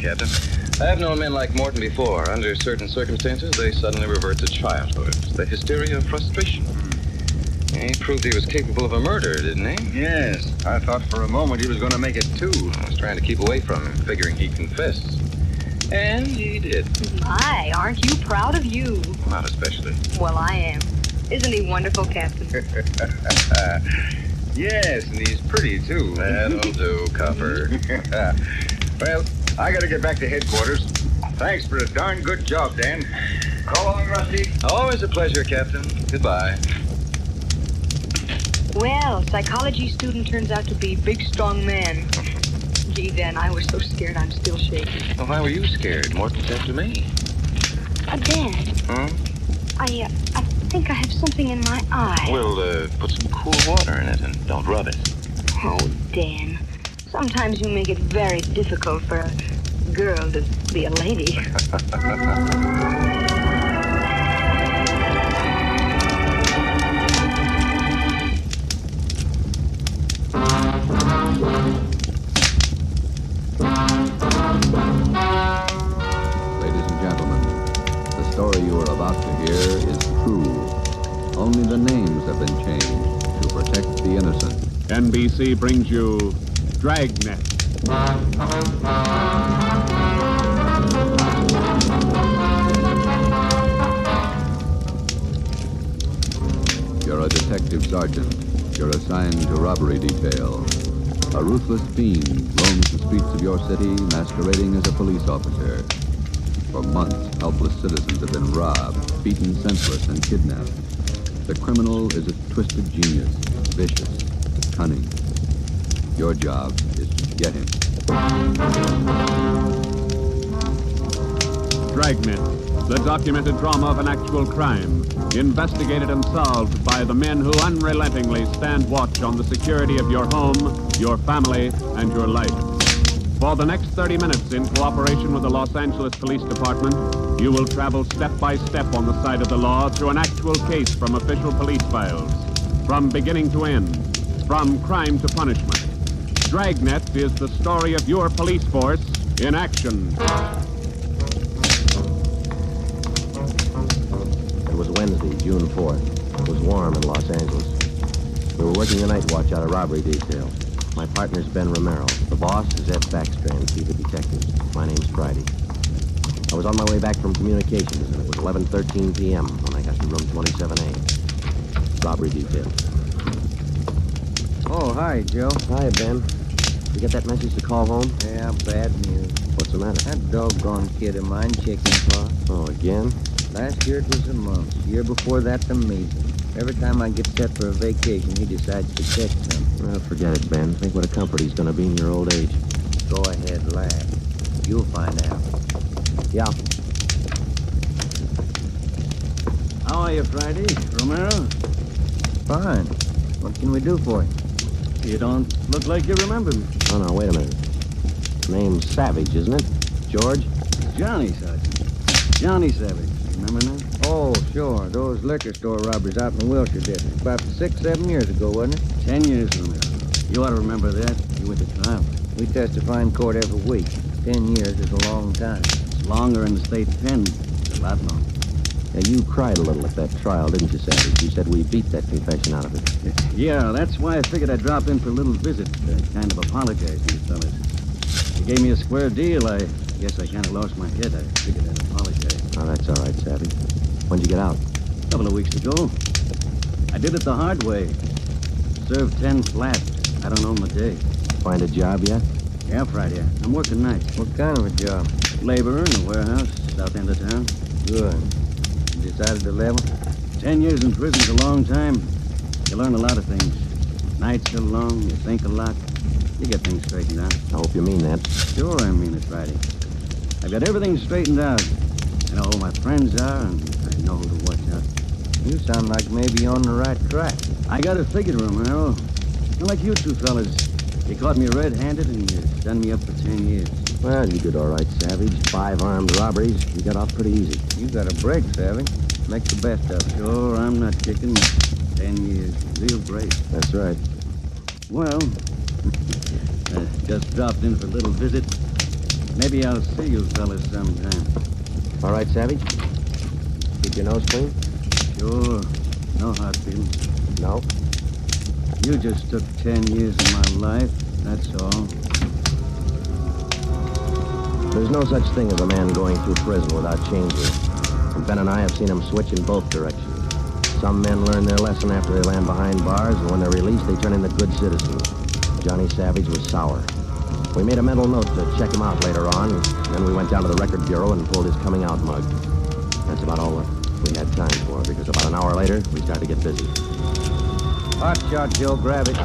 Captain. I've known men like Morton before. Under certain circumstances, they suddenly revert to childhood. The hysteria of frustration. He proved he was capable of a murder, didn't he? Yes. I thought for a moment he was going to make it, too. I was trying to keep away from him, figuring he'd confess. And he did. My, aren't you proud of you? Not especially. Well, I am. Isn't he wonderful, Captain? Yes, and he's pretty, too. That'll do, Copper. Well, I got to get back to headquarters. Thanks for a darn good job, Dan. Call on, Rusty. Always a pleasure, Captain. Goodbye. Well, psychology student turns out to be big, strong man. Gee, Dan, I was so scared I'm still shaking. Well, why were you scared? Morton's after me. Dan. Huh? I think I have something in my eye. Well, put some cool water in it and don't rub it. Oh, Dan. Sometimes you make it very difficult for a girl to be a lady. Ladies and gentlemen, the story you are about to hear is true. Only the names have been changed to protect the innocent. NBC brings you Dragnet. You're a detective sergeant. You're assigned to robbery detail. A ruthless fiend roams the streets of your city masquerading as a police officer. For months, helpless citizens have been robbed, beaten senseless, and kidnapped. The criminal is a twisted genius, vicious, cunning. Your job is to get him. Dragnet, the documented drama of an actual crime, investigated and solved by the men who unrelentingly stand watch on the security of your home, your family, and your life. For the next 30 minutes, in cooperation with the Los Angeles Police Department, you will travel step by step on the side of the law through an actual case from official police files, from beginning to end, from crime to punishment. Dragnet is the story of your police force in action. It was Wednesday, June 4th. It was warm in Los Angeles. We were working the night watch out of robbery detail. My partner's Ben Romero. The boss is Ed Backstrand, chief of detectives. My name's Friday. I was on my way back from communications, and it was 11:13 p.m. when I got to room 27A. Robbery detail. Oh, hi, Joe. Hi, Ben. You get that message to call home? Yeah, bad news. What's the matter? That doggone kid of mine, Chicken Paw. Oh, again? Last year it was the mumps. Year before that, the measles. Every time I get set for a vacation, he decides to catch some. Well, forget it, Ben. Think what a comfort he's going to be in your old age. Go ahead, laugh. You'll find out. Yeah. How are you, Friday? Romero? Fine. What can we do for you? You don't look like you remember me. Oh, no, wait a minute. Name's Savage, isn't it? George? Johnny, Sergeant. Johnny Savage. Remember that? Oh, sure. Those liquor store robberies out in the Wilshire district. About 6-7 years ago, wasn't it? 10 years, Romero. You ought to remember that. You went to trial. We testify in court every week. 10 years is a long time. It's longer in the state pen. It's a lot longer. Yeah, you cried a little at that trial, didn't you, Savage? You said we beat that confession out of it. Yeah, that's why I figured I'd drop in for a little visit. Kind of apologize to you fellas. You gave me a square deal. I guess I kind of lost my head. I figured I'd apologize. Oh, that's all right, Savage. When'd you get out? A couple of weeks ago. I did it the hard way. Served 10 flat. I don't own my day. Find a job yet? Yeah, Friday. I'm working nights. What kind of a job? Laborer in a warehouse, south end of town. Good. You decided to level? 10 years in prison's a long time. You learn a lot of things. Nights are long, you think a lot. You get things straightened out. I hope you mean that. Sure I mean it, Friday. I've got everything straightened out. I know who my friends are, and I know who to watch out. You sound like maybe you're on the right track. I got it figured, Romero. Not like you two fellas. You caught me red-handed, and you done me up for 10 years. Well, you did all right, Savage. 5 armed robberies. You got off pretty easy. You got a break, Savage. Make the best of it. Sure, I'm not kicking. 10 years. Real break. That's right. Well, I just dropped in for a little visit. Maybe I'll see you fellas sometime. All right, Savage? Keep your nose clean? Sure. No hard feelings. No. You just took 10 years of my life, that's all. There's no such thing as a man going through prison without changing. And Ben and I have seen him switch in both directions. Some men learn their lesson after they land behind bars, and when they're released, they turn into good citizens. Johnny Savage was sour. We made a mental note to check him out later on, and then we went down to the record bureau and pulled his coming out mug. That's about all we had time for, because about an hour later, we started to get busy. Hot shot, Joe. Grab it.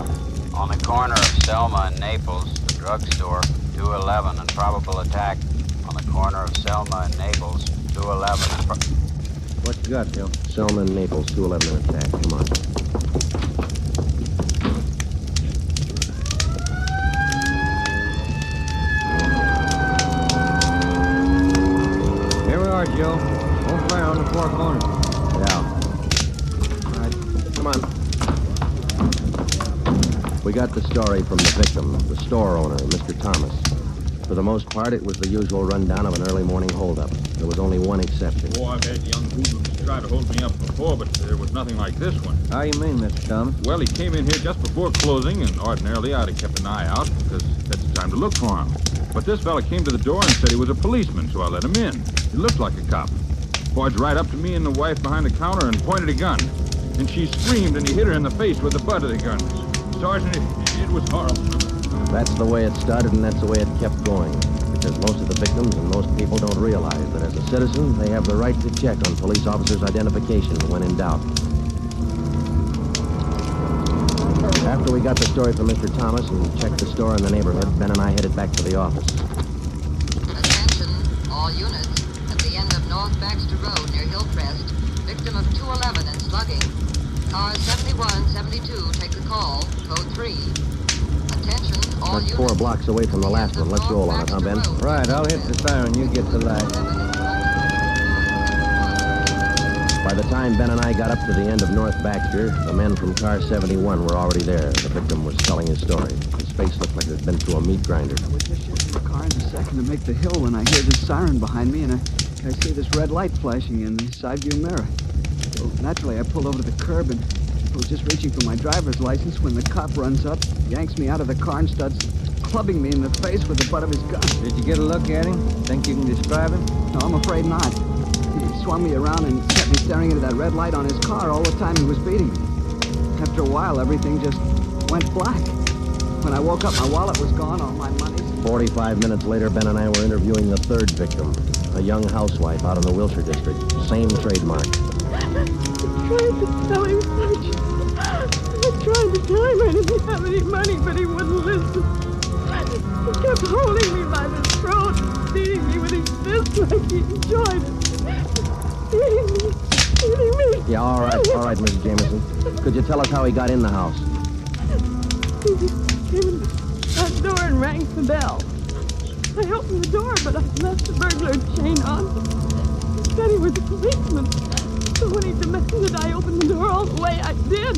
On the corner of Selma and Naples, the drugstore, 211, and probable attack. On the corner of Selma and Naples, 211 and... What you got, Joe? Selma and Naples, 211 and attack. Come on. Here we are, Joe. Won't fire on the four corners. Yeah. All right, come on. We got the story from the victim, the store owner, Mr. Thomas. For the most part, it was the usual rundown of an early morning holdup. There was only one exception. Oh, I've had young hoodlums try to hold me up before, but there was nothing like this one. How you mean, Mr. Thomas? Well, he came in here just before closing, and ordinarily I'd have kept an eye out, because that's the time to look for him. But this fella came to the door and said he was a policeman, so I let him in. He looked like a cop. Forged right up to me and the wife behind the counter and pointed a gun. And she screamed, and he hit her in the face with the butt of the gun. Sergeant, it was horrible. That's the way it started, and that's the way it kept going. Because most of the victims and most people don't realize that as a citizen, they have the right to check on police officers' identification when in doubt. After we got the story from Mr. Thomas and checked the store in the neighborhood, Ben and I headed back to the office. Attention, all units. At the end of North Baxter Road near Hillcrest, victim of 211 and slugging. Cars 71, 72, take the call. Code 3. Attention, all That's units. 4 blocks away from the last one. Let's roll on it, huh, Ben? Right, I'll hit the siren. You get the light. By the time Ben and I got up to the end of North Baxter, the men from car 71 were already there. The victim was telling his story. His face looked like it had been through a meat grinder. I was just shifting the car in a second to make the hill when I hear this siren behind me, and I see this red light flashing in the side view mirror. So naturally, I pulled over to the curb, and I was just reaching for my driver's license when the cop runs up, yanks me out of the car, and starts clubbing me in the face with the butt of his gun. Did you get a look at him? Think you can describe him? No, I'm afraid not. He swung me around and kept me staring into that red light on his car all the time he was beating me. After a while, everything just went black. When I woke up, my wallet was gone, all my money. 45 minutes later, Ben and I were interviewing the third victim, a young housewife out in the Wilshire district. Same trademark. I tried to tell him, Sergeant. I tried to tell him I didn't have any money, but he wouldn't listen. He kept holding me by the throat, beating me with his fist like he enjoyed it. Beating me. Yeah, all right, Mrs. Jameson. Could you tell us how he got in the house? He just came in the front door and rang the bell. I opened the door, but I left the burglar chain on. He said he was a policeman. So when he demanded I open the door all the way, I did.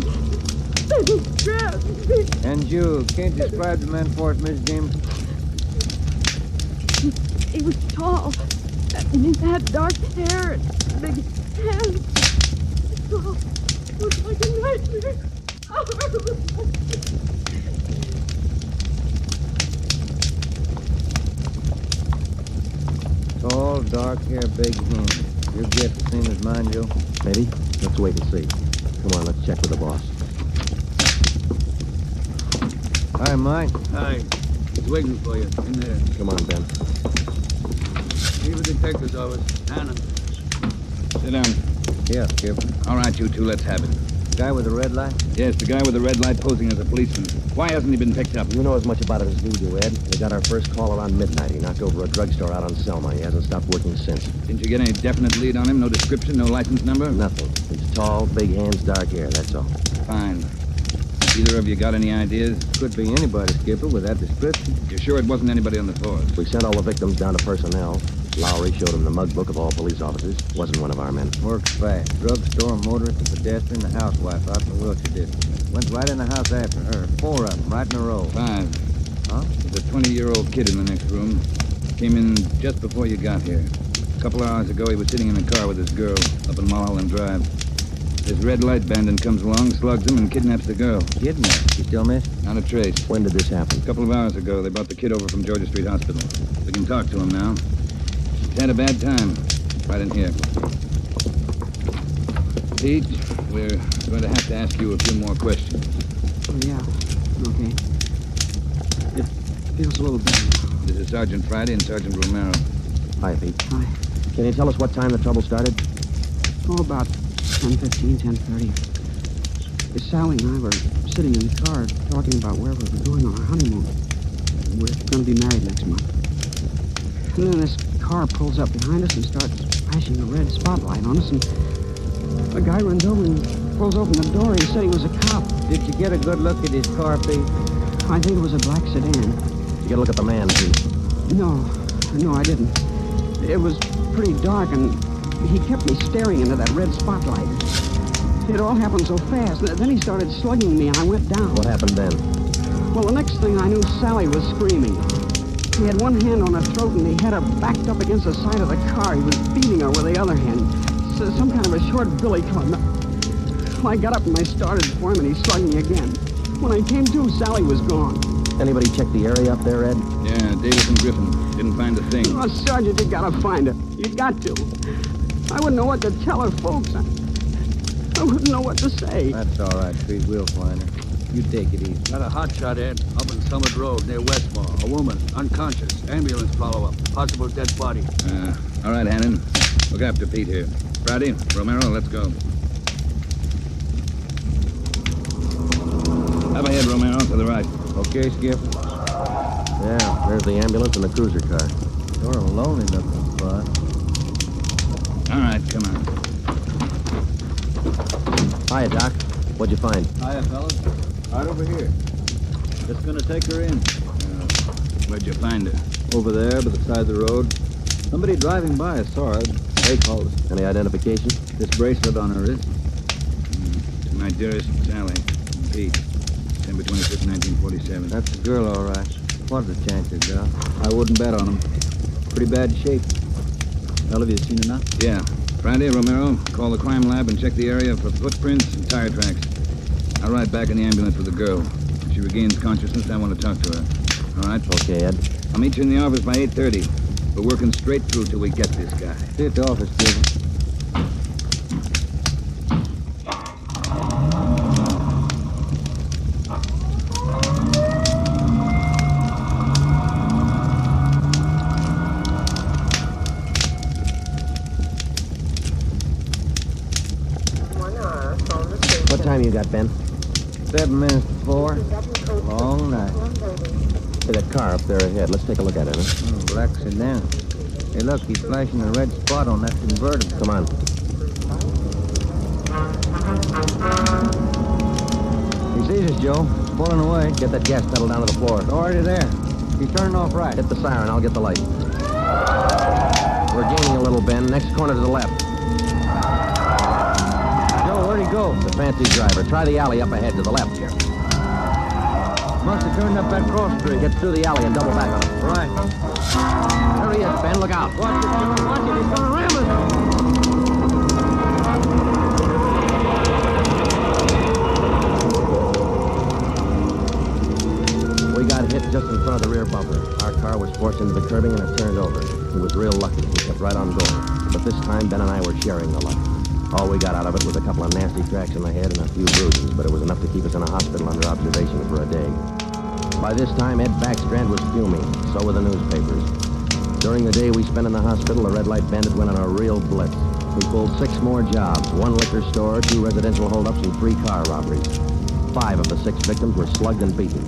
Then he grabbed me. And you can't describe the man for us, Miss Jameson? He was tall, and he had dark hair and big hands. Oh, it was like a nightmare. Oh, it was like... Tall, dark hair, big hands. Your guess the same as mine, Joe? Maybe. Let's wait and see. Come on, let's check with the boss. Hi, Mike. Hi. He's waiting for you in there. Come on, Ben. Leave the detective's office. Hannah. Sit down. Yeah, Skipper. All right, you two, let's have it. Guy with the red light? Yes, the guy with the red light posing as a policeman. Why hasn't he been picked up? You know as much about it as we do, Ed. We got our first call around midnight. He knocked over a drugstore out on Selma. He hasn't stopped working since. Didn't you get any definite lead on him? No description, no license number? Nothing. He's tall, big hands, dark hair, that's all. Fine. Either of you got any ideas? Could be anybody, Skipper, with that description. You're sure it wasn't anybody on the force? We sent all the victims down to personnel. Lowry showed him the mug book of all police officers. Wasn't one of our men. Works fast. Drugstore, motorist, a pedestrian, the housewife out in the Wilshire district. Went right in the house after her. 4 of them, right in a row. 5. Huh? There's a 20-year-old kid in the next room. Came in just before you got here. A couple of hours ago, he was sitting in a car with his girl up in Mulholland Drive. This red light bandit comes along, slugs him, and kidnaps the girl. Kidnapped? You still miss? Not a trace. When did this happen? A couple of hours ago, they brought the kid over from Georgia Street Hospital. We can talk to him now. He's had a bad time. Right in here. Pete, we're going to have to ask you a few more questions. Oh, yeah. Okay. It feels a little better now. This is Sergeant Friday and Sergeant Romero. Hi, Pete. Hi. Can you tell us what time the trouble started? Oh, about 10:15, 10:30. Sally and I were sitting in the car talking about where we were going on our honeymoon. We're going to be married next month. And then this car pulls up behind us and starts flashing a red spotlight on us, and a guy runs over and pulls open the door. He said he was a cop. Did you get a good look at his car, Pete? I think it was a black sedan. Did you get a look at the man, Pete? No, I didn't. It was pretty dark, and he kept me staring into that red spotlight. It all happened so fast. Then he started slugging me, and I went down. What happened then? Well, the next thing I knew, Sally was screaming. He had one hand on her throat, and he had her backed up against the side of the car. He was beating her with the other hand. Some kind of a short billy club. Well, I got up and I started for him, and he slugged me again. When I came to, Sally was gone. Anybody check the area up there, Ed? Yeah, Davis and Griffin. Didn't find a thing. Oh, Sergeant, you gotta find her. You got to. I wouldn't know what to tell her folks. I wouldn't know what to say. That's all right, Pete. We'll find her. You take it easy. Got a hot shot, Ed, up in Summit Road near Westmore. A woman, unconscious. Ambulance follow-up. Possible dead body. All right, Hannon. Look after Pete here. Friday, Romero, let's go. Up ahead, Romero, to the right. Okay, Skip. Yeah, there's the ambulance and the cruiser car. You're a lonely looking spot. All right, come on. Hiya, Doc. What'd you find? Hiya, fellas. Right over here. Just gonna take her in. Where'd you find her? Over there, by the side of the road. Somebody driving by saw her. They called us. Any identification? This bracelet on her wrist. To my dearest Sally, Pete. December 25th, 1947. That's the girl, all right. What are the chances, girl? I wouldn't bet on him. Pretty bad shape. Well, have you seen her now? Yeah. Friday, Romero, call the crime lab and check the area for footprints and tire tracks. I'll ride back in the ambulance with the girl. If she regains consciousness, I want to talk to her. All right? Okay, Ed. I'll meet you in the office by 8:30. We're working straight through till we get this guy. See you at the office, Stephen. What time you got, Ben? 7 minutes to 4. Long night. Hey, that car up there ahead. Let's take a look at it, huh? Oh, black sedan. Hey, look, he's flashing a red spot on that convertible. Come on. He sees us, Joe. He's pulling away. Get that gas pedal down to the floor. It's already there. He's turning off right. Hit the siren. I'll get the light. We're gaining a little, Ben. Next corner to the left. Joe, where'd he go? The fancy driver. Try the alley up ahead to the left here. Must have turned up that cross street. Get through the alley and double back on him. Right. There he is, Ben. Look out. Watch it, Joe. Watch it. He's gonna ram us. We got hit just in front of the rear bumper. Our car was forced into the curbing and it turned over. It was real lucky. We kept right on going. But this time, Ben and I were sharing the luck. All we got out of it was a couple of nasty cracks in the head and a few bruises, but it was enough to keep us in a hospital under observation for a day. By this time, Ed Backstrand was fuming. So were the newspapers. During the day we spent in the hospital, the red light bandit went on a real blitz. He pulled 6 more jobs, 1 liquor store, 2 residential holdups, and 3 car robberies. 5 of the 6 victims were slugged and beaten.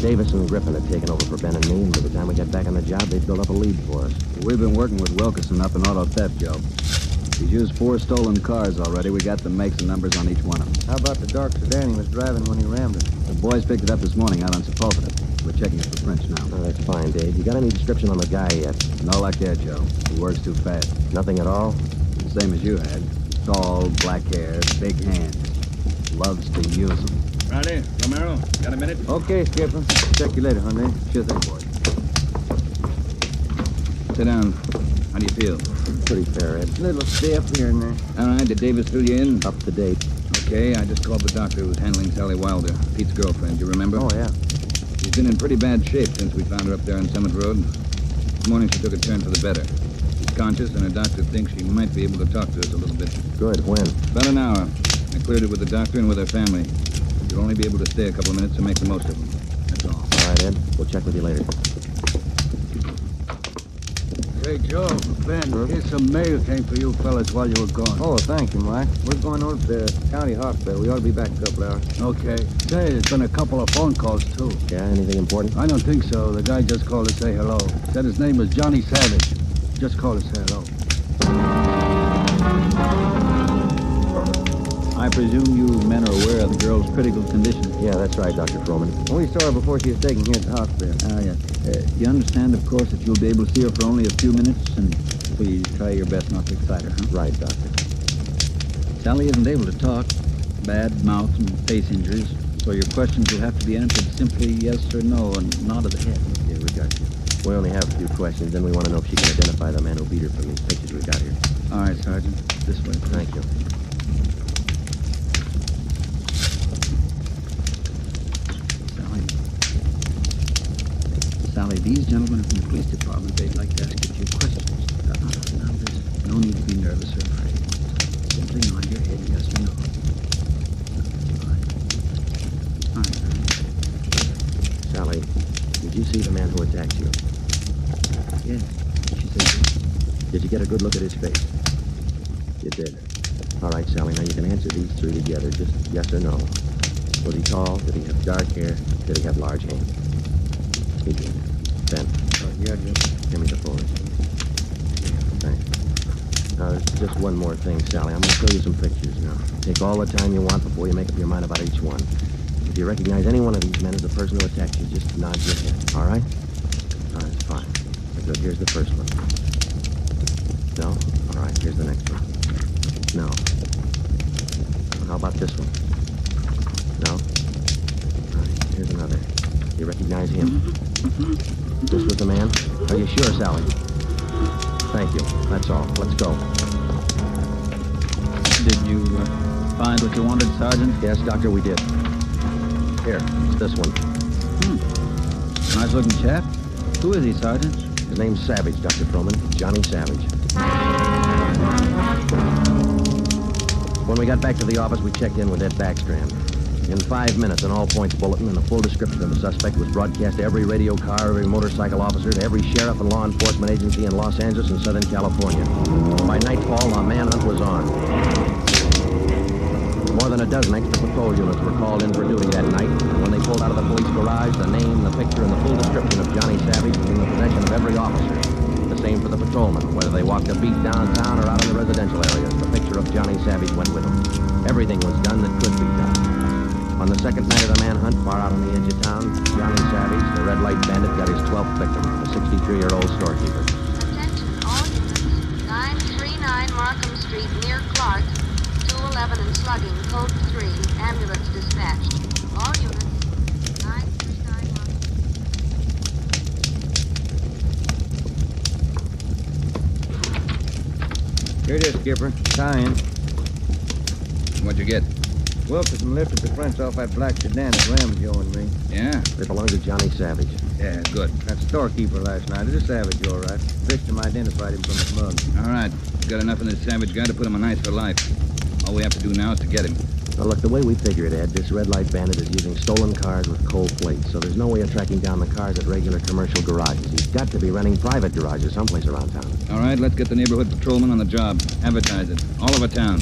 Davis and Griffin had taken over for Ben and me, and by the time we got back on the job, they'd built up a lead for us. We've been working with Wilkerson up in auto theft, Joe. He's used 4 stolen cars already. We got the makes and numbers on each one of them. How about the dark sedan he was driving when he rammed it? The boys picked it up this morning out on Sepulveda. We're checking it for prints now. Oh, that's fine, Dave. You got any description on the guy yet? No luck yet, Joe. He works too fast. Nothing at all? The same as you had. Tall, black hair, big hands. Loves to use them. Friday, Romero, got a minute? Okay, Skipper. Check you later, Hunter. Sure thing, boys. Sit down. How do you feel? Pretty fair, Ed. Little stiff here and there. All right, did Davis fill you in? Up to date. Okay, I just called the doctor who's handling Sally Wilder, Pete's girlfriend. You remember? Oh, yeah. She's been in pretty bad shape since we found her up there on Summit Road. This morning she took a turn for the better. She's conscious, and her doctor thinks she might be able to talk to us a little bit. Good. When? About an hour. I cleared it with the doctor and with her family. You'll only be able to stay a couple of minutes to make the most of them. That's all. All right, Ed. We'll check with you later. Hey, Joe, Ben, here's some mail came for you fellas while you were gone. Oh, thank you, Mike. We're going over to the county hospital. We ought to be back in a couple hours. Okay. Say, there's been a couple of phone calls, too. Yeah, anything important? I don't think so. The guy just called to say hello. Said his name was Johnny Savage. Just called to say hello. I presume you men are aware of the girl's critical condition. Yeah, that's right, Dr. Froman. We saw her before she was taken here at the hospital. Ah, yes. You understand, of course, that you'll be able to see her for only a few minutes, and please try your best not to excite her, huh? Right, Doctor. Sally isn't able to talk. Bad mouth and face injuries. So your questions will have to be answered simply yes or no, and nod of the head. Yeah, we got you. We only have a few questions, and we want to know if she can identify the man who beat her from these pictures we got here. All right, Sergeant. This way. Thank you. Sally, these gentlemen from the police department, they'd like to ask you a few questions. Now, there's no need to be nervous or afraid. Simply nod your head yes or no. All right. Sally, did you see the man who attacked you? Yes. She said yes. Did you get a good look at his face? You did. All right, Sally, now you can answer these three together, just yes or no. Was he tall? Did he have dark hair? Did he have large hands? He did. Ben. Yeah, Jim. Give me the photos. Thanks. Now, there's just one more thing, Sally. I'm going to show you some pictures now. Take all the time you want before you make up your mind about each one. If you recognize any one of these men as the person who attacked you, just nod your head. All right? All right, fine. Good. Here's the first one. No? All right, here's the next one. No. How about this one? No? All right, here's another. You recognize him? This was the man? Are you sure, Sally? Thank you. That's all. Let's go. Did you find what you wanted, Sergeant? Yes, Doctor, we did. Here, it's this one. Nice-looking chap. Who is he, Sergeant? His name's Savage, Dr. Froman. Johnny Savage. When we got back to the office, we checked in with Ed Backstrand. In 5 minutes, an all-points bulletin and a full description of the suspect was broadcast to every radio car, every motorcycle officer, to every sheriff and law enforcement agency in Los Angeles and Southern California. By nightfall, the manhunt was on. More than a dozen extra patrol units were called in for duty that night, and when they pulled out of the police garage, the name, the picture, and the full description of Johnny Savage was in the possession of every officer. The same for the patrolmen, whether they walked a beat downtown or out in the residential areas. The picture of Johnny Savage went with them. Everything was done that could be done. On the second night of the manhunt, far out on the edge of town, Johnny Savage, the red light bandit, got his 12th victim, a 63-year-old storekeeper. Attention, all units. 939 Markham Street, near Clark. 211 and slugging, code 3. Ambulance dispatched. All units. 939 Markham. Here it is, Skipper. Tie in. What'd you get? Wilkerson lifted the prints off that black sedan that rammed Joe and me. Yeah? They belong to Johnny Savage. Yeah, good. That storekeeper last night. It's a Savage, all right. Victim identified him from his mug. All right. Got enough in this Savage guy to put him on ice for life. All we have to do now is to get him. Now, look, the way we figure it, Ed, this red light bandit is using stolen cars with cold plates, so there's no way of tracking down the cars at regular commercial garages. He's got to be renting private garages someplace around town. All right, let's get the neighborhood patrolman on the job. Advertise it. All over town.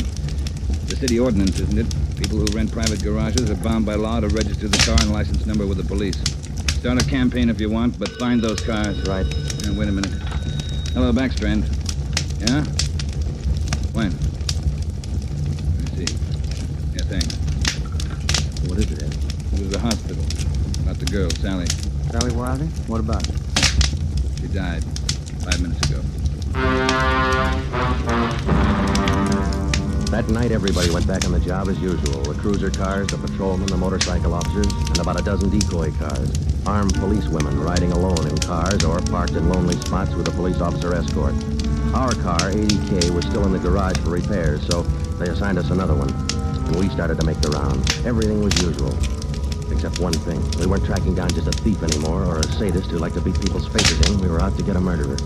The city ordinance, isn't it? People who rent private garages are bound by law to register the car and license number with the police. Start a campaign if you want, but find those cars. Right. Wait a minute. Hello, Backstrand. Yeah? When? I see. Yeah, thanks. What is it, Ed? It was the hospital. About the girl, Sally. Sally Wilder? What about her? She died 5 minutes ago. That night, everybody went back on the job as usual. The cruiser cars, the patrolmen, the motorcycle officers, and about a dozen decoy cars. Armed policewomen riding alone in cars or parked in lonely spots with a police officer escort. Our car, 80K, was still in the garage for repairs, so they assigned us another one. And we started to make the round. Everything was usual. Except one thing. We weren't tracking down just a thief anymore, or a sadist who liked to beat people's faces in. We were out to get a murderer.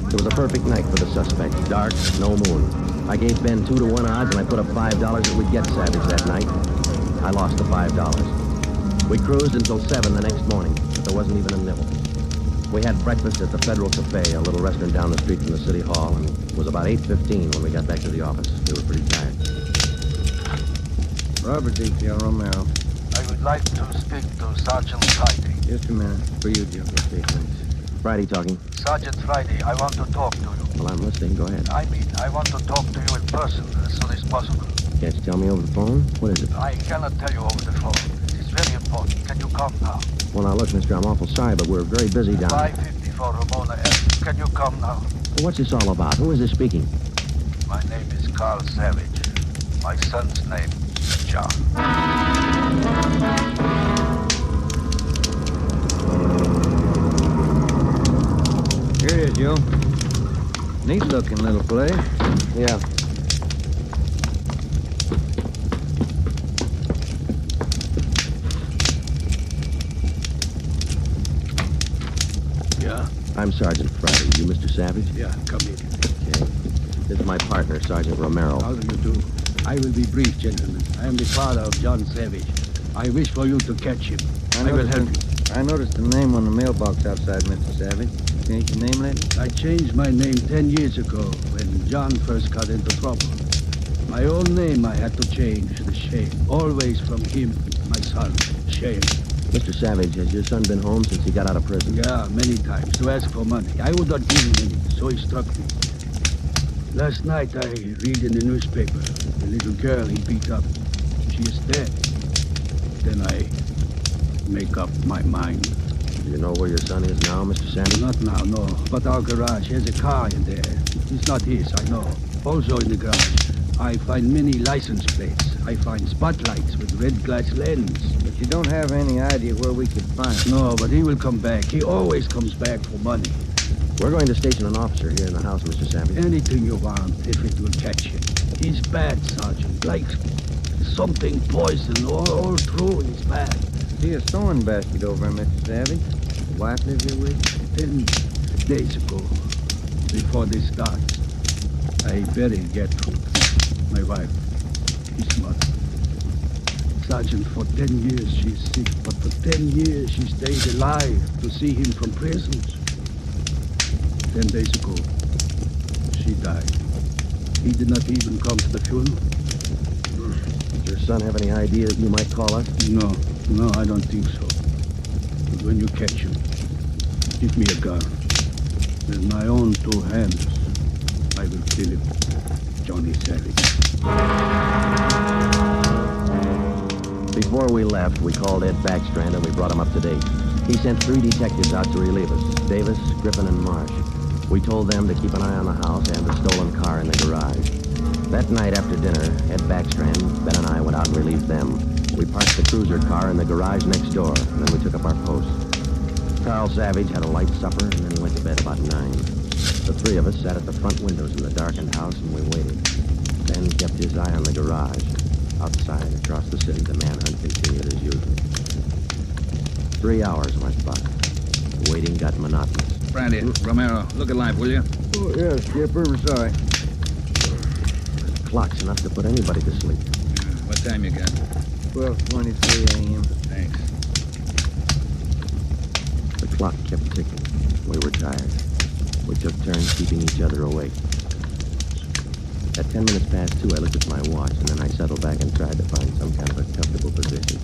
It was a perfect night for the suspect. Dark, no moon. I gave Ben 2-to-1 odds, and I put up $5 that we'd get Savage that night. I lost the $5. We cruised until 7 the next morning, but there wasn't even a nibble. We had breakfast at the Federal Cafe, a little restaurant down the street from the city hall, and it was about 8:15 when we got back to the office. We were pretty tired. Robert detail, Romero. I would like to speak to Sergeant Friday. Just a minute. For you, Jim. Okay, thanks. Friday talking. Sergeant Friday, I want to talk to you. Well, I'm listening. Go ahead. I want to talk to you in person as soon as possible. Can't you tell me over the phone? What is it? I cannot tell you over the phone. It's very important. Can you come now? Well, now, look, mister, I'm awful sorry, but we're very busy down 554 Ramona Ave. Can you come now? Well, what's this all about? Who is this speaking? My name is Carl Savage. My son's name is John. Here it is, Joe. Neat-looking little place. Yeah. Yeah? I'm Sergeant Friday. You Mr. Savage? Yeah, come in. Okay. This is my partner, Sergeant Romero. How do you do? I will be brief, gentlemen. I am the father of John Savage. I wish for you to catch him. I will help you. I noticed the name on the mailbox outside, Mr. Savage. Changed your name lately? I changed my name 10 years ago when John first got into trouble. My own name I had to change to Shane. Always from him, my son, Shane. Mr. Savage, has your son been home since he got out of prison? Yeah, many times, to ask for money. I would not give him any, so he struck me. Last night I read in the newspaper, the little girl he beat up. She is dead. Then I make up my mind. Do you know where your son is now, Mr. Savage? Not now, no. But our garage has a car in there. It's not his, I know. Also in the garage, I find many license plates. I find spotlights with red glass lens. But you don't have any idea where we could find him. No, but he will come back. He always comes back for money. We're going to station an officer here in the house, Mr. Savage. Anything you want, if it will catch him. He's bad, Sergeant. Like something poison all through his back. See a sewing basket over, Mr. Savage. The wife live here with you? 10 days ago, before this starts, I buried Gertrude, my wife, his mother. Sergeant, for 10 years she's sick, but for 10 years she stayed alive to see him from prison. 10 days ago, she died. He did not even come to the funeral. Does your son have any idea that you might call us? No, I don't think so. But when you catch him, give me a gun. With my own 2 hands, I will kill him. Johnny Savage. Before we left, we called Ed Backstrand and we brought him up to date. He sent 3 detectives out to relieve us, Davis, Griffin, and Marsh. We told them to keep an eye on the house and the stolen car in the garage. That night after dinner, Ed Backstrand, Ben and I went out and relieved them. We parked the cruiser car in the garage next door, and then we took up our post. Carl Savage had a light supper, and then he went to bed about 9. The 3 of us sat at the front windows in the darkened house, and we waited. Ben kept his eye on the garage. Outside, across the city, the manhunt continued as usual. 3 hours went by. The waiting got monotonous. Brandy, Romero, look alive, will you? Oh, yeah, Skipper, we're sorry. The clock's enough to put anybody to sleep. What time you got? 12:23 a.m. Thanks. The clock kept ticking. We were tired. We took turns keeping each other awake. At 10 minutes past 2, I looked at my watch, and then I settled back and tried to find some kind of a comfortable position.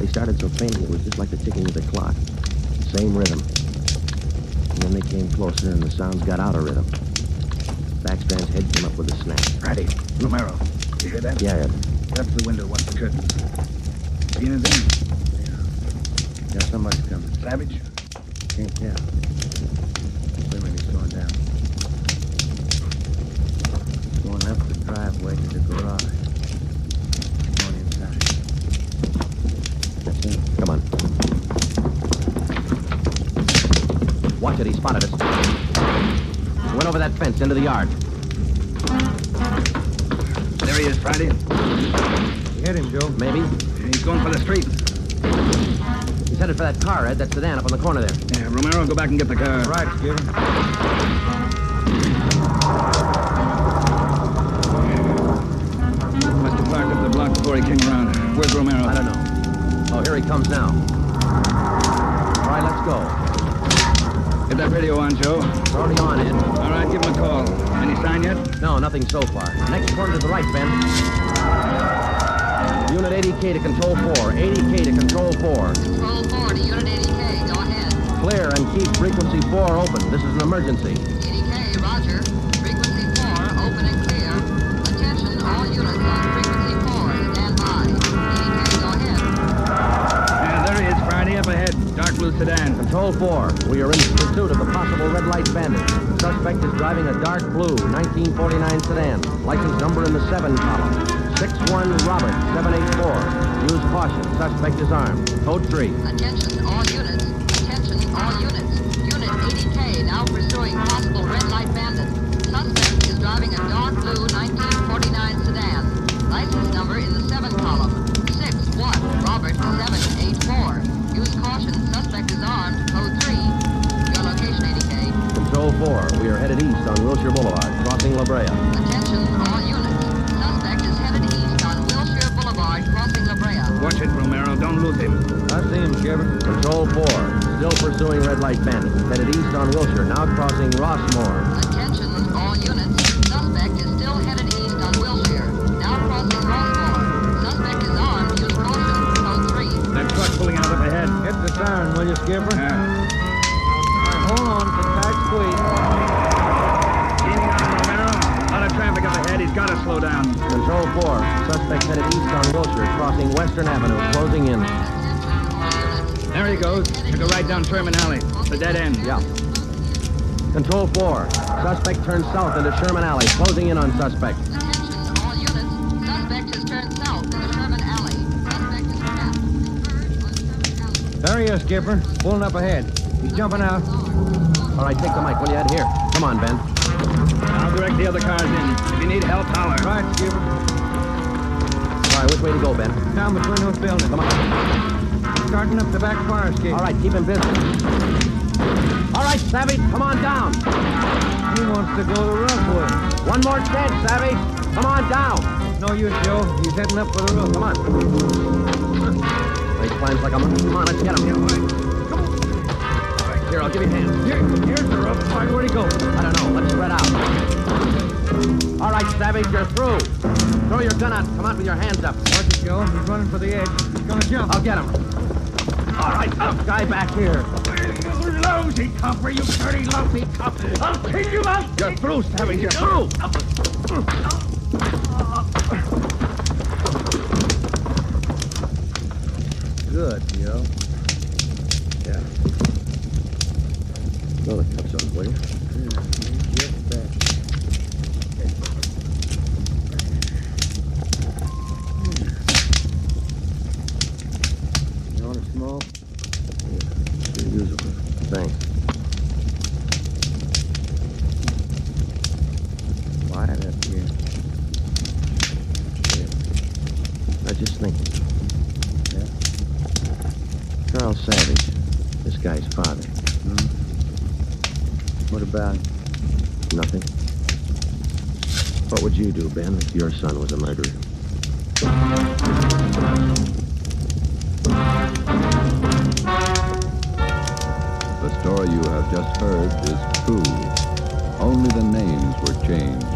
They started so faintly, it was just like the ticking of the clock. Same rhythm. And then they came closer, and the sounds got out of rhythm. Backstrand's head came up with a snap. Brandy, Romero, you hear that? Yeah, Ed. Get up to the window, watch the curtains. See anything? Yeah, somebody's coming. Savage? Can't tell. Wait a minute, he's going down. Going up the driveway to the garage. Going inside. Watch it, he spotted us. He went over that fence into the yard. There he is, Friday. You hit him, Joe. Maybe. He's going for the street. He's headed for that car, Ed, that sedan up on the corner there. Yeah, Romero, go back and get the car. Right, Skipper. Must have parked up the block before he came around. Where's Romero? I don't know. Oh, here he comes now. All right, let's go. Get that radio on, Joe. It's already on, Ed. All right, give him a call. Any sign yet? No, nothing so far. Next corner to the right, Ben. Unit 80K to Control 4. 80K to Control 4. Control 4 to Unit 80K. Go ahead. Clear and keep frequency 4 open. This is an emergency. 80K, roger. Frequency 4, open and clear. Attention, all units on frequency 4. Stand by. 80K, go ahead. Yeah, there he is, Friday, up ahead. Dark blue sedan. Control 4. We are in pursuit of the possible red light bandit. The suspect is driving a dark blue 1949 sedan. License number in the 7 column. 61 Robert 784. Use caution. Suspect is armed. Code 3. Attention, all units. Attention, all units. Unit 80K now pursuing possible red light bandit. Suspect is driving a dark blue 1949 sedan. License number in the 7 column. 61 Robert 784. Use caution. Suspect is armed. Code 3. Your location, 80K. Control 4. We are headed east on Wilshire Boulevard, crossing La Brea. Attention, all units. Suspect is headed east on Wilshire Boulevard, crossing La Brea. Watch it, Romero. Don't lose him. I see him, Skipper. Control 4. Still pursuing red light bandit. Headed east on Wilshire, now crossing Rossmore. Attention, all units. Suspect is still headed east on Wilshire, now crossing Rossmore. Suspect is armed. Use caution. Code 3. That truck pulling out up ahead. Hit the siren, will you, Skipper? Yeah. All right, hold on. It's a tight squeeze. Easy on, Romero. A lot of traffic up ahead. He's got to slow down. Control 4. Suspect headed east on Wilshire, crossing Western Avenue, closing in. There he goes. Took a right down Sherman Alley. The dead end. Yeah. Control 4. Suspect turned south into Sherman Alley, closing in on suspect. Attention, all units. Suspect has turned south into Sherman Alley. Suspect is trapped. Converge on Sherman Alley. There he is, Skipper. Pulling up ahead. He's jumping out. All right, take the mic, will you, Ed? Here. Come on, Ben. I'll direct the other cars in. If you need help, holler. Right, Skipper. All right, which way to go, Ben? Down between those buildings. Come on. Starting up the back fire escape. All right, keep him busy. All right, Savage, come on down. He wants to go the rough way. One more chance, Savage. Come on down. No use, Joe. He's heading up for the roof. Come on. He climbs like a monkey. Come on, let's get him. Come on. All right, here, I'll give you a hand. Here's the rough part. Where'd he go? I don't know. Let's spread out. All right, Savage, you're through. Throw your gun out. Come out with your hands up. Watch it, Joe. He's running for the edge. He's gonna jump. I'll get him. All right, guy back here. You lousy copper, you dirty, lousy copper. I'll kill you out. You're through, Savage. You're through. Good, Joe. Yeah. Throw the cups on, will you? Get back. You want a smoke? Yeah. Usable. Thanks. Quiet up here. I was just thinking. Yeah? Charles Savage, this guy's father. What about him? Nothing. What would you do, Ben, if your son was a murderer? The story you have just heard is true. Only the names were changed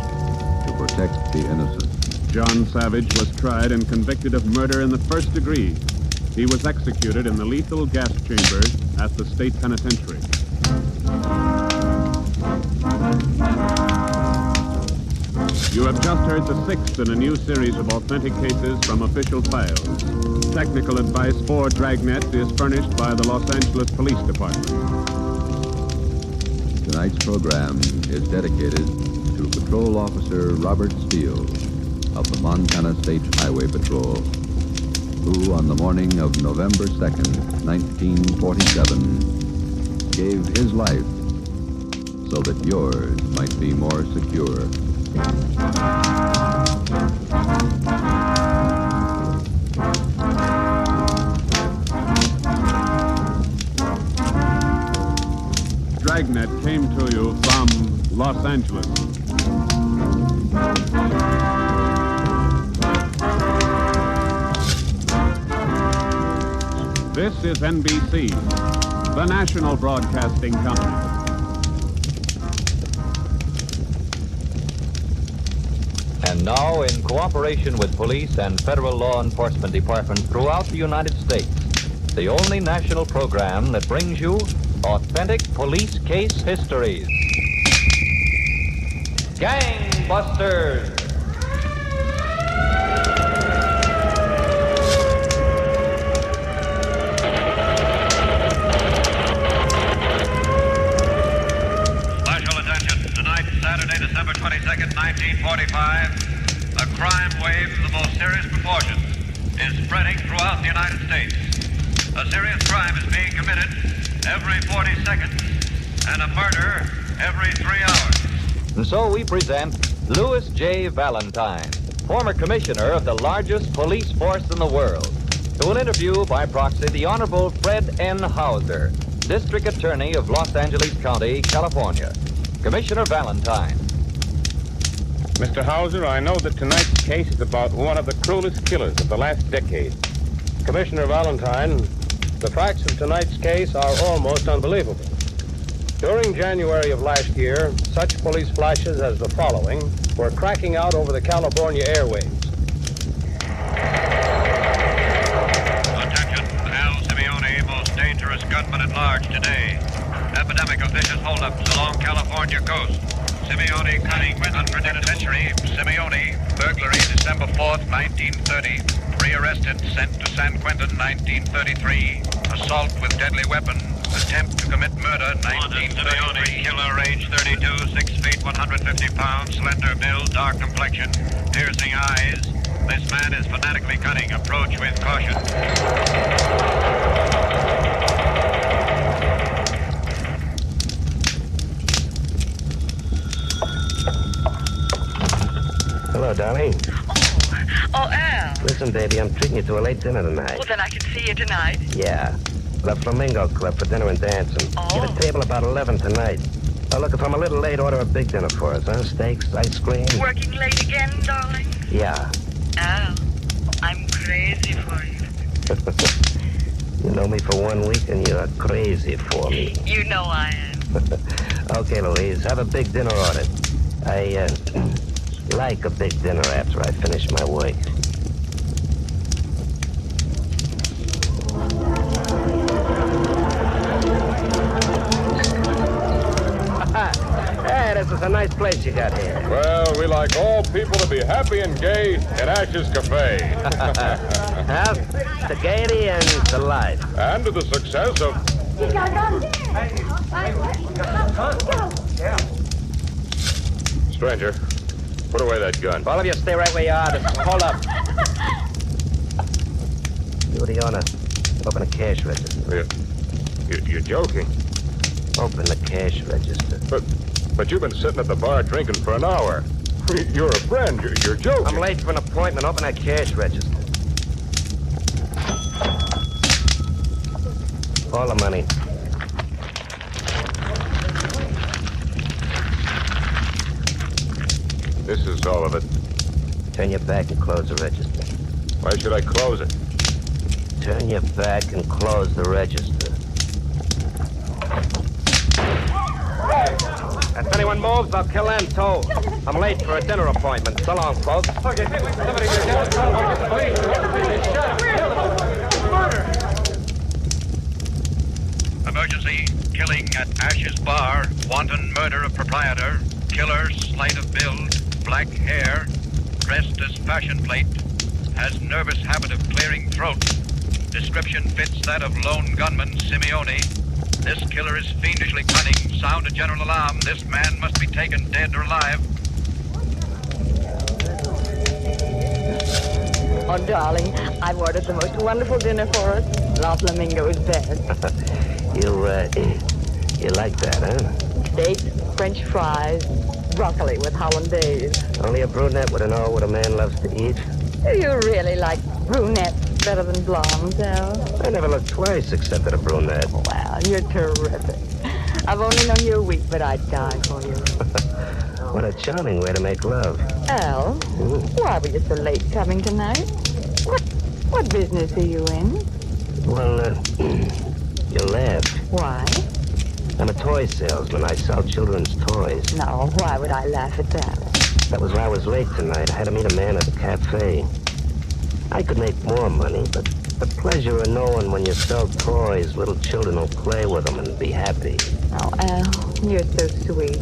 to protect the innocent. John Savage was tried and convicted of murder in the first degree. He was executed in the lethal gas chamber at the state penitentiary. You have just heard the sixth in a new series of authentic cases from official files. Technical advice for Dragnet is furnished by the Los Angeles Police Department. Tonight's program is dedicated to Patrol Officer Robert Steele of the Montana State Highway Patrol, who on the morning of November 2nd, 1947, gave his life so that yours might be more secure. Dragnet came to you from Los Angeles. This is NBC, the national broadcasting company. And now, in cooperation with police and federal law enforcement departments throughout the United States, the only national program that brings you authentic police case histories. Gangbusters! Special attention. Tonight, Saturday, December 22nd, 1945, a crime wave of the most serious proportions is spreading throughout the United States. A serious crime is being committed every 40 seconds and a murder every 3 hours. And so we present Louis J. Valentine, former commissioner of the largest police force in the world, who will interview by proxy the Honorable Fred N. Hauser, District Attorney of Los Angeles County, California. Commissioner Valentine. Mr. Hauser, I know that tonight's case is about one of the cruelest killers of the last decade. Commissioner Valentine, the facts of tonight's case are almost unbelievable. During January of last year, such police flashes as the following were cracking out over the California airwaves. Attention, Al Simeone, most dangerous gunman at large today. Epidemic of vicious holdups along California coast. Simeone cutting unprecedented century. Simeone, burglary December 4th, 1930. Rearrested, sent to San Quentin, 1933. Assault with deadly weapon. Attempt to commit murder, 1933. Killer, age 32, 6 feet, 150 pounds, slender build, dark complexion, piercing eyes. This man is fanatically cunning. Approach with caution. Hello, darling. Oh, Al. Listen, baby, I'm treating you to a late dinner tonight. Well, then I can see you tonight. Yeah. The Flamingo Club for dinner and dancing. Oh. Get a table about 11 tonight. Look, if I'm a little late, order a big dinner for us, huh? Steaks, ice cream. Working late again, darling? Yeah. Al, I'm crazy for you. You know me for 1 week and you're crazy for me. You know I am. Okay, Louise, have a big dinner ordered. I, like a big dinner after I finish my work. Hey, this is a nice place you got here. Well, we like all people to be happy and gay at Ash's Cafe. Have the gaiety and the life. And to the success of... Stranger, put away that gun. All of you stay right where you are. Hold up. You're the owner. Open a cash register. You're joking. Open the cash register. But you've been sitting at the bar drinking for an hour. You're a friend. You're joking. I'm late for an appointment. Open that cash register. All the money. This is all of it. Turn your back and close the register. Why should I close it? Turn your back and close the register. If anyone moves, I'll kill them, too. I'm late for a dinner appointment. So long, folks. Okay, somebody Emergency, killing at Ash's Bar, wanton murder of proprietor, killer, slight of build, black hair, dressed as fashion plate, has nervous habit of clearing throat. Description fits that of lone gunman Simeone. This killer is fiendishly cunning. Sound a general alarm. This man must be taken dead or alive. Oh, darling, I've ordered the most wonderful dinner for us. La Flamingo is best. You like that, huh? Steak, French fries, broccoli with hollandaise. Only a brunette would know what a man loves to eat. You really like brunettes better than blondes, Al? I never looked twice except at a brunette. Wow, you're terrific. I've only known you a week, but I'd die for you. What a charming way to make love. Al, why were you so late coming tonight? What business are you in? Well, you laughed. Why? I'm a toy salesman. I sell children's toys. No, why would I laugh at that? That was why I was late tonight. I had to meet a man at the cafe. I could make more money, but the pleasure of knowing when you sell toys, little children will play with them and be happy. Oh, Al, you're so sweet.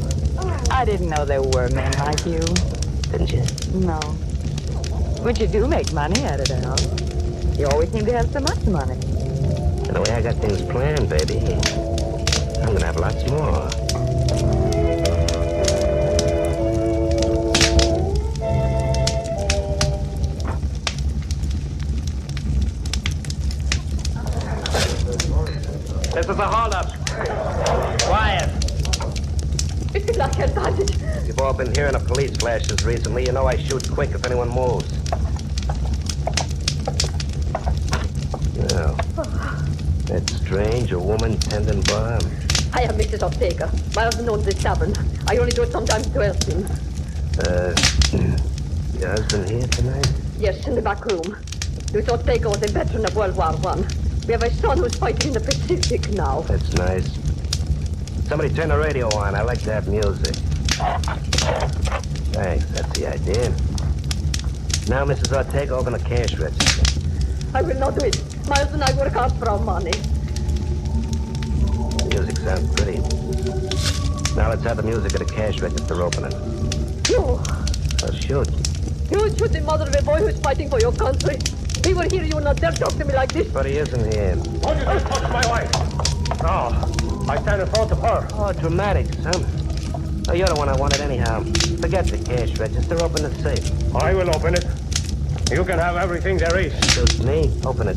I didn't know there were men like you. Didn't you? No. But you do make money at it, Al. You always seem to have so much money. And the way I got things planned, baby, I'm gonna have lots more. This is a holdup. Quiet. You've all been hearing of police flashes recently. You know I shoot quick if anyone moves. Now, that's strange, a woman tending bar. I am Mrs. Ortega. My husband owns this tavern. I only do it sometimes to help him. Your husband here tonight? Yes, in the back room. Louis Ortega was a veteran of World War I. We have a son who's fighting in the Pacific now. That's nice. Somebody turn the radio on. I like to have music. Thanks, that's the idea. Now, Mrs. Ortega, open the cash register. I will not do it. My husband and I work hard for our money. The music sounds pretty. Now let's have the music of the cash register opening. No. Oh, shoot. You would shoot the mother of a boy who's fighting for your country. He will hear you will not dare talk to me like this. But he isn't here. Why did you touch my wife? No, I stand in front of her. Oh, dramatic, son. Oh, you're the one I wanted anyhow. Forget the cash register. Open the safe. I will open it. You can have everything there is. Suits me. Open it.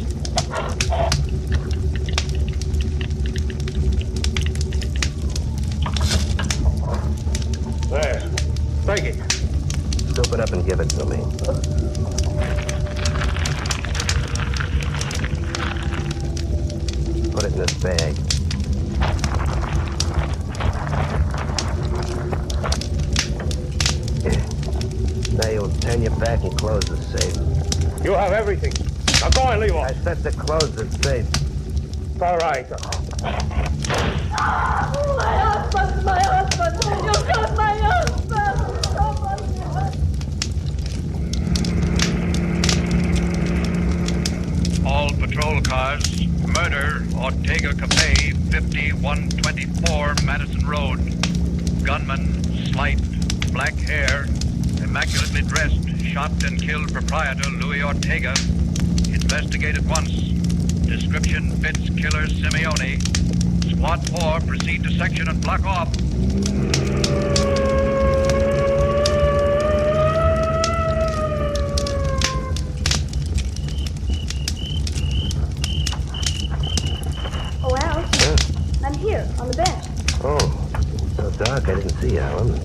There. Take it. Scoop it up and give it to me. Put it in this bag. Now you'll turn your back and close the safe. You have everything. Now go and leave I said to close the safe. All right. My husband! My husband! You got my husband! All patrol cars, murder, Ortega Cafe, 5124 Madison Road. Gunman, slight, black hair, immaculately dressed, shot and killed proprietor Louis Ortega. Investigate at once. Description fits killer Simeone. Squad 4, proceed to section and block off. Oh, Al. I'm here, on the bench. Oh, so dark I didn't see you, Alan.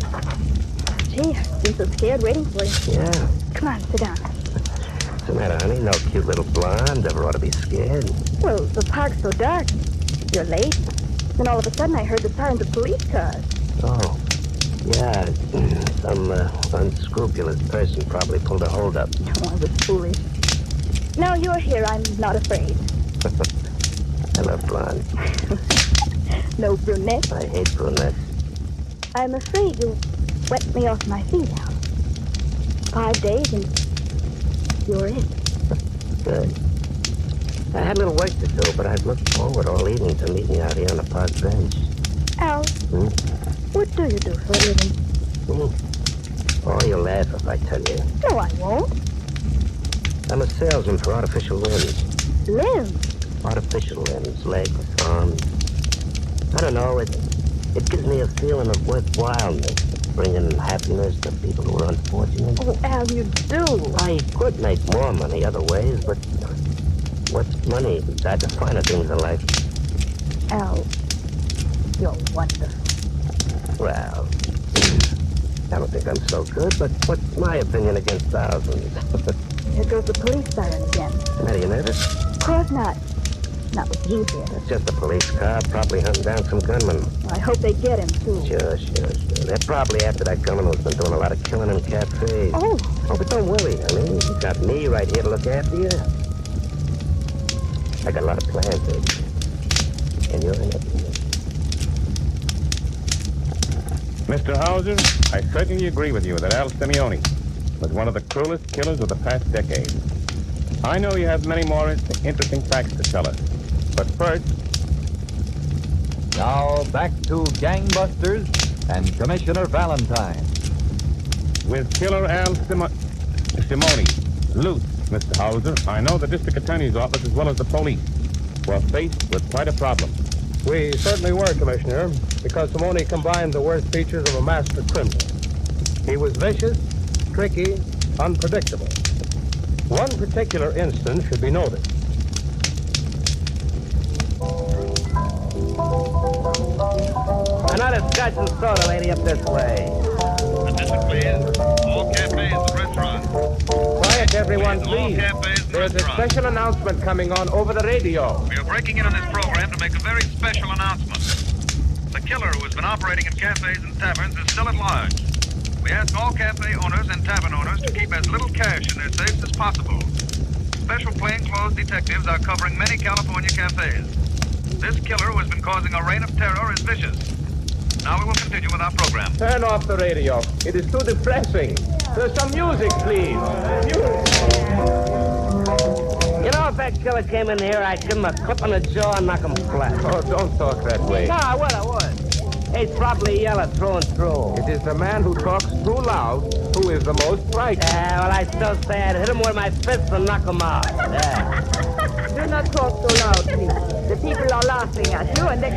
Gee, I've been so scared waiting for you. Yeah. Come on, sit down. What's the matter, honey? No cute little blonde ever ought to be scared. Well, the park's so dark. You're late. Then all of a sudden I heard the sirens of police cars. Oh, yeah. Some unscrupulous person probably pulled a holdup. Oh, I was foolish. Now you're here, I'm not afraid. I love blonde. No brunette. I hate brunettes. I'm afraid you wet me off my feet, Al. 5 days and you're it. Good. I had a little work to do, but I've looked forward all evening to meeting you out here on the park bench. Al, what do you do for a living? Oh, you'll laugh if I tell you. No, I won't. I'm a salesman for artificial limbs. Limbs? Artificial limbs, legs, arms. I don't know, it gives me a feeling of worthwhileness, bringing happiness to people who are unfortunate. Oh, Al, you do. I could make more money other ways, but what's money besides the finer things in life? Al, You're wonderful. Well, I don't think I'm so good, but what's my opinion against thousands? Here goes the police siren again. Are you nervous? Of course not. Not with you here. It's just a police car, probably hunting down some gunman. I hope they get him, too. Sure. They're probably after that gunman who's been doing a lot of killing in cafes. Oh, but don't worry, honey. You got me right here to look after you. I got a lot of plans, baby. And you're in it. Mr. Hauser, I certainly agree with you that Al Simeone was one of the cruelest killers of the past decade. I know you have many more interesting facts to tell us. But first... Now back to Gangbusters and Commissioner Valentine. With killer Al Simeone loose, Mr. Hauser, I know the district attorney's office as well as the police were faced with quite a problem. We certainly were, Commissioner, because Simone combined the worst features of a master criminal. He was vicious, tricky, unpredictable. One particular instance should be noted. Another scotch and soda lady up this way. Attention, please. All cafes and restaurants. Quiet, everyone, please. There's a special announcement coming on over the radio. We are breaking in on this program to make a very special announcement. The killer who has been operating in cafes and taverns is still at large. We ask all cafe owners and tavern owners to keep as little cash in their safes as possible. Special plainclothes detectives are covering many California cafes. This killer who has been causing a reign of terror is vicious. Now we will continue with our program. Turn off the radio. It is too depressing. There's some music, please. You know, if that killer came in here, I'd give him a clip on the jaw and knock him flat. Oh, don't talk that way. No, I would. He's probably yellow through and through. It is the man who talks too loud who is the most frightening. Yeah, well, I still say I'd hit him with my fists and knock him out. Yeah. Do not talk so loud, please. The people are laughing at you and they...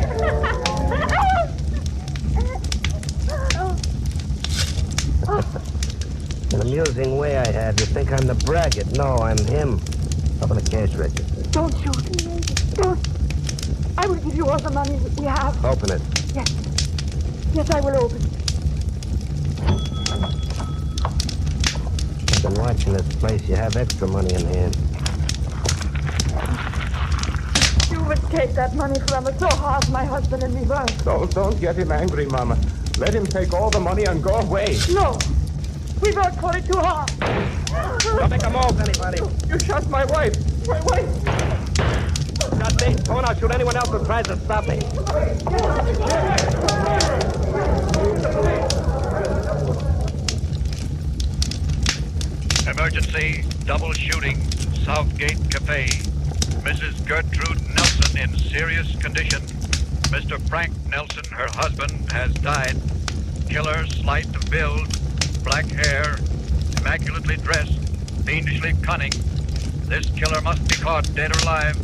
An amusing way I have. You think I'm the braggart. No, I'm him. Up in the cash register. Don't shoot. Don't. I will give you all the money that we have. Open it. Yes, I will open it. I've been watching this place. You have extra money in hand. You would take that money from us so hard my husband and me were. Don't get him angry, Mama. Let him take all the money and go away. No. We worked for it too hard. Don't make a move, anybody. You shot my wife. My wife. Not me. Oh, I'll shoot anyone else who tries to stop me. Emergency, double shooting, Southgate Cafe. Mrs. Gertrude Nelson in serious condition. Mr. Frank Nelson, her husband, has died. Killer, slight of build, black hair, immaculately dressed, fiendishly cunning. This killer must be caught dead or alive.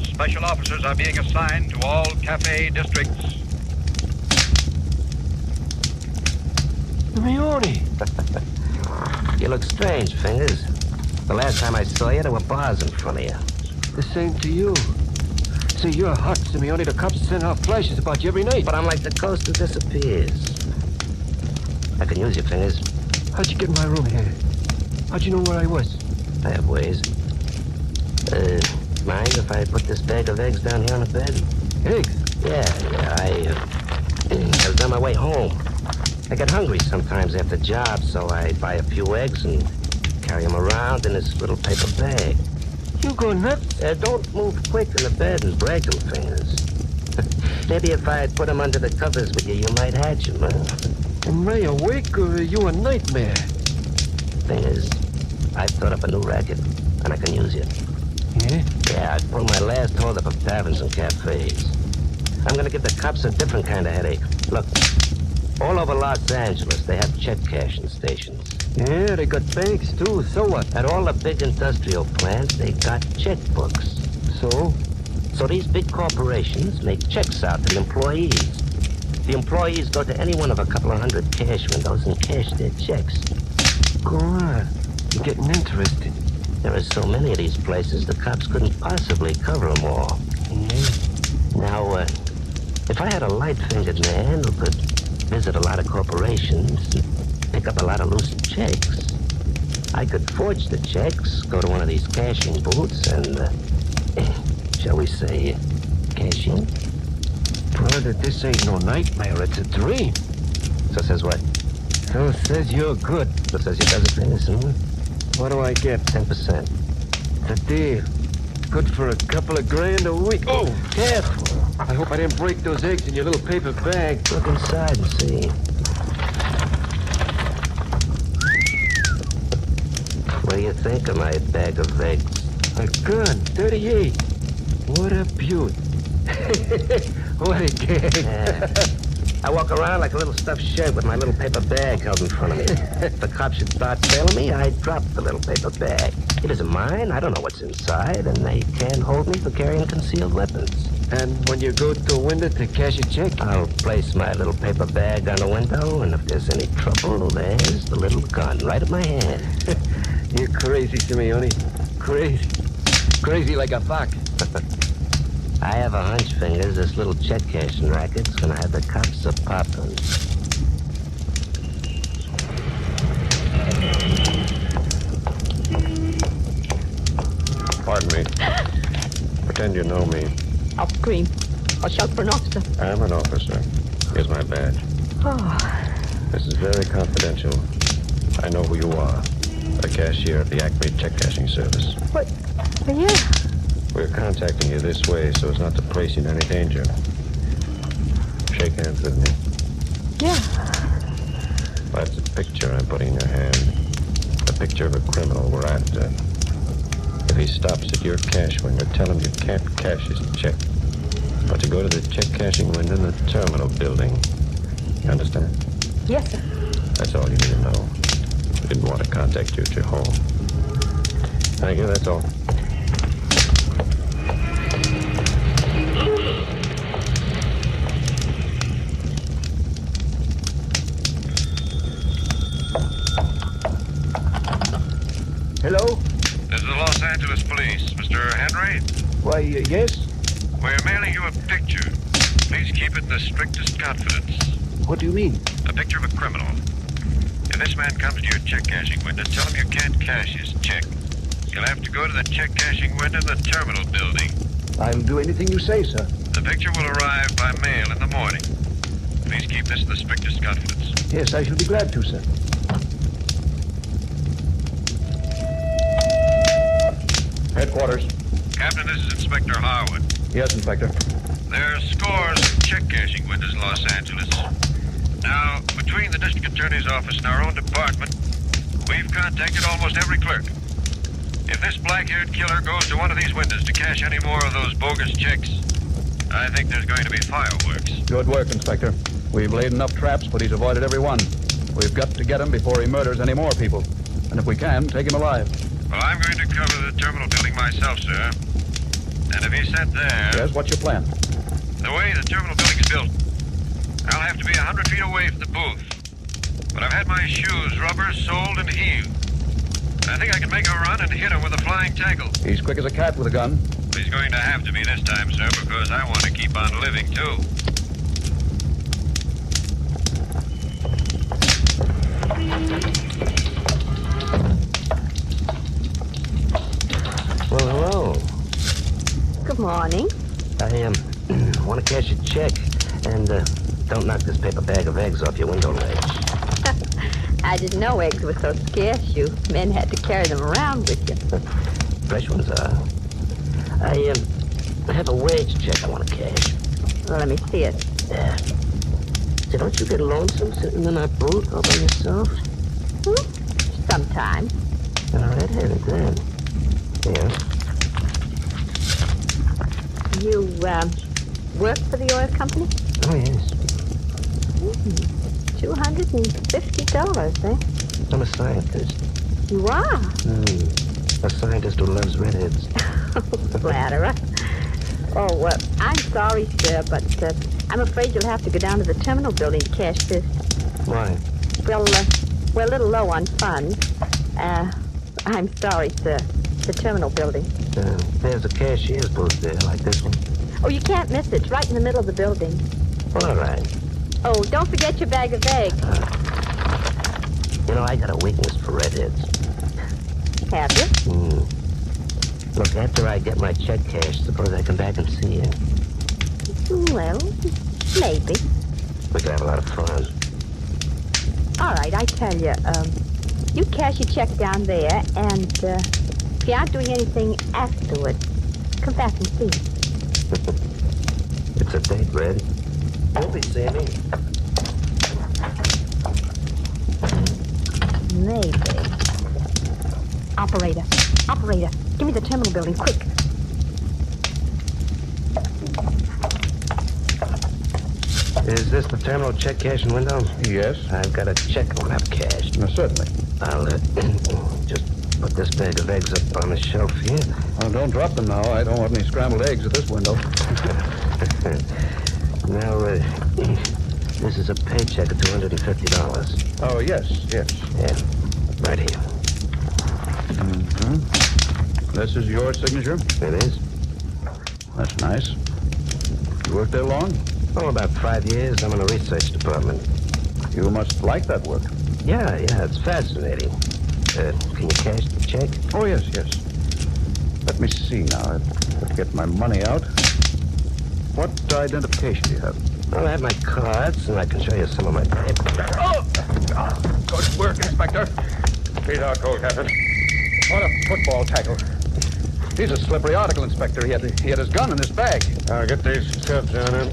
Special officers are being assigned to all cafe districts. Simeone! You look strange, Fingers. The last time I saw you, there were bars in front of you. The same to you. See, you're hot, Simeone. The cops send out flashes about you every night. But I'm like the ghost who disappears. I can use you, Fingers. How'd you get in my room here? How'd you know where I was? I have ways. Mind if I put this bag of eggs down here on the bed? Eggs? Yeah, I was on my way home. I get hungry sometimes after jobs, so I buy a few eggs and carry them around in this little paper bag. You go nuts? Don't move quick in the bed and break them, Fingers. Maybe if I put them under the covers with you, you might hatch them, huh? Am I awake or are you a nightmare? Thing is, I've thought up a new racket, and I can use you. Yeah? Yeah, I pulled my last holdup of taverns and cafes. I'm gonna give the cops a different kind of headache. Look, all over Los Angeles, they have check cashing stations. Yeah, they got banks too, so what? At all the big industrial plants, they got checkbooks. So these big corporations make checks out to the employees. The employees go to any one of a couple of hundred cash windows and cash their checks. Go on. You're getting interesting. There are so many of these places, the cops couldn't possibly cover them all. Yeah. Now, If I had a light-fingered man who could visit a lot of corporations and pick up a lot of loose checks, I could forge the checks, go to one of these cashing booths, and, shall we say, cash in. Brother, this ain't no nightmare. It's a dream. So says what? So says you're good. So says you does it for innocent. What do I get? 10%. It's a deal. Good for a couple of grand a week. Oh, Careful. I hope I didn't break those eggs in your little paper bag. Look inside and see. What do you think of my bag of eggs? A gun, 38. What a beaut. What a gang. I walk around like a little stuffed shirt with my little paper bag held in front of me. If the cops should start tailing me, I drop the little paper bag. It isn't mine. I don't know what's inside, and they can't hold me for carrying concealed weapons. And when you go to a window to cash a check? I'll place my little paper bag on the window, and if there's any trouble, there's the little gun right at my hand. You're crazy, Simeone. Crazy. Crazy like a fox. I have a hunch, Fingers, this little check cashing racket's gonna have the cops a-popping. Pardon me. Pretend you know me. I'll scream. I'll shout for an officer. I'm an officer. Here's my badge. Oh, This is very confidential. I know who you are. A cashier at the Acme Check Cashing Service. but yeah. We're contacting you this way so as not to place you in any danger. Shake hands with me. Yeah. That's a picture I'm putting in your hand. A picture of a criminal we're after. If he stops at your cash window, tell him you can't cash his check, but to go to the check cashing window in the terminal building. You understand? Yes, sir. That's all you need to know. We didn't want to contact you at your home. Thank you, that's all. Hello? This is the Los Angeles Police. Mr. Henry? Why, yes? We're mailing you a picture. Please keep it in the strictest confidence. What do you mean? A picture of a criminal. If this man comes to your check cashing window, tell him you can't cash his check. You'll have to go to the check cashing window in the terminal building. I'll do anything you say, sir. The picture will arrive by mail in the morning. Please keep this in the strictest confidence. Yes, I shall be glad to, sir. Headquarters. Captain, this is Inspector Harwood. Yes, Inspector. There are scores of check cashing windows in Los Angeles. Now, between the district attorney's office and our own department, we've contacted almost every clerk. If this black-haired killer goes to one of these windows to cash any more of those bogus checks, I think there's going to be fireworks. Good work, Inspector. We've laid enough traps, but he's avoided every one. We've got to get him before he murders any more people. And if we can, take him alive. Well, I'm going to cover the terminal building myself, sir. And if he's sent there... Yes, what's your plan? The way the terminal building is built, I'll have to be 100 feet away from the booth. But I've had my shoes rubber, soled, and heeled. I think I can make a run and hit him with a flying tackle. He's quick as a cat with a gun. He's going to have to be this time, sir, because I want to keep on living, too. Well, hello. Good morning. I want to cash a check, and don't knock this paper bag of eggs off your window ledge. I didn't know eggs were so scarce. You men had to carry them around with you. Fresh ones are. I have a wage check I want to cash. Well, let me see it. Yeah. So don't you get lonesome sitting in that booth all by yourself? Sometimes. All right, have it then. Here. You, work for the oil company? Oh, yes. $250, eh? I'm a scientist. You are? A scientist who loves redheads. Flatterer. Oh, I'm sorry, sir, but I'm afraid you'll have to go down to the terminal building to cash this. Why? Well, we're a little low on funds. I'm sorry, sir. The terminal building. There's a cashier's booth there, like this one. Oh, you can't miss it. It's right in the middle of the building. All right. Oh, don't forget your bag of eggs. You know, I got a weakness for redheads. Have you? Look, after I get my check cashed, suppose I come back and see you. Well, maybe. We could have a lot of fun. All right, I tell you, you cash your check down there, and if you aren't doing anything afterward, come back and see me. It's a date, Red. Don't be Sammy. Maybe. Operator, give me the terminal building, quick. Is this the terminal check cashing window? Yes. I've got a check I want to have cashed. Certainly. I'll just put this bag of eggs up on the shelf here. Oh, don't drop them now. I don't want any scrambled eggs at this window. Now, this is a paycheck of $250. Oh, yes. Yeah, right here. This is your signature? It is. That's nice. You worked there long? Oh, about 5 years. I'm in the research department. You must like that work. Yeah, it's fascinating. Can you cash the check? Oh, yes. Let me see now. Let's get my money out. What identification do you have? Well, I have my cards, and I can show you some of my papers. Oh! Good work, Inspector. Feet out cold, Captain. What a football tackle. He's a slippery article, Inspector. He had his gun in his bag. I'll get these cuffs on him.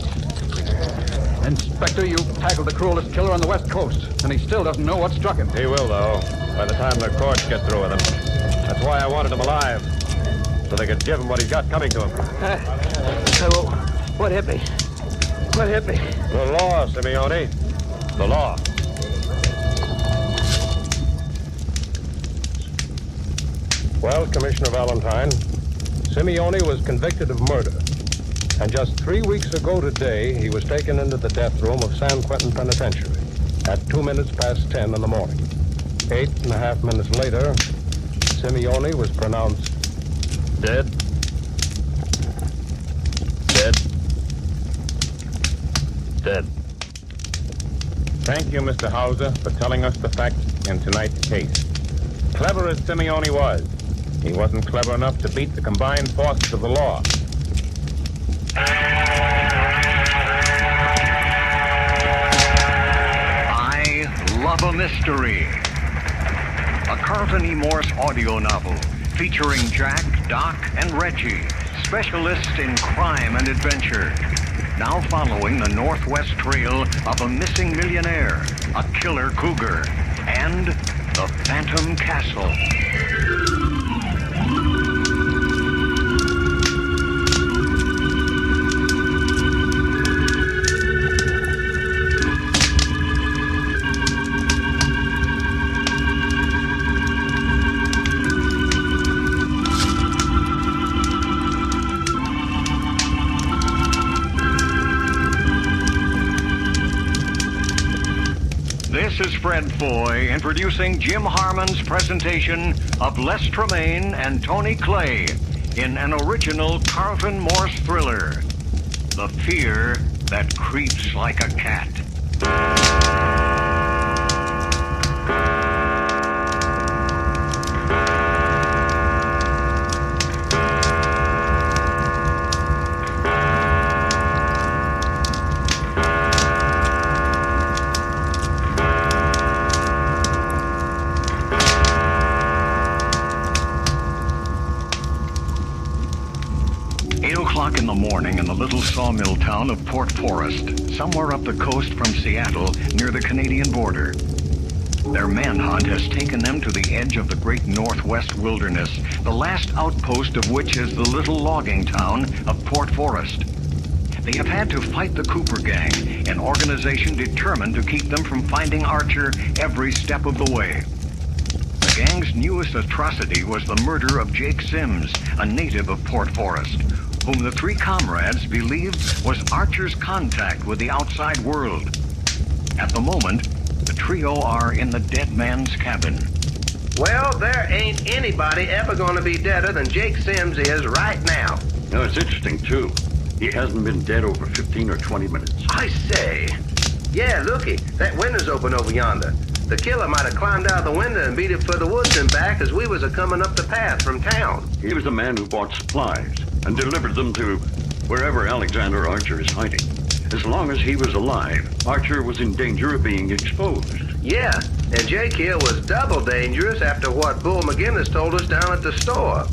Inspector, you tackled the cruelest killer on the West Coast, and he still doesn't know what struck him. He will, though, by the time the courts get through with him. That's why I wanted him alive, so they could give him what he's got coming to him. What hit me? What hit me? The law, Simeone. The law. Well, Commissioner Valentine, Simeone was convicted of murder. And just 3 weeks ago today, he was taken into the death room of San Quentin Penitentiary at 10 in the morning. 8.5 minutes later, Simeone was pronounced dead. Thank you, Mr. Hauser, for telling us the facts in tonight's case. Clever as Simeone was, he wasn't clever enough to beat the combined forces of the law. I Love a Mystery. A Carlton E. Morse audio novel featuring Jack, Doc, and Reggie, specialists in crime and adventure. Now following the Northwest trail of a missing millionaire, a killer cougar, and the Phantom Castle. This is Fred Foy introducing Jim Harmon's presentation of Les Tremaine and Tony Clay in an original Carlton Morse thriller, The Fear That Creeps Like a Cat. In the morning in the little sawmill town of Port Forest, somewhere up the coast from Seattle near the Canadian border. Their manhunt has taken them to the edge of the great Northwest wilderness, the last outpost of which is the little logging town of Port Forest. They have had to fight the Cooper Gang, an organization determined to keep them from finding Archer every step of the way. The gang's newest atrocity was the murder of Jake Sims, a native of Port Forest, whom the three comrades believed was Archer's contact with the outside world. At the moment, the trio are in the dead man's cabin. Well, there ain't anybody ever going to be deader than Jake Sims is right now. You know, it's interesting, too. He hasn't been dead over 15 or 20 minutes. I say. Yeah, looky. That window's open over yonder. The killer might have climbed out the window and beat it for the woods and back as we was a-coming up the path from town. He was the man who bought supplies and delivered them to wherever Alexander Archer is hiding. As long as he was alive, Archer was in danger of being exposed. Yeah, and Jake here was double dangerous after what Bull McGinnis told us down at the store.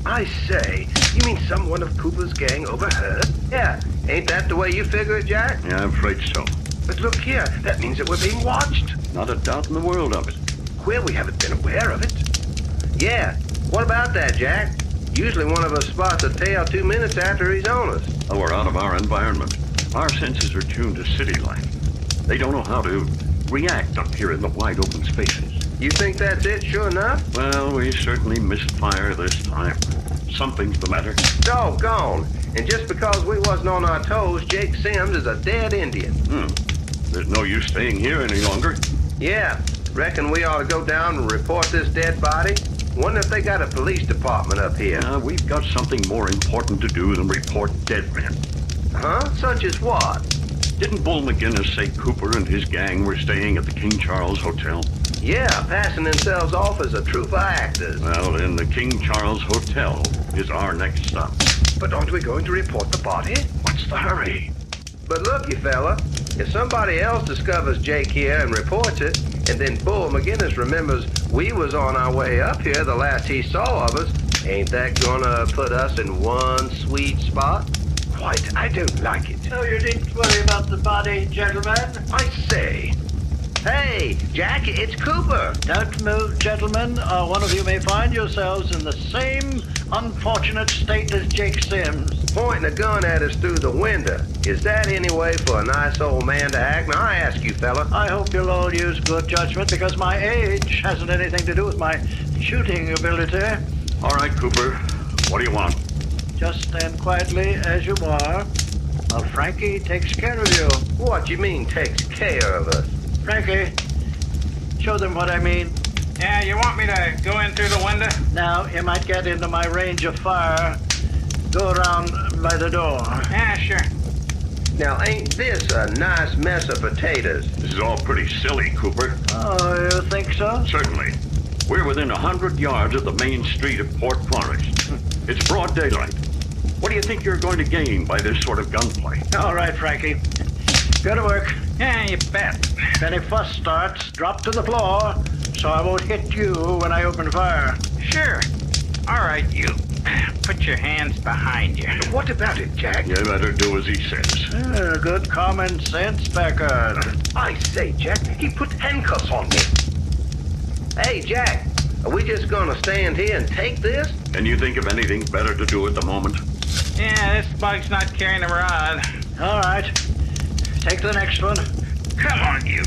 I say, you mean someone of Cooper's gang overheard? Yeah, ain't that the way you figure it, Jack? Yeah, I'm afraid so. But look here, that means that we're being watched. Not a doubt in the world of it. Well, we haven't been aware of it. Yeah, what about that, Jack? Usually one of us spots a tail 2 minutes after he's on us. Oh, we're out of our environment. Our senses are tuned to city life. They don't know how to react up here in the wide open spaces. You think that's it, sure enough? Well, we certainly missed fire this time. Something's the matter. Doggone. And just because we wasn't on our toes, Jake Sims is a dead Indian. There's no use staying here any longer. Yeah. Reckon we ought to go down and report this dead body? Wonder if they got a police department up here. We've got something more important to do than report dead men. Huh? Such as what? Didn't Bull McGinnis say Cooper and his gang were staying at the King Charles Hotel? Yeah, passing themselves off as a troupe of actors. Well, then the King Charles Hotel is our next stop. But aren't we going to report the body? What's the hurry? But look, you fella, if somebody else discovers Jake here and reports it, and then Bull McGinnis remembers we was on our way up here the last he saw of us, ain't that gonna put us in one sweet spot? Quite, I don't like it. So you needn't worry about the body, gentlemen. I say. Hey, Jack, it's Cooper. Don't move, gentlemen, or one of you may find yourselves in the same unfortunate state as Jake Sims. Pointing a gun at us through the window. Is that any way for a nice old man to act? Now, I ask you, fella. I hope you'll all use good judgment, because my age hasn't anything to do with my shooting ability. All right, Cooper. What do you want? Just stand quietly as you are, while Frankie takes care of you. What you mean, takes care of us? Frankie, show them what I mean. Yeah, you want me to go in through the window? Now, you might get into my range of fire. Go around by the door. Yeah, sure. Now, ain't this a nice mess of potatoes? This is all pretty silly, Cooper. Oh, you think so? Certainly. We're within 100 yards of the main street of Port Forest. It's broad daylight. What do you think you're going to gain by this sort of gunplay? All right, Frankie. Go to work. Yeah, you bet. If any fuss starts, drop to the floor, so I won't hit you when I open fire. Sure. All right, you. Put your hands behind you. What about it, Jack? You better do as he says. Good common sense, Packard. I say, Jack, he put handcuffs on me. Hey, Jack, are we just gonna stand here and take this? Can you think of anything better to do at the moment? Yeah, this bug's not carrying a rod. All right. Take the next one. Come on, you.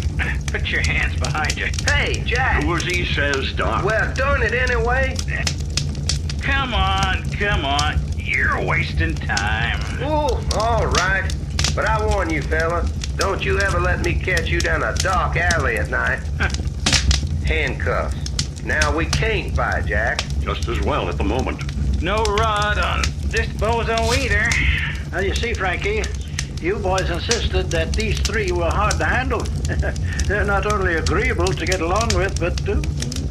Put your hands behind you. Hey, Jack. Do as he says, Doc. Well, darn it anyway. Come on, come on. You're wasting time. Ooh, all right. But I warn you, fella, don't you ever let me catch you down a dark alley at night. Handcuffs. Now, we can't buy, Jack. Just as well at the moment. No rod on this bozo either. Now, you see, Frankie, you boys insisted that these three were hard to handle. They're not only agreeable to get along with, but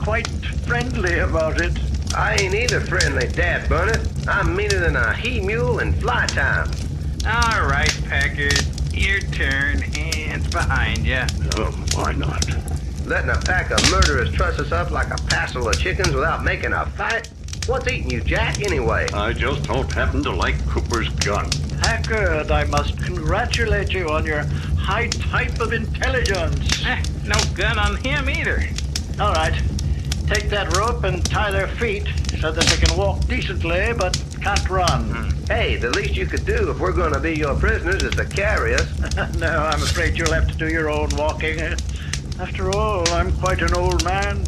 quite friendly about it. I ain't either friendly, dadburner. I'm meaner than a he-mule in fly time. All right, Packard. Your turn. Hands behind you. Why not? Letting a pack of murderers truss us up like a passel of chickens without making a fight? What's eating you, Jack, anyway? I just don't happen to like Cooper's gun. Packard, I must congratulate you on your high type of intelligence. No gun on him either. All right. Take that rope and tie their feet so that they can walk decently but can't run. Hey, the least you could do if we're going to be your prisoners is to carry us. No, I'm afraid you'll have to do your own walking. After all, I'm quite an old man.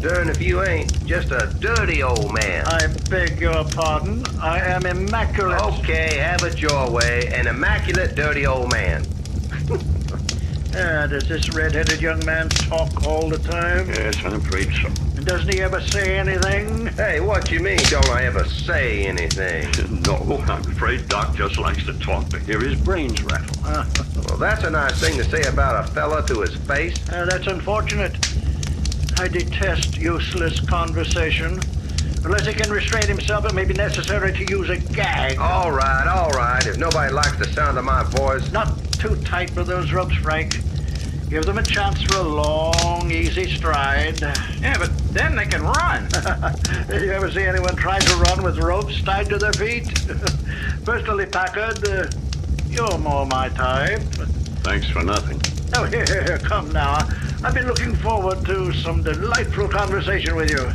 Darn if you ain't. Just a dirty old man. I beg your pardon. I am immaculate. Okay, have it your way. An immaculate, dirty old man. Does this red-headed young man talk all the time? Yes, I'm afraid so. Doesn't he ever say anything? Hey, what you mean, don't I ever say anything? No, I'm afraid Doc just likes to talk to hear his brains rattle. Well, that's a nice thing to say about a fella to his face. That's unfortunate. I detest useless conversation. Unless he can restrain himself, it may be necessary to use a gag. All right. If nobody likes the sound of my voice... Not too tight with those ropes, Frank. Give them a chance for a long, easy stride. Yeah, but then they can run. You ever see anyone try to run with ropes tied to their feet? Personally, Packard, you're more my type. Thanks for nothing. Oh, here, come now. I've been looking forward to some delightful conversation with you.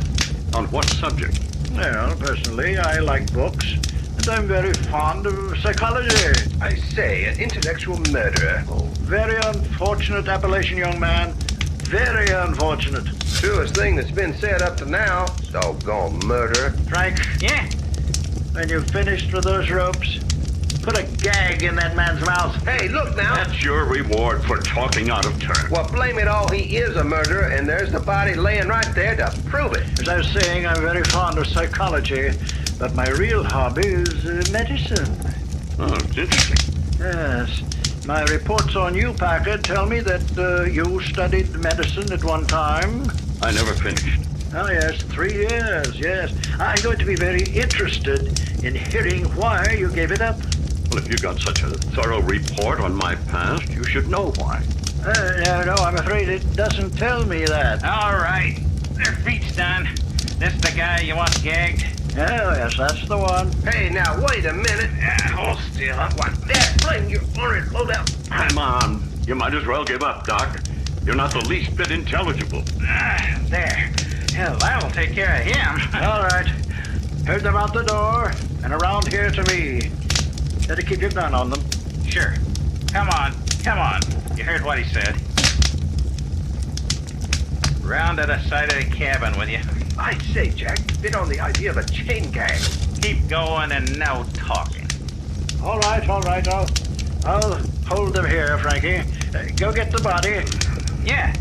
On what subject? Well, personally, I like books, and I'm very fond of psychology. I say, an intellectual murderer. Oh, very unfortunate appellation, young man. Very unfortunate. Truest thing that's been said up to now. Doggone murderer. Frank? Yeah? When you've finished with those ropes, put a gag in that man's mouth. Hey, look now. That's your reward for talking out of turn. Well, blame it all, he is a murderer, and there's the body laying right there to prove it. As I was saying, I'm very fond of psychology, but my real hobby is medicine. Oh, it's interesting. Yes. My reports on you, Packard, tell me that you studied medicine at one time. I never finished. Oh, yes, 3 years, yes. I'm going to be very interested in hearing why you gave it up. Well, if you got such a thorough report on my past, you should know why. No, I'm afraid it doesn't tell me that. All right. Their feet's done. This the guy you want gagged? Oh, yes, that's the one. Hey, now, wait a minute. Hold still. What? There, blame your honor, load out. Come on. You might as well give up, Doc. You're not the least bit intelligible. There. Hell, that'll take care of him. All right. Heard them out the door, and around here to me. Better keep your gun on them. Sure. Come on. You heard what he said. Round to the side of the cabin with you. I say, Jack, been on the idea of a chain gang. Keep going and no talking. All right. I'll hold them here, Frankie. Go get the body. Yeah,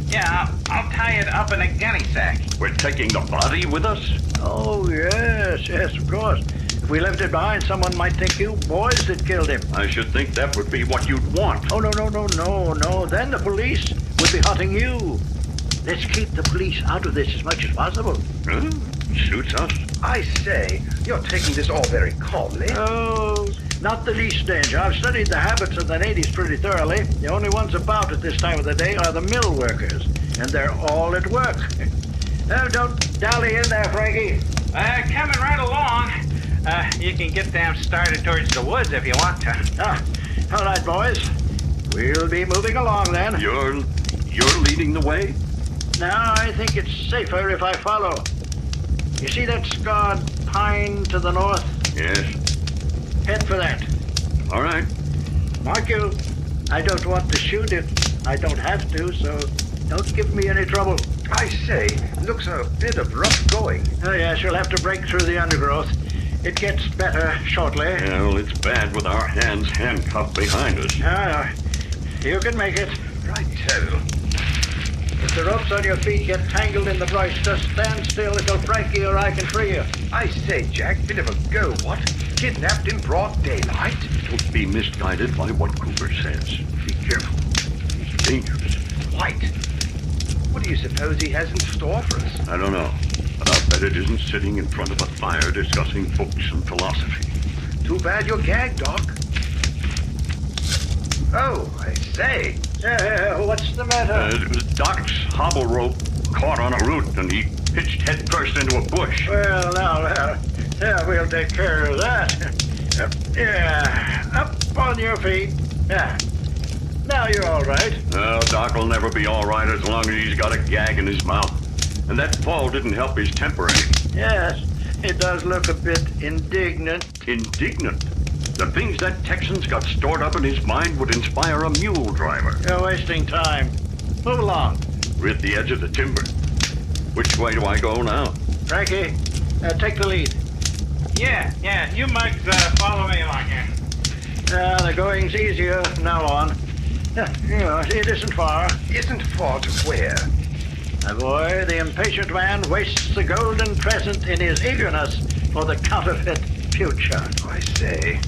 I'll tie it up in a gunny sack. We're taking the body with us? Oh, yes, of course. If we left it behind, someone might think you boys had killed him. I should think that would be what you'd want. Oh, no. Then the police would be hunting you. Let's keep the police out of this as much as possible. Suits us. I say, you're taking this all very calmly. Oh, not the least danger. I've studied the habits of the natives pretty thoroughly. The only ones about at this time of the day are the mill workers, and they're all at work. Now, don't dally in there, Frankie. Coming right along. You can get them started towards the woods if you want to. All right, boys. We'll be moving along then. You're leading the way? Now, I think it's safer if I follow. You see that scarred pine to the north? Yes. Head for that. All right. Mark you, I don't want to shoot it. I don't have to, so don't give me any trouble. I say, looks a bit of rough going. Oh, yes, you'll have to break through the undergrowth. It gets better shortly. Yeah, well, it's bad with our hands handcuffed behind us. You can make it. Righto. If the ropes on your feet get tangled in the brush, just stand still until Frankie or I can free you. I say, Jack, bit of a go, what? Kidnapped in broad daylight? Don't be misguided by what Cooper says. Be careful. He's dangerous. Quite. What do you suppose he has in store for us? I don't know, but I'll bet it isn't sitting in front of a fire discussing books and philosophy. Too bad you're gagged, Doc. Oh, I say. What's the matter? Doc's hobble rope caught on a root, and he pitched head first into a bush. Well, now, we'll take care of that. Up on your feet. Now you're all right. Well, Doc will never be all right as long as he's got a gag in his mouth. And that fall didn't help his temper any. Yes, it does look a bit indignant. Indignant? The things that Texan's got stored up in his mind would inspire a mule driver. You're wasting time. Move along. We're at the edge of the timber. Which way do I go now? Frankie, take the lead. Yeah, you mugs follow me along here. The going's easier from now on. It isn't far. Isn't far to where? Boy, the impatient man wastes the golden present in his eagerness for the counterfeit future. I say.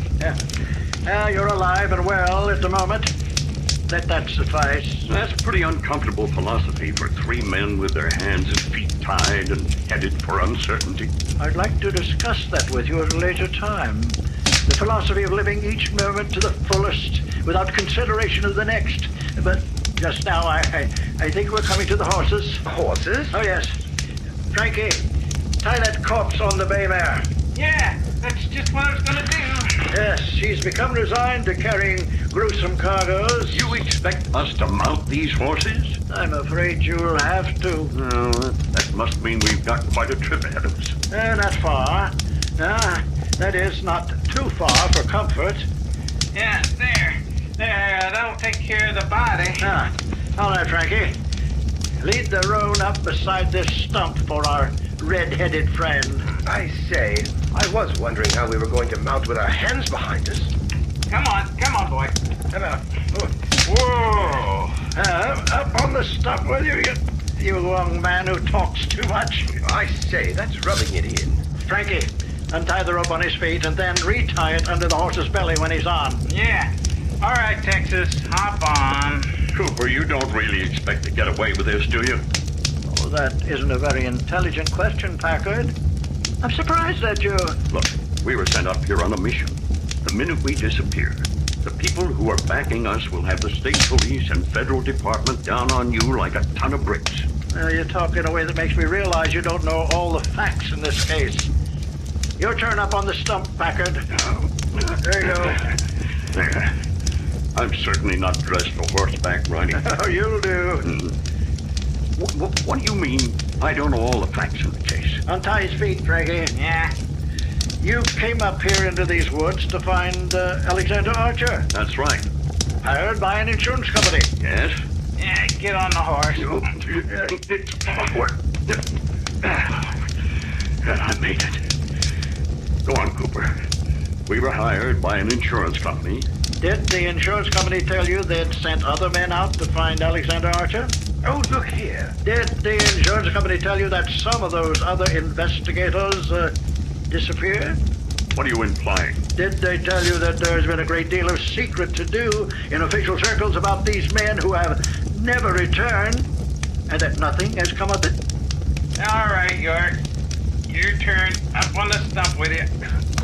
You're alive and well at the moment. Let that suffice. That's a pretty uncomfortable philosophy for three men with their hands and feet tied and headed for uncertainty. I'd like to discuss that with you at a later time. The philosophy of living each moment to the fullest without consideration of the next. But just now, I think we're coming to the horses. Horses? Oh, yes. Frankie, tie that corpse on the bay mare. Yeah, that's just what I was going to do. Yes, she's become resigned to carrying gruesome cargoes. You expect us to mount these horses? I'm afraid you'll have to. Well, that must mean we've got quite a trip ahead of us. Not far. That is, not too far for comfort. Yeah, there. That'll take care of the body. All right, Frankie. Lead the roan up beside this stump for our red-headed friend. I say, I was wondering how we were going to mount with our hands behind us. Come on, boy. Come on. Whoa! Up on the stump with you, you young man who talks too much. I say, that's rubbing it in. Frankie, untie the rope on his feet and then retie it under the horse's belly when he's on. Yeah. All right, Texas, hop on. Cooper, you don't really expect to get away with this, do you? Oh, that isn't a very intelligent question, Packard. I'm surprised at you. Look, we were sent up here on a mission. The minute we disappear, the people who are backing us will have the state police and federal department down on you like a ton of bricks. You talk in a way that makes me realize you don't know all the facts in this case. Your turn up on the stump, Packard. There you go. There. I'm certainly not dressed for horseback riding. Oh, you'll do. What do you mean, I don't know all the facts in the case? Untie his feet, Frankie. Yeah. You came up here into these woods to find Alexander Archer. That's right. Hired by an insurance company. Yes? Yeah, get on the horse. I made it. Go on, Cooper. We were hired by an insurance company. Did the insurance company tell you they'd sent other men out to find Alexander Archer? Oh, look here. Did the insurance company tell you that some of those other investigators disappeared? What are you implying? Did they tell you that there's been a great deal of secret to do in official circles about these men who have never returned, and that nothing has come of it? All right, York. Your turn. Up on the stump with you.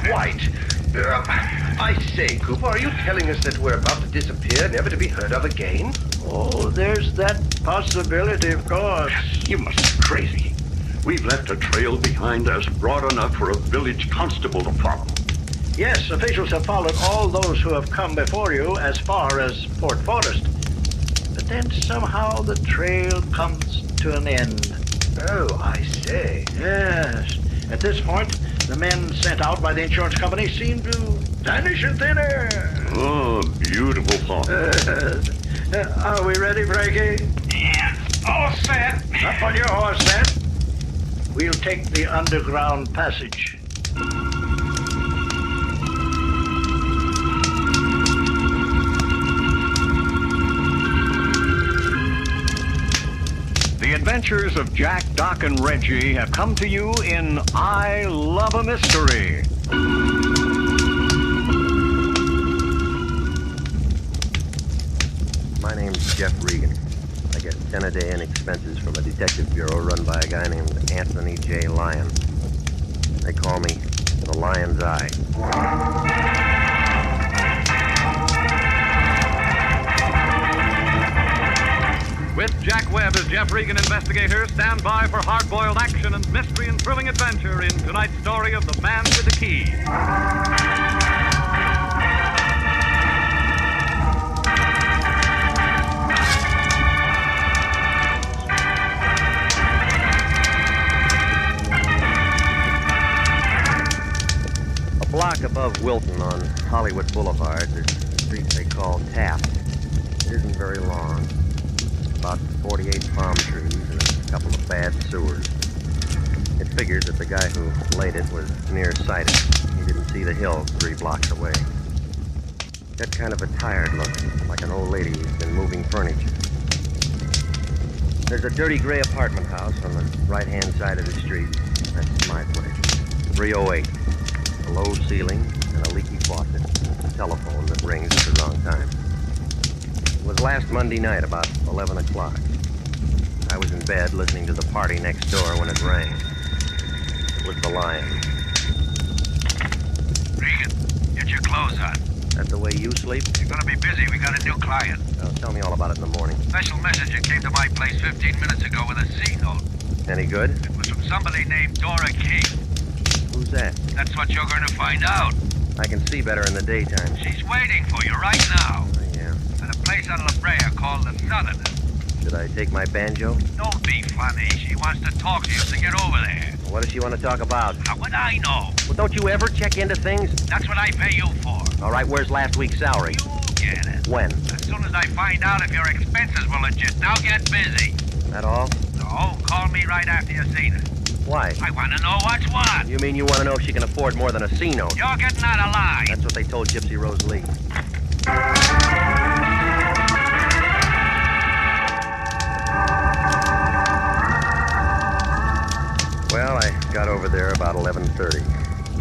White. I say, Cooper, are you telling us that we're about to disappear, never to be heard of again? Oh, there's that possibility, of course. You must be crazy. We've left a trail behind us broad enough for a village constable to follow. Yes, officials have followed all those who have come before you as far as Port Forest. But then somehow the trail comes to an end. Oh, I say. Yes. At this point, the men sent out by the insurance company seem to vanish in thin air. Oh, beautiful thought. Are we ready, Frankie? Yeah, all set. Up on your horse, then. We'll take the underground passage. The adventures of Jack, Doc, and Reggie have come to you in I Love a Mystery. My name's Jeff Regan. I get 10 a day in expenses from a detective bureau run by a guy named Anthony J. Lyon. They call me the Lion's Eye. With Jack Webb as Jeff Regan investigator, stand by for hard-boiled action and mystery and thrilling adventure in tonight's story of The Man with the Key. A block above Wilton on Hollywood Boulevard, there's a street they call Taft. It isn't very long. About 48 palm trees and a couple of bad sewers. It figures that the guy who laid it was nearsighted. He didn't see the hill 3 blocks away. Got kind of a tired look, like an old lady who's been moving furniture. There's a dirty gray apartment house on the right-hand side of the street. That's my place. 308. A low ceiling and a leaky faucet. A telephone that rings at the wrong time. It was last Monday night, about 11 o'clock. I was in bed listening to the party next door when it rang. It was the Lion. Regan, get your clothes on. That the way you sleep? You're gonna be busy. We got a new client. Oh, tell me all about it in the morning. Special messenger came to my place 15 minutes ago with a C note. Any good? It was from somebody named Dora King. Who's that? That's what you're gonna find out. I can see better in the daytime. She's waiting for you right now. Oh, yeah. At a place on La Brea called the Southern. Should I take my banjo? Don't be funny. She wants to talk to you, so get over there. What does she want to talk about? How would I know? Well, don't you ever check into things? That's what I pay you for. All right, where's last week's salary? You get it. When? As soon as I find out if your expenses were legit. Now get busy. That all? No, call me right after you've seen her. Why? I want to know what's what. You mean you want to know if she can afford more than a C note? You're getting out of line. That's what they told Gypsy Rose Lee. Well, I got over there about 11:30.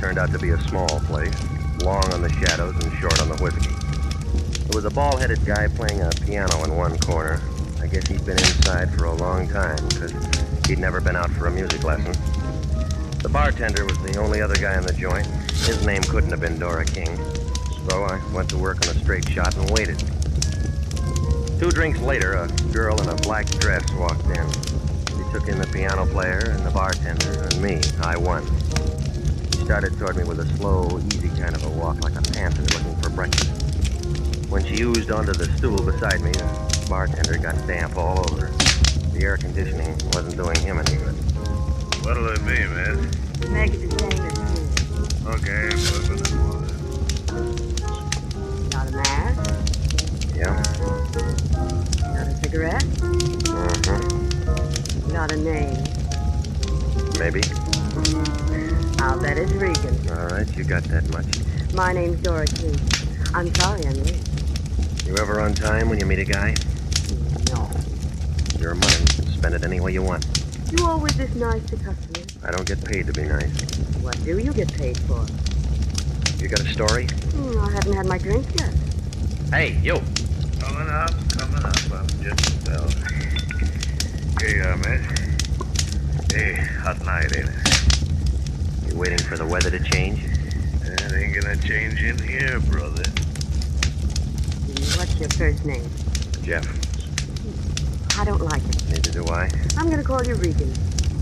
Turned out to be a small place, long on the shadows and short on the whiskey. There was a bald-headed guy playing a piano in one corner. I guess he'd been inside for a long time, because he'd never been out for a music lesson. The bartender was the only other guy in the joint. His name couldn't have been Dora King. So I went to work on a straight shot and waited. 2 drinks later, a girl in a black dress walked in. She took in the piano player and the bartender and me. I won. She started toward me with a slow, easy kind of a walk, like a panther looking for breakfast. When she oozed onto the stool beside me, the bartender got damp all over her. The air conditioning wasn't doing him any good. What'll it be, man? Make it the same as you. Okay, flipping it water. Not a mask? Yeah? Not a cigarette? Mm-hmm. Not a name? Maybe. I'll bet it's Regan. All right, you got that much. My name's Dora King. I'm sorry I'm late. You ever on time when you meet a guy? No. Your money, you can spend it any way you want. You always this nice to customers? I don't get paid to be nice. What do you get paid for? You got a story? I haven't had my drink yet. Hey, you. Coming up. I'm just a fella. Here you are, man. Hey, hot night, ain't it? You waiting for the weather to change? It ain't gonna change in here, brother. What's your first name? Jeff. I don't like it. Neither do I. I'm gonna call you Regan.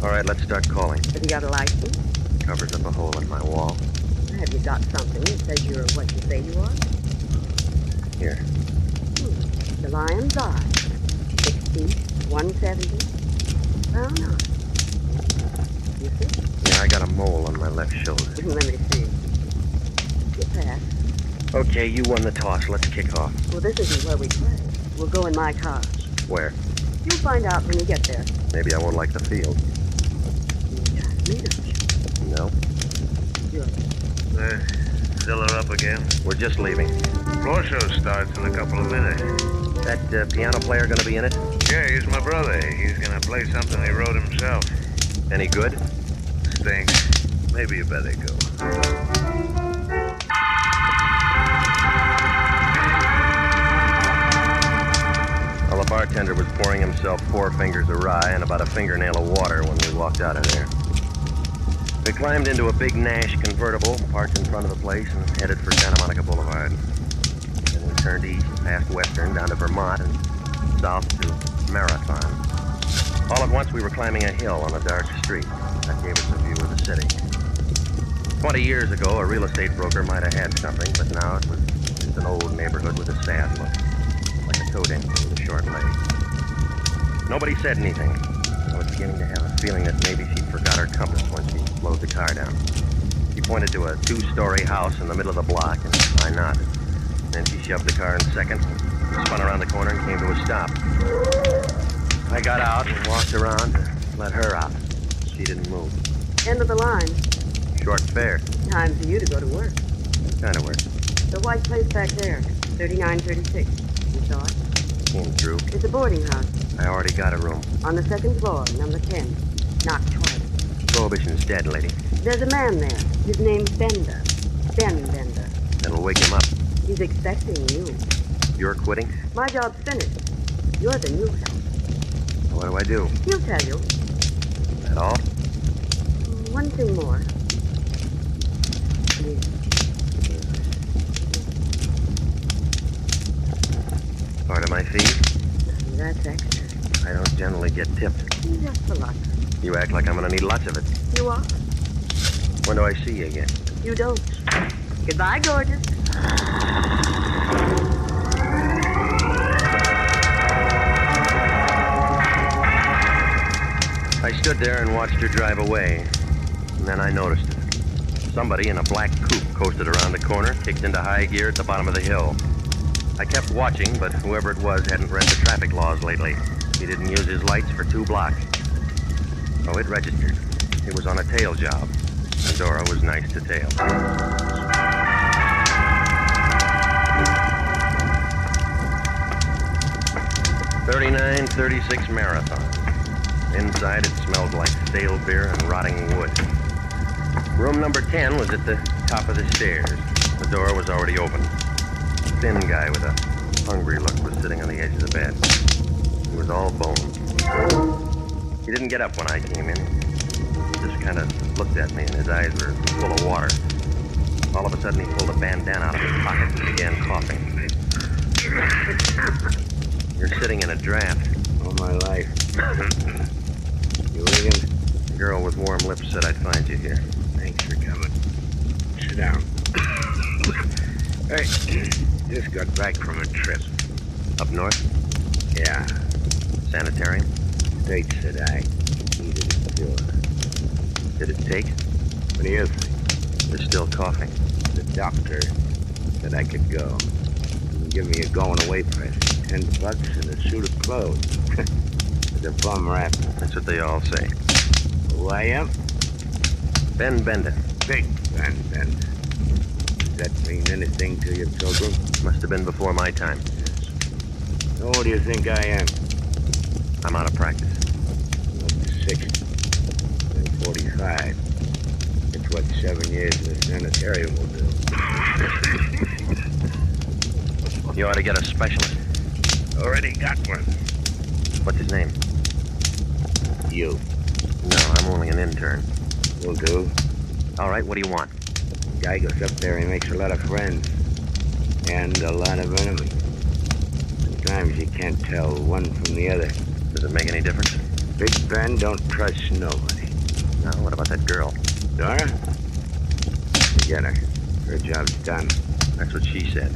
All right, let's start calling. Have you got a license? Covers up a hole in my wall. Have you got something that says you're what you say you are? Here. The Lion's Eye. 6 feet, 170. Well, no. You see? Yeah, I got a mole on my left shoulder. Let me see. You pass. Okay, you won the toss. Let's kick off. Well, this isn't where we play. We'll go in my car. Where? You'll find out when you get there. Maybe I won't like the field. You trust me, don't you? No. Good. Fill her up again. We're just leaving. Floor show starts in a couple of minutes. That piano player gonna be in it? Yeah, he's my brother. He's gonna play something he wrote himself. Any good? Stinks. Maybe you better go. Well, the bartender was pouring himself 4 fingers of rye and about a fingernail of water when we walked out of there. We climbed into a big Nash convertible, parked in front of the place, and headed for Santa Monica Boulevard. Then we turned east, past Western, down to Vermont, and south to Marathon. All at once, we were climbing a hill on a dark street. That gave us a view of the city. 20 years ago, a real estate broker might have had something, but now it was just an old neighborhood with a sad look, like a toad engine with a short leg. Nobody said anything. I was beginning to have a feeling that maybe she forgot her compass when she slowed the car down. She pointed to a 2-story house in the middle of the block, and I nodded. Then she shoved the car in second, spun around the corner, and came to a stop. I got out and walked around to let her out. She didn't move. End of the line. Short fare. Time for you to go to work. What kind of work? The white place back there, 3936. You saw it? Came through. It's a boarding house. I already got a room. On the second floor, number 10. Knock twice. Prohibition's dead, lady. There's a man there. His name's Bender. Ben Bender. That'll wake him up. He's expecting you. You're quitting? My job's finished. You're the new help. What do I do? He'll tell you. That all? One thing more. Yes. Part of my fee? That's extra. I don't generally get tipped. Just a lot. You act like I'm gonna need lots of it. You are? When do I see you again? You don't. Goodbye, gorgeous. I stood there and watched her drive away. And then I noticed it. Somebody in a black coupe coasted around the corner, kicked into high gear at the bottom of the hill. I kept watching, but whoever it was hadn't read the traffic laws lately. He didn't use his lights for 2 blocks. Oh, it registered. It was on a tail job. And Dora was nice to tail. .39-36 Marathon. Inside, it smelled like stale beer and rotting wood. Room number 10 was at the top of the stairs. The door was already open. A thin guy with a hungry look was sitting on the edge of the bed. He was all bone. He didn't get up when I came in. He just kind of looked at me, and his eyes were full of water. All of a sudden, he pulled a bandana out of his pocket and began coughing. You're sitting in a draft. All my life. You Regan? The girl with warm lips said I'd find you here. Thanks for coming. Sit down. Hey, just got back from a trip. Up north? Yeah. Sanitarium? State said I needed a cure. Did it take? What do you think? You're still coughing. The doctor said I could go. He can give me a going away price. $10 and a suit of clothes. With a bum wrap. That's what they all say. Who I am? Ben Bender. Big Ben Bender. Does that mean anything to you, Pilgrim? Must have been before my time. So what do you think I am? I'm out of practice. I'm up to 60. Then 45. It's what 7 years in the sanitarium will do. You ought to get a specialist. Already got one. What's his name? You. No, I'm only an intern. Will do. All right, what do you want? Guy goes up there, he makes a lot of friends. And a lot of enemies. Sometimes you can't tell one from the other. Does it make any difference? Big Ben don't trust nobody. Now, what about that girl? Dora? Forget her. Her job's done. That's what she said.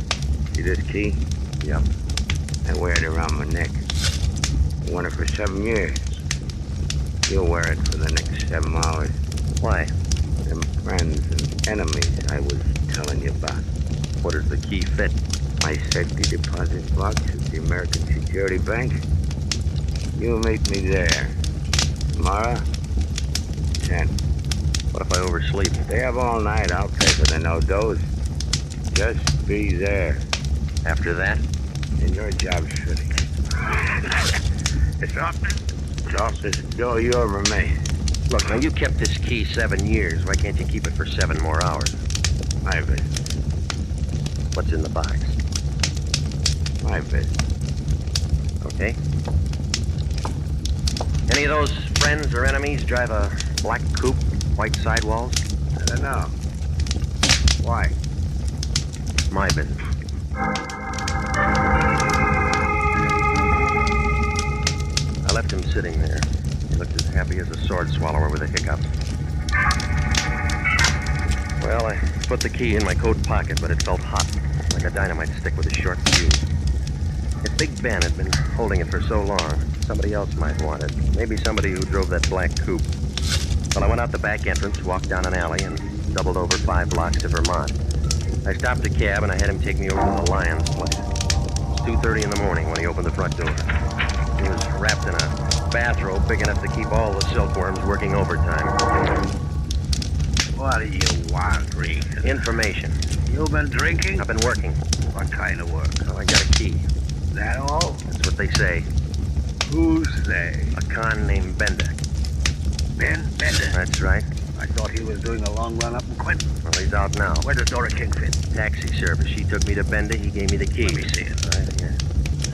See this key? Yep. I wear it around my neck. I worn it for 7 years. You'll wear it for the next 7 hours. Why? Them friends and enemies I was telling you about. What does the key fit? My safety deposit box at the American Security Bank. You meet me there. Tomorrow, 10. What if I oversleep? Stay up all night. I'll pay for the no-dose. Just be there. After that? And your job's finished. It's off this door you ever made. Look, now you kept this key 7 years. Why can't you keep it for 7 more hours? My business. What's in the box? My business. Okay. Any of those friends or enemies drive a black coupe, white sidewalls? I don't know. Why? My business. I left him sitting there. He looked as happy as a sword swallower with a hiccup. Well, I put the key in my coat pocket, but it felt hot, like a dynamite stick with a short fuse. If Big Ben had been holding it for so long, somebody else might want it. Maybe somebody who drove that black coupe. Well, I went out the back entrance, walked down an alley, and doubled over 5 blocks to Vermont. I stopped a cab, and I had him take me over to the Lyons place. It was 2:30 in the morning when he opened the front door. He was wrapped in a bathrobe big enough to keep all the silkworms working overtime. What do you want, Regan? Information. You've been drinking? I've been working. What kind of work? Oh, I got a key. That all? That's what they say. Who's they? A con named Bender. Ben Bender? That's right. I thought he was doing a long run up in Quentin. Well, he's out now. Where does Dora King fit? Taxi service. She took me to Bender. He gave me the keys. Let me see it. Right here.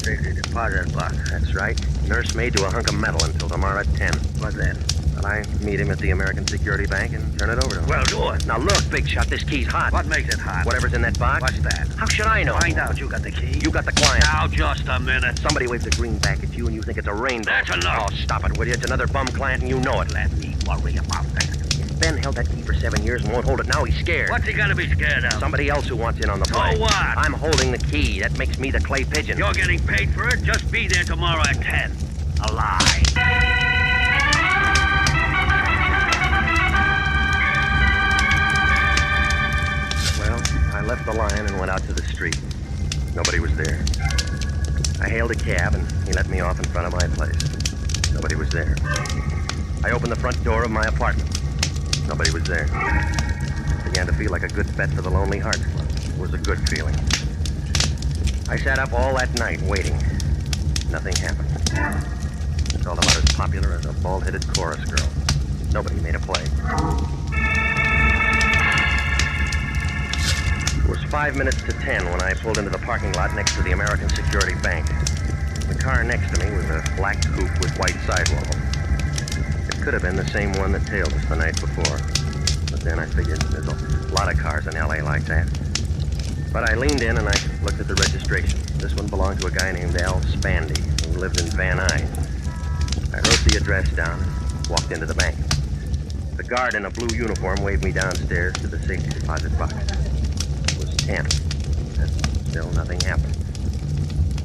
Safety deposit box. That's right. Nursemaid to a hunk of metal until tomorrow at 10. What then? Well, I meet him at the American Security Bank and turn it over to him. Well, do it. Now, look, Big Shot, this key's hot. What makes it hot? Whatever's in that box. What's that? How should I know? Find out. You got the key. You got the client. Now, just a minute. Somebody waves a green back at you and you think it's a rainbow. That's enough. Oh, stop it, will you? It's another bum client and you know it. Let me worry about that. If Ben held that key for 7 years and won't hold it now, he's scared. What's he gonna be scared of? Somebody else who wants in on the play. So what? I'm holding the key. That makes me the clay pigeon. You're getting paid for it. Just be there tomorrow at 10. Alive. Well, I left the line and went out to the street. Nobody was there. I hailed a cab and he let me off in front of my place. Nobody was there. I opened the front door of my apartment. Nobody was there. Began to feel like a good bet for the Lonely Hearts Club. It was a good feeling. I sat up all that night waiting. Nothing happened. I felt about as popular as a bald-headed chorus girl. Nobody made a play. It was 5 minutes to 10 when I pulled into the parking lot next to the American Security Bank. The car next to me was a black coupe with white sidewall. It could have been the same one that tailed us the night before. But then I figured there's a lot of cars in L.A. like that. But I leaned in and I looked at the registration. This one belonged to a guy named Al Spandy, who lived in Van Nuys. I wrote the address down and walked into the bank. The guard in a blue uniform waved me downstairs to the safety deposit box. It was 10. And still nothing happened.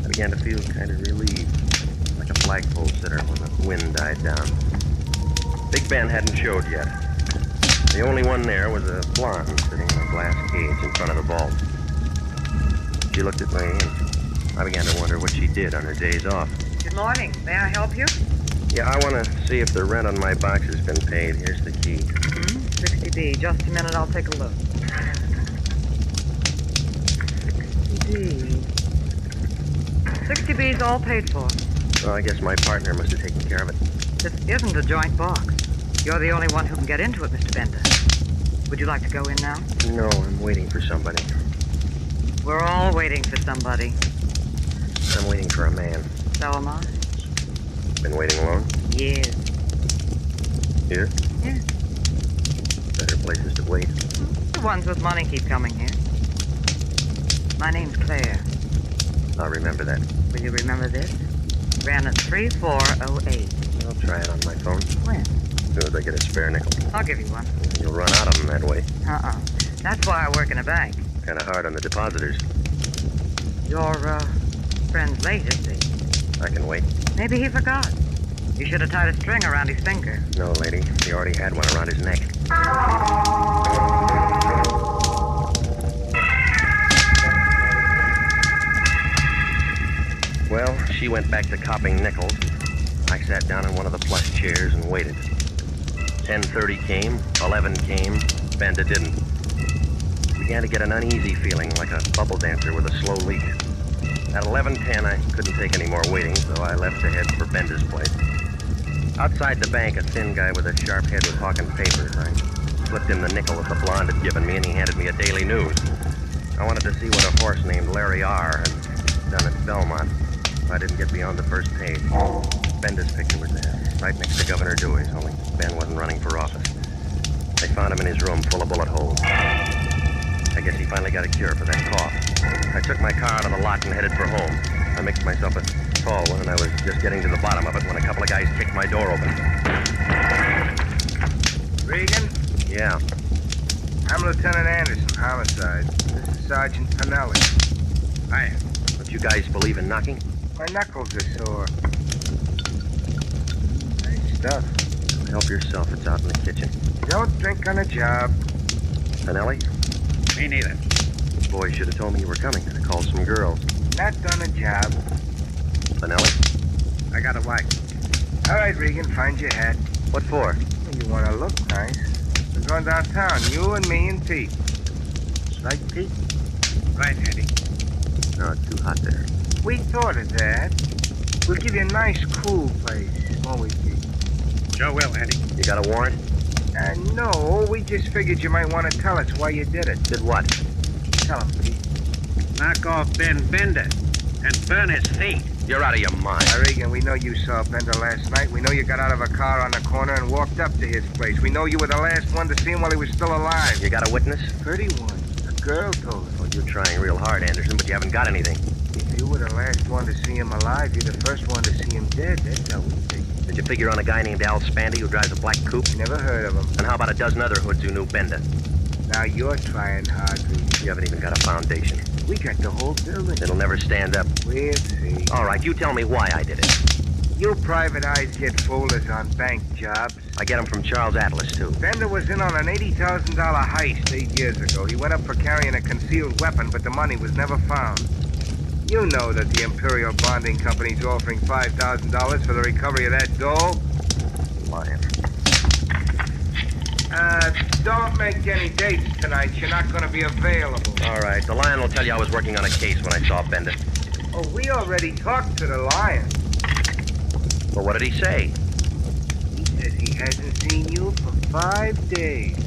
I began to feel kind of relieved, like a flagpole sitter when the wind died down. Big Ben hadn't showed yet. The only one there was a blonde sitting in a glass cage in front of the vault. She looked at me, and I began to wonder what she did on her days off. Good morning. May I help you? Yeah, I want to see if the rent on my box has been paid. Here's the key. 60B. Just a minute, I'll take a look. 60B. 60B's all paid for. Well, I guess my partner must have taken care of it. This isn't a joint box. You're the only one who can get into it, Mr. Bender. Would you like to go in now? No, I'm waiting for somebody. We're all waiting for somebody. I'm waiting for a man. So am I. Been waiting long? Years. Here? Yes. Better places to wait. The ones with money keep coming here. My name's Claire. I'll remember that. Will you remember this? Ran at 3408. I'll try it on my phone. When? As soon as I get a spare nickel. I'll give you one. You'll run out of them that way. That's why I work in a bank. Kind of hard on the depositors. Your, friend's late, isn't he? I can wait. Maybe he forgot. You should have tied a string around his finger. No, lady. He already had one around his neck. Well, she went back to copping nickels. I sat down in one of the plush chairs and waited. 10:30 came, 11 came, Bender didn't. Began to get an uneasy feeling, like a bubble dancer with a slow leak. At 11:10, I couldn't take any more waiting, so I left to head for Bender's place. Outside the bank, a thin guy with a sharp head was hawking papers. I slipped him the nickel that the blonde had given me, and he handed me a Daily News. I wanted to see what a horse named Larry R. had done at Belmont. I didn't get beyond the first page. Bender's picture was there, right next to Governor Dewey's, only Ben wasn't running for office. They found him in his room full of bullet holes. I guess he finally got a cure for that cough. I took my car out of the lot and headed for home. I mixed myself a tall one, and I was just getting to the bottom of it when a couple of guys kicked my door open. Regan? Yeah. I'm Lieutenant Anderson, homicide. This is Sergeant Pinelli. Hiya. Don't you guys believe in knocking? My knuckles are sore. Nice stuff. Help yourself. It's out in the kitchen. Don't drink on the job. Pinelli? Me neither. Boy, should have told me you were coming. I called some girls. Not done a job. Pinelli? I got a wife. All right, Regan, find your hat. What for? Well, you want to look nice. We're going downtown, you and me and Pete. Right, Pete? Right, Eddie. No, it's too hot there. We thought of that. We'll give you a nice, cool place, won't we, Pete? Sure will, Andy. You got a warrant? No, we just figured you might want to tell us why you did it. Did what? Tell him, Pete. Knock off Ben Bender and burn his feet. You're out of your mind. Regan, we know you saw Bender last night. We know you got out of a car on the corner and walked up to his place. We know you were the last one to see him while he was still alive. You got a witness? 31. A girl told us. Well, you're trying real hard, Anderson, but you haven't got anything. If you were the last one to see him alive, you're the first one to see him dead. That's how we think. Did you figure on a guy named Al Spandy who drives a black coupe? Never heard of him. And how about a dozen other hoods who knew Bender? Now you're trying hard, Regan. You haven't even got a foundation. We got the whole building. It'll never stand up. We'll see. All right, you tell me why I did it. You private eyes get folders on bank jobs. I get them from Charles Atlas, too. Bender was in on an $80,000 heist 8 years ago. He went up for carrying a concealed weapon, but the money was never found. You know that the Imperial Bonding Company's offering $5,000 for the recovery of that dough. Lion. Don't make any dates tonight. You're not going to be available. All right, the Lion will tell you I was working on a case when I saw Bender. Oh, we already talked to the Lion. Well, what did he say? He says he hasn't seen you for 5 days.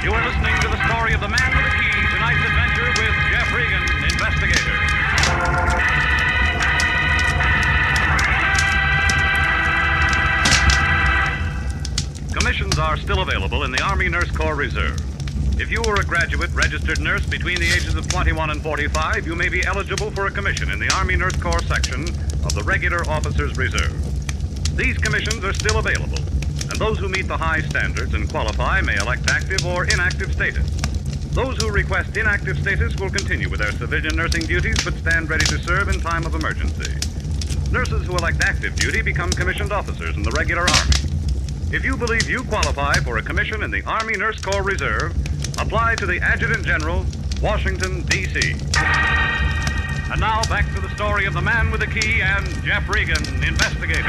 You are listening to the story of the man with the key, tonight's adventure with Jeff Regan, investigator. Commissions are still available in the Army Nurse Corps Reserve. If you were a graduate registered nurse between the ages of 21 and 45, you may be eligible for a commission in the Army Nurse Corps section of the Regular Officers Reserve. These commissions are still available, and those who meet the high standards and qualify may elect active or inactive status. Those who request inactive status will continue with their civilian nursing duties but stand ready to serve in time of emergency. Nurses who elect active duty become commissioned officers in the regular Army. If you believe you qualify for a commission in the Army Nurse Corps Reserve, apply to the Adjutant General, Washington, D.C. And now back to the story of the man with the key and Jeff Regan, investigator.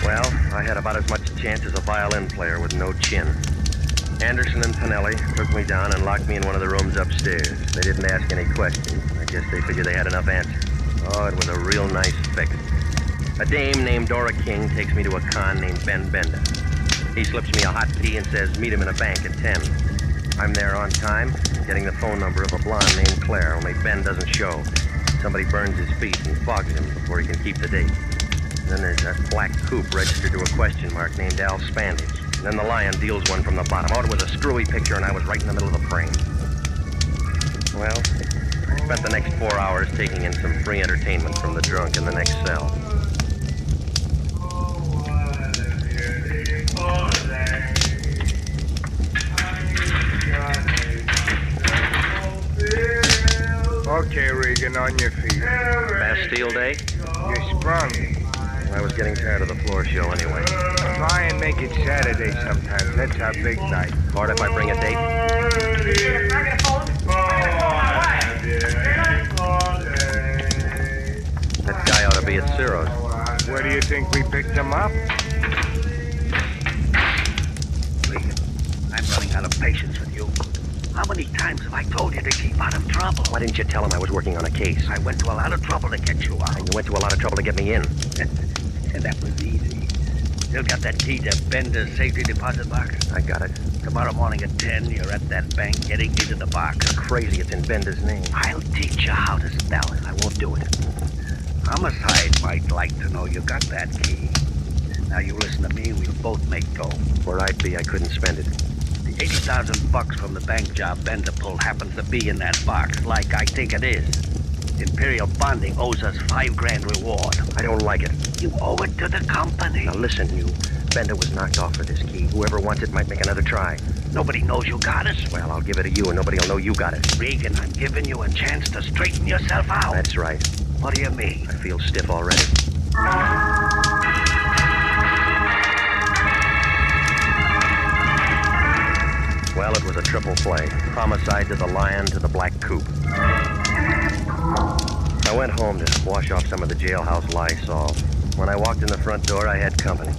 Well, I had about as much chance as a violin player with no chin. Anderson and Pinelli took me down and locked me in one of the rooms upstairs. They didn't ask any questions. I guess they figured they had enough answers. Oh, it was a real nice fix. A dame named Dora King takes me to a con named Ben Bender. He slips me a hot tea and says, meet him in a bank at 10. I'm there on time, getting the phone number of a blonde named Claire, only Ben doesn't show. Somebody burns his feet and fogs him before he can keep the date. And then there's that black coupe registered to a question mark named Al Spandy. And then the Lion deals one from the bottom. Oh, it was a screwy picture, and I was right in the middle of the frame. Well, I spent the next 4 hours taking in some free entertainment from the drunk in the next cell. Okay, Regan, on your feet. Bastille Day? You're sprung. I was getting tired of the floor show anyway. Try and make it Saturday sometimes. That's our big night. Or if I bring a date? That guy ought to be at Ciro's. Where do you think we picked him up? Regan, I'm running out of patience with you. How many times have I told you to keep out of trouble? Why didn't you tell him I was working on a case? I went to a lot of trouble to get you out. And you went to a lot of trouble to get me in. And that was easy. Still got that key to Bender's safety deposit box? I got it. Tomorrow morning at 10, you're at that bank getting into the box. Crazy, it's in Bender's name. I'll teach you how to spell it. I won't do it. Homicide might like to know you got that key. Now you listen to me, we'll both make dough. Where I'd be, I couldn't spend it. The $80,000 from the bank job Bender pulled happens to be in that box, like I think it is. Imperial Bonding owes us $5,000 reward. I don't like it. You owe it to the company. Now listen, you. Bender was knocked off for this key. Whoever wants it might make another try. Nobody knows you got it. Well, I'll give it to you and nobody will know you got it. Regan, I'm giving you a chance to straighten yourself out. That's right. What do you mean? I feel stiff already. Well, it was a triple play. Homicide to the Lion to the black coupe. I went home to wash off some of the jailhouse Lysol. When I walked in the front door, I had company.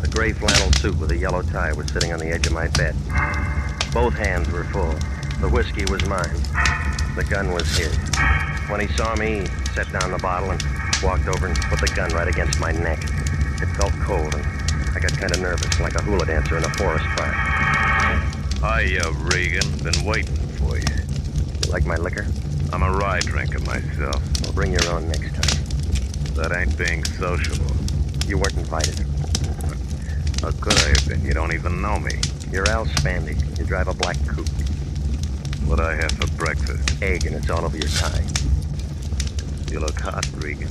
A gray flannel suit with a yellow tie was sitting on the edge of my bed. Both hands were full. The whiskey was mine. The gun was his. When he saw me, he set down the bottle and walked over and put the gun right against my neck. It felt cold, and I got kind of nervous, like a hula dancer in a forest fire. Hiya, Regan. Been waiting for you. You like my liquor? I'm a rye drinker myself. Well, bring your own next time. That ain't being sociable. You weren't invited. How could I have been? You don't even know me. You're Al Spandy. You drive a black coupe. What I have for breakfast? Egg, and it's all over your tie. You look hot, Regan.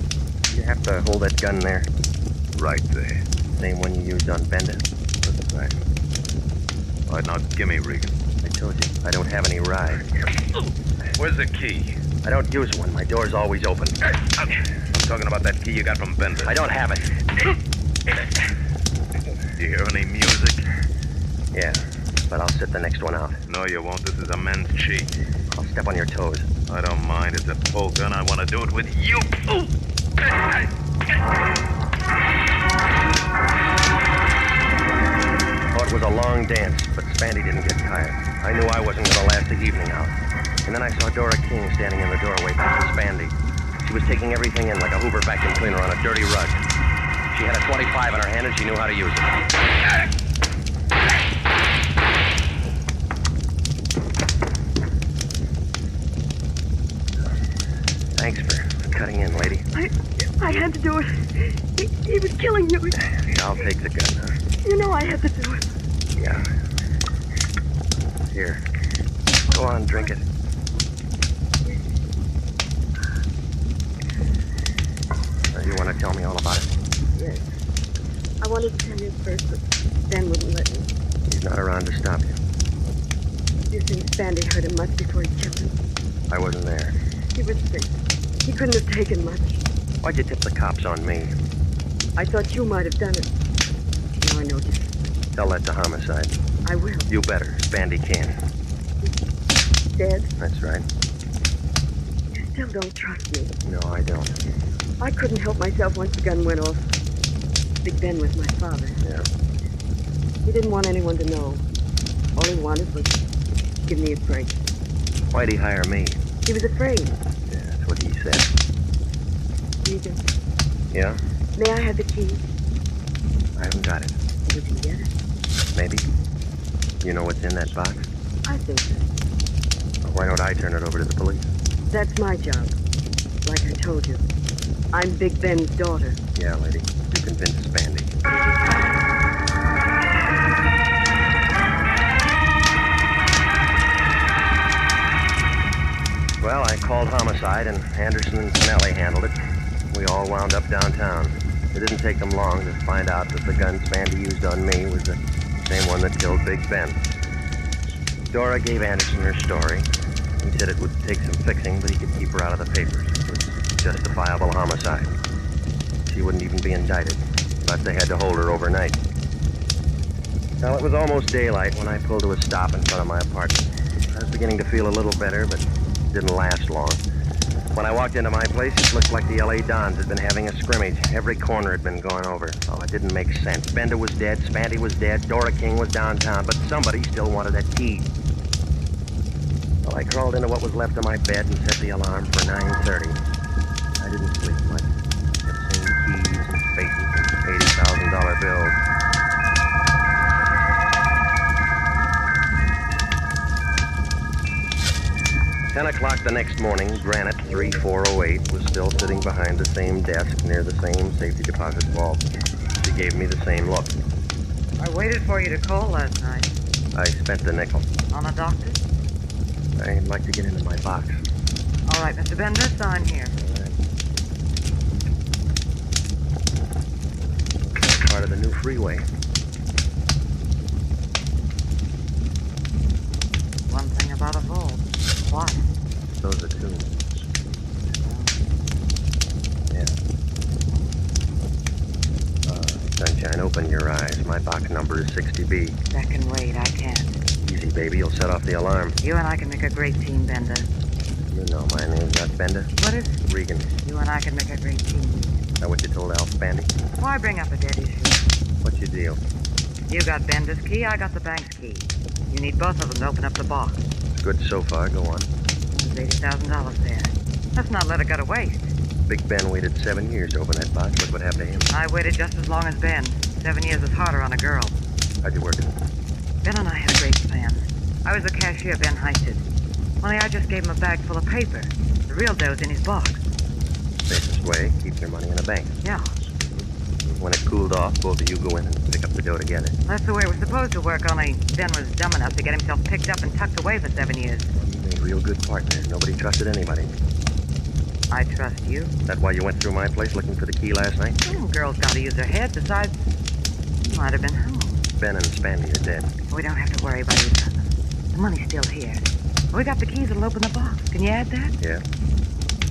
You have to hold that gun there. Right there. Same one you used on Bender? That's right. All right, now give me, Regan. I told you, I don't have any ride. Where's the key? I don't use one. My door's always open. I'm talking about that key you got from Bender. I don't have it. Do you hear any music? Yeah, but I'll sit the next one out. No, you won't. This is a men's cheat. I'll step on your toes. I don't mind. It's a pull gun. I want to do it with you. Oh, it was a long dance, but Spandy didn't get tired. I knew I wasn't going to last the evening out. And then I saw Dora King standing in the doorway back to Spandy. She was taking everything in like a Hoover vacuum cleaner on a dirty rug. She had a .25 in her hand and she knew how to use it. Thanks for cutting in, lady. I had to do it. He was killing you. I'll take the gun, huh? You know I had to do it. Yeah. Here. Go on, drink it. You want to tell me all about it? Yes. I wanted to tell you first, but Ben wouldn't let me. He's not around to stop you. Do you think Spandy hurt him much before he killed him? I wasn't there. He was sick. He couldn't have taken much. Why'd you tip the cops on me? I thought you might have done it. Now I know just. Tell that to homicide. I will. You better. Spandy can't. Dead? That's right. You still don't trust me. No, I don't. I couldn't help myself once the gun went off. Big Ben was my father. Yeah. He didn't want anyone to know. All he wanted was to give me a break. Why'd he hire me? He was afraid. Yeah, that's what he said. Regan. Yeah? May I have the key? I haven't got it. You can get it. Maybe. You know what's in that box? I think so. Well, why don't I turn it over to the police? That's my job. Like I told you. I'm Big Ben's daughter. Yeah, lady. You convinced Spandy. Well, I called homicide, and Anderson and Finelli handled it. We all wound up downtown. It didn't take them long to find out that the gun Spandy used on me was the same one that killed Big Ben. Dora gave Anderson her story. He said it would take some fixing, but he could keep her out of the papers. It was justifiable homicide. She wouldn't even be indicted, but they had to hold her overnight. Well, it was almost daylight when I pulled to a stop in front of my apartment. I was beginning to feel a little better, but it didn't last long. When I walked into my place, it looked like the L.A. Dons had been having a scrimmage. Every corner had been gone over. Oh, it didn't make sense. Bender was dead, Spandy was dead, Dora King was downtown, but somebody still wanted that key. Well, I crawled into what was left of my bed and set the alarm for 9:30. I didn't sleep much. Kept seeing keys and faces and $80,000 bills. Ten o'clock the next morning, Granite 3408 was still sitting behind the same desk near the same safety deposit vault. She gave me the same look. I waited for you to call last night. I spent the nickel. On a doctor? I'd like to get into my box. All right, Mr. Bender, sign here. Part of the new freeway. One thing about a vault. Why? Those are two. Yeah. Sunshine, open your eyes. My box number is 60B. That can wait. I can't. Easy, baby. You'll set off the alarm. You and I can make a great team, Bender. You know my name's not Bender. What is it? Regan. You and I can make a great team. That what you told Al Spandy? Why bring up a dead issue? What's your deal? You got Bender's key, I got the bank's key. You need both of them to open up the box. It's good so far. Go on. There's $80,000 there. Let's not let it go to waste. Big Ben waited 7 years to open that box. Look what happened to him. I waited just as long as Ben. 7 years is harder on a girl. How'd you work it? Ben and I had a great plan. I was the cashier Ben heisted. Only I just gave him a bag full of paper. The real dough's in his box. Safest way, keep your money in a bank. Yeah. When it cooled off, both of you go in and pick up the dough together. That's the way it was supposed to work, only Ben was dumb enough to get himself picked up and tucked away for 7 years. You made real good partners. Nobody trusted anybody. I trust you. That why you went through my place looking for the key last night? Girls gotta use their heads. Besides, you might have been home. Ben and Spandy are dead. We don't have to worry about either of them. The money's still here. We got the keys that'll open the box. Can you add that? Yeah.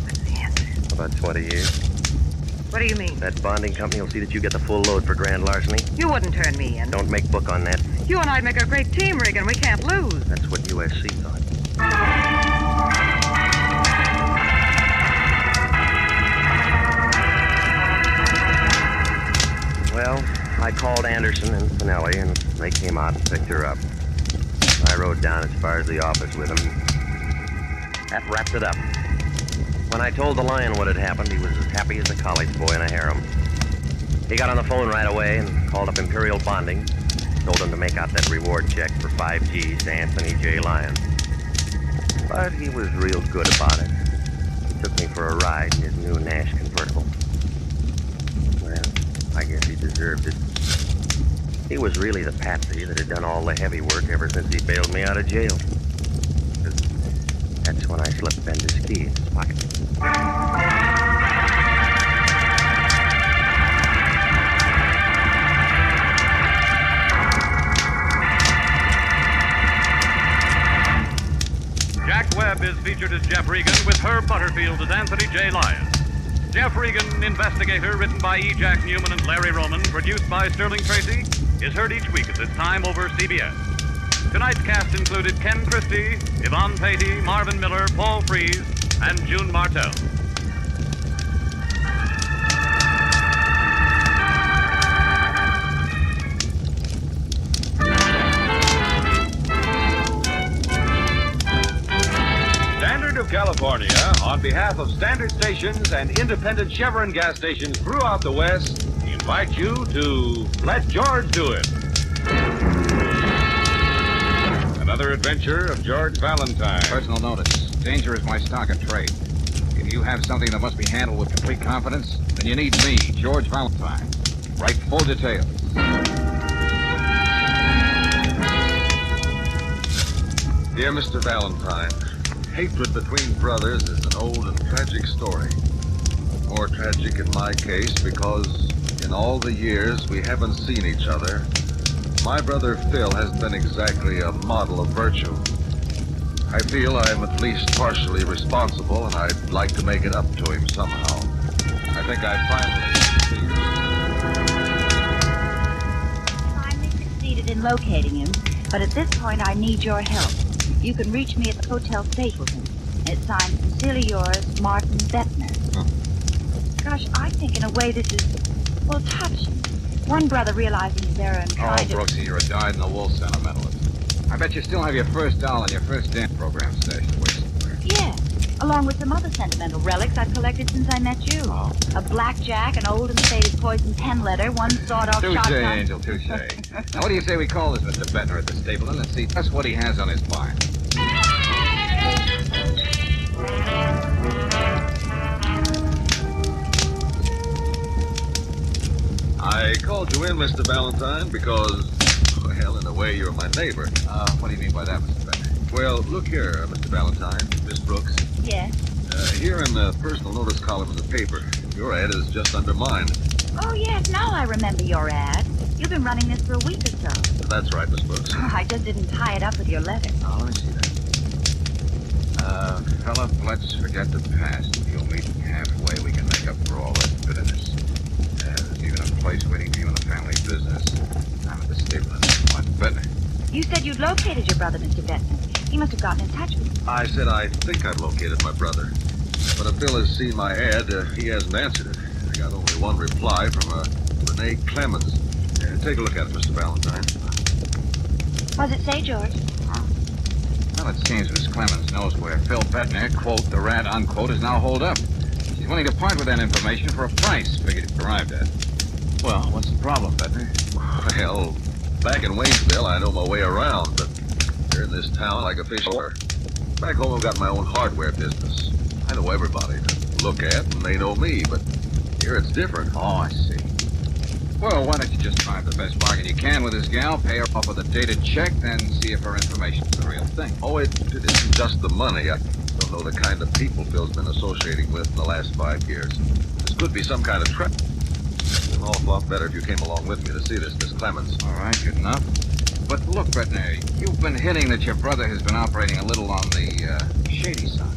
What's the answer? About 20 years. What do you mean? That bonding company will see that you get the full load for grand larceny. You wouldn't turn me in. Don't make book on that. You and I'd make a great team, Regan. We can't lose. That's what USC thought. Well, I called Anderson and Finelli, and they came out and picked her up. I rode down as far as the office with them. That wrapped it up. When I told the Lion what had happened, he was as happy as a college boy in a harem. He got on the phone right away and called up Imperial Bonding, told them to make out that reward check for 5 G's to Anthony J. Lyon. But he was real good about it. He took me for a ride in his new Nash convertible. Well, I guess he deserved it. He was really the patsy that had done all the heavy work ever since he bailed me out of jail. That's when I slipped Bender's key in his pocket. Jack Webb is featured as Jeff Regan with Herb Butterfield as Anthony J. Lyon. Jeff Regan, Investigator, written by E. Jack Newman and Larry Roman, produced by Sterling Tracy, is heard each week at this time over CBS. Tonight's cast included Ken Christie, Yvonne Patey, Marvin Miller, Paul Frees, and June Martell. Standard of California, on behalf of Standard stations and independent Chevron gas stations throughout the West, invite you to Let George Do It. Another adventure of George Valentine. Personal notice. Danger is my stock and trade. If you have something that must be handled with complete confidence, then you need me, George Valentine. Write full details. Dear Mr. Valentine, hatred between brothers is an old and tragic story. More tragic in my case because in all the years we haven't seen each other, my brother Phil has been exactly a model of virtue. I feel I'm at least partially responsible, and I'd like to make it up to him somehow. I think I finally succeeded in locating him, but at this point I need your help. You can reach me at the Hotel Stapleton. It's signed Sincerely Yours, Martin Bettner. Gosh, I think in a way this is, well, touching. One brother realizing his error and trying to... Brooksy, you're a dyed-in-the-wool sentimentalist. I bet you still have your first doll and your first dance program stashed away somewhere. Yeah, along with some other sentimental relics I've collected since I met you. Oh. A blackjack, an old and faded poison pen letter, one sawed-off shotgun. Touche, Angel, touche. Now, what do you say we call this Mr. Bettner at the Stapleton and see just what he has on his mind? I called you in, Mr. Valentine, because, well, in a way, you're my neighbor. What do you mean by that, Mr. Bettner? Well, look here, Mr. Valentine, Miss Brooks. Yes? Here in the personal notice column of the paper, your ad is just under mine. Oh, yes, now I remember your ad. You've been running this for a week or so. That's right, Miss Brooks. Oh, I just didn't tie it up with your letter. Oh, let me see that. Philip, let's forget the past. If you'll meet halfway, we can make up for all that bitterness. There's even a place waiting for you in the family business. I'm at the Stapleton. Martin Bettner. You said you'd located your brother, Mr. Bettner. He must have gotten in touch with you. I said I think I've located my brother. But if Phil has seen my ad, he hasn't answered it. I got only one reply from Renee Clemens. Take a look at it, Mr. Valentine. What does it say, George? Well, it seems Miss Clemens knows where Phil Bettner, quote, the rat, unquote, is now holed up. She's willing to part with that information for a price figured it arrived at. Well, what's the problem, Bettner? Well, back in Waynesville, I know my way around, but here in this town, like a fish over. Back home, I've got my own hardware business. I know everybody to look at, and they know me, but here it's different. Oh, I see. Well, why don't you just find the best bargain you can with this gal, pay her off with a dated check, then see if her information's the real thing. Oh, it isn't just the money. I don't know the kind of people Phil's been associating with in the last 5 years. This could be some kind of trap. It's an awful lot better if you came along with me to see this, Miss Clemens. All right, good enough. But look, Bettner, you've been hinting that your brother has been operating a little on the shady side.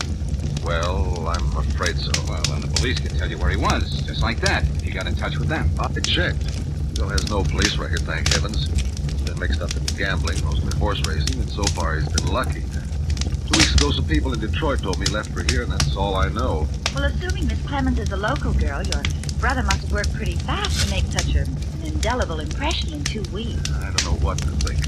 Well, I'm afraid so. Well, then the police could tell you where he was, just like that, if you got in touch with them. I checked. Phil has no police record, thank heavens. He's been mixed up in gambling, mostly horse racing, and so far he's been lucky. 2 weeks ago, some people in Detroit told me he left for here, and that's all I know. Well, assuming Miss Clemens is a local girl, your brother must have worked pretty fast to make such an indelible impression in 2 weeks. I don't know what to think.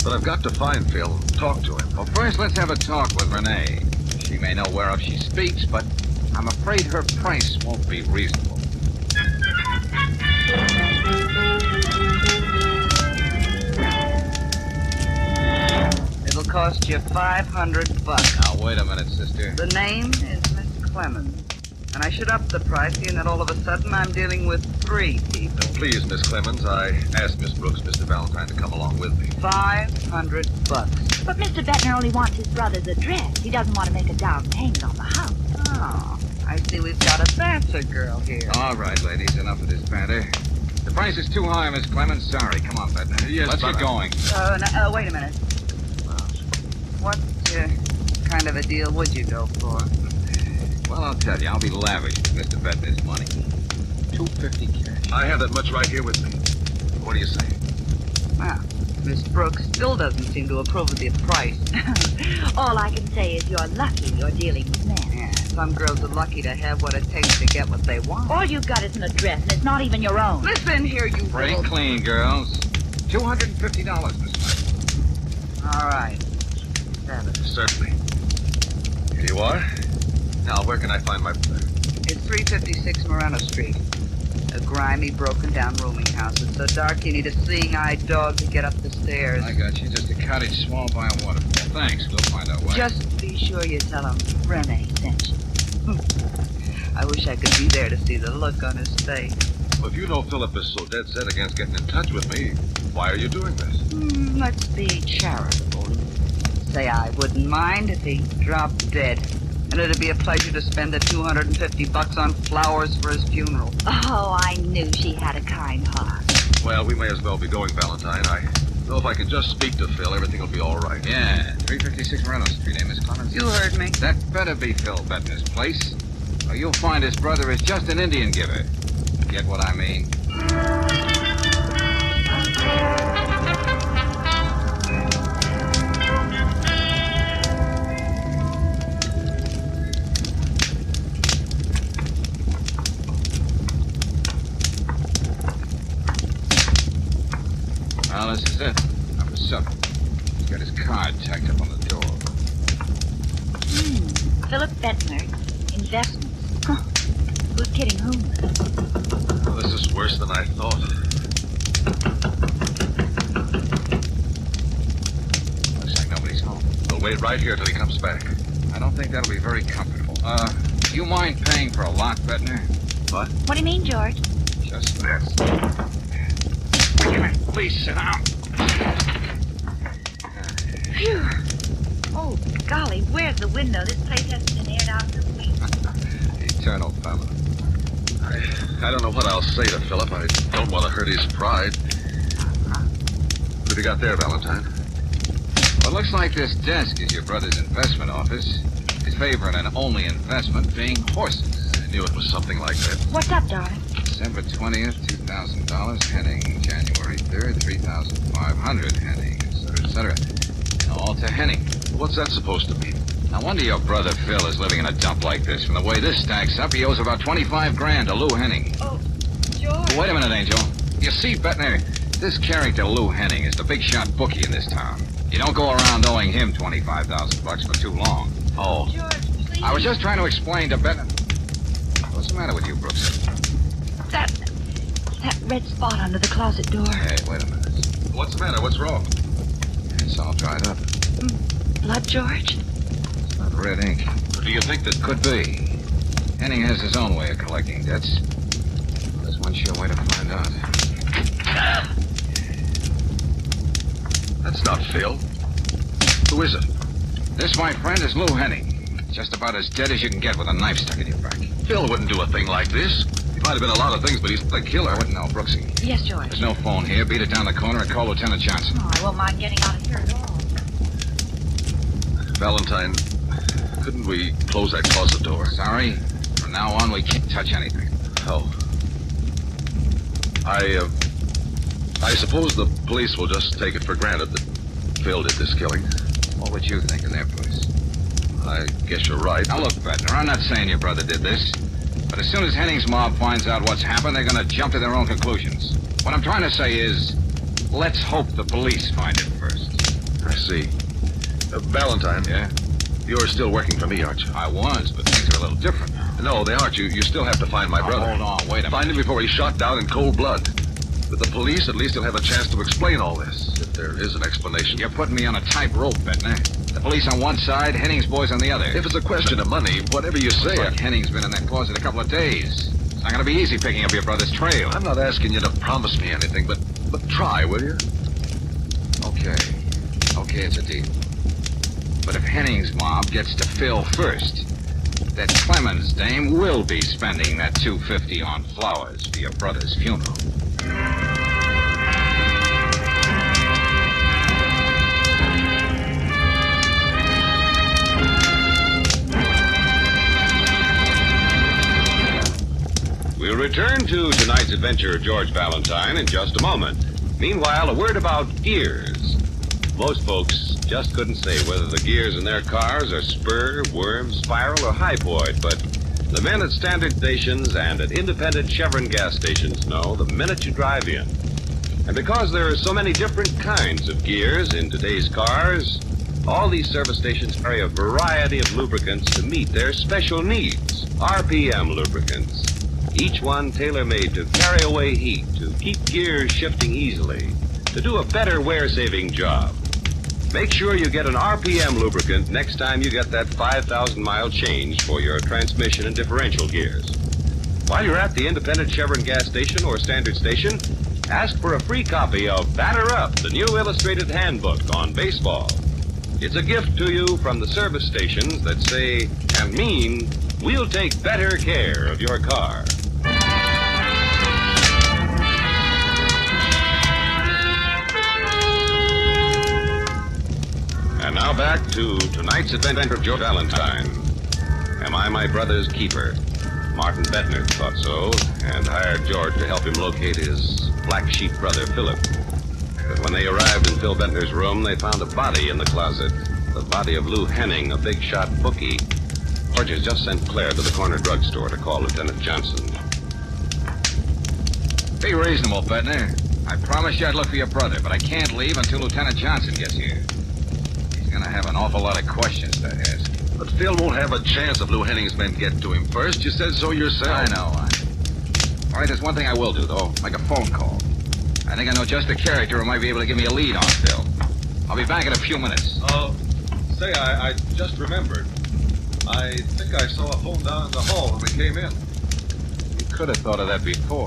But I've got to find Phil and talk to him. Well, first, let's have a talk with Renee. She may know whereof she speaks, but I'm afraid her price won't be reasonable. It'll cost you $500. Now, wait a minute, sister. The name is Miss Clemens. And I should up the price, seeing that all of a sudden I'm dealing with 3 people. Please, Miss Clemens, I asked Miss Brooks, Mr. Valentine, to come along with me. $500. But Mr. Bettner only wants his brother's address. He doesn't want to make a down payment on the house. Oh, I see we've got a fancy girl here. All right, ladies, enough of this banter. The price is too high, Miss Clemens. Sorry. Come on, Bettner. Yes, let's get going. Wait a minute. What kind of a deal would you go for? Well, I'll tell you, I'll be lavish with Mr. Bettner's money. $250 cash. I have that much right here with me. What do you say? Well, Miss Brooks still doesn't seem to approve of the price. All I can say is you're lucky you're dealing with men. Yeah, some girls are lucky to have what it takes to get what they want. All you've got is an address, and it's not even your own. Listen here, you Break little... clean, girls. $250, Miss Clemens. All right. Have it. Certainly. Here you are. Now, where can I find my brother? It's 356 Moreno Street. A grimy, broken-down rooming house. It's so dark you need a seeing-eyed dog to get up the stairs. I got you. Just a cottage small by a waterfall. Thanks. We'll find our way. Just be sure you tell him Renee sent you. I wish I could be there to see the look on his face. Well, if you know Philip is so dead set against getting in touch with me, why are you doing this? Let's be charitable. Say I wouldn't mind if he dropped dead. And it'd be a pleasure to spend the $250 on flowers for his funeral. Oh, I knew she had a kind heart. Well, we may as well be going, Valentine. I know if I can just speak to Phil, everything will be all right. Yeah, 356 Moreno Street, eh, Miss Clemens? You heard me. That better be Phil Bettner's place, or you'll find his brother is just an Indian giver. Get what I mean? Well, this is it. Number 7. He's got his card tacked up on the door. Philip Bettner, investments. Huh. Who's kidding whom? Well, this is worse than I thought. Looks like nobody's home. We'll wait right here till he comes back. I don't think that'll be very comfortable. Do you mind paying for a lot, Bettner? What? What do you mean, George? Just this. Please sit down. Phew. Oh, golly, where's the window? This place hasn't been aired out in a week. Eternal family. I don't know what I'll say to Philip. I don't want to hurt his pride. What have you got there, Valentine? Well, it looks like this desk is your brother's investment office. His favorite and only investment being horses. I knew it was something like that. What's up, darling? December 20th, $2,000, heading January 3rd, $3,500, heading, et cetera, et cetera. All to Henning. What's that supposed to mean? No wonder your brother Phil is living in a dump like this. From the way this stacks up, he owes about 25 grand to Lou Henning. Oh, George. Wait a minute, Angel. You see, Bettner, this character Lou Henning is the big shot bookie in this town. You don't go around owing him $25,000 for too long. Oh. George, please. I was just trying to explain to Bettner. What's the matter with you, Brooks? That red spot under the closet door. Hey, wait a minute. What's the matter? What's wrong? It's all dried up. Blood, George? It's not red ink. Do you think that... Could be. Henning has his own way of collecting debts. There's one sure way to find out. That's not Phil. Who is it? This, my friend, is Lou Henning. Just about as dead as you can get with a knife stuck in your back. Phil wouldn't do a thing like this. He might have been a lot of things, but he's the killer. I wouldn't know, Brooksy. Yes, George. There's no phone here. Beat it down the corner and call Lieutenant Johnson. Oh, I won't mind getting out of here at all. Valentine, couldn't we close that closet door? Sorry. From now on, we can't touch anything. Oh. I suppose the police will just take it for granted that Phil did this killing. What would you think in their place? I guess you're right. Now, look, Bettner, I'm not saying your brother did this. But as soon as Henning's mob finds out what's happened, they're going to jump to their own conclusions. What I'm trying to say is, let's hope the police find it first. I see. Valentine. Yeah? You're still working for me, aren't you? I was, but things are a little different now. No, they aren't. You still have to find my brother. Hold on, wait a minute. Find him before he's shot down in cold blood. With the police, at least he'll have a chance to explain all this, if there is an explanation. You're putting me on a tight rope, Bettner. The police on one side, Henning's boys on the other. If it's a question of money, whatever you say... Looks like Henning's been in that closet a couple of days. It's not going to be easy picking up your brother's trail. I'm not asking you to promise me anything, but try, will you? Okay, it's a deal. But if Henning's mob gets to Phil first, that Clemens dame will be spending that $250 on flowers for your brother's funeral. We'll return to tonight's adventure of George Valentine in just a moment. Meanwhile, a word about gears. Most folks just couldn't say whether the gears in their cars are spur, worm, spiral, or hypoid, but the men at standard stations and at independent Chevron gas stations know the minute you drive in. And because there are so many different kinds of gears in today's cars, all these service stations carry a variety of lubricants to meet their special needs. RPM lubricants. Each one tailor-made to carry away heat, to keep gears shifting easily, to do a better wear-saving job. Make sure you get an RPM lubricant next time you get that 5,000-mile change for your transmission and differential gears. While you're at the independent Chevron gas station or standard station, ask for a free copy of Batter Up, the new illustrated handbook on baseball. It's a gift to you from the service stations that say and mean, we'll take better care of your car. And now back to tonight's adventure of George Valentine. Am I my brother's keeper? Martin Bettner thought so, and hired George to help him locate his black sheep brother, Philip. But when they arrived in Phil Bettner's room, they found a body in the closet. The body of Lou Henning, a big shot bookie. George has just sent Claire to the corner drugstore to call Lieutenant Johnson. Be reasonable, Bettner. I promised you I'd look for your brother, but I can't leave until Lieutenant Johnson gets here. He's gonna have an awful lot of questions to ask. But Phil won't have a chance if Lou Henning's men get to him first. You said so yourself. I know. All right, there's one thing I will do, though. Make a phone call. I think I know just the character who might be able to give me a lead on Phil. I'll be back in a few minutes. Say, I just remembered. I think I saw a phone down in the hall when we came in. You could have thought of that before.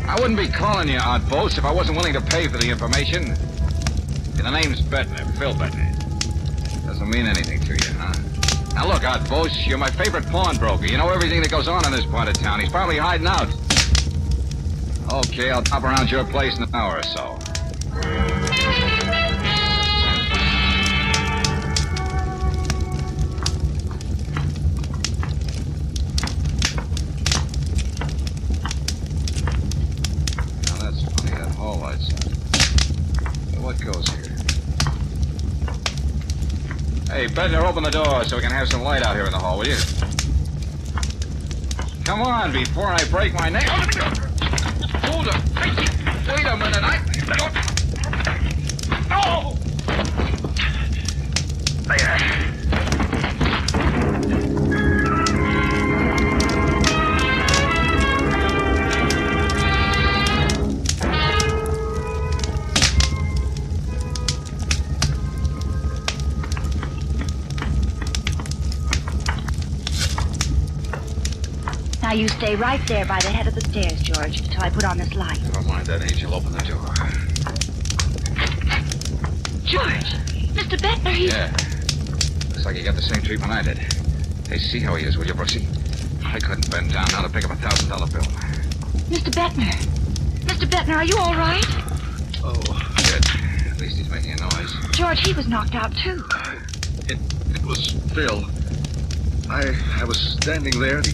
I wouldn't be calling you outpost if I wasn't willing to pay for the information. The name's Bettner, Phil Bettner. Doesn't mean anything to you, huh? Now look, outpost, you're my favorite pawnbroker. You know everything that goes on in this part of town. He's probably hiding out. Okay, I'll pop around your place in an hour or so. Now that's funny, that hall light's on. it goes here. Hey, Bednar, open the door so we can have some light out here in the hall, will you? Come on, before I break my neck. Hold up. Wait a minute. No! There. Now you stay right there by the head of the stairs, George, until I put on this light. Never mind that, Angel. Open the door. George! Mr. Bednar, he... Yeah. Looks like he got the same treatment I did. Hey, see how he is, will you, Brooksy? I couldn't bend down now to pick up a $1,000 bill. Mr. Bednar! Mr. Bednar, are you all right? Oh, good. At least he's making a noise. George, he was knocked out, too. It was Phil. I was standing there, and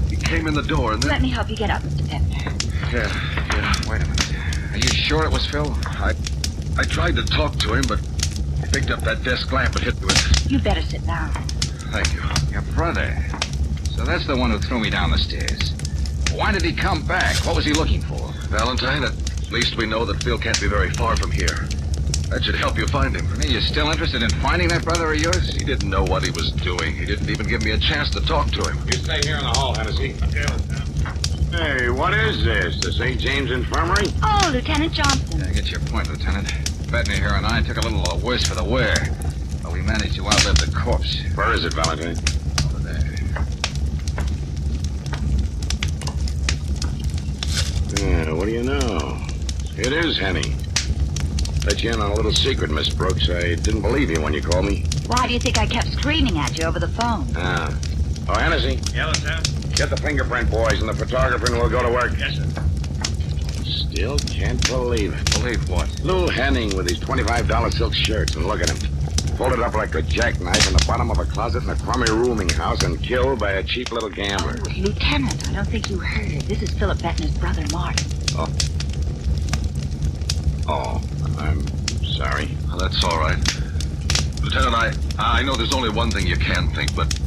he came in the door, and then... Let me help you get up, Mr. Bednar. Yeah. Wait a minute. Are you sure it was Phil? I tried to talk to him, but he picked up that desk lamp and hit me with it. You better sit down. Thank you. Your brother. So that's the one who threw me down the stairs. Why did he come back? What was he looking for? Valentine, at least we know that Phil can't be very far from here. That should help you find him. You mean you're still interested in finding that brother of yours? He didn't know what he was doing. He didn't even give me a chance to talk to him. You stay here in the hall, Hennessy. Hey, what is this? The St. James Infirmary? Oh, Lieutenant Johnson. Yeah, I get your point, Lieutenant. Bednar here and I took a little worse for the wear. But we managed to outlive the corpse. Where is it, Valentine? Over there. Yeah, what do you know? It is Henny. Let you in on a little secret, Miss Brooks. I didn't believe you when you called me. Why do you think I kept screaming at you over the phone? Oh, Hennessy. Yeah, Lieutenant? Get the fingerprint boys and the photographer and we'll go to work. Yes, sir. Still can't believe it. Believe what? Lou Henning with his $25 silk shirts, and look at him. Folded up like a jackknife in the bottom of a closet in a crummy rooming house and killed by a cheap little gambler. Oh, Lieutenant, I don't think you heard. This is Philip Bednar's brother, Martin. Oh, I'm sorry. Well, that's all right. Lieutenant, I know there's only one thing you can think, but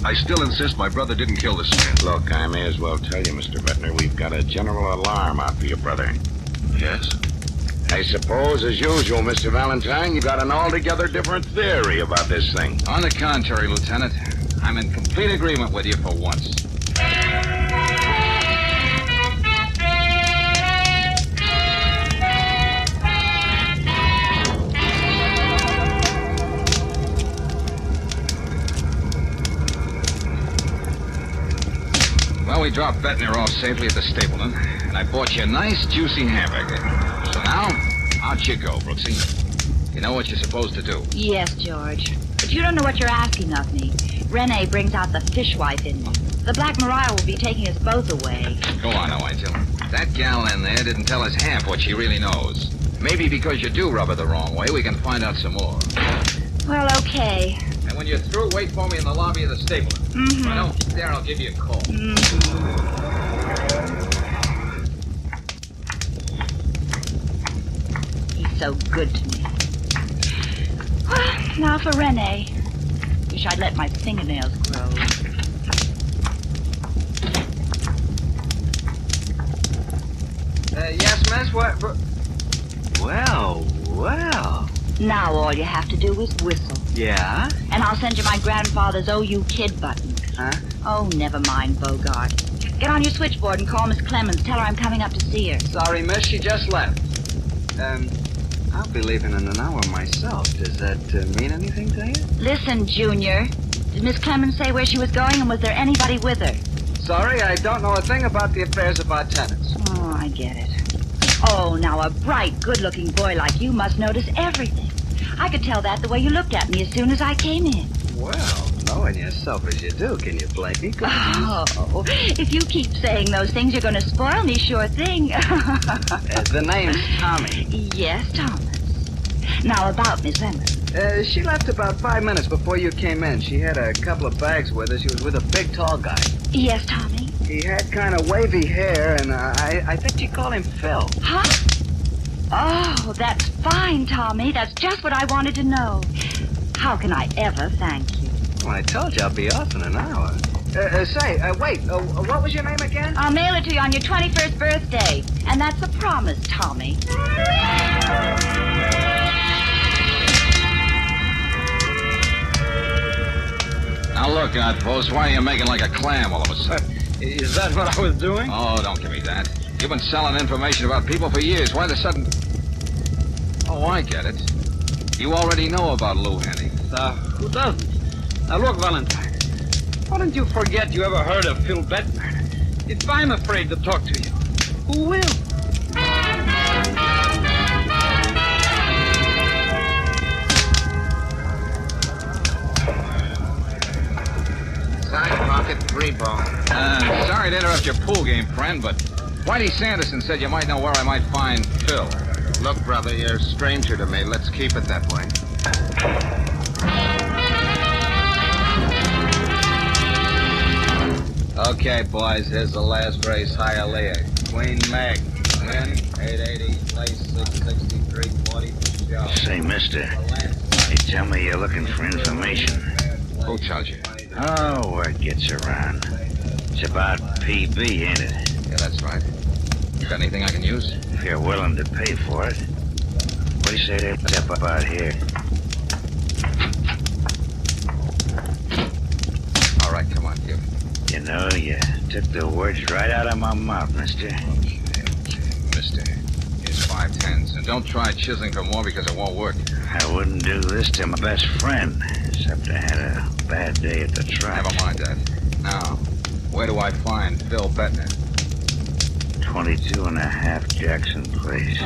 I still insist my brother didn't kill this man. Look, I may as well tell you, Mr. Bednar, we've got a general alarm out for your brother. Yes? I suppose, as usual, Mr. Valentine, you got an altogether different theory about this thing. On the contrary, Lieutenant, I'm in complete agreement with you for once. Well, we dropped Bednar off safely at the Stapleton, and I bought you a nice, juicy hamburger. So now, out you go, Brooksy. You know what you're supposed to do. Yes, George. But you don't know what you're asking of me. Renee brings out the fishwife in me. The Black Mariah will be taking us both away. Go on now, Angel. That gal in there didn't tell us half what she really knows. Maybe because you do rub her the wrong way, we can find out some more. Well, okay. And when you're through, wait for me in the lobby of the Stapleton. Mm-hmm. If I don't get there, I'll give you a call. He's so good to me. Well, now for Renee. Wish I'd let my fingernails grow. Yes, miss? What? Well. Now all you have to do is whistle. Yeah? And I'll send you my grandfather's OU kid button. Huh? Oh, never mind, Bogart. Get on your switchboard and call Miss Clemens. Tell her I'm coming up to see her. Sorry, miss, she just left. I'll be leaving in an hour myself. Does that mean anything to you? Listen, Junior. Did Miss Clemens say where she was going, and was there anybody with her? Sorry, I don't know a thing about the affairs of our tenants. Oh, I get it. Oh, now a bright, good-looking boy like you must notice everything. I could tell that the way you looked at me as soon as I came in. Well, knowing yourself as you do, can you blame me? Oh, if you keep saying those things, you're going to spoil me, sure thing. The name's Tommy. Yes, Thomas. Now, about Miss Emmons. She left about 5 minutes before you came in. She had a couple of bags with her. She was with a big, tall guy. Yes, Tommy. He had kind of wavy hair, and I think she called him Phil. Huh? Oh, that's fine, Tommy. That's just what I wanted to know. How can I ever thank you? Well, I told you I'll be off in an hour. Wait. What was your name again? I'll mail it to you on your 21st birthday. And that's a promise, Tommy. Now look, Outpost, why are you making like a clam all of a sudden? Is that what I was doing? Oh, don't give me that. You've been selling information about people for years. Why the sudden... Oh, I get it. You already know about Lou Henning. Who doesn't? Now, look, Valentine. Why don't you forget you ever heard of Phil Bettner? If I'm afraid to talk to you, who will? Side pocket, 3-ball. Sorry to interrupt your pool game, friend, but Whitey Sanderson said you might know where I might find Phil. Look, brother, you're a stranger to me. Let's keep it that way. Okay, boys, here's the last race, Hialeah. Queen Meg. Win, 880, place 663, 40 for show. Say, mister, you tell me you're looking for information. Who tells you? Oh, word gets around. It's about PB, ain't it? Yeah, that's right. You got anything I can use? If you're willing to pay for it. What do you say they step up out here? All right, come on, give. You know, you took the words right out of my mouth, mister. Okay. Mister, here's 5 tens. And don't try chiseling for more because it won't work. I wouldn't do this to my best friend, except I had a bad day at the track. Never mind that. Now, where do I find Phil Bettner? 22.5 Jackson Place.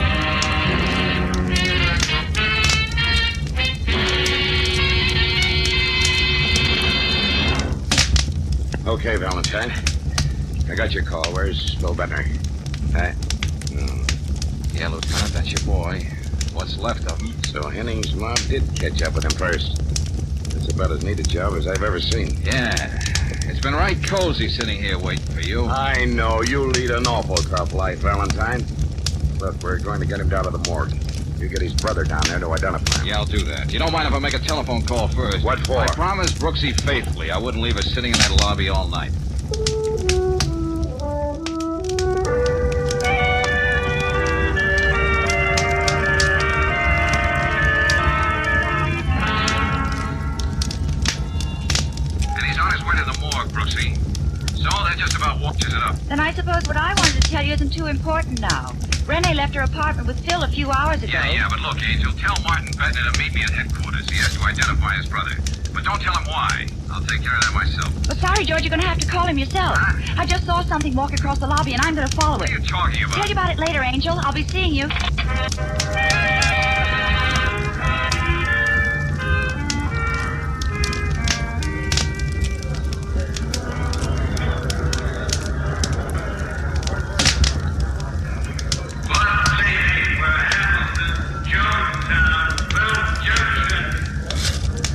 Okay, Valentine. I got your call. Where's Phil Bettner? Yeah, Lieutenant, that's your boy. What's left of him. So Henning's mob did catch up with him first. It's about as neat a job as I've ever seen. Yeah. It's been right cozy sitting here waiting for you. I know. You lead an awful tough life, Valentine. Look, we're going to get him down to the morgue. You get his brother down there to identify him. Yeah, I'll do that. You don't mind if I make a telephone call first? What for? I promised Brooksy faithfully I wouldn't leave her sitting in that lobby all night. And he's on his way to the morgue, Brooksy. So that just about watches it up. Then I suppose what I wanted to tell you isn't too important now. Renee left her apartment with Phil a few hours ago. Yeah, but look, Angel, tell Martin Bettner to meet me at headquarters. He has to identify his brother. But don't tell him why. I'll take care of that myself. Well, sorry, George, you're going to have to call him yourself. I just saw something walk across the lobby, and I'm going to follow it. What are you talking about? Tell you about it later, Angel. I'll be seeing you.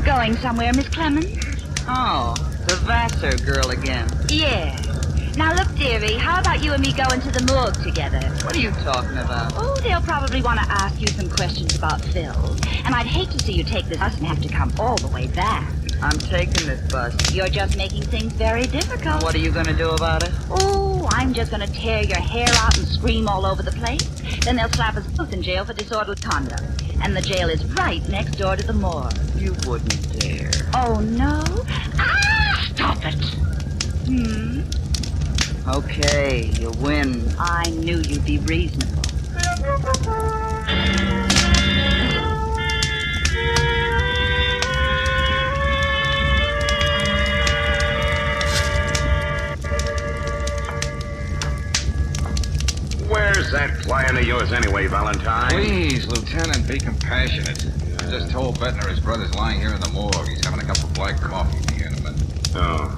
Going somewhere, Miss Clemens? Oh, the Vassar girl again. Yeah. Now, look, dearie, how about you and me going to the morgue together? What are you talking about? Oh, they'll probably want to ask you some questions about Phil. And I'd hate to see you take this bus and have to come all the way back. I'm taking this bus. You're just making things very difficult. What are you going to do about it? Oh, I'm just going to tear your hair out and scream all over the place. Then they'll slap us both in jail for disorderly conduct. And the jail is right next door to the morgue. You wouldn't dare. Oh, no? Ah, stop it. Okay, you win. I knew you'd be reasonable. Where's that client of yours anyway, Valentine? Please, Lieutenant, be compassionate. I just told Bettner his brother's lying here in the morgue. He's having a cup of black coffee. Be here in a minute. Oh.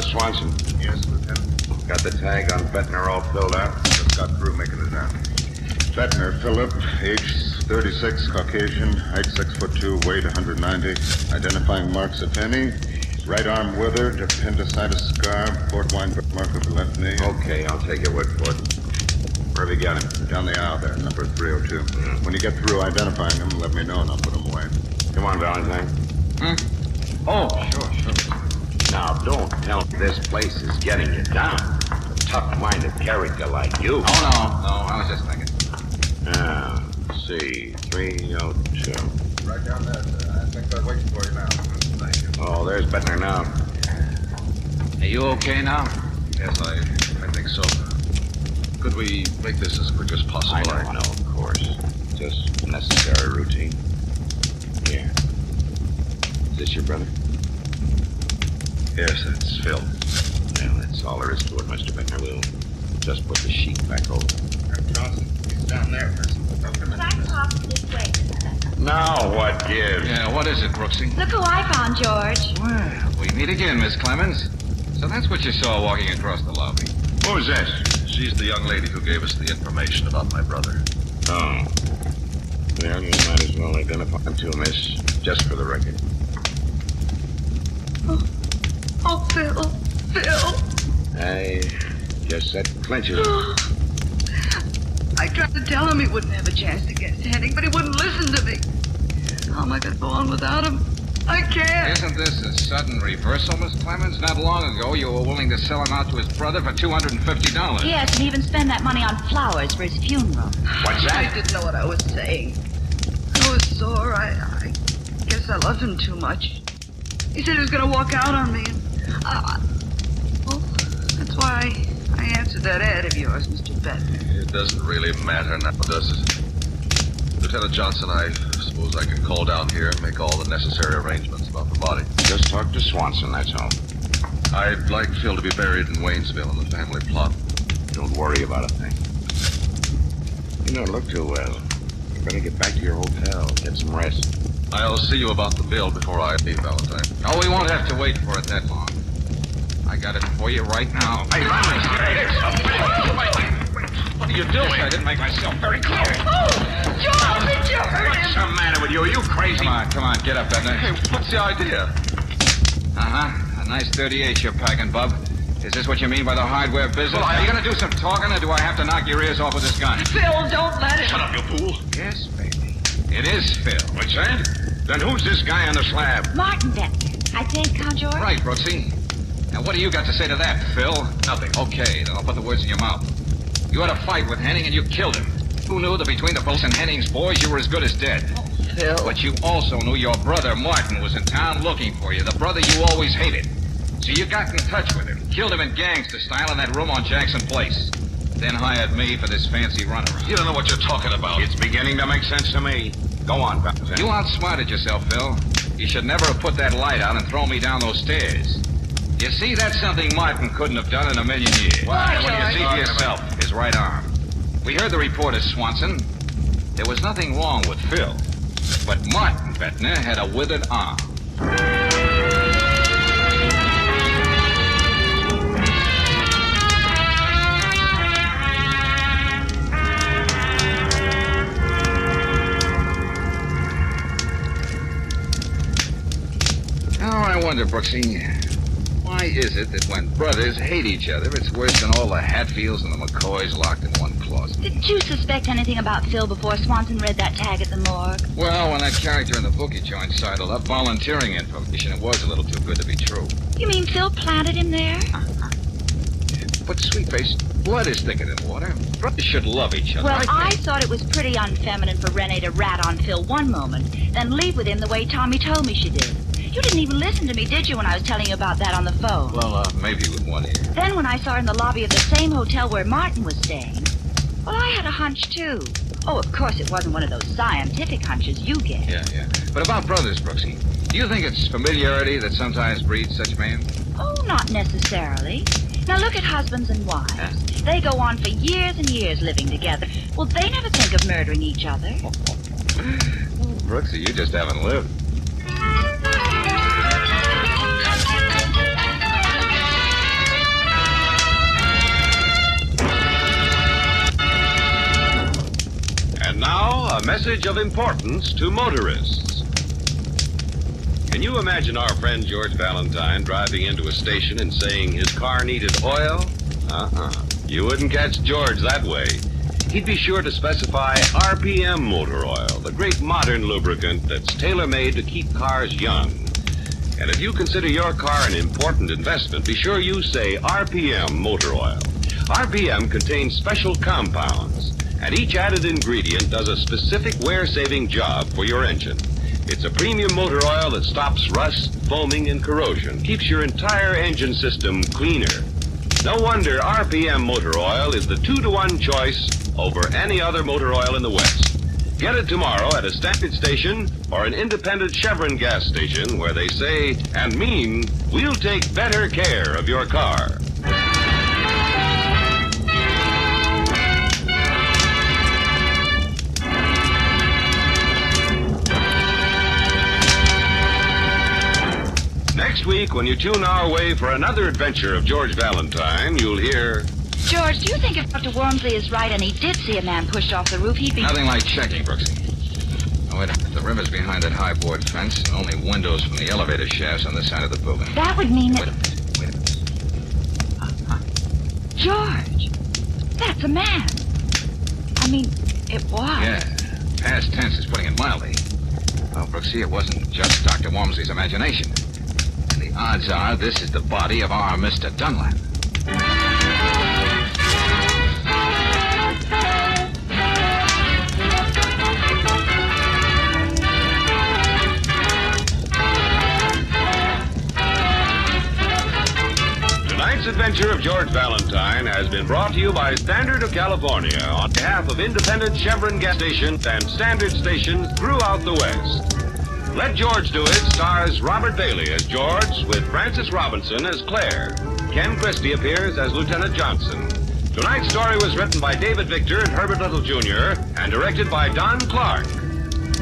Swanson. Yes, Lieutenant. Got the tag on Bettner all filled out? Just got through making it out. Bettner Philip, age 36, Caucasian, height 6'2", weight 190. Identifying marks, if any. Right arm withered, appendicitis scar, port wine mark of the left knee. Okay, I'll take your word for it. Where have you got him? Down the aisle there, number 302. When you get through identifying him, let me know and I'll put him away. Come on, Valentine. Oh, sure. Now, don't tell me this place is getting you down. A tough-minded character like you. Oh, no, I was just thinking. Let's see, 302. Right down there, sir. I think they're waiting for you now. Thank you. Oh, there's Bettner now. Are you okay now? Yes, I think so. Could we make this as quick as possible? I know, of course. Just necessary routine. Here. Is this your brother? Yes, it's Phil. Well, that's all there is to it, Mr. Bettner. We'll just put the sheet back over. Johnson, he's down there, miss. This way. Now what gives? Yeah, what is it, Brooksy? Look who I found, George. Well, we meet again, Miss Clemens. So that's what you saw walking across the lobby. Who's this? She's the young lady who gave us the information about my brother. Oh. Well, you might as well identify him too, miss. Just for the record. Oh, Phil. I guess that clinches it. I tried to tell him he wouldn't have a chance against Henning, but he wouldn't listen to me. How am I going to go on without him? I can't. Isn't this a sudden reversal, Miss Clemens? Not long ago, you were willing to sell him out to his brother for $250. Yes, and even spend that money on flowers for his funeral. What's that? I didn't know what I was saying. I was sore. I guess I loved him too much. He said he was going to walk out on me. Well, that's why I answered that ad of yours, Mr. Bettner. It doesn't really matter now, does it? Lieutenant Johnson, I suppose I can call down here and make all the necessary arrangements about the body. Just talk to Swanson, that's all. I'd like Phil to be buried in Waynesville in the family plot. Don't worry about a thing. You don't look too well. You better get back to your hotel, get some rest. I'll see you about the bill before I leave, Valentine. Oh, we won't have to wait for it that long. I got it for you right now. Hey, What are you doing? I didn't make myself very clear. Oh, George, did you hurt him? What's the matter with you? Are you crazy? Come on, get up, Bettner. Hey, what's the idea? Uh-huh. A nice 38 you're packing, bub. Is this what you mean by the hardware business? Well, Are you going to do some talking, or do I have to knock your ears off with this gun? Phil, don't let him. Shut up, you fool. Yes, baby. It is Phil. What's that? Then who's this guy on the slab? Martin Bettner, I think, huh, George? Right, Brooksy. Now, what do you got to say to that, Phil? Nothing. Okay, then I'll put the words in your mouth. You had a fight with Henning and you killed him. Who knew that between the police and Henning's boys, you were as good as dead? Oh, Phil. But you also knew your brother, Martin, was in town looking for you, the brother you always hated. So you got in touch with him, killed him in gangster style in that room on Jackson Place. Then hired me for this fancy runaround. You don't know what you're talking about. It's beginning to make sense to me. Go on, Valentine. You outsmarted yourself, Phil. You should never have put that light out and thrown me down those stairs. You see, that's something Martin couldn't have done in a million years. What When are you you see for yourself, his right arm. We heard the reporter, Swanson. There was nothing wrong with Phil. But Martin Bettner had a withered arm. Now, I wonder, Brooksy, why is it that when brothers hate each other, it's worse than all the Hatfields and the McCoys locked in one closet? Did you suspect anything about Phil before Swanson read that tag at the morgue? Well, when that character in the bookie joint sidled up volunteering information, it was a little too good to be true. You mean Phil planted him there? But, Sweetface, blood is thicker than water. Brothers should love each other. Well, I thought it was pretty unfeminine for Renee to rat on Phil one moment, then leave with him the way Tommy told me she did. You didn't even listen to me, did you, when I was telling you about that on the phone? Well, maybe with one ear. Then when I saw her in the lobby of the same hotel where Martin was staying, well, I had a hunch, too. Oh, of course, it wasn't one of those scientific hunches you get. Yeah. But about brothers, Brooksy, do you think it's familiarity that sometimes breeds such man? Oh, not necessarily. Now look at husbands and wives. Huh? They go on for years and years living together. Well, they never think of murdering each other. Brooksy, you just haven't lived. And now, a message of importance to motorists. In Can you imagine our friend George Valentine driving into a station and saying his car needed oil? You wouldn't catch George that way. He'd be sure to specify RPM motor oil, the great modern lubricant that's tailor-made to keep cars young. And if you consider your car an important investment, be sure you say RPM motor oil. RPM contains special compounds, and each added ingredient does a specific wear-saving job for your engine. It's a premium motor oil that stops rust, foaming, and corrosion, keeps your entire engine system cleaner. No wonder RPM motor oil is the 2-to-1 choice over any other motor oil in the West. Get it tomorrow at a Standard station or an independent Chevron gas station where they say and mean, we'll take better care of your car. Next week, when you tune our way for another adventure of George Valentine, you'll hear... George, do you think if Dr. Wormsley is right and he did see a man pushed off the roof, he'd be... Nothing like checking, Brooksy. Oh, wait a minute. The river's behind that high board fence, and only windows from the elevator shafts on the side of the building. That would mean that... Wait a minute. George, that's a man. I mean, it was. Yeah. Past tense is putting it mildly. Well, Brooksy, it wasn't just Dr. Wormsley's imagination. And the odds are this is the body of our Mr. Dunlap. Tonight's adventure of George Valentine has been brought to you by Standard of California on behalf of independent Chevron gas stations and Standard stations throughout the West. Let George Do It stars Robert Bailey as George with Frances Robinson as Claire. Ken Christie appears as Lieutenant Johnson. Tonight's story was written by David Victor and Herbert Little Jr. and directed by Don Clark.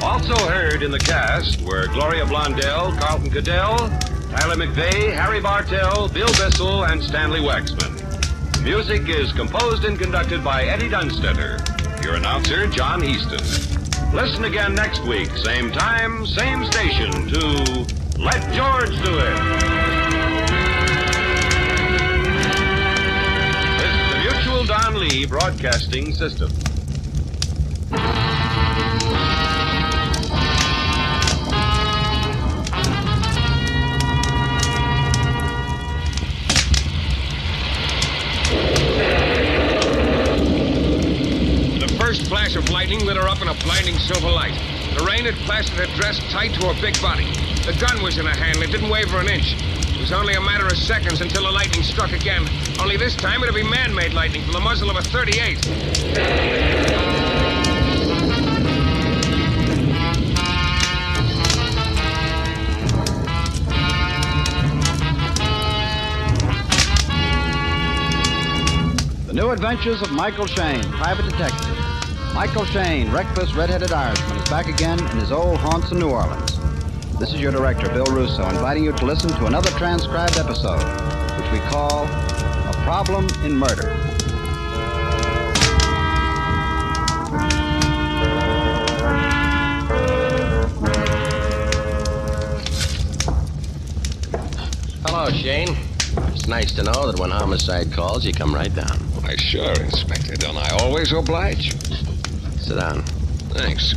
Also heard in the cast were Gloria Blondell, Carlton Cadell, Tyler McVeigh, Harry Bartell, Bill Bissell, and Stanley Waxman. The music is composed and conducted by Eddie Dunstetter. Your announcer, John Heaston. Listen again next week, same time, same station, to Let George Do It. This is the Mutual Don Lee Broadcasting System. First flash of lightning lit her up in a blinding silver light. The rain had plastered her dress tight to her big body. The gun was in her hand. It didn't waver an inch. It was only a matter of seconds until the lightning struck again. Only this time it'd be man-made lightning from the muzzle of a .38. The New Adventures of Michael Shane, Private Detective. Michael Shane, reckless red-headed Irishman, is back again in his old haunts in New Orleans. This is your director, Bill Russo, inviting you to listen to another transcribed episode, which we call A Problem in Murder. Hello, Shane. It's nice to know that when homicide calls, you come right down. Why, sure, Inspector. Don't I always oblige? Sit down. Thanks.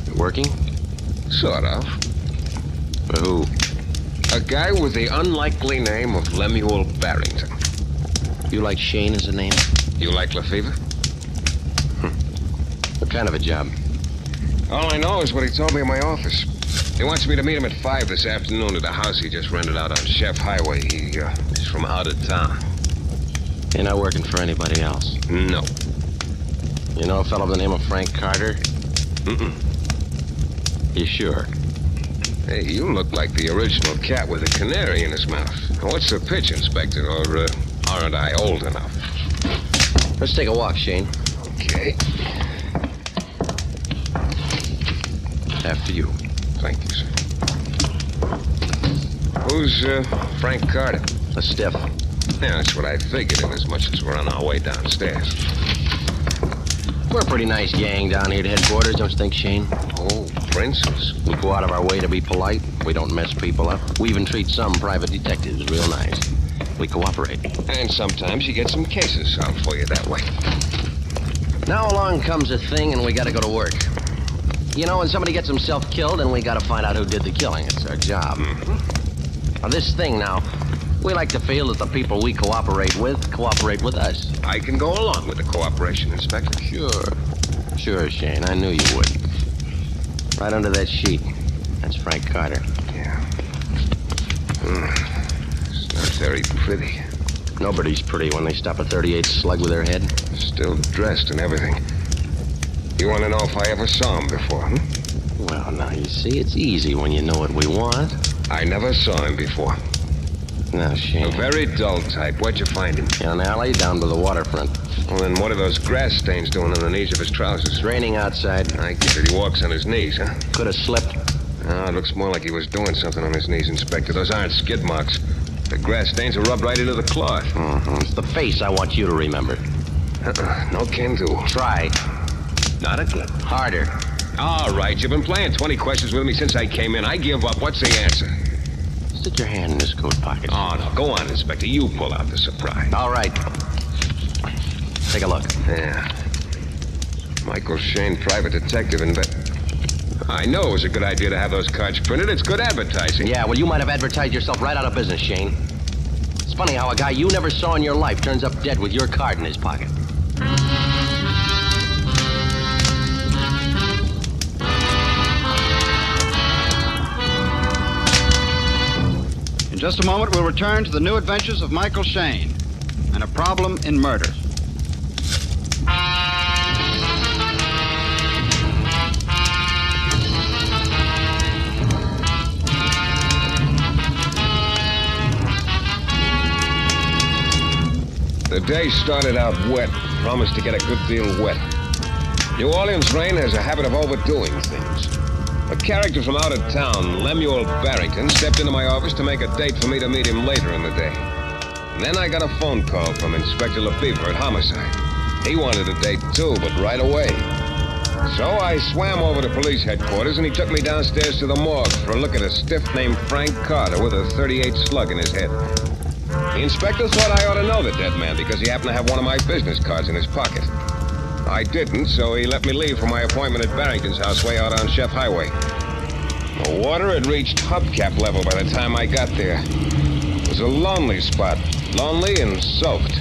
You working? Sort of. For who? A guy with the unlikely name of Lemuel Barrington. You like Shane as a name? You like Lefevre? What kind of a job? All I know is what he told me in my office. He wants me to meet him at 5 this afternoon at a house he just rented out on Chef Highway. He's from out of town. You're not working for anybody else? No. You know a fellow by the name of Frank Carter? Mm-mm. You sure? Hey, you look like the original cat with a canary in his mouth. What's the pitch, Inspector? Or aren't I old enough? Let's take a walk, Shane. Okay. After you. Thank you, sir. Who's Frank Carter? A stiff. Yeah, that's what I figured, in as much as we're on our way downstairs. We're a pretty nice gang down here at headquarters, don't you think, Shane? Oh, Princess. We go out of our way to be polite. We don't mess people up. We even treat some private detectives real nice. We cooperate. And sometimes you get some cases solved for you that way. Now along comes a thing and we gotta go to work. You know, when somebody gets himself killed, then we gotta find out who did the killing. It's our job. Now, this thing now, we like to feel that the people we cooperate with us. I can go along with the cooperation, Inspector. Sure, Shane. I knew you would. Right under that sheet. That's Frank Carter. Yeah. It's not very pretty. Nobody's pretty when they stop a .38 slug with their head. Still dressed and everything. You want to know if I ever saw him before, Well, now, you see, it's easy when you know what we want. I never saw him before. Now, Shane. A very dull type. Where'd you find him? In an alley down by the waterfront. Well, then what are those grass stains doing on the knees of his trousers? It's raining outside. I get it. He walks on his knees, huh? Could have slipped. Oh, it looks more like he was doing something on his knees, Inspector. Those aren't skid marks. The grass stains are rubbed right into the cloth. It's the face I want you to remember. No can do. Try. Not again. Harder. All right, you've been playing 20 questions with me since I came in. I give up. What's the answer? Stick your hand in his coat pocket. Oh, no. Go on, Inspector. You pull out the surprise. All right. Take a look. Yeah. Michael Shane, private detective in I know it was a good idea to have those cards printed. It's good advertising. Yeah, well, you might have advertised yourself right out of business, Shane. It's funny how a guy you never saw in your life turns up dead with your card in his pocket. In just a moment, we'll return to the new adventures of Michael Shane and a problem in murder. The day started out wet, promised to get a good deal wet. New Orleans rain has a habit of overdoing things. A character from out of town, Lemuel Barrington, stepped into my office to make a date for me to meet him later in the day. And then I got a phone call from Inspector LeBeaver at Homicide. He wanted a date too, but right away. So I swam over to police headquarters and he took me downstairs to the morgue for a look at a stiff named Frank Carter with a .38 slug in his head. The inspector thought I ought to know the dead man because he happened to have one of my business cards in his pocket. I didn't, so he let me leave for my appointment at Barrington's house way out on Chef Highway. The water had reached hubcap level by the time I got there. It was a lonely spot, lonely and soaked.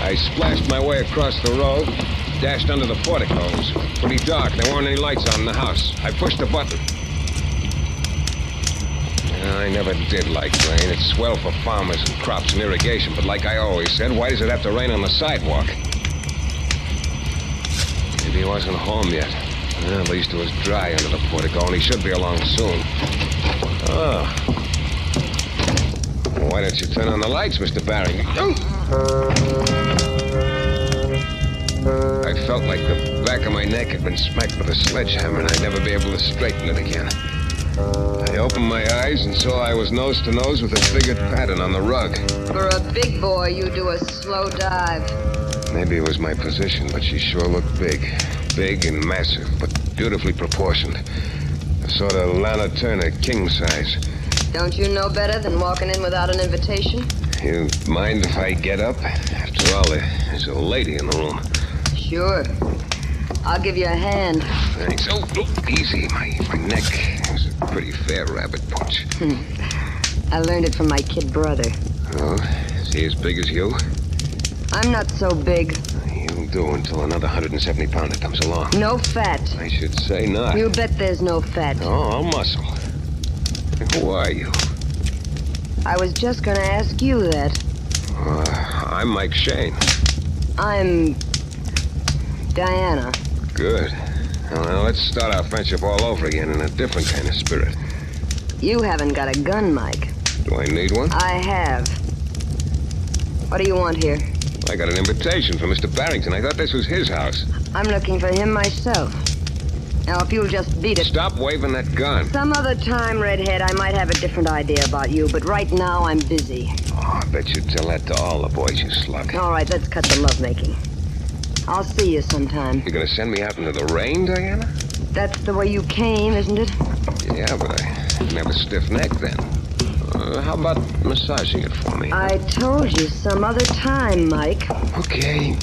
I splashed my way across the road, dashed under the portico. It was pretty dark. There weren't any lights on in the house. I pushed a button. I never did like rain. It's swell for farmers and crops and irrigation, but like I always said, why does it have to rain on the sidewalk? Maybe he wasn't home yet. Well, at least it was dry under the portico, and he should be along soon. Oh. Why don't you turn on the lights, Mr. Barrington? I felt like the back of my neck had been smacked with a sledgehammer, and I'd never be able to straighten it again. I opened my eyes and saw I was nose to nose with a figured pattern on the rug. For a big boy, you do a slow dive. Maybe it was my position, but she sure looked big. Big and massive, but beautifully proportioned. A sort of Lana Turner, king size. Don't you know better than walking in without an invitation? You mind if I get up? After all, there's a lady in the room. Sure. I'll give you a hand. Thanks. Oh, easy. My neck. It was a pretty fair rabbit punch. I learned it from my kid brother. Oh, is he as big as you? I'm not so big. You'll do until another 170-pounder comes along. No fat. I should say not. You bet there's no fat. Oh, all muscle. Who are you? I was just gonna ask you that. I'm Mike Shane. I'm Diana. Good. Well, let's start our friendship all over again in a different kind of spirit. You haven't got a gun, Mike. Do I need one? I have. What do you want here? I got an invitation from Mr. Barrington. I thought this was his house. I'm looking for him myself. Now, if you'll just beat it. Stop waving that gun. Some other time, Redhead, I might have a different idea about you, but right now I'm busy. Oh, I bet you tell that to all the boys, you slug. All right, let's cut the lovemaking. I'll see you sometime. You're gonna send me out into the rain, Diana? That's the way you came, isn't it? Yeah, but I didn't have a stiff neck then. How about massaging it for me? I told you some other time, Mike. Okay.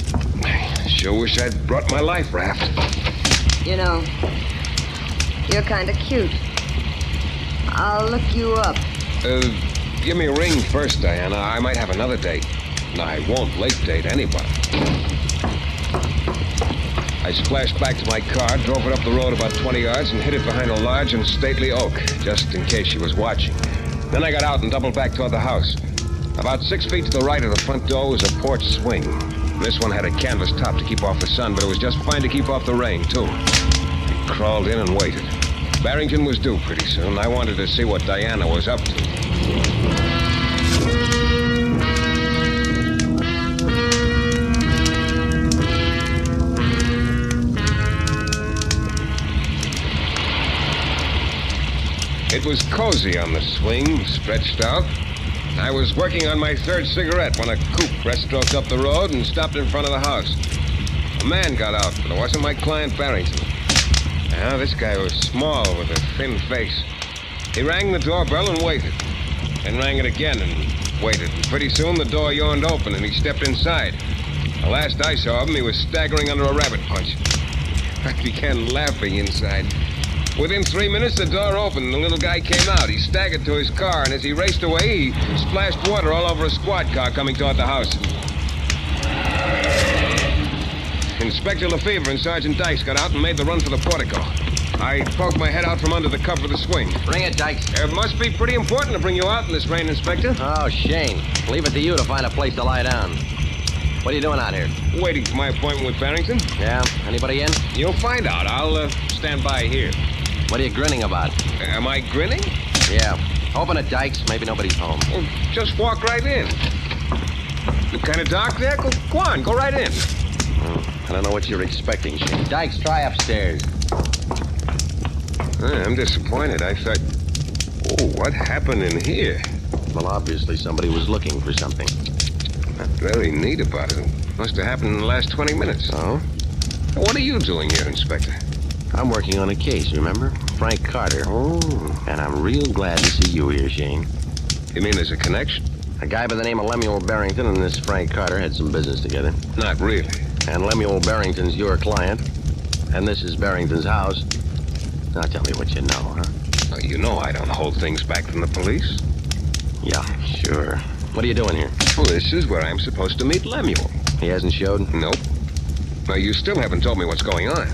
I sure wish I'd brought my life raft. You know, you're kind of cute. I'll look you up. Give me a ring first, Diana. I might have another date. No, I won't late date anybody. I splashed back to my car, drove it up the road about 20 yards, and hid it behind a large and stately oak, just in case she was watching. Then I got out and doubled back toward the house. About 6 feet to the right of the front door was a porch swing. This one had a canvas top to keep off the sun, but it was just fine to keep off the rain, too. I crawled in and waited. Barrington was due pretty soon. I wanted to see what Diana was up to. It was cozy on the swing, stretched out. I was working on my third cigarette when a coupe breaststroked up the road and stopped in front of the house. A man got out, but it wasn't my client Barrington. Now, this guy was small with a thin face. He rang the doorbell and waited. Then rang it again and waited. And pretty soon the door yawned open and he stepped inside. The last I saw of him, he was staggering under a rabbit punch. I began laughing inside. Within 3 minutes, the door opened and the little guy came out. He staggered to his car, and as he raced away, he splashed water all over a squad car coming toward the house. Inspector Lefevre and Sergeant Dykes got out and made the run for the portico. I poked my head out from under the cover of the swing. Bring it, Dykes. It must be pretty important to bring you out in this rain, Inspector. Oh, Shane. Leave it to you to find a place to lie down. What are you doing out here? Waiting for my appointment with Barrington. Yeah? Anybody in? You'll find out. I'll stand by here. What are you grinning about? Am I grinning? Yeah. Open it, Dykes. Maybe nobody's home. Well, just walk right in. It's kind of dark there. Go on, go right in. I don't know what you're expecting, Shane. Dykes, try upstairs. I'm disappointed. I thought... Oh, what happened in here? Well, obviously somebody was looking for something. Not very neat about it. Must have happened in the last 20 minutes. Oh? What are you doing here, Inspector? I'm working on a case, remember? Frank Carter. Oh. And I'm real glad to see you here, Shane. You mean there's a connection? A guy by the name of Lemuel Barrington and this Frank Carter had some business together. Not really. And Lemuel Barrington's your client. And this is Barrington's house. Now tell me what you know, huh? Well, you know I don't hold things back from the police. Yeah, sure. What are you doing here? Well, this is where I'm supposed to meet Lemuel. He hasn't showed? Nope. Now, you still haven't told me what's going on.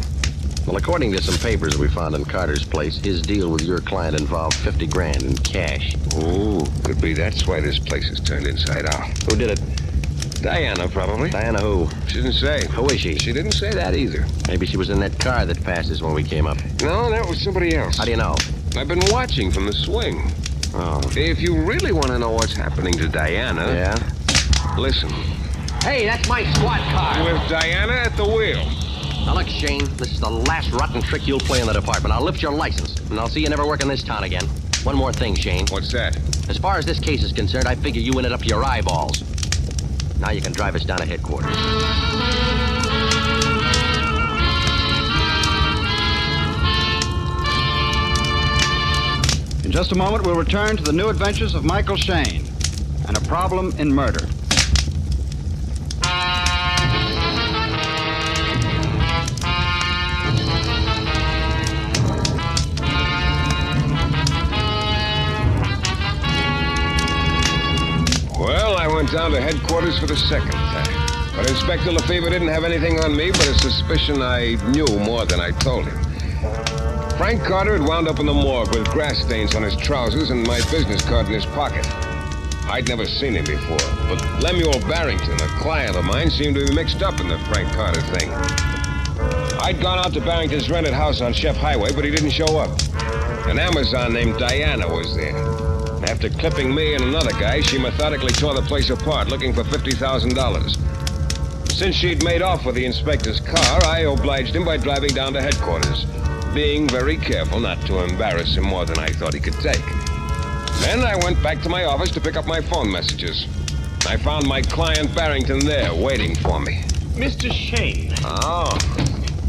Well, according to some papers we found in Carter's place, his deal with your client involved 50 grand in cash. Oh, could be that's why this place is turned inside out. Who did it? Diana, probably. Diana who? She didn't say. Who is she? She didn't say that either. Maybe she was in that car that passed us when we came up. No, that was somebody else. How do you know? I've been watching from the swing. Oh. If you really want to know what's happening to Diana... Yeah? Listen. Hey, that's my squad car. With Diana at the wheel. Now look, Shane, this is the last rotten trick you'll play in the department. I'll lift your license, and I'll see you never work in this town again. One more thing, Shane. What's that? As far as this case is concerned, I figure you in it up to your eyeballs. Now you can drive us down to headquarters. In just a moment, we'll return to the new adventures of Michael Shane and a problem in murder. Well, I went down to headquarters for the second time. But Inspector Lefevre didn't have anything on me but a suspicion I knew more than I told him. Frank Carter had wound up in the morgue with grass stains on his trousers and my business card in his pocket. I'd never seen him before, but Lemuel Barrington, a client of mine, seemed to be mixed up in the Frank Carter thing. I'd gone out to Barrington's rented house on Chef Highway, but he didn't show up. An Amazon named Diana was there. After clipping me and another guy, she methodically tore the place apart, looking for $50,000. Since she'd made off with the inspector's car, I obliged him by driving down to headquarters. being very careful not to embarrass him more than I thought he could take. Then I went back to my office to pick up my phone messages. I found my client Barrington there, waiting for me. Mr. Shane. Oh,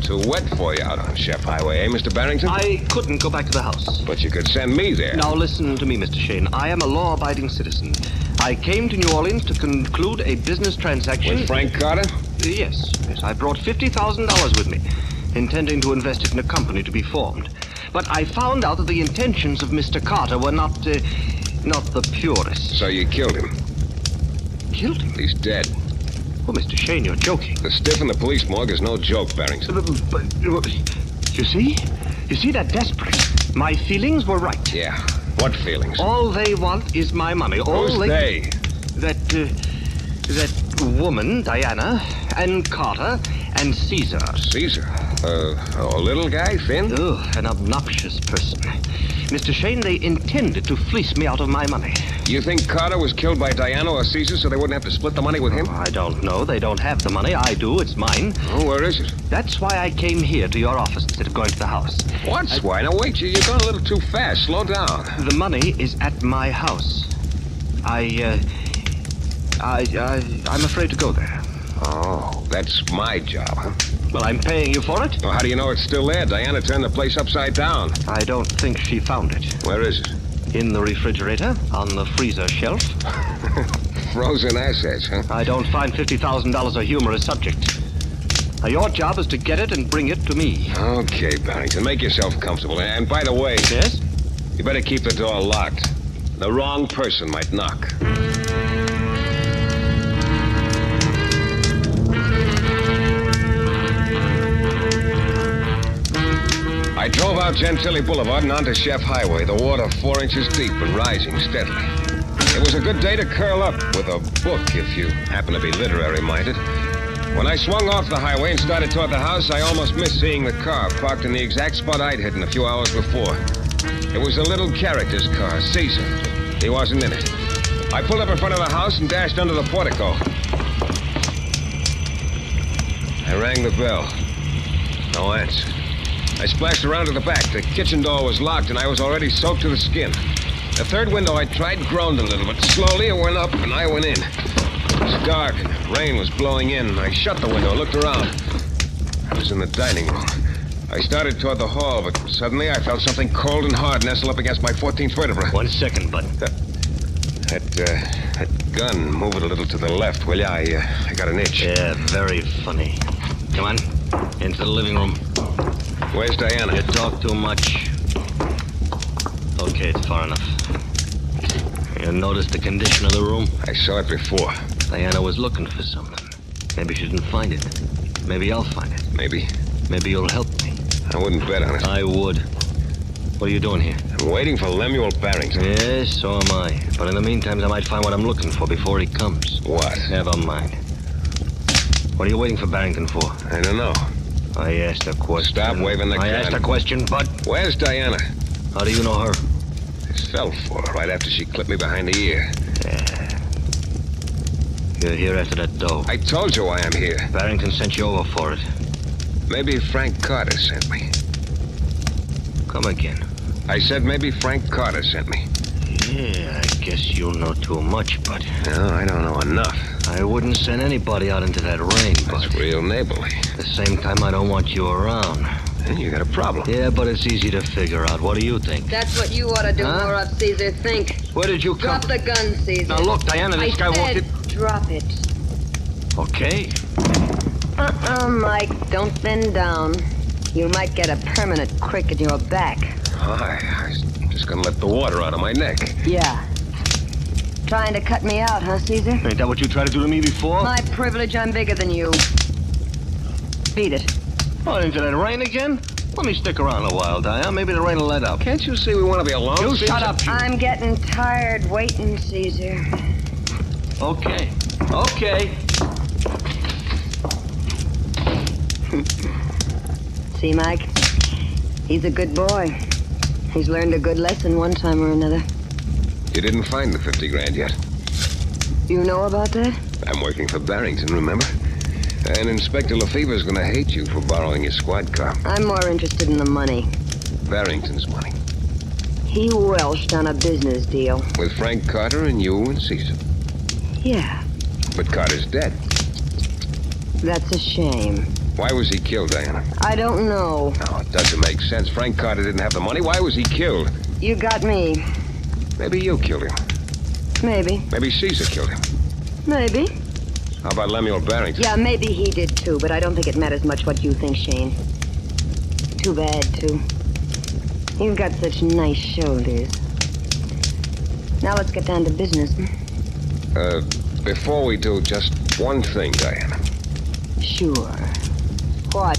too wet for you out on Chef Highway, eh, Mr. Barrington? I couldn't go back to the house. But you could send me there. Now listen to me, Mr. Shane. I am a law-abiding citizen. I came to New Orleans to conclude a business transaction... With Frank Carter? Yes. I brought $50,000 with me, intending to invest it in a company to be formed. But I found out that the intentions of Mr. Carter were not the purest. So you killed him? Killed him? He's dead. Oh, Mr. Shane, you're joking. The stiff in the police morgue is no joke, Barrington. But you see? You see, they're desperate. My feelings were right. Yeah. What feelings? All they want is my money. All Who's they? That woman, Diana, and Carter, and Caesar. Caesar? A little guy, thin? Oh, an obnoxious person. Mr. Shane, they intended to fleece me out of my money. You think Carter was killed by Diana or Caesar so they wouldn't have to split the money with him? Oh, I don't know. They don't have the money. I do. It's mine. Oh, where is it? That's why I came here to your office instead of going to the house. What's why? Now, wait, you're going a little too fast. Slow down. The money is at my house. I'm afraid to go there. Oh, that's my job, huh? Well, I'm paying you for it. Well, how do you know it's still there? Diana turned the place upside down. I don't think she found it. Where is it? In the refrigerator, on the freezer shelf. Frozen assets, huh? I don't find $50,000 a humorous subject. Now, your job is to get it and bring it to me. Okay, Barrington, make yourself comfortable. And by the way... Yes? You better keep the door locked. The wrong person might knock. I drove out Gentilly Boulevard and onto Chef Highway, the water 4 inches deep and rising steadily. It was a good day to curl up with a book if you happen to be literary-minded. When I swung off the highway and started toward the house, I almost missed seeing the car parked in the exact spot I'd hidden a few hours before. It was a little character's car, Caesar. He wasn't in it. I pulled up in front of the house and dashed under the portico. I rang the bell. No answer. I splashed around to the back. The kitchen door was locked, and I was already soaked to the skin. The third window I tried groaned a little, but slowly it went up, and I went in. It was dark, and rain was blowing in. I shut the window, looked around. I was in the dining room. I started toward the hall, but suddenly I felt something cold and hard nestle up against my 14th vertebra. 1 second, bud. That gun, move it a little to the left, will ya? I got an itch. Yeah, very funny. Come on, into the living room. Where's Diana? You talk too much. Okay, it's far enough. You noticed the condition of the room? I saw it before. Diana was looking for something. Maybe she didn't find it. Maybe I'll find it. Maybe. Maybe you'll help me. I wouldn't bet on it. I would. What are you doing here? I'm waiting for Lemuel Barrington. Yes, so am I. But in the meantime, I might find what I'm looking for before he comes. What? Never mind. What are you waiting for Barrington for? I don't know. I asked a question. Stop waving the gun. I asked a question, Bud. Where's Diana? How do you know her? I fell for her right after she clipped me behind the ear. Yeah. You're here after that dough. I told you why I'm here. Barrington sent you over for it. Maybe Frank Carter sent me. Come again. I said maybe Frank Carter sent me. Yeah, I guess you know too much, Bud. No, I don't know enough. I wouldn't send anybody out into that rain, Bud. That's real neighborly. At the same time, I don't want you around. Then you got a problem. Yeah, but it's easy to figure out. What do you think? That's what you ought to do more of, Caesar. Think. Where did you come? Drop the gun, Caesar. Now look, Diana, this guy walked in. Drop it. Okay. Mike, don't bend down. You might get a permanent crick in your back. I'm just gonna let the water out of my neck. Yeah. Trying to cut me out, huh, Caesar? Ain't that what you tried to do to me before? My privilege, I'm bigger than you. Beat it. Oh, into that rain again? Let me stick around a while, Diana. Maybe the rain will let up. Can't you see we want to be alone? You Caesar? shut up, you. I'm getting tired waiting, Caesar. Okay. Okay. See, Mike? He's a good boy. He's learned a good lesson one time or another. You didn't find the 50 grand yet. You know about that? I'm working for Barrington, remember? And Inspector Lefevre's gonna hate you for borrowing his squad car. I'm more interested in the money. Barrington's money. He welched on a business deal. With Frank Carter and you and Caesar. Yeah, But Carter's dead. that's a shame. Why was he killed, Diana? I don't know. No, it doesn't make sense. Frank Carter didn't have the money. Why was he killed? You got me. Maybe you killed him. Maybe. Maybe Caesar killed him. Maybe. How about Lemuel Barrington? Yeah, maybe he did too, but I don't think it matters much what you think, Shane. Too bad, too. You've got such nice shoulders. Now let's get down to business. Before we do, just one thing, Diana. Sure. What?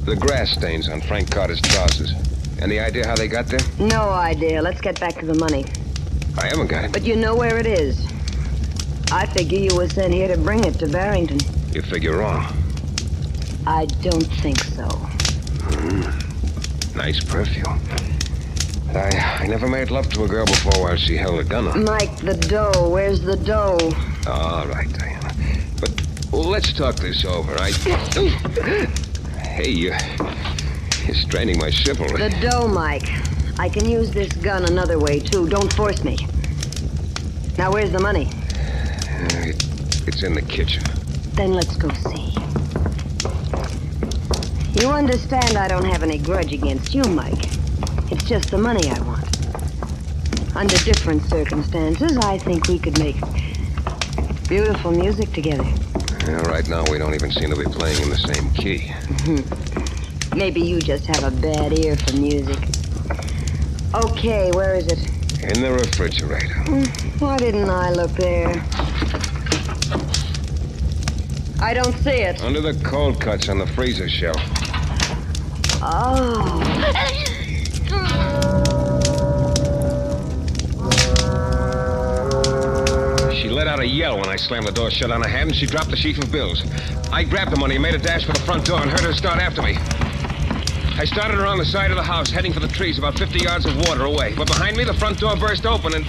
The grass stains on Frank Carter's trousers. Any idea how they got there? No idea. Let's get back to the money. I haven't got it. But you know where it is. I figure you were sent here to bring it to Barrington. You figure wrong. I don't think so. Nice perfume. I never made love to a girl before while she held a gun on. Mike, the dough. Where's the dough? All right, Diana. But let's talk this over. Hey, you're straining my chivalry. The dough, Mike. I can use this gun another way, too. Don't force me. Now, where's the money? It's in the kitchen. Then let's go see. You understand I don't have any grudge against you, Mike. It's just the money I want. Under different circumstances, I think we could make beautiful music together. Yeah, right now, we don't even seem to be playing in the same key. Maybe you just have a bad ear for music. Okay, where is it? In the refrigerator. Why didn't I look there? I don't see it. Under the cold cuts on the freezer shelf. Oh. She let out a yell when I slammed the door shut on her head, and she dropped the sheaf of bills. I grabbed the money and made a dash for the front door and heard her start after me. I started around the side of the house, heading for the trees about 50 yards of water away. But behind me, the front door burst open and...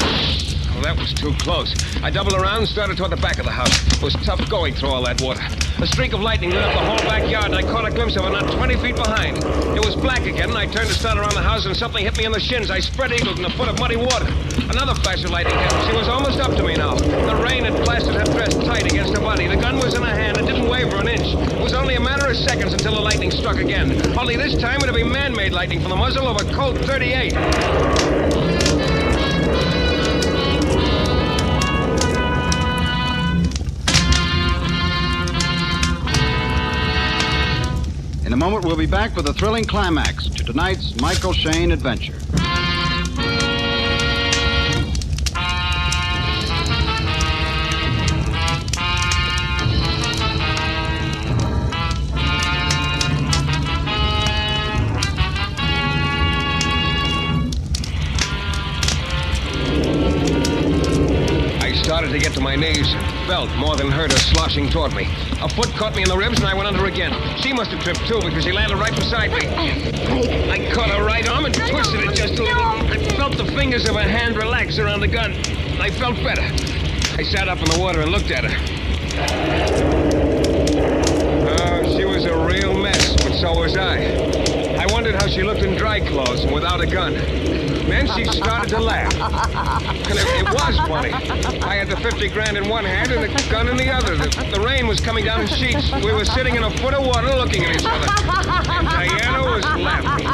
Well, that was too close. I doubled around and started toward the back of the house. It was tough going through all that water. A streak of lightning lit up the whole backyard, and I caught a glimpse of her not 20 feet behind. It was black again, and I turned to start around the house, and something hit me in the shins. I spread-eagled in a foot of muddy water. Another flash of lightning hit. She was almost up to me now. The rain had plastered her dress tight against her body. The gun was in her hand. It didn't waver an inch. It was only a matter of seconds until the lightning struck again. Only this time it'd be man-made lightning from the muzzle of a Colt 38. In a moment, we'll be back with a thrilling climax to tonight's Michael Shayne adventure. I started to get to my knees, felt more than heard her sloshing toward me. A foot caught me in the ribs, and I went under again. She must have tripped, too, because she landed right beside me. I caught her right arm and twisted it just a little. I felt the fingers of her hand relax around the gun. I felt better. I sat up in the water and looked at her. Oh, she was a real mess, but so was I. I wondered how she looked in dry clothes and without a gun. Then she started to laugh. And it was funny. I had the 50 grand in one hand and the gun in the other. The rain was coming down in sheets. We were sitting in a foot of water looking at each other. And Diana was laughing.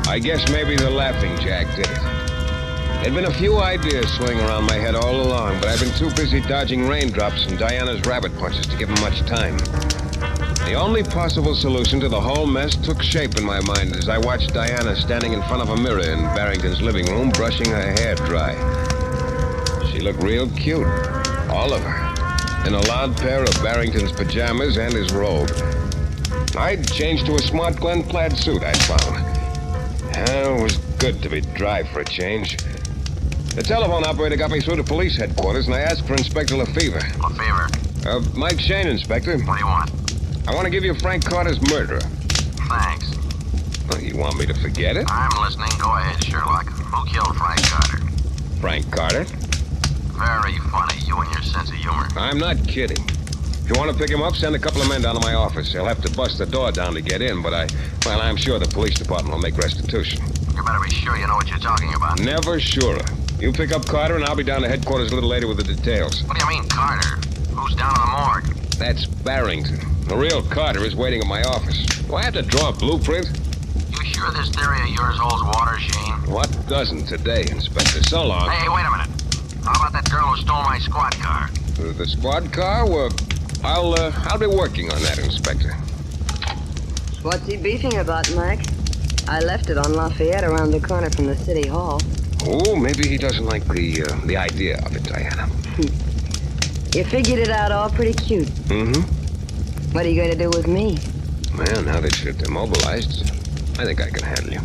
I guess maybe the laughing jack did it. There'd been a few ideas swirling around my head all along, but I've been too busy dodging raindrops and Diana's rabbit punches to give them much time. The only possible solution to the whole mess took shape in my mind as I watched Diana standing in front of a mirror in Barrington's living room, brushing her hair dry. She looked real cute, all of her, in a loud pair of Barrington's pajamas and his robe. I'd changed to a smart Glen plaid suit, I'd found. It was good to be dry for a change. The telephone operator got me through to police headquarters, and I asked for Inspector Lefevre. Lefevre. Mike Shayne, Inspector. What do you want? I want to give you Frank Carter's murderer. Thanks. Oh, you want me to forget it? I'm listening. Go ahead, Sherlock. Who killed Frank Carter? Frank Carter? Very funny, you and your sense of humor. I'm not kidding. If you want to pick him up, send a couple of men down to my office. They'll have to bust the door down to get in, but I'm sure the police department will make restitution. You better be sure you know what you're talking about. Never surer. You pick up Carter, and I'll be down to headquarters a little later with the details. What do you mean, Carter? Who's down in the morgue? That's Barrington. The real Carter is waiting at my office. Do I have to draw a blueprint? You sure this theory of yours holds water, Sheen? What doesn't today, Inspector? So long. Hey, wait a minute. How about that girl who stole my squad car? The squad car? Well, I'll be working on that, Inspector. What's he beefing about, Mike? I left it on Lafayette around the corner from the city hall. Oh, maybe he doesn't like the idea of it, Diana. You figured it out all pretty cute. Mm-hmm. What are you going to do with me? Well, now that you're demobilized, I think I can handle you.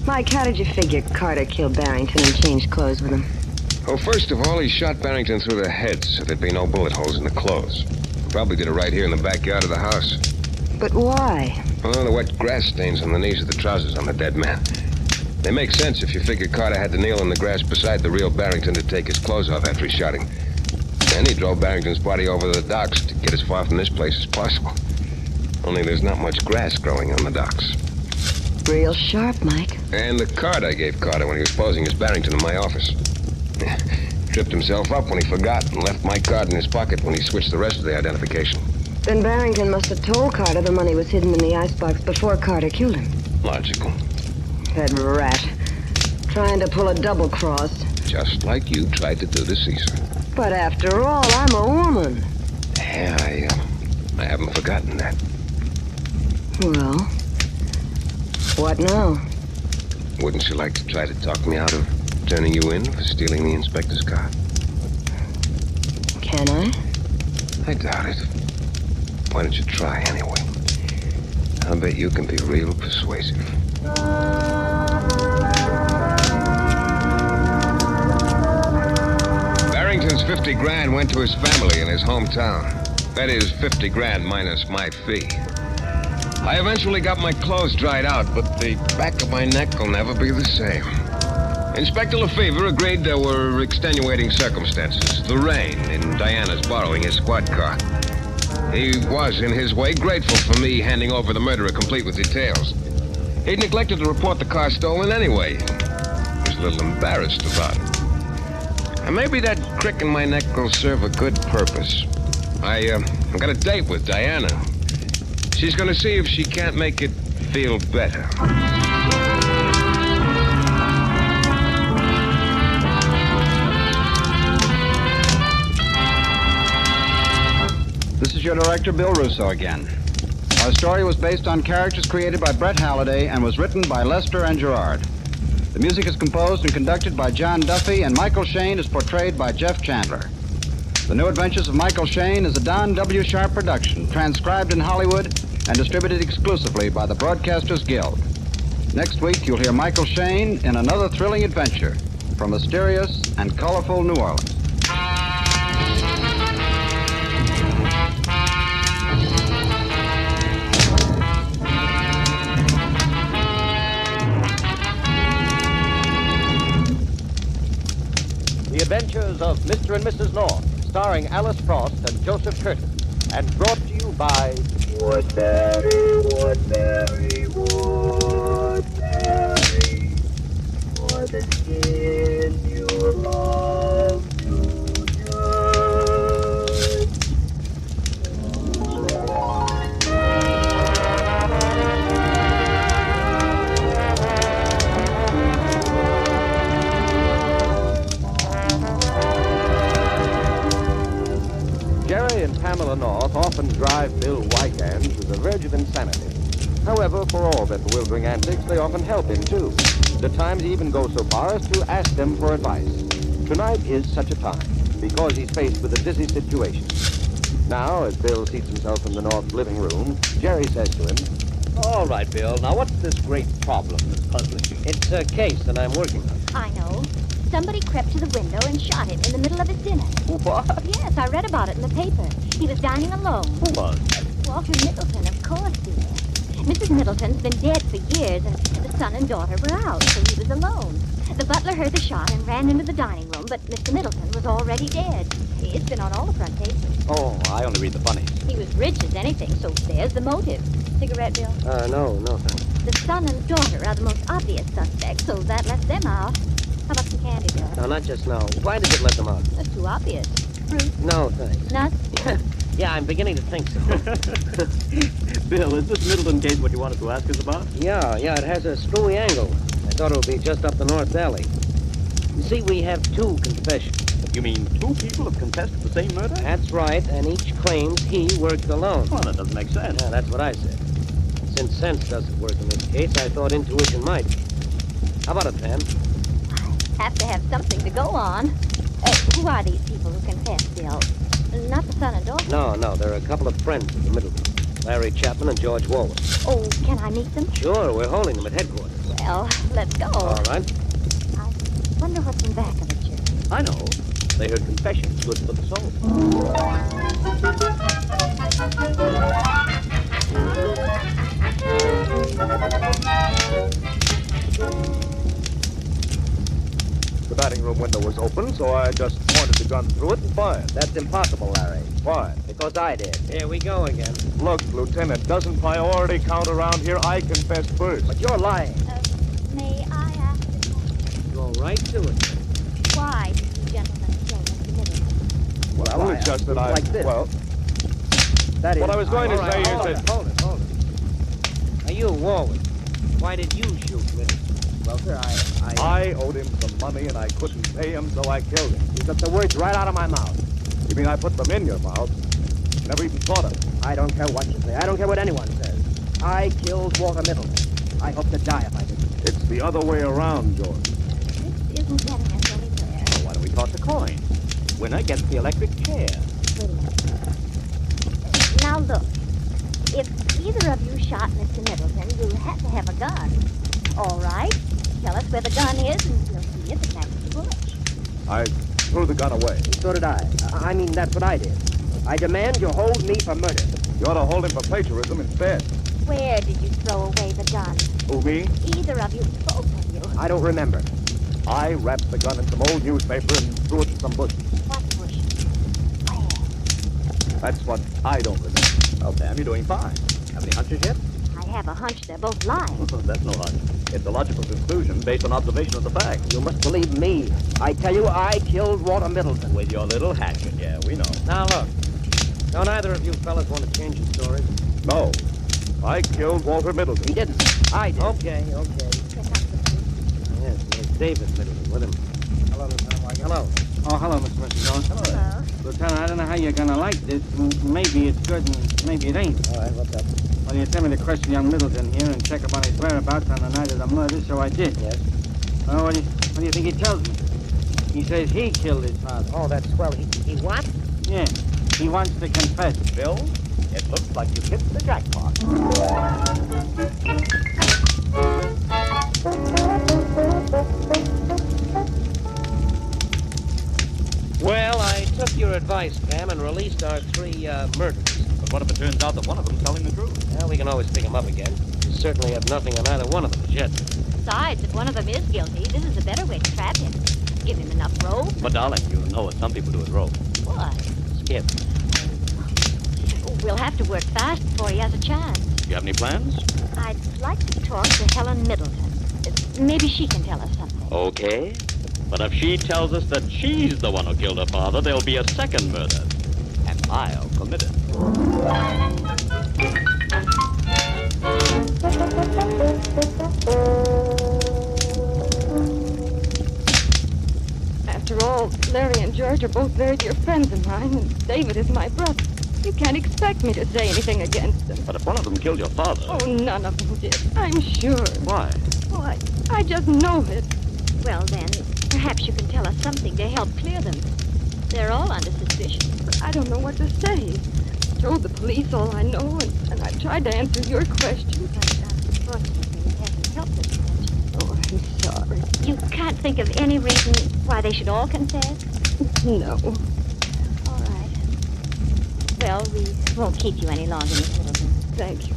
Mike, how did you figure Carter killed Barrington and changed clothes with him? Well, first of all, he shot Barrington through the head so there'd be no bullet holes in the clothes. Probably did it right here in the backyard of the house. But why? Well, the wet grass stains on the knees of the trousers on the dead man. They make sense if you figure Carter had to kneel in the grass beside the real Barrington to take his clothes off after he shot him. Then he drove Barrington's body over to the docks to get as far from this place as possible. Only there's not much grass growing on the docks. Real sharp, Mike. And the card I gave Carter when he was posing as Barrington in my office. Tripped himself up when he forgot and left my card in his pocket when he switched the rest of the identification. Then Barrington must have told Carter the money was hidden in the icebox before Carter killed him. Logical. That rat. Trying to pull a double cross. Just like you tried to do to Caesar. But after all, I'm a woman. Yeah, I haven't forgotten that. Well, what now? Wouldn't you like to try to talk me out of turning you in for stealing the inspector's car? Can I? I doubt it. Why don't you try anyway? I'll bet you can be real persuasive. Barrington's 50 grand went to his family in his hometown. That is 50 grand minus my fee. I eventually got my clothes dried out, but the back of my neck will never be the same. Inspector Lefevre agreed there were extenuating circumstances. The rain and Diana's borrowing his squad car. He was, in his way, grateful for me handing over the murderer complete with details. He'd neglected to report the car stolen anyway. He was a little embarrassed about it. And maybe that crick in my neck will serve a good purpose. I've got a date with Diana. She's going to see if she can't make it feel better. This is your director, Bill Russo, again. Our story was based on characters created by Brett Halliday and was written by Lester and Gerard. The music is composed and conducted by John Duffy, and Michael Shane is portrayed by Jeff Chandler. The New Adventures of Michael Shane is a Don W. Sharp production, transcribed in Hollywood and distributed exclusively by the Broadcasters Guild. Next week, you'll hear Michael Shane in another thrilling adventure from mysterious and colorful New Orleans. The Adventures of Mr. and Mrs. North, starring Alice Frost and Joseph Curtis, and brought to you by Woodbury, Woodbury, Woodbury, for the skin you love to Jerry and Pamela North often drive Bill Wygand to the verge of insanity. However, for all their bewildering antics, they often help him, too. At times, he even goes so far as to ask them for advice. Tonight is such a time, because he's faced with a dizzy situation. Now, as Bill seats himself in the North living room, Jerry says to him, All right, Bill. Now, what's this great problem that's puzzling you? It's a case that I'm working on. I know. Somebody crept to the window and shot him in the middle of his dinner. What? Yes, I read about it in the paper. He was dining alone. Who was? Walter Middleton, of course, dear. Mrs. Middleton's been dead for years, and the son and daughter were out, so he was alone. The butler heard the shot and ran into the dining room, but Mr. Middleton was already dead. It's been on all the front pages. Oh, I only read the funnies. He was rich as anything, so there's the motive. Cigarette, Bill? No, thanks. The son and daughter are the most obvious suspects, so that lets them out. How about some candy, Bill? No, not just now. Why does it let them out? That's too obvious. Fruit? No, thanks. Nuts? Yeah, I'm beginning to think so. Bill, is this Middleton case what you wanted to ask us about? Yeah, it has a screwy angle. I thought it would be just up the North Alley. You see, we have two confessions. You mean two people have confessed to the same murder? That's right, and each claims he worked alone. Well, that doesn't make sense. Yeah, that's what I said. Since sense doesn't work in this case, I thought intuition might. How about it, Pam? Have to have something to go on. Who are these people who confessed, Bill? Not the son and daughter? No, they're a couple of friends of the Middleton. Larry Chapman and George Warwick. Oh, can I meet them? Sure, we're holding them at headquarters. Well, let's go. All right. I wonder what's in back of it, Jerry. I know. They heard confessions good for the soul. The dining room window was open, so I just pointed the gun through it and fired. That's impossible, Larry. Why? Because I did. Here we go again. Look, Lieutenant, doesn't priority count around here? I confessed first. But you're lying. May I ask a question? Go right to it. Why did you gentlemen kill Mr. Middleton? Well, it's just that I... Like this. Well, that is... what I was going to say is that... Hold it. Now, you, Warwick, why did you shoot Middleton? Well, sir, I owed him some money and I couldn't pay him, so I killed him. You took the words right out of my mouth. You mean I put them in your mouth? Never even thought of it. I don't care what you say. I don't care what anyone says. I killed Walter Middleton. I hope to die if I didn't. It's the other way around, George. This isn't getting us anywhere. Well, why don't we toss a coin? Winner gets the electric chair. Wait a minute. Now look, if either of you shot Mr. Middleton, you had to have a gun. All right, tell us where the gun is, and we'll see if it matches the bullet. I threw the gun away. So did I. I mean, that's what I did. I demand you hold me for murder. You ought to hold him for plagiarism instead. Where did you throw away the gun? Who, me? Either of you, both of you. I don't remember. I wrapped the gun in some old newspaper and threw it in some bushes. What bushes? Where? That's what I don't remember. Well, Pam, you're doing fine. Have any hunches yet? I have a hunch they're both lying. That's no hunch. It's a logical conclusion based on observation of the facts. You must believe me. I tell you, I killed Walter Middleton. With your little hatchet, yeah, we know. Now, look. Don't either of you fellas want to change your stories? No. I killed Walter Middleton. He didn't. I did. Okay. Yes, there's David Middleton with him. Hello, Lieutenant White. Hello. Oh, hello, Mr. Jones. Hello. Lieutenant, I don't know how you're going to like this. Maybe it's good and maybe it ain't. All right, what's up? Well, you tell me to question young Middleton here and check up on his whereabouts on the night of the murder, so I did. Yes. Oh, what do you think he tells me? He says he killed his father. Oh, that's swell. He what? Yeah, he wants to confess. Bill, it looks like you hit the jackpot. Well, I took your advice, Pam, and released our three murderers. But what if it turns out that one of them's telling the truth? Well, we can always pick them up again. We certainly have nothing on either one of them as yet. Besides, if one of them is guilty, this is a better way to trap him. Give him enough rope. But, darling, you know what some people do with rope. What? Skip. We'll have to work fast before he has a chance. Do you have any plans? I'd like to talk to Helen Middleton. Maybe she can tell us something. Okay. But if she tells us that she's the one who killed her father, there'll be a second murder. And I'll commit it. After all, Larry and George are both very dear friends of mine, and David is my brother. You can't expect me to say anything against them. But if one of them killed your father... Oh, none of them did. I'm sure. Why? Oh, I just know it. Well, then, perhaps you can tell us something to help clear them. They're all under suspicion. But I don't know what to say. I told the police all I know, and I've tried to answer your questions. But, unfortunately, it hasn't helped us much. Oh, I'm sorry. You can't think of any reason why they should all confess? No. All right. Well, we won't keep you any longer, Miss Middleton. Thank you.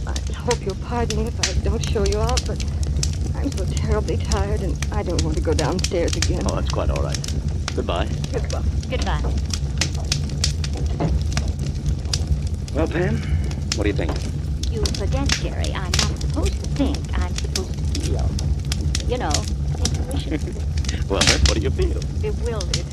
I hope you'll pardon me if I don't show you out, but I'm so terribly tired and I don't want to go downstairs again. Oh, that's quite all right. Goodbye. Goodbye. Goodbye. Well, Pam, what do you think? You forget, Jerry, I'm not supposed to think. I'm supposed to feel. You know, intuition. Well, then, what do you feel? Bewildered.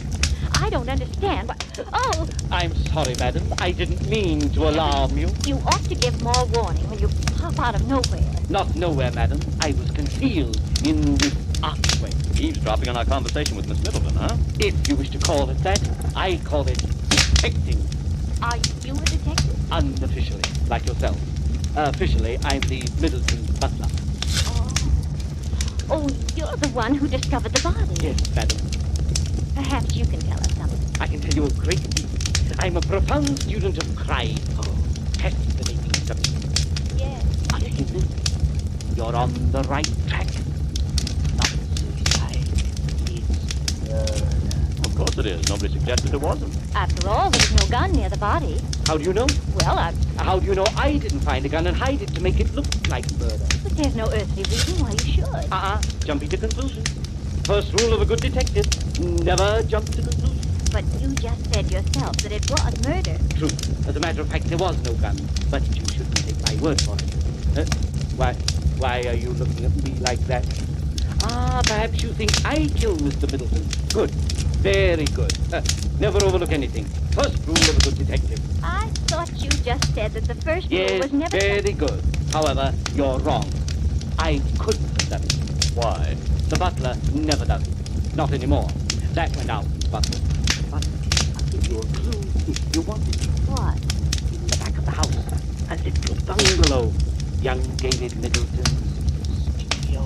I don't understand. Oh! I'm sorry, madam. I didn't mean to alarm you. You ought to give more warning when you pop out of nowhere. Not nowhere, madam. I was concealed in this archway. Eavesdropping on our conversation with Miss Middleton, huh? If you wish to call it that, I call it detecting. Are you a detective? Unofficially, like yourself. Officially, I'm the Middleton butler. Oh, you're the one who discovered the body. Yes, madam. Perhaps you can tell us something. I can tell you a great deal. I'm a profound student of crime. Fascinating subject. Yes. Are you convinced? You're on the right track. Not suicide. It's murder. Of course it is. Nobody suggested it wasn't. After all, there was no gun near the body. How do you know? Well, How do you know I didn't find a gun and hide it to make it look like murder? But there's no earthly reason why you should. Jumping to conclusions. First rule of a good detective, never jump to conclusions. But you just said yourself that it was murder. True. As a matter of fact, there was no gun. But you shouldn't take my word for it. Why are you looking at me like that? Perhaps you think I killed Mr. Middleton. Good. Very good. Never overlook anything. First rule of a good detective. I thought you just said that the first rule was never... very good. However, you're wrong. I couldn't have done it. Why? The butler never does it. Not anymore. That went out, butler. But I'll give you a clue if you want it. What? In the back of the house, a little bungalow. Young David Middleton's studio.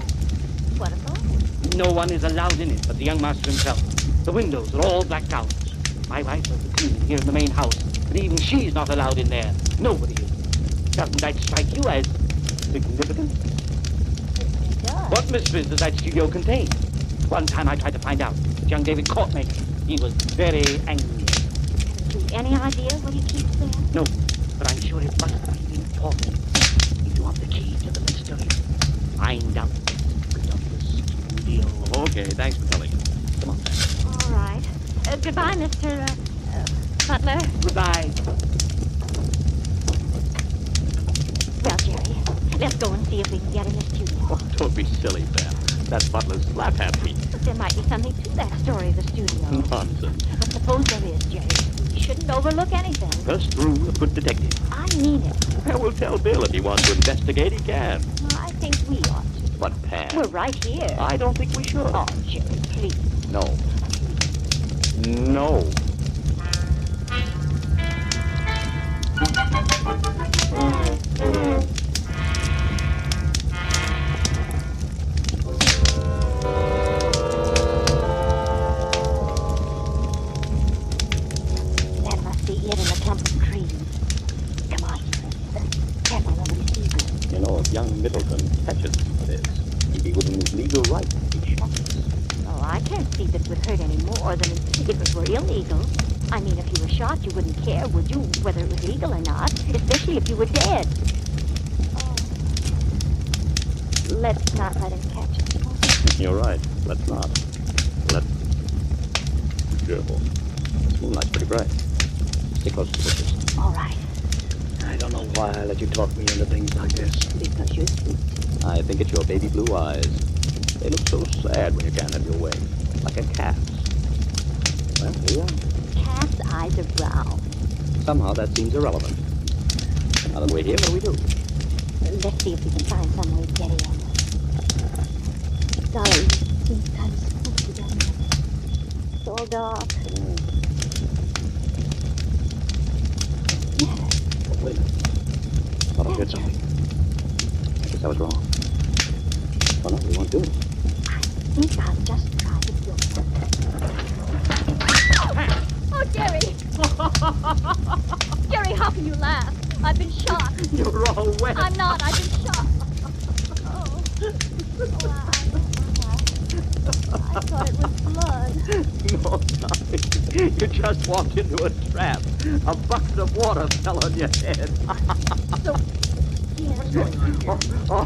What about it? No one is allowed in it but the young master himself. The windows are all blacked out. My wife does the cleaning here in the main house, but even she's not allowed in there. Nobody is. Doesn't that strike you as significant? It does. What mysteries does that studio contain? One time I tried to find out, but young David caught me. He was very angry. Haven't you any idea what he keeps there? No, but I'm sure it must be important. If you want the key to the mystery, find out the secret of the studio. Okay, thanks for telling us. Come on, then. All right. Goodbye, Mr. Butler. Goodbye. Well, Jerry, let's go and see if we can get in the studio. Oh, don't be silly, Beth. That butler's slap happy. But there might be something to that story of the studio. Nonsense. But suppose there is, Jerry. We shouldn't overlook anything. First rule of good detective. I mean it. Well, we'll tell Bill if he wants to investigate, he can. I think we ought to. But, Pam... We're right here. I don't think we should. Oh, Jerry, please. No. No. That must be it in the clump of trees. Come on, Jerry. Careful, nobody sees us. You know, if young Middleton catches this, he'd be within his legal right to be shot. Oh, I can't see that it would hurt any more than if it were illegal. I mean, if you were shot, you wouldn't care, would you, whether it was legal or not? Especially if you were dead. Oh. Let's not let him catch us. You're right. Let's not. Let's... Be careful. This moonlight's pretty bright. Stay close to the bushes. All right. I don't know why I let you talk me into things like this. Because you're sweet. I think it's your baby blue eyes. They look so sad when you can't have your way. Like a cat's. Well, here you are. Cat's eyes are brown. Somehow that seems irrelevant. Now that we're here, what do we do? Let's see if we can find some way to get in. Sorry, it seems kind of spooky, doesn't it? It's all dark. Oh, wait a minute. Thought I heard something. I guess I was wrong. Oh, no, we won't do it. I think I'll just try to do it. Oh, Jerry! Jerry, how can you laugh? I've been shot. You're all wet. I'm not. I've been shot. Oh. I thought it was blood. No, Dolly. You just walked into a trap. A bucket of water fell on your head. What's going on here? Oh,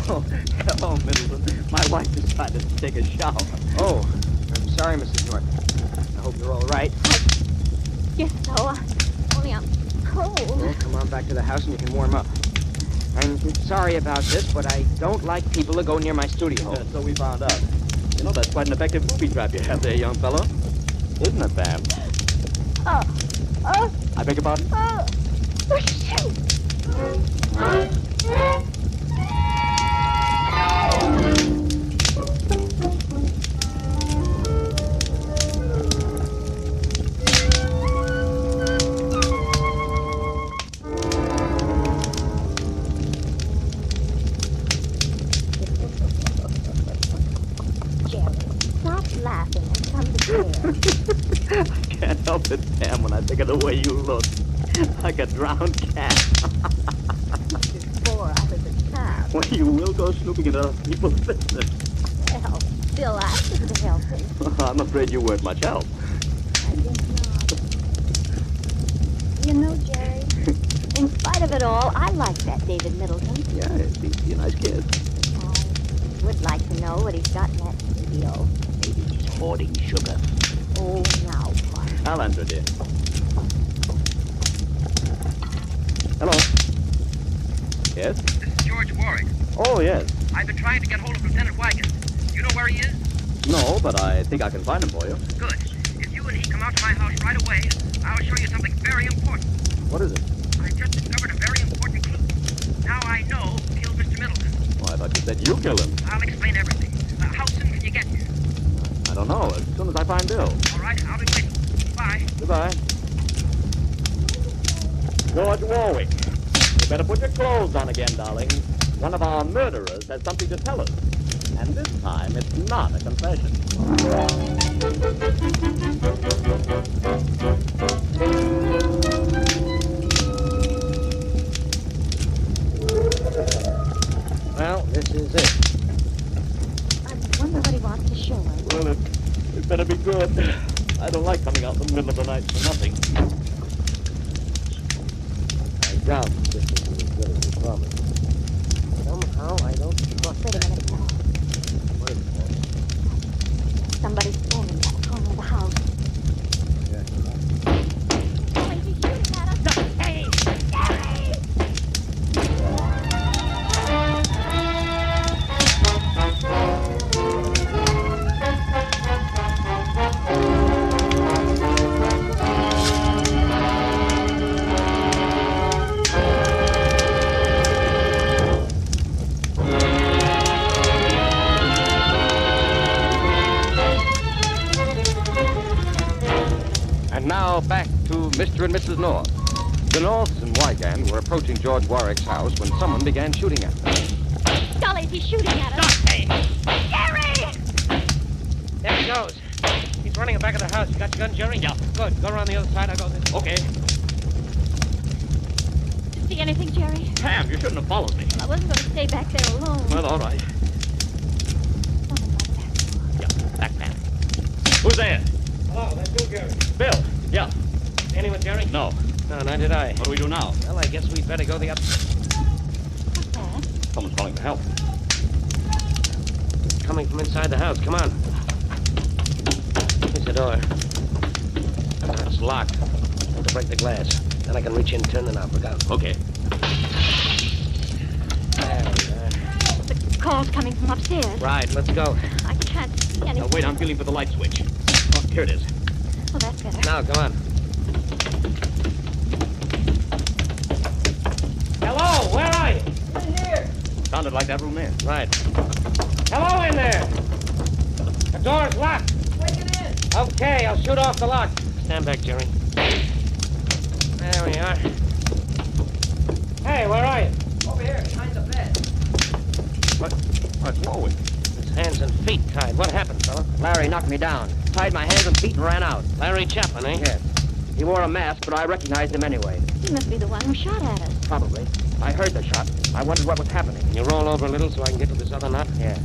hello, Middleton. My wife decided to take a shower. Oh, I'm sorry, Mrs. North. I hope you're all right. Yes, so. Only I'm cold. Well, come on back to the house and you can warm up. I'm sorry about this, but I don't like people to go near my studio. Yeah, so we found out. You know, that's quite an effective booby trap you have there, young fellow. Isn't it, Pam? I beg your pardon? Stop laughing and come to care. I can't help it, Pam, when I think of the way you look. Like a drowned cat. Before I was a cat. Well, you will go snooping into other people's business. Well, still asking to help him. I'm afraid you weren't much help. I guess not. You know, Jerry, in spite of it all, I like that David Middleton. Yeah, he's a nice kid. I would like to know what he's got in that studio. Maybe he's hoarding sugar. Oh, now what? I'll answer, dear. Hello. Yes? This is George Warwick. Oh, yes. I've been trying to get hold of Lieutenant Wagons. You know where he is? No, but I think I can find him for you. Good. If you and he come out to my house right away, I'll show you something very important. What is it? I just discovered a very important clue. Now I know who killed Mr. Middleton. Oh, I thought you said you killed him. I'll explain everything. How soon can you get here? I don't know. As soon as I find Bill. All right, I'll be waiting. Bye. Goodbye. George Warwick, you better put your clothes on again, darling. One of our murderers has something to tell us. And this time, it's not a confession. Well, this is it. I wonder what he wants to show us. Well, it better be good. I don't like coming out in the middle of the night for nothing. I doubt this will be as good as you promised. Somehow I don't trust Wait a minute now. What is that? Somebody's standing at the corner of the house. Yeah. Wait, he's shooting at us. Hey! Jerry! And now back to Mr. and Mrs. North. The Norths and Wygand were approaching George Warwick's house when someone began shooting at them. Golly, he's shooting at us. Jerry! There he goes. He's running back of the house. You got your gun, Jerry? Yeah. Good. Go around the other side. I'll go this. Okay. See anything, Jerry? Pam, you shouldn't have followed me. I wasn't going to stay back there alone. Well, all right. Yeah, back, Pam. Who's there? Hello, that's you, Jerry. Bill. Yeah. Anyone, Jerry? No. No, neither did I. What do we do now? Well, I guess we'd better go the up. What's that? Someone's calling for help. It's coming from inside the house. Come on. Here's the door. It's locked. I have to break the glass. Then I can reach in and turn the knob. Look out. Okay. There we are. The call's coming from upstairs. Right, let's go. I can't see anything. Now, wait, I'm feeling for the light switch. Oh, here it is. Oh, that's better. Now, come on. Hello, where are you? In here. Sounded like that room there. Right. Hello in there. The door's locked. Break it in. Okay, I'll shoot off the lock. Stand back, Jerry. There we are. Hey, where are you? Over here, behind the bed. What's Warwick? His hands and feet tied. What happened, fella? Larry knocked me down, tied my hands and feet and ran out. Larry Chapman, eh? Yes. He wore a mask, but I recognized him anyway. He must be the one who shot at us. Probably. I heard the shot. I wondered what was happening. Can you roll over a little so I can get to this other knot? Yeah.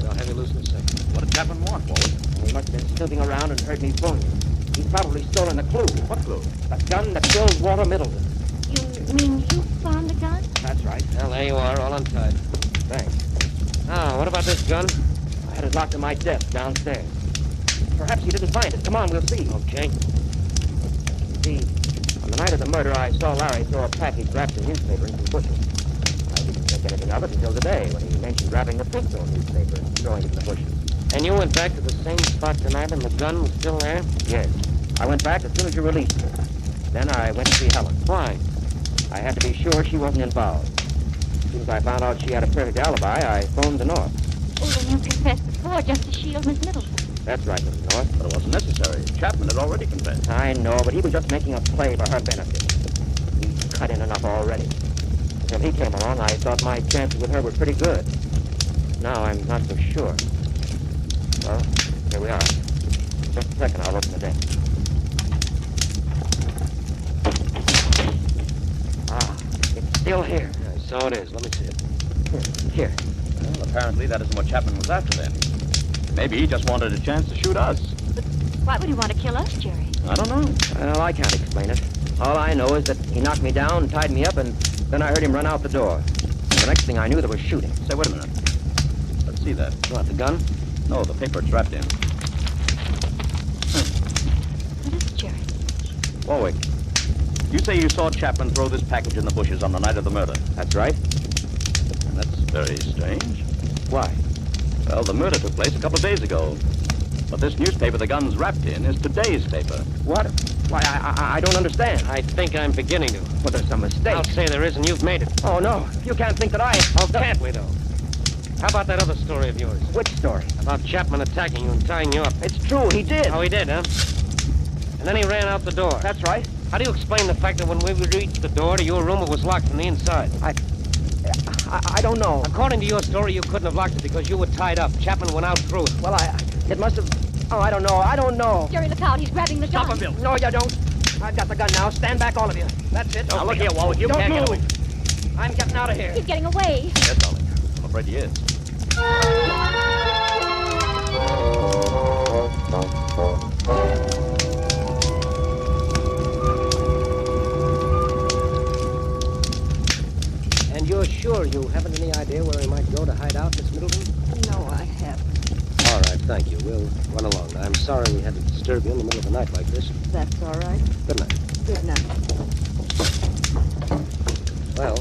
I'll have you loosen a second. What did Chapman want, Warwick? He must have been snooping around and heard me phone you. He's probably stolen the clue. What clue? The gun that killed Walter Middleton. You mean you found the gun? That's right. Well, there you are, all untied. Thanks. Now, what about this gun? I had it locked in my desk downstairs. Perhaps he didn't find it. Come on, we'll see. Okay. See, on the night of the murder, I saw Larry throw a package wrapped in newspaper into the bushes. I didn't think anything of it until today, when he mentioned wrapping the pistol in newspaper and throwing it in the bushes. And you went back to the same spot tonight and the gun was still there? Yes. I went back as soon as you released me. Then I went to see Helen. Why? I had to be sure she wasn't involved. As soon as I found out she had a perfect alibi, I phoned the North. Oh, then you confessed before just to shield Miss Middleton. That's right, Mrs. North. But it wasn't necessary. Chapman had already confessed. I know, but he was just making a play for her benefit. He's cut in enough already. Until he came along, I thought my chances with her were pretty good. Now I'm not so sure. Well, here we are. Just a second, I'll open the desk. Ah, it's still here. So it is. Let me see it. Here. Well, apparently that isn't what Chapman was after then. Maybe he just wanted a chance to shoot us. Why would he want to kill us, Jerry? I don't know. Well, I can't explain it. All I know is that he knocked me down, tied me up, and then I heard him run out the door. And the next thing I knew, there was shooting. Say, wait a minute. Let's see that. What, the gun? No, the paper it's wrapped in. What is it, Jerry? Warwick, you say you saw Chapman throw this package in the bushes on the night of the murder. That's right. That's very strange. Why? Well, the murder took place a couple of days ago. But this newspaper the gun's wrapped in is today's paper. What? Why, I don't understand. I think I'm beginning to. Well, there's some mistake. I'll say there is, and you've made it. Oh, no. You can't think that I... Oh, can't we, though? How about that other story of yours? Which story? About Chapman attacking you and tying you up. It's true, he did. Oh, he did, huh? And then he ran out the door. That's right. How do you explain the fact that when we reached the door to your room, it was locked from the inside? I don't know. According to your story, you couldn't have locked it because you were tied up. Chapman went out through it. Well, it must have... Oh, I don't know. I don't know. Jerry, look out. He's grabbing the gun. Stop him, Bill. No, you don't. I've got the gun now. Stand back, all of you. That's it. Now, look here, Warwick. You can't get away. I'm getting out of here. He's getting away. Yes, darling. I'm afraid he is. And you're sure you haven't any idea where he might go to hide out, Miss Middleton? No, I haven't. All right, thank you. We'll run along. I'm sorry we had to disturb you in the middle of the night like this. That's all right. Good night. Good night. Well,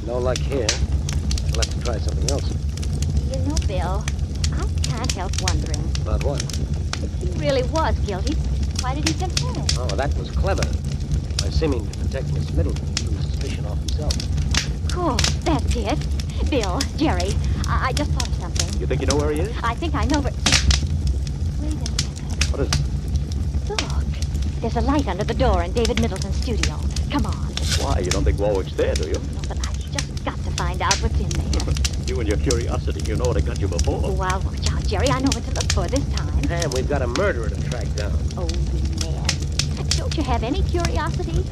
no luck here. We'll have to try something else. You know, Bill, I can't help wondering. About what? If he really was guilty, why did he confess? Oh, that was clever. By seeming to protect Miss Middleton, he threw suspicion off himself. Cool, that's it. Bill, Jerry, I just thought of something. You think you know where he is? I think I know, but... Wait a minute. What is it? Look, there's a light under the door in David Middleton's studio. Come on. Why? You don't think Warwick's there, do you? No, but I've just got to find out what's in there. You and your curiosity, you know what I got you before. Oh, I'll watch out, Jerry. I know what to look for this time. And we've got a murderer to track down. Oh, man. Don't you have any curiosity?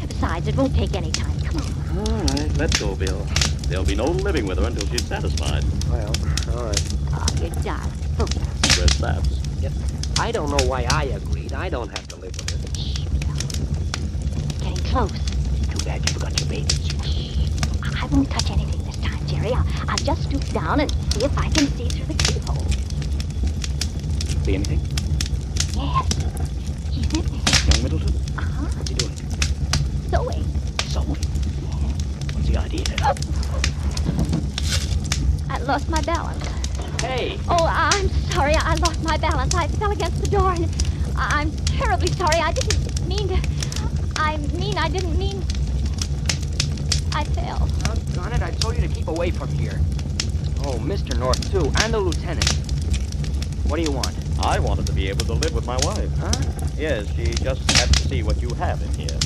Besides, it won't take any time. Come on. All right, let's go, Bill. There'll be no living with her until she's satisfied. Well, all right. Oh, you darling. Focus. Where's Babs? Yep. I don't know why I agreed. I don't have to live with her. Getting close. Too bad you forgot your bathing suit. I won't touch anything this time, Jerry. I'll just stoop down and see if I can see through the keyhole. See anything? Yes. He's in there. Young Middleton? Uh-huh. What's he doing? Sewing. Sewing? What's the idea? I lost my balance. Hey! Oh, I'm sorry. I lost my balance. I fell against the door, and I'm terribly sorry. I didn't mean to... I didn't mean... I fell. Doggone it, I told you to keep away from here. Oh, Mr. North, too, and the lieutenant. What do you want? I wanted to be able to live with my wife. Huh? Yes, she just had to see what you have in here.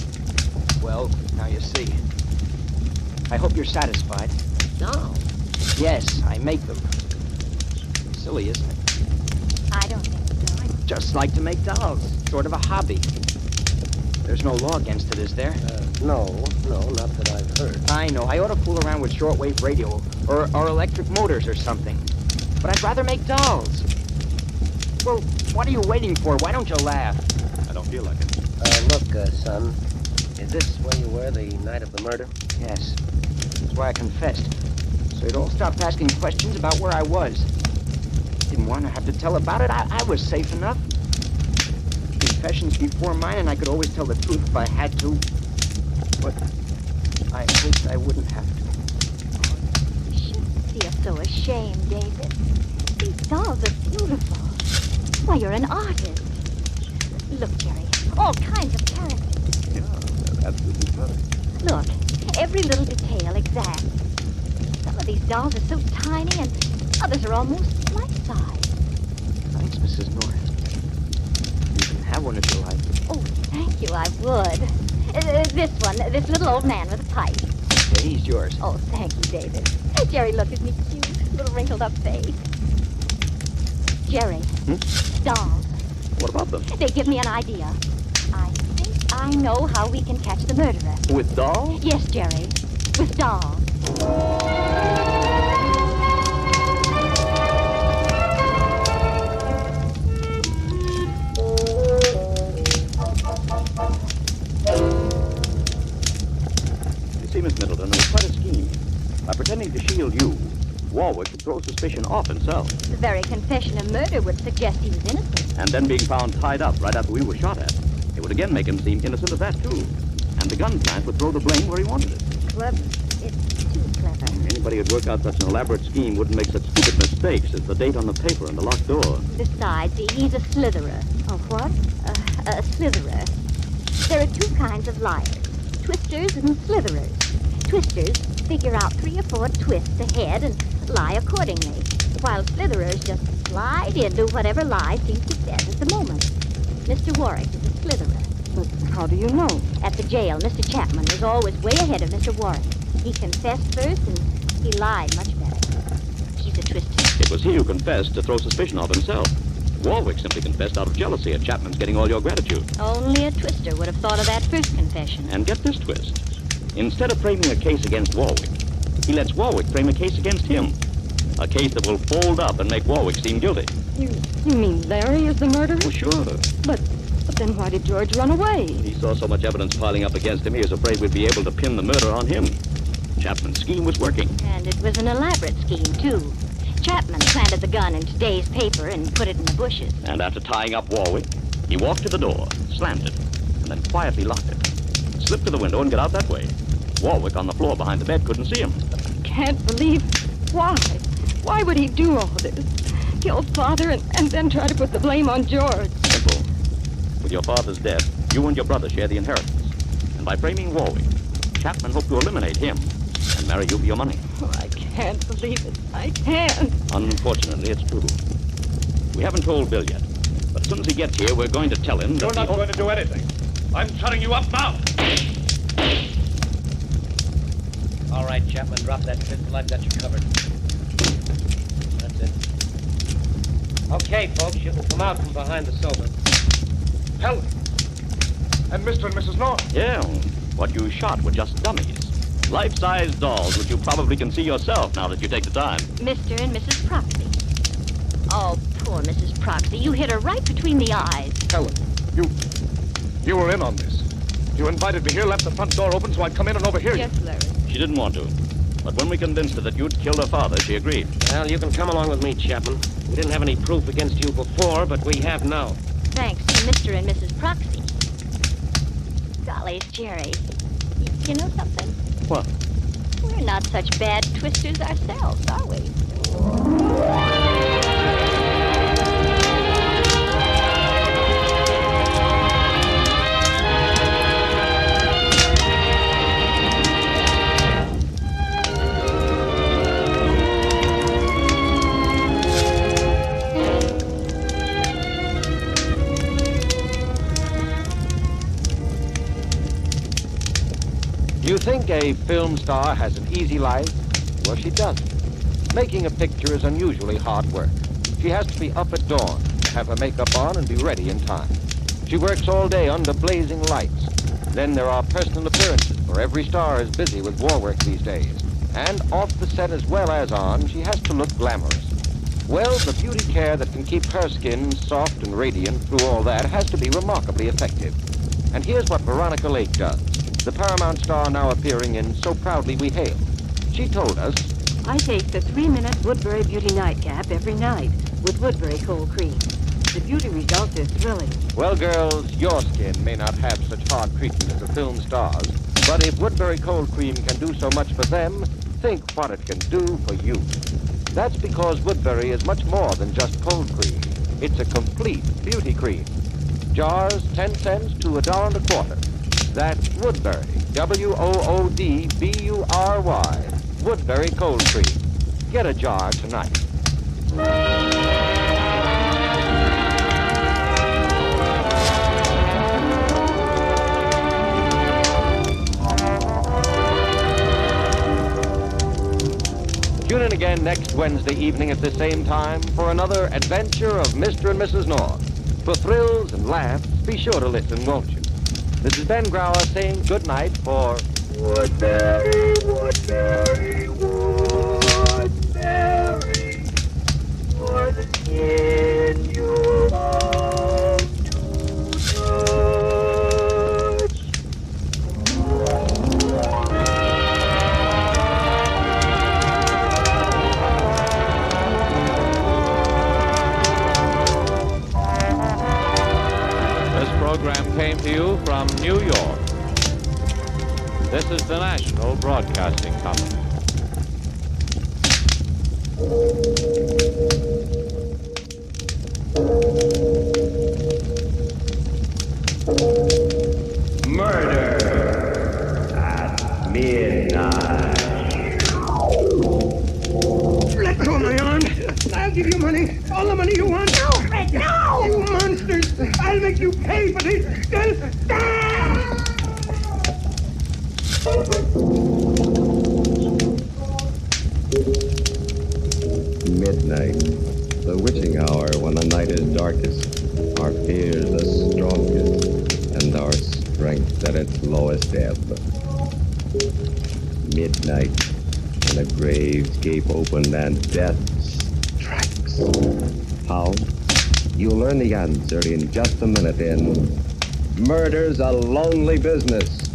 Well, now you see. I hope you're satisfied. No. Yes, I make them. Silly, isn't it? I don't think so. I just like to make dolls. Sort of a hobby. There's no law against it, is there? No, not that I've heard. I know. I ought to fool around with shortwave radio or electric motors or something. But I'd rather make dolls. Well, what are you waiting for? Why don't you laugh? I don't feel like it. Look, son. Is this where you were the night of the murder? Yes. That's why I confessed. So you'd all stop asking questions about where I was. Didn't want to have to tell about it. I was safe enough. Confessions before mine, and I could always tell the truth if I had to. But I hoped I wouldn't have to. You shouldn't feel so ashamed, David. These dolls are beautiful. Why, you're an artist. Look, Jerry, all kinds of characters. Yeah, they're absolutely perfect. Look, every little detail exact. Some of these dolls are so tiny, and others are almost life-size. Thanks, Mrs. Norris. You can have one if you like. Oh, thank you, I would. This one, this little old man with a pipe. Yeah, he's yours. Oh, thank you, David. Jerry, look at me cute, little wrinkled-up face. Jerry, dolls. What about them? They give me an idea. I think I know how we can catch the murderer. With dolls? Yes, Jerry, with dolls. You see, Miss Middleton, it was quite a scheme. By pretending to shield you, Warwick could throw suspicion off himself. The very confession of murder would suggest he was innocent. And then being found tied up right after we were shot at, it would again make him seem innocent of that, too. And the gun plant would throw the blame where he wanted it. Clever. It's too clever. Anybody who'd work out such an elaborate scheme wouldn't make such stupid mistakes as the date on the paper and the locked door. Besides, he's a slitherer. A what? A slitherer. There are two kinds of liars, twisters and slitherers. Twisters figure out 3 or 4 twists ahead and lie accordingly, while slitherers just slide into whatever lie seems to fit at the moment. Mr. Warwick is a slitherer. But how do you know? At the jail, Mr. Chapman was always way ahead of Mr. Warwick. He confessed first, and he lied much better. He's a twister. It was he who confessed to throw suspicion off himself. Warwick simply confessed out of jealousy at Chapman's getting all your gratitude. Only a twister would have thought of that first confession. And get this twist. Instead of framing a case against Warwick, he lets Warwick frame a case against him. A case that will fold up and make Warwick seem guilty. You mean Larry is the murderer? Oh, sure. But then why did George run away? He saw so much evidence piling up against him, he was afraid we'd be able to pin the murder on him. Chapman's scheme was working. And it was an elaborate scheme, too. Chapman planted the gun in today's paper and put it in the bushes. And after tying up Warwick, he walked to the door, slammed it, and then quietly locked it. Slipped to the window and got out that way. Warwick on the floor behind the bed couldn't see him. Can't believe it. Why? Why would he do all this? Kill Father and then try to put the blame on George? Simple. With your father's death, you and your brother share the inheritance. And by framing Warwick, Chapman hoped to eliminate him and marry you for your money. Oh, I can't believe it. I can't. Unfortunately, it's true. We haven't told Bill yet. But as soon as he gets here, we're going to tell him that You're not going to do anything. I'm shutting you up now. All right, Chapman, drop that pistol. I've got you covered. That's it. Okay, folks, you can come out from behind the sofa. Helen. And Mr. and Mrs. North. Yeah, what you shot were just dummies. Life-size dolls, which you probably can see yourself now that you take the time. Mr. and Mrs. Proxy. Oh, poor Mrs. Proxy. You hit her right between the eyes. Helen, you were in on this. You invited me here, left the front door open so I'd come in and overhear you. Yes, Larry. She didn't want to. But when we convinced her that you'd killed her father, she agreed. Well, you can come along with me, Chapman. We didn't have any proof against you before, but we have now. Thanks to Mr. and Mrs. Proxy. Golly, Jerry. You know something? What? We're not such bad twisters ourselves, are we? You think a film star has an easy life? Well, she doesn't. Making a picture is unusually hard work. She has to be up at dawn, have her makeup on, and be ready in time. She works all day under blazing lights. Then there are personal appearances, for every star is busy with war work these days. And off the set as well as on, she has to look glamorous. Well, the beauty care that can keep her skin soft and radiant through all that has to be remarkably effective. And here's what Veronica Lake does, the Paramount star now appearing in So Proudly We Hail. She told us, I take the 3-minute Woodbury Beauty Nightcap every night with Woodbury Cold Cream. The beauty results are thrilling. well, girls, your skin may not have such hard treatment as a film star's, but if Woodbury Cold Cream can do so much for them, think what it can do for you. That's because Woodbury is much more than just cold cream. It's a complete beauty cream. Jars, 10 cents to $1.25. That's Woodbury, Woodbury, Woodbury Cold Cream. Get a jar tonight. Tune in again next Wednesday evening at the same time for another adventure of Mr. and Mrs. North. For thrills and laughs, be sure to listen, won't you? This is Ben Grauer saying good night for Woodbury, Woodbury, Woodbury, for the skin you love to touch. This program came to you from New York. This is the National Broadcasting Company. Murder at midnight. Let go of my arms. I'll give you money. All the money you want. No, Fred, no! You monsters! I'll make you pay for this. Midnight, the witching hour when the night is darkest, our fears the strongest, and our strength at its lowest ebb. Midnight, when the graves gape open and death strikes. How? You'll learn the answer in just a minute in Murder's a Lonely Business.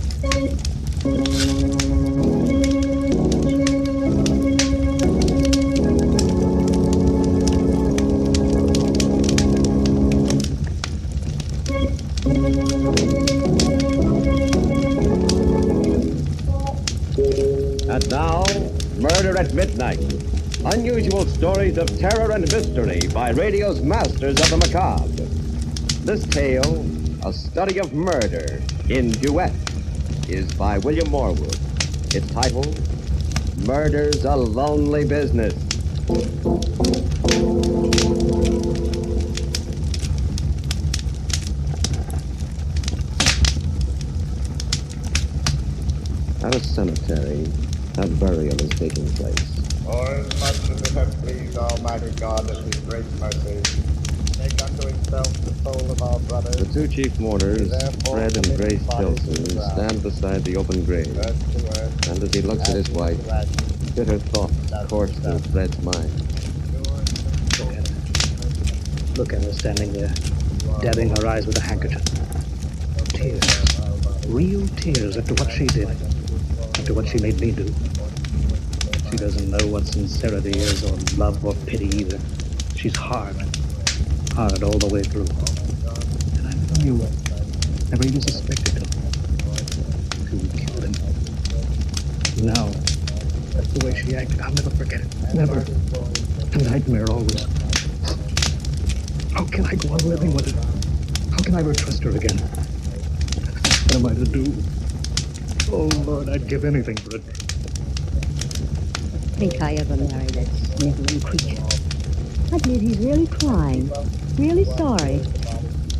And now, Murder at Midnight. Unusual stories of terror and mystery by radio's masters of the macabre. This tale, a study of murder in duet, is by William Morwood. It's titled, Murder's a Lonely Business. At a cemetery, a burial is taking place. For as much as it hath pleased Almighty God in his great mercy, take unto himself the soul of our brothers. The two chief mourners, Fred and Grace Tilson, stand beside the open grave. And as he looks at his wife, bitter thoughts course through Fred's mind. Look at her standing there, dabbing her eyes with a handkerchief. Tears. Real tears after what she did. After what she made me do. She doesn't know what sincerity is, or love, or pity either. She's hard. Hard all the way through. And I never knew. Never even suspected her. Till we killed him. Now, that's the way she acted. I'll never forget it. Never. A nightmare always. How can I go on living with it? How can I ever trust her again? What am I to do? Oh, Lord, I'd give anything for it. Think I ever married that sniveling creature. I believe he's really crying, really sorry,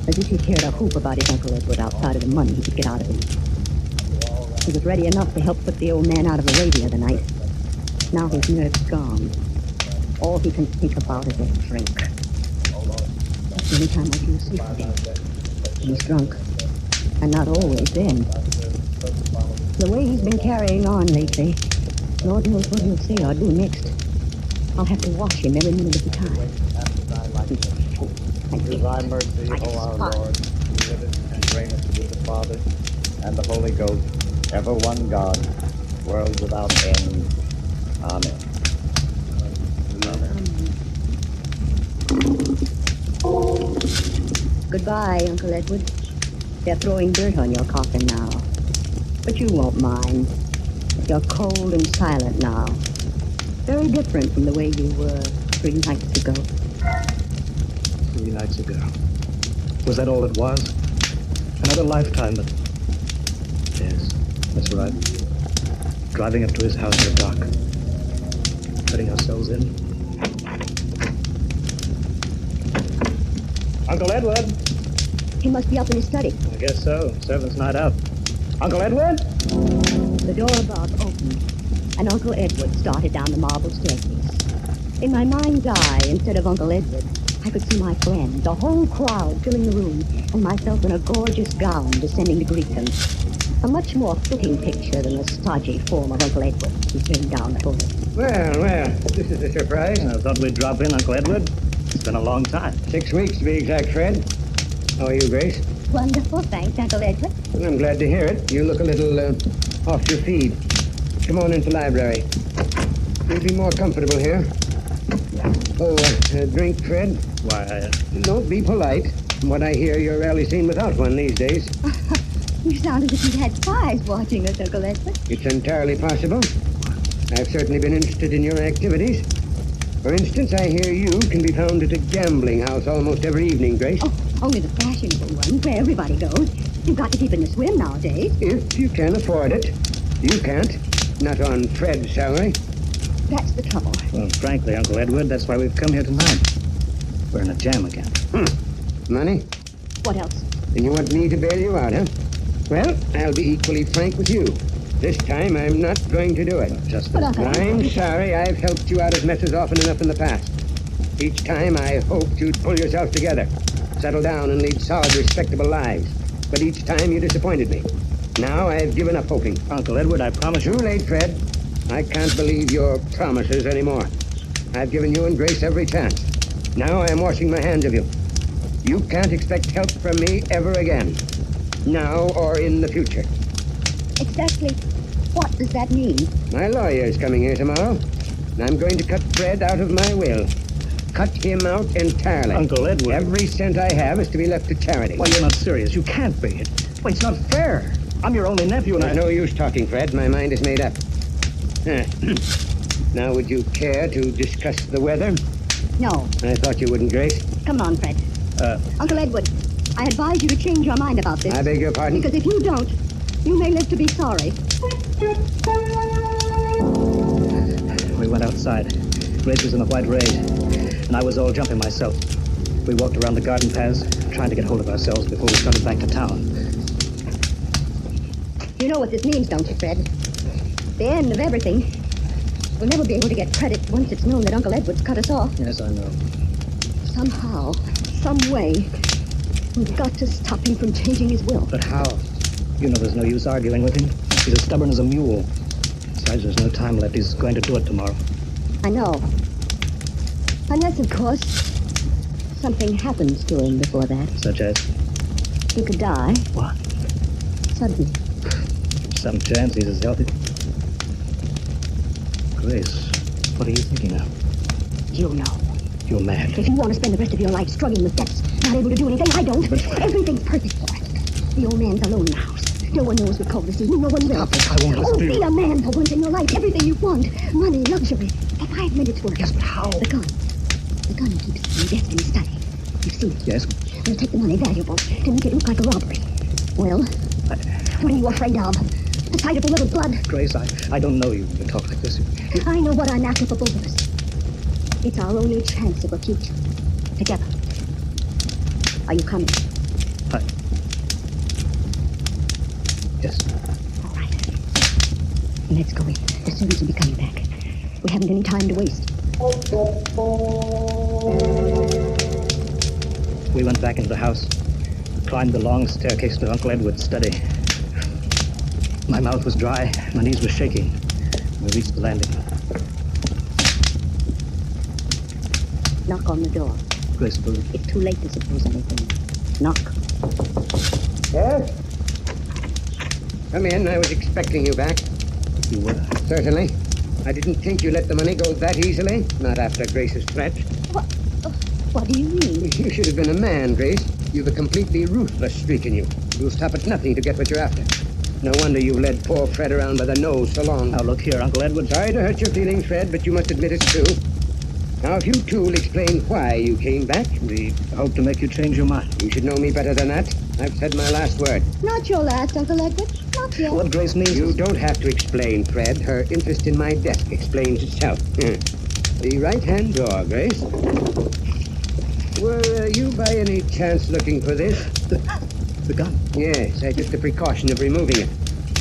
as if he cared a hoop about his Uncle Edward outside of the money he could get out of him. He was ready enough to help put the old man out of the way the other night. Now his nerve's gone. All he can think about is a drink. That's the only time I can sleep with him. When he's drunk, and not always then. The way he's been carrying on lately, Lord knows what he'll say or do next. I'll have to wash him every minute of the time. Through thy mercy, O our Lord, who liveth and reigneth with the Father and the Holy Ghost, ever one God, world without end. Amen. Goodbye, Uncle Edward. They're throwing dirt on your coffin now. But you won't mind. You're cold and silent now. Very different from the way you were 3 nights ago. 3 nights ago. Was that all it was? Another lifetime, but... Yes, that's right. Driving up to his house in the dark. Letting ourselves in. Uncle Edward! He must be up in his study. I guess so. Servant's not up. Uncle Edward? The door above opened, and Uncle Edward started down the marble staircase. In my mind's eye, instead of Uncle Edward, I could see my friend, the whole crowd filling the room, and myself in a gorgeous gown descending to greet them. A much more fitting picture than the stodgy form of Uncle Edward who came down toward us. Well, this is a surprise. I thought we'd drop in, Uncle Edward. It's been a long time. 6 weeks, to be exact, Fred. How are you, Grace? Wonderful, thanks, Uncle Edward. Well, I'm glad to hear it. You look a little off your feed. Come on into the library. You'll be more comfortable here. Oh, drink, Fred? Why, Don't be polite. From what I hear, you're rarely seen without one these days. You sound as if you'd had spies watching us, Uncle Edward. It's entirely possible. I've certainly been interested in your activities. For instance, I hear you can be found at a gambling house almost every evening, Grace. Oh, only the fashionable one, where everybody goes. You've got to keep in the swim nowadays. If you can afford it. You can't. Not on Fred's salary. That's the trouble. well, frankly, Uncle Edward, that's why we've come here tonight. We're in a jam again. Money? What else? And you want me to bail you out, huh? Well, I'll be equally frank with you. This time, I'm not going to do it. I'm sorry. I've helped you out of messes often enough in the past. Each time, I hoped you'd pull yourself together, settle down, and lead solid, respectable lives. But each time, you disappointed me. Now, I've given up hoping. Uncle Edward, I promise you. Too late, Fred. I can't believe your promises anymore. I've given you and Grace every chance. Now I'm washing my hands of you. You can't expect help from me ever again. Now or in the future. Exactly what does that mean? My lawyer's coming here tomorrow, and I'm going to cut Fred out of my will. Cut him out entirely. Uncle Edward. Every cent I have is to be left to charity. Well, you're not serious. You can't be. Well, it's not fair. I'm your only nephew, and There's no use talking, Fred. My mind is made up. Now, would you care to discuss the weather? No. I thought you wouldn't, Grace. Come on, Fred. Uncle Edward, I advise you to change your mind about this. I beg your pardon? Because if you don't, you may live to be sorry. We went outside. Grace was in a white rage, and I was all jumping myself. We walked around the garden paths, trying to get hold of ourselves before we started back to town. You know what this means, don't you, Fred? The end of everything. We'll never be able to get credit once it's known that Uncle Edward's cut us off. Yes, I know. Somehow, some way, we've got to stop him from changing his will. But how? You know there's no use arguing with him. He's as stubborn as a mule. Besides, there's no time left. He's going to do it tomorrow. I know. Unless, of course, something happens to him before that. Such as? He could die. What? Suddenly. Some chance he's as healthy. Grace, what are you thinking of? You know. You're mad. If you want to spend the rest of your life struggling with debts, not able to do anything, I don't. But everything's perfect for us. The old man's alone in the house. No one knows what cold this is. No one will. Stop it. I won't listen Oh, to you. be a man for once in your life. Everything you want. Money, luxury. For 5 minutes worth. Yes, but how? The gun. The gun he keeps in Destiny's study. You've seen it. Yes. We'll take the money valuable to make it look like a robbery. Well, what are you afraid of? The sight of a little blood? Grace, I don't know you to talk like this. I know what I'm after for both of us. It's our only chance of a future. Together. Are you coming? Yes. All right. Let's go in. The servants will be coming back. We haven't any time to waste. We went back into the house, climbed the long staircase to Uncle Edward's study. My mouth was dry, my knees were shaking. We reached the landing. Knock on the door. Grace, It's too late to suppose anything. Knock. Yes? Come in. I was expecting you back. You were? Certainly. I didn't think you let the money go that easily. Not after Grace's threat. What do you mean? You should have been a man, Grace. You've a completely ruthless streak in you. You'll stop at nothing to get what you're after. No wonder you've led poor Fred around by the nose so long. Now, look here, Uncle Edward. Sorry to hurt your feelings, Fred, but you must admit it's true. Now, if you two will explain why you came back... We hope to make you change your mind. You should know me better than that. I've said my last word. Not your last, Uncle Edward. Not yet. What Grace means You don't have to explain, Fred. Her interest in my desk explains itself. The right-hand drawer, Grace. Were you by any chance looking for this? The gun? Yes, I took the precaution of removing it.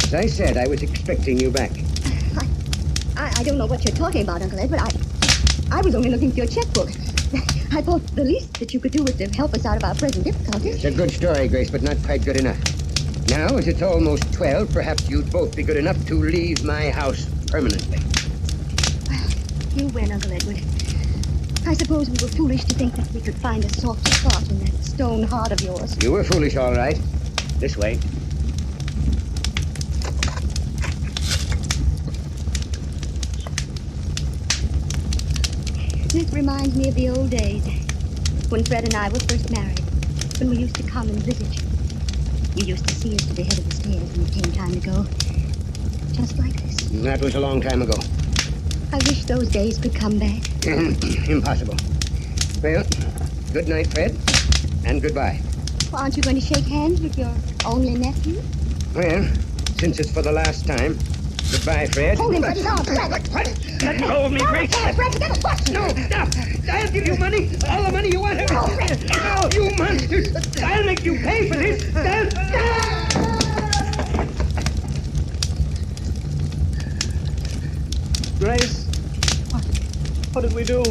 As I said, I was expecting you back. I don't know what you're talking about, Uncle Edward. I was only looking for your checkbook. I thought the least that you could do was to help us out of our present difficulties. It's a good story, Grace, but not quite good enough. Now, as it's almost 12, perhaps you'd both be good enough to leave my house permanently. You win, Uncle Edward. I suppose we were foolish to think that we could find a soft spot in that stone heart of yours. You were foolish, all right. This way. This reminds me of the old days, when Fred and I were first married, when we used to come and visit you. You used to see us to the head of the stairs when it came time to go. Just like this. That was a long time ago. I wish those days could come back. Impossible. Well, good night, Fred, and goodbye. Well, aren't you going to shake hands with your only nephew? Well, since it's for the last time, goodbye, Fred. Hold him, Fred. No, Fred. What? Let go of me, Grace. Fred, get a bus. No. I'll give you money. All the money you want. No, you monsters. I'll make you pay for this. Grace, what did we do?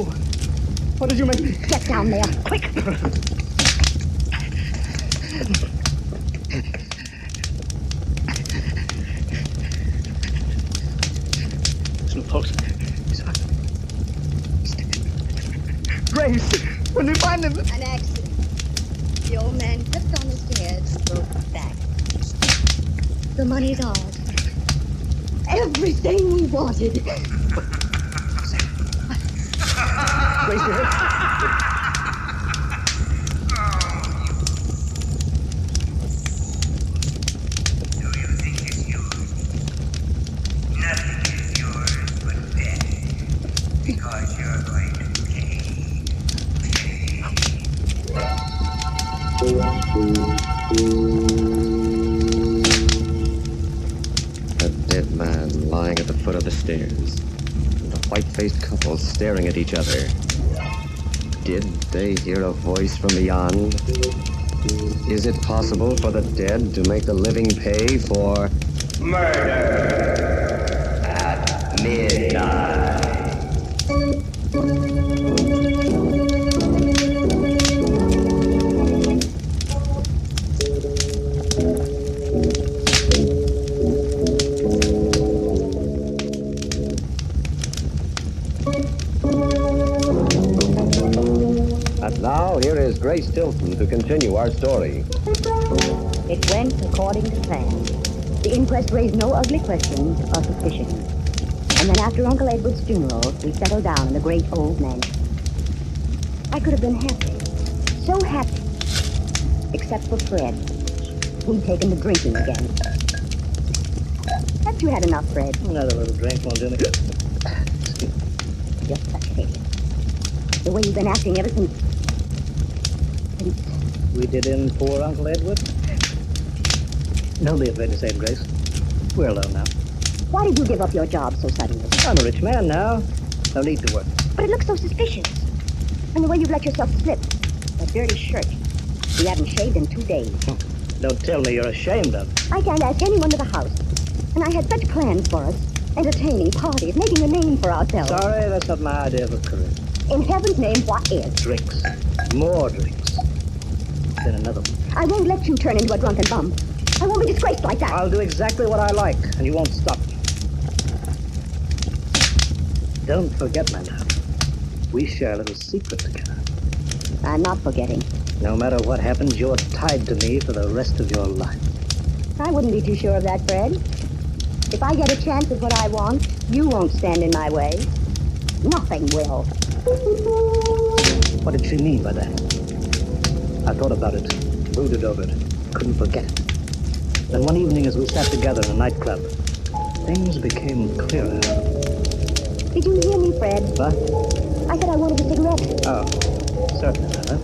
What did you make me... Get down there, quick. There's no pulse. Grace, when we find him... An accident. The old man slipped on the stairs and broke his back. The money's ours. Everything we wanted. Grace, you hurt? A dead man lying at the foot of the stairs, and a white-faced couple staring at each other. Did they hear a voice from beyond? Is it possible for the dead to make the living pay for Murder at midnight. And now, here is Grace Tilton to continue our story. It went according to plan. The inquest raised no ugly questions or suspicions. And then after Uncle Edward's funeral, we settled down in the great old mansion. I could have been happy. So happy. Except for Fred. He'd taken to drinking again. Haven't you had enough, Fred? Another little drink won't do me good. Just a pity. The way you've been acting ever since... We did in poor Uncle Edward. Don't be afraid to say it, Grace. We're alone now. Why did you give up your job so suddenly? I'm a rich man now. No need to work. But it looks so suspicious. And the way you've let yourself slip. That dirty shirt. You haven't shaved in 2 days. Don't tell me you're ashamed of it. I can't ask anyone to the house. And I had such plans for us. Entertaining, parties, making a name for ourselves. Sorry, that's not my idea of a career. In heaven's name, what is? Drinks. More drinks. Then another one. I won't let you turn into a drunken bum. I won't be disgraced like that. I'll do exactly what I like, and you won't stop me. Don't forget, my love. We share a little secret together. I'm not forgetting. No matter what happens, you're tied to me for the rest of your life. I wouldn't be too sure of that, Fred. If I get a chance at what I want, you won't stand in my way. Nothing will. What did she mean by that? I thought about it, brooded over it, couldn't forget it. Then one evening as we sat together in a nightclub, things became clearer. Did you hear me, Fred? What? I said I wanted a cigarette. Oh, certainly, huh?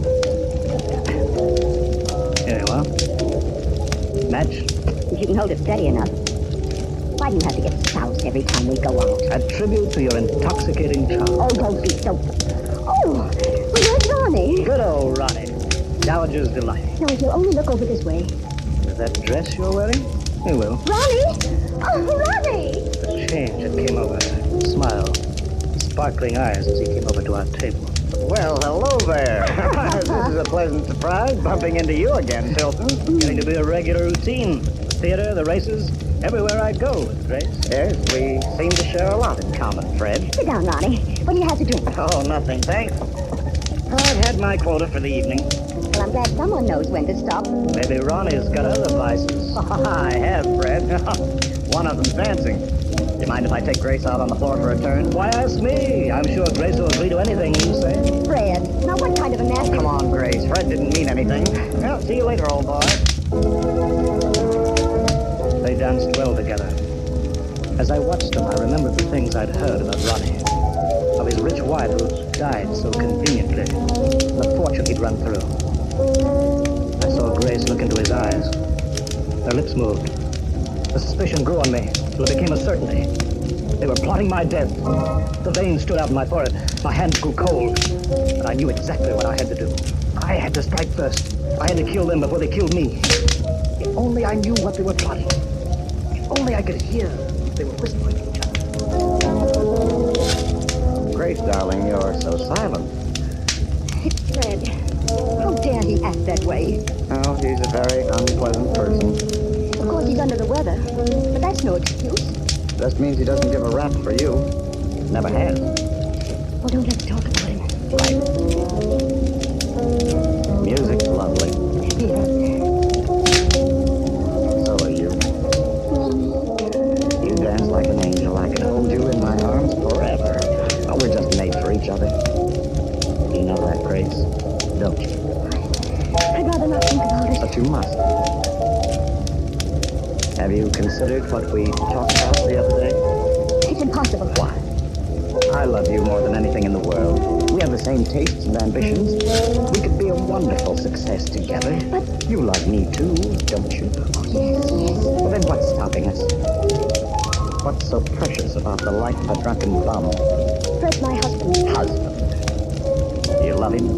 Here you are. Match? If you can hold it steady enough. Why do you have to get soused every time we go out? A tribute to your intoxicating charm. Oh, don't be so... Oh, well, where's Ronnie? Good old Ronnie. Dowager's delight. No, if you'll only look over this way. Is that dress you're wearing? You will. Ronnie! Oh, Ronnie! The change that came over her. Smile. Sparkling eyes as he came over to our table. Well, hello there. This is a pleasant surprise, bumping into you again, Tilton. Getting to be a regular routine. The theater, the races, everywhere I go with Grace. Yes, we seem to share a lot in common, Fred. Sit down, Ronnie. What do you have to drink? Oh, nothing, thanks. I've had my quota for the evening. Well, I'm glad someone knows when to stop. Maybe Ronnie's got other vices. I have, Fred. One of them's dancing. Do you mind if I take Grace out on the floor for a turn? Why ask me? I'm sure Grace will agree to anything you say. Fred, now what kind of a nasty... Oh, come on, Grace. Fred didn't mean anything. Well, see you later, old boy. They danced well together. As I watched them, I remembered the things I'd heard about Ronnie. Of his rich wife who died so conveniently, and the fortune he'd run through. I saw Grace look into his eyes. Their lips moved. The suspicion grew on me till it became a certainty. They were plotting my death. The veins stood out in my forehead. My hands grew cold. But I knew exactly what I had to do. I had to strike first. I had to kill them before they killed me. If only I knew what they were plotting. If only I could hear what they were whispering to each other. Grace, darling, you're so silent. Fred, how dare he act that way? Oh, he's a very unpleasant person. Of course, he's under the weather, but that's no excuse. Just means he doesn't give a rap for you. Never has. Oh, don't let's talk about him. Right. Music's lovely. Yes. So are you. You dance like an angel. I can hold you in my arms forever. Oh, we're just made for each other. You know that, Grace, don't you? I'd rather not think about it. But you must. Have you considered what we talked about the other day? It's impossible. Why? I love you more than anything in the world. We have the same tastes and ambitions. We could be a wonderful success together. But you love me too, don't you? Oh, yes, yes. Well, then what's stopping us? What's so precious about the life of a drunken bum? Fred's my husband. Husband? You love him?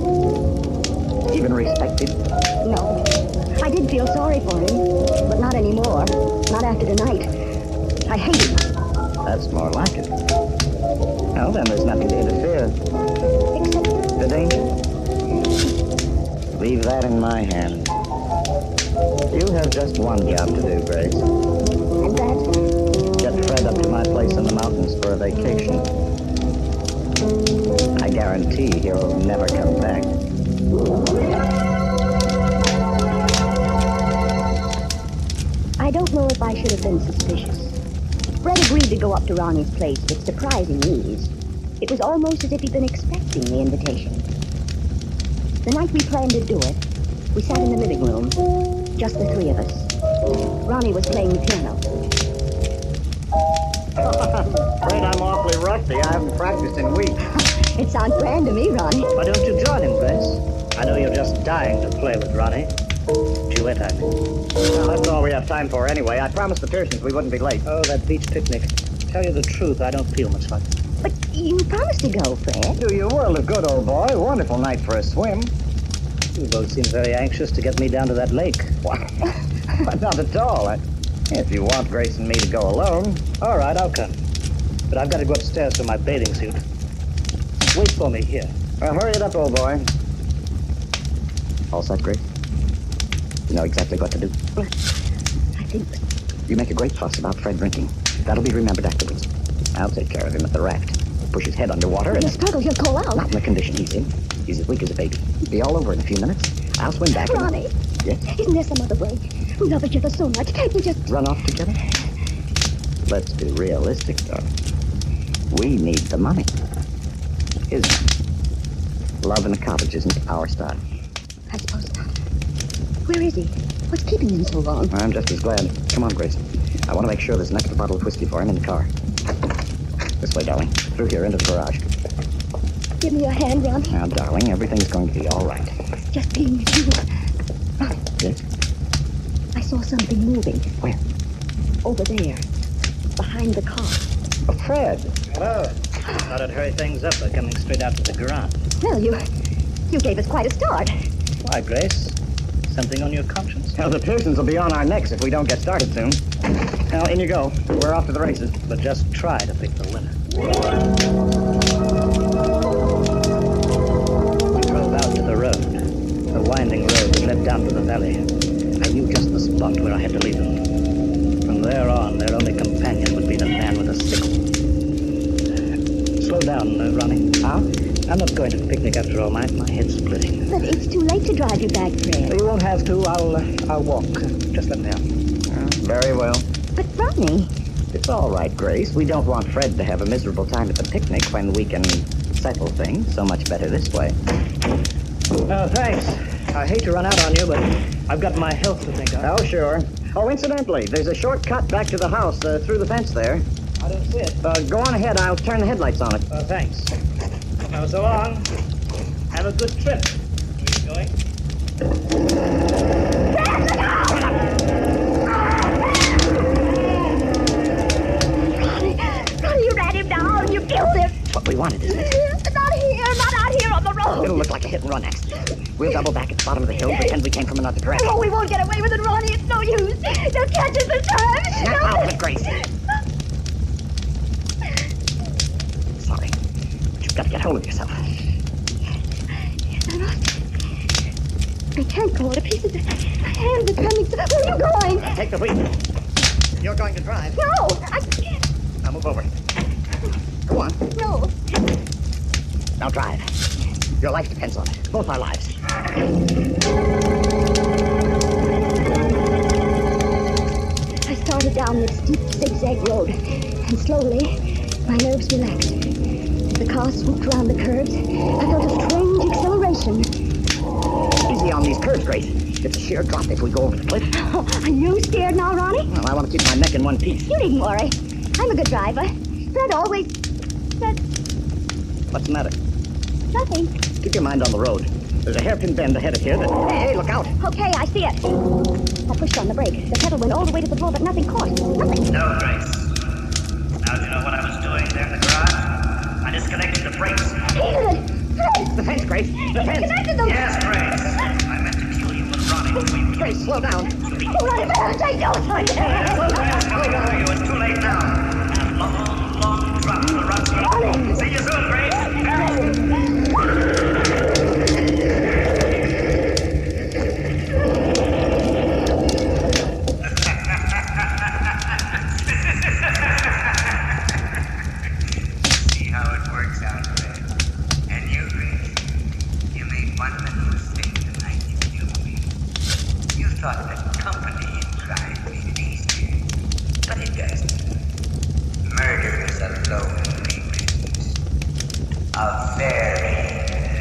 Even respect him? No. I did feel sorry for him, but not anymore. Not after tonight. I hate him. That's more like it. Well, then there's nothing to interfere. Except the danger. Leave that in my hands. You have just one job to do, Grace. And that? Get Fred up to my place in the mountains for a vacation. I guarantee he'll never come back. I don't know if I should have been suspicious. Fred agreed to go up to Ronnie's place with surprising ease. It was almost as if he'd been expecting the invitation. The night we planned to do it, we sat in the living room, just the three of us. Ronnie was playing the piano. Fred, I'm awfully rusty. I haven't practiced in weeks. It sounds grand to me, Ronnie. Why don't you join him, Grace? I know you're just dying to play with Ronnie. Duet, I mean. Well, that's all we have time for anyway. I promised the Pearsons we wouldn't be late. Oh, that beach picnic. Tell you the truth, I don't feel much like it. But you promised to go, Fred. Do your world of good, old boy. Wonderful night for a swim. You both seem very anxious to get me down to that lake. Why? Not at all. If you want Grace and me to go alone. All right, I'll come. But I've got to go upstairs for my bathing suit. Wait for me here. Well, hurry it up, old boy. All set, Grace? You know exactly what to do? I think... You make a great fuss about Fred drinking. That'll be remembered afterwards. I'll take care of him at the raft. push his head underwater If and... he struggles, he'll call out. Not in the condition he's in. He's as weak as a baby. Be all over in a few minutes. I'll swim back. Ronnie. Yes? Isn't there some other way? We love each other so much. Can't we just... Run off together? Let's be realistic, darling. We need the money. His money. Love in a cottage isn't our style. I suppose not. Where is he? What's keeping him so long? I'm just as glad. Come on, Grace. I want to make sure there's an extra bottle of whiskey for him in the car. This way, darling. Through here, into the garage. Give me your hand, Ronnie. Now, darling, everything's going to be all right. Just being with you. Ronnie, Yes? I saw something moving. Where? Over there. Behind the car. Oh, Fred. Hello. Thought I'd hurry things up by coming straight out to the garage. Well, you gave us quite a start. Why, Grace? Something on your conscience? Well, the Pearsons will be on our necks if we don't get started soon. Now, in you go. We're off to the races. But just try to pick the winner. We drove out to the road, the winding road that led down to the valley. I knew just the spot where I had to leave them. From there on, their only companion would be the man with a sickle. Slow down, Ronnie. Huh? I'm not going to the picnic after all. My head's splitting. But it's too late to drive you back, Fred. You won't have to. I'll walk. Just let me out. Very well. But Ronnie... It's all right, Grace. We don't want Fred to have a miserable time at the picnic when we can settle things so much better this way. Thanks. I hate to run out on you, but I've got my health to think of. Oh, sure. Oh, incidentally, there's a shortcut back to the house through the fence there. I don't see it. Go on ahead. I'll turn the headlights on it. Thanks. Now, so long. Have a good trip. Where are you going? Ronnie, you ran him down. You killed him. That's what we wanted, isn't it? Not here. Not out here on the road. It'll look like a hit-and-run accident. We'll double back at the bottom of the hill, pretend we came from another direction. Oh, we won't get away with it, Ronnie. It's no use. They'll catch us this time. Snap out of it, Grace. Sorry, but you've got to get hold of yourself. I can't go to pieces. My hands are trembling. Where are you going? Take the wheel. You're going to drive. No, I can't. Now move over. Go on. No. Now drive. Your life depends on it. Both our lives. I started down this steep zigzag road, and slowly, my nerves relaxed. As the car swooped around the curves, I felt a strange acceleration. Easy on these curves, Grace. It's a sheer drop if we go over the cliff. Oh, are you scared now, Ronnie? Well, I want to keep my neck in one piece. You needn't worry. I'm a good driver. Fred always... Fred, What's the matter? nothing. Keep your mind on the road. There's a hairpin bend ahead of here that... Hey, look out. Okay, I see it. I pushed on the brake. The pedal went all the way to the floor, but nothing caught. Nothing. No, Grace. Now, do you know what I was doing there in the garage? I disconnected the brakes. Fred! The fence, Grace. The fence. Disconnected them. Yes, Grace. I meant to kill you with Ronnie. Grace, slow down. Oh, Ronnie, fast. I know. You it's too late now. And long drop to the rocks. See you soon, Grace. See how it works out, Fred. And you, Grace, you made one little mistake the night you killed me. You thought that company in crime made it easier, but it doesn't. Murder is a lonely business. A very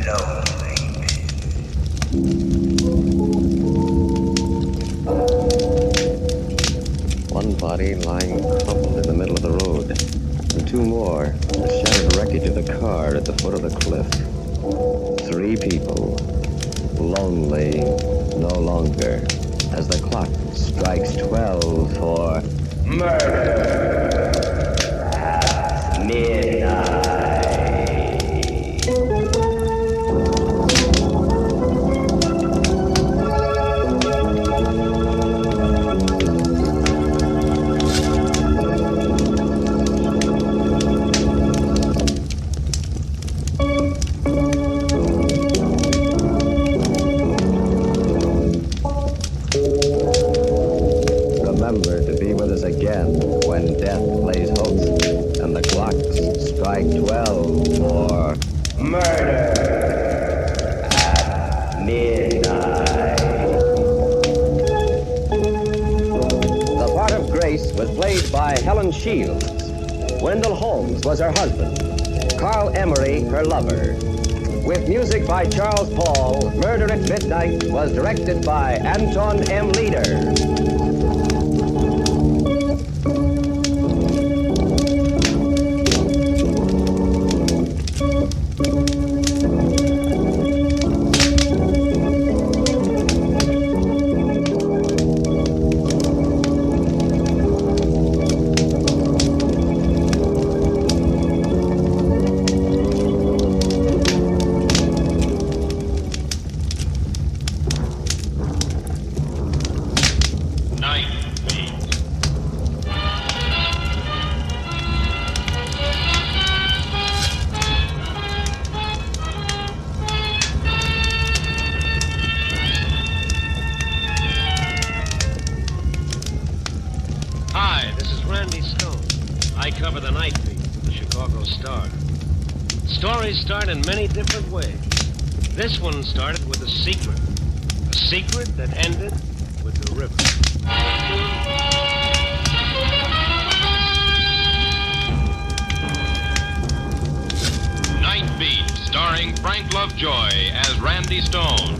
lonely business. One body lying crumpled in the middle of the road, and two more, the shattered wreckage of the car at the foot of the cliff. 3 people, lonely no longer, as the clock strikes 12 for murder at midnight. Remember to be with us again when death plays host and the clocks Strike 12 for murder at midnight. The part of Grace was played by Helen Shields. Wendell Holmes was her husband. Carl Emery, her lover. With music by Charles Paul, Murder at Midnight was directed by Anton M. Leader. Start in many different ways. This one started with a secret that ended with the river. Night Beat, starring Frank Lovejoy as Randy Stone.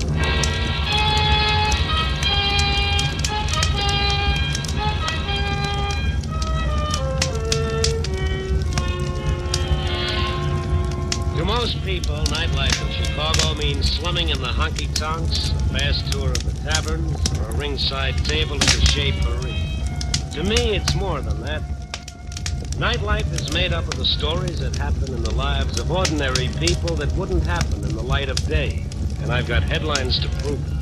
To most people, nightlife in Chicago means slumming in the honky-tonks, a fast tour of the taverns, or a ringside table at the Chez Paris. To me, it's more than that. Nightlife is made up of the stories that happen in the lives of ordinary people that wouldn't happen in the light of day, and I've got headlines to prove it.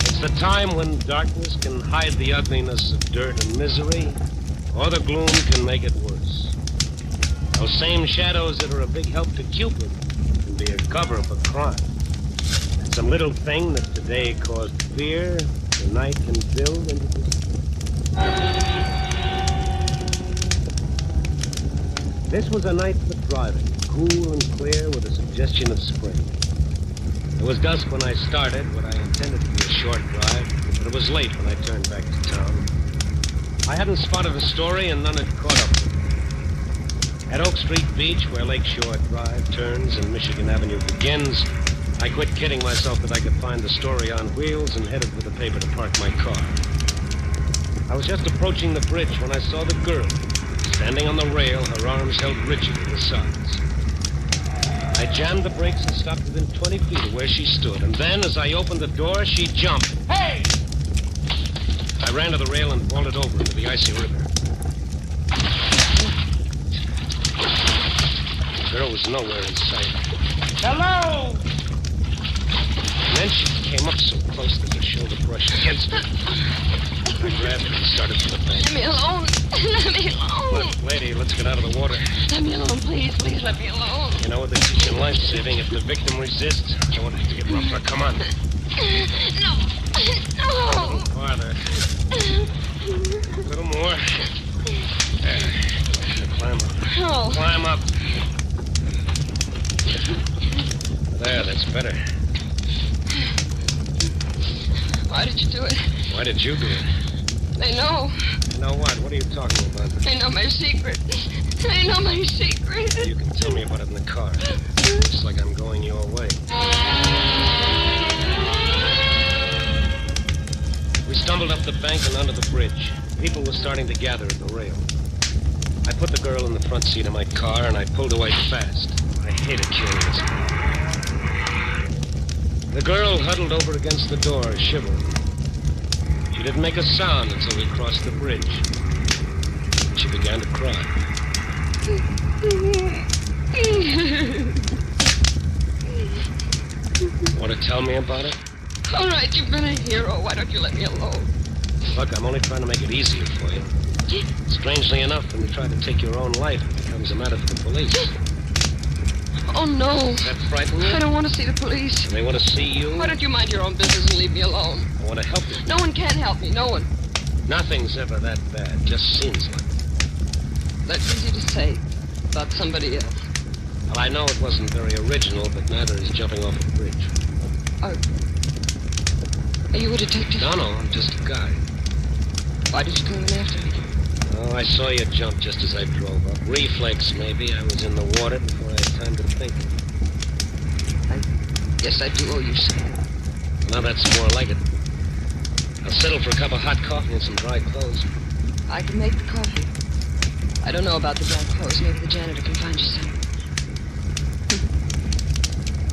It's the time when darkness can hide the ugliness of dirt and misery, or the gloom can make it worse. Those same shadows that are a big help to Cupid can be a cover for crime. And some little thing that today caused fear, tonight can build into This was a night for driving, cool and clear with a suggestion of spring. It was dusk when I started what I intended to be a short drive, but it was late when I turned back to town. I hadn't spotted a story and none had caught up with me. At Oak Street Beach, where Lakeshore Drive turns and Michigan Avenue begins, I quit kidding myself that I could find the story on wheels and headed for the paper to park my car. I was just approaching the bridge when I saw the girl, standing on the rail, her arms held rigid at the sides. I jammed the brakes and stopped within 20 feet of where she stood, and then, as I opened the door, she jumped. Hey! I ran to the rail and vaulted over into the icy river. The girl was nowhere in sight. Hello! And then she came up so close that her shoulder brushed against me. I grabbed her and started for the bank. Let me alone. Let me alone. Look, lady, let's get out of the water. Let me alone, please. Please let me alone. You know what they teach in life-saving? If the victim resists, I want it to get rougher. Come on. No. A little farther. A little more. There. Climb up. Oh. Climb up. There, that's better. Why did you do it? Why did you do it? They know. You know what? What are you talking about? They know my secret. They know my secret. You can tell me about it in the car. Just like I'm going your way. We stumbled up the bank and onto the bridge. People were starting to gather at the rail. I put the girl in the front seat of my car and I pulled away fast. I hated curiosity. The girl huddled over against the door, shivering. She didn't make a sound until we crossed the bridge. She began to cry. Want to tell me about it? All right, you've been a hero. Why don't you let me alone? Look, I'm only trying to make it easier for you. Strangely enough, when you try to take your own life, it becomes a matter for the police. Oh, no. Does that frighten you? I don't want to see the police. They want to see you? Why don't you mind your own business and leave me alone? I want to help you. No one can help me. No one. Nothing's ever that bad. Just seems like it. That's easy to say. thought somebody else. Well, I know it wasn't very original, but neither is jumping off a bridge. Are you a detective? No, I'm just a guy. Why did you go in after me? Oh, I saw you jump just as I drove up. Reflex, maybe. I was in the water before I had time to think. Yes, I do owe you something. Now that's more like it. I'll settle for a cup of hot coffee and some dry clothes. I can make the coffee. I don't know about the dry clothes. Maybe the janitor can find you some.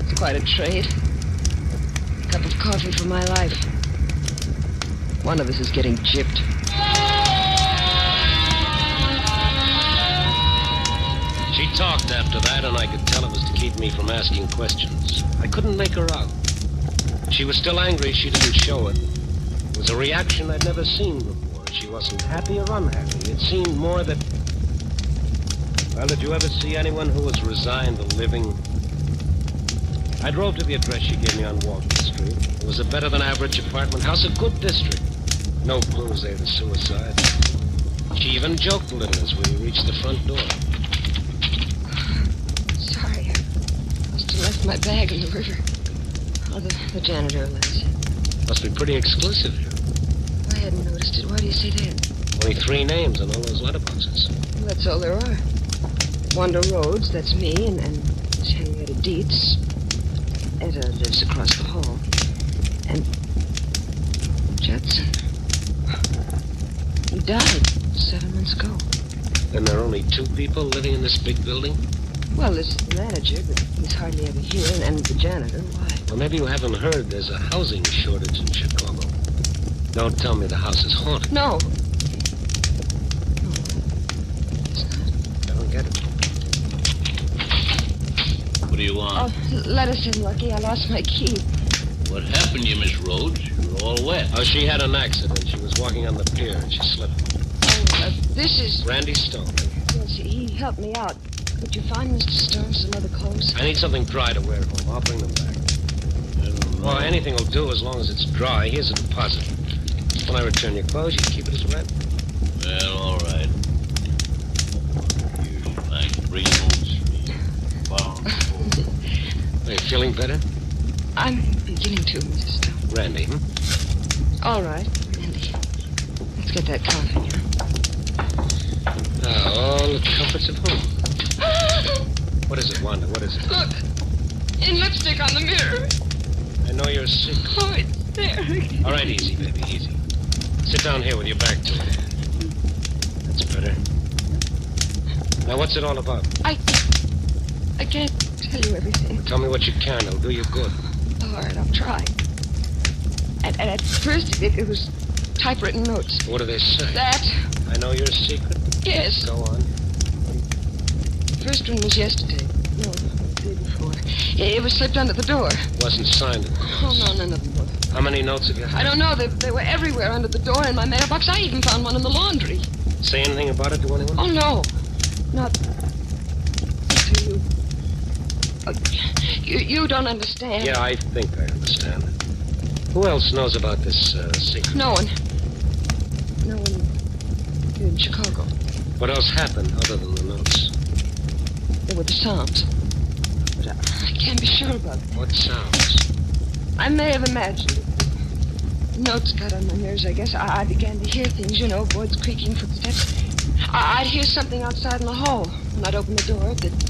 It's quite a trade. A cup of coffee for my life. One of us is getting gypped. She talked after that, and I could tell it was to keep me from asking questions. I couldn't make her out. She was still angry she didn't show it. It was a reaction I'd never seen before. She wasn't happy or unhappy. It seemed more that... Well, did you ever see anyone who was resigned to living? I drove to the address she gave me on Walton Street. It was a better-than-average apartment house, a good district. No clues there to suicide. She even joked a little as we reached the front door. Sorry. I must have left my bag in the river. Oh, the janitor lives. Must be pretty exclusive here. I hadn't noticed it. Why do you say that? Only 3 names on all those letterboxes. Well, that's all there are. Wanda Rhodes, that's me, and Miss Henrietta Dietz. Etta lives across the hall. And Judson. He died 7 months ago. Then there are only 2 people living in this big building? Well, there's the manager, but he's hardly ever here, and the janitor. Why? Well, maybe you haven't heard there's a housing shortage in Chicago. Don't tell me the house is haunted. No. I don't get it. What do you want? Oh, let us in, Lucky. I lost my key. What happened to you, Miss Rhodes? You were all wet. Oh, she had an accident. She was walking on the pier and she slipped. Oh, this is... Randy Stone. Yes, he helped me out. Could you find Mr. Stone some other clothes? I need something dry to wear home. I'll bring them back. Well, anything will do as long as it's dry. Here's a deposit. When I return your clothes, you keep it as rent. Well, all right. Here's your back. Greenwood Street. Wow. Are you feeling better? I'm beginning to, Mr. Stone. Randy, All right, Randy. Let's get that coffee. All the comforts of home. What is it, Wanda? What is it? Look, in lipstick on the mirror. I know you're sick. Oh, it's there. All right, easy, baby, easy. Sit down here with your back to it. That's better. Now, what's it all about? I can't tell you everything. Well, tell me what you can. It'll do you good. All right, I'll try. And at first, it was typewritten notes. What do they say? That. I know your secret. Yes. Go on. First one was yesterday. No, the day before. It was slipped under the door. Wasn't signed. Oh, no, none of them were. How many notes have you had? I don't know. They were everywhere under the door in my mailbox. I even found one in the laundry. Say anything about it to anyone? Oh, no. Not to you. You don't understand. Yeah, I think I understand. Who else knows about this secret? No one. No one here in Chicago. What else happened other than the notes? There were the sounds. But I can't be sure about them. What sounds? I may have imagined it. The notes got on my nerves, I guess. I began to hear things, you know, boards creaking, footsteps. I'd hear something outside in the hall. When I'd open the door, there'd be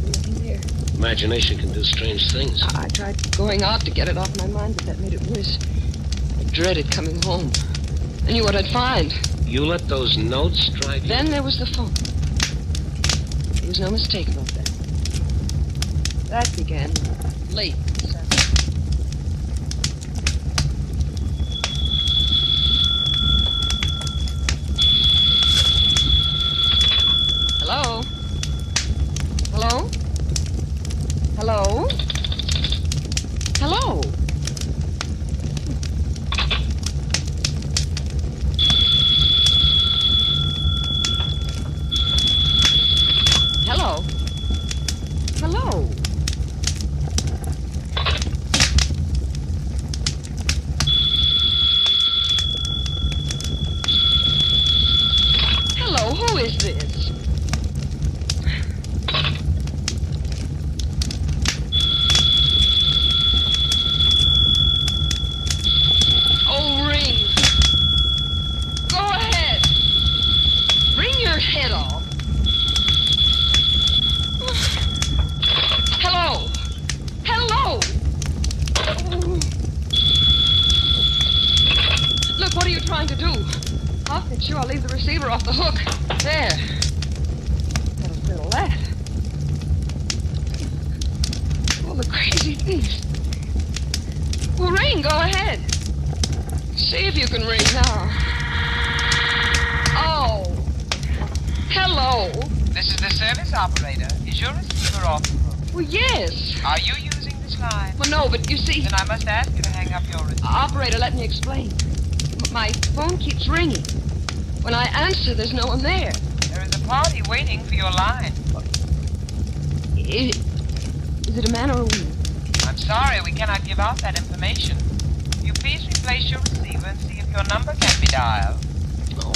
nothing there. Imagination can do strange things. I tried going out to get it off my mind, but that made it worse. I dreaded coming home. I knew what I'd find. You let those notes drive you? Then there was the phone. There was no mistake about that. That began late this afternoon. Hello? Hello? Hello? Hello? Hello? Hello? Hello, who is this? your head off. Hello? Hello? Look, what are you trying to do? I'll fix you. I'll leave the receiver off the hook. There. That'll settle that. Oh, the crazy beast. Well, ring. Go ahead. See if you can ring now. Oh. Hello. This is the service operator. Is your receiver off the hook? Well, yes. Are you using this line? Well, no, but you see... Then I must ask you to hang up your receiver. Operator, let me explain. My phone keeps ringing. When I answer, there's no one there. There is a party waiting for your line. Is it a man or a woman? I'm sorry, we cannot give out that information. Will you please replace your receiver and see if your number can be dialed? Oh.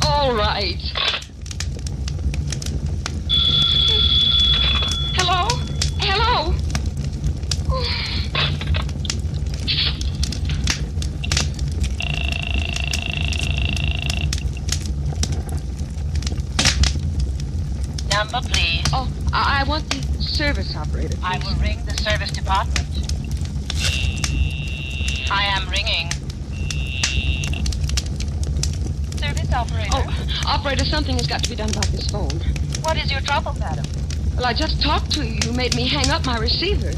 All right. Hello? Hello? Number, please. Oh, I want the service operator, please. I will ring the service department. I am ringing. Service operator. Oh, operator, something has got to be done about this phone. What is your trouble, madam? Well, I just talked to you. You made me hang up my receiver.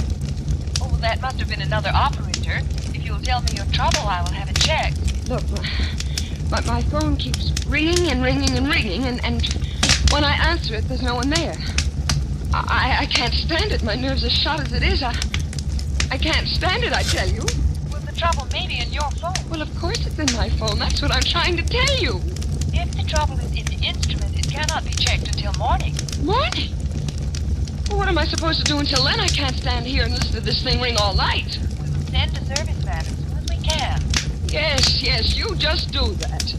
Oh, that must have been another operator. If you'll tell me your trouble, I will have it checked. Look, my phone keeps ringing and ringing and ringing, and when I answer it, there's no one there. I can't stand it. My nerves are shot as it is. I can't stand it, I tell you. Well, the trouble may be in your phone. Well, of course it's in my phone. That's what I'm trying to tell you. If the trouble is in the instrument, it cannot be checked until morning. Morning? Well, what am I supposed to do until then? I can't stand here and listen to this thing ring all night. We will send a service man as soon as we can. Yes, you just do that.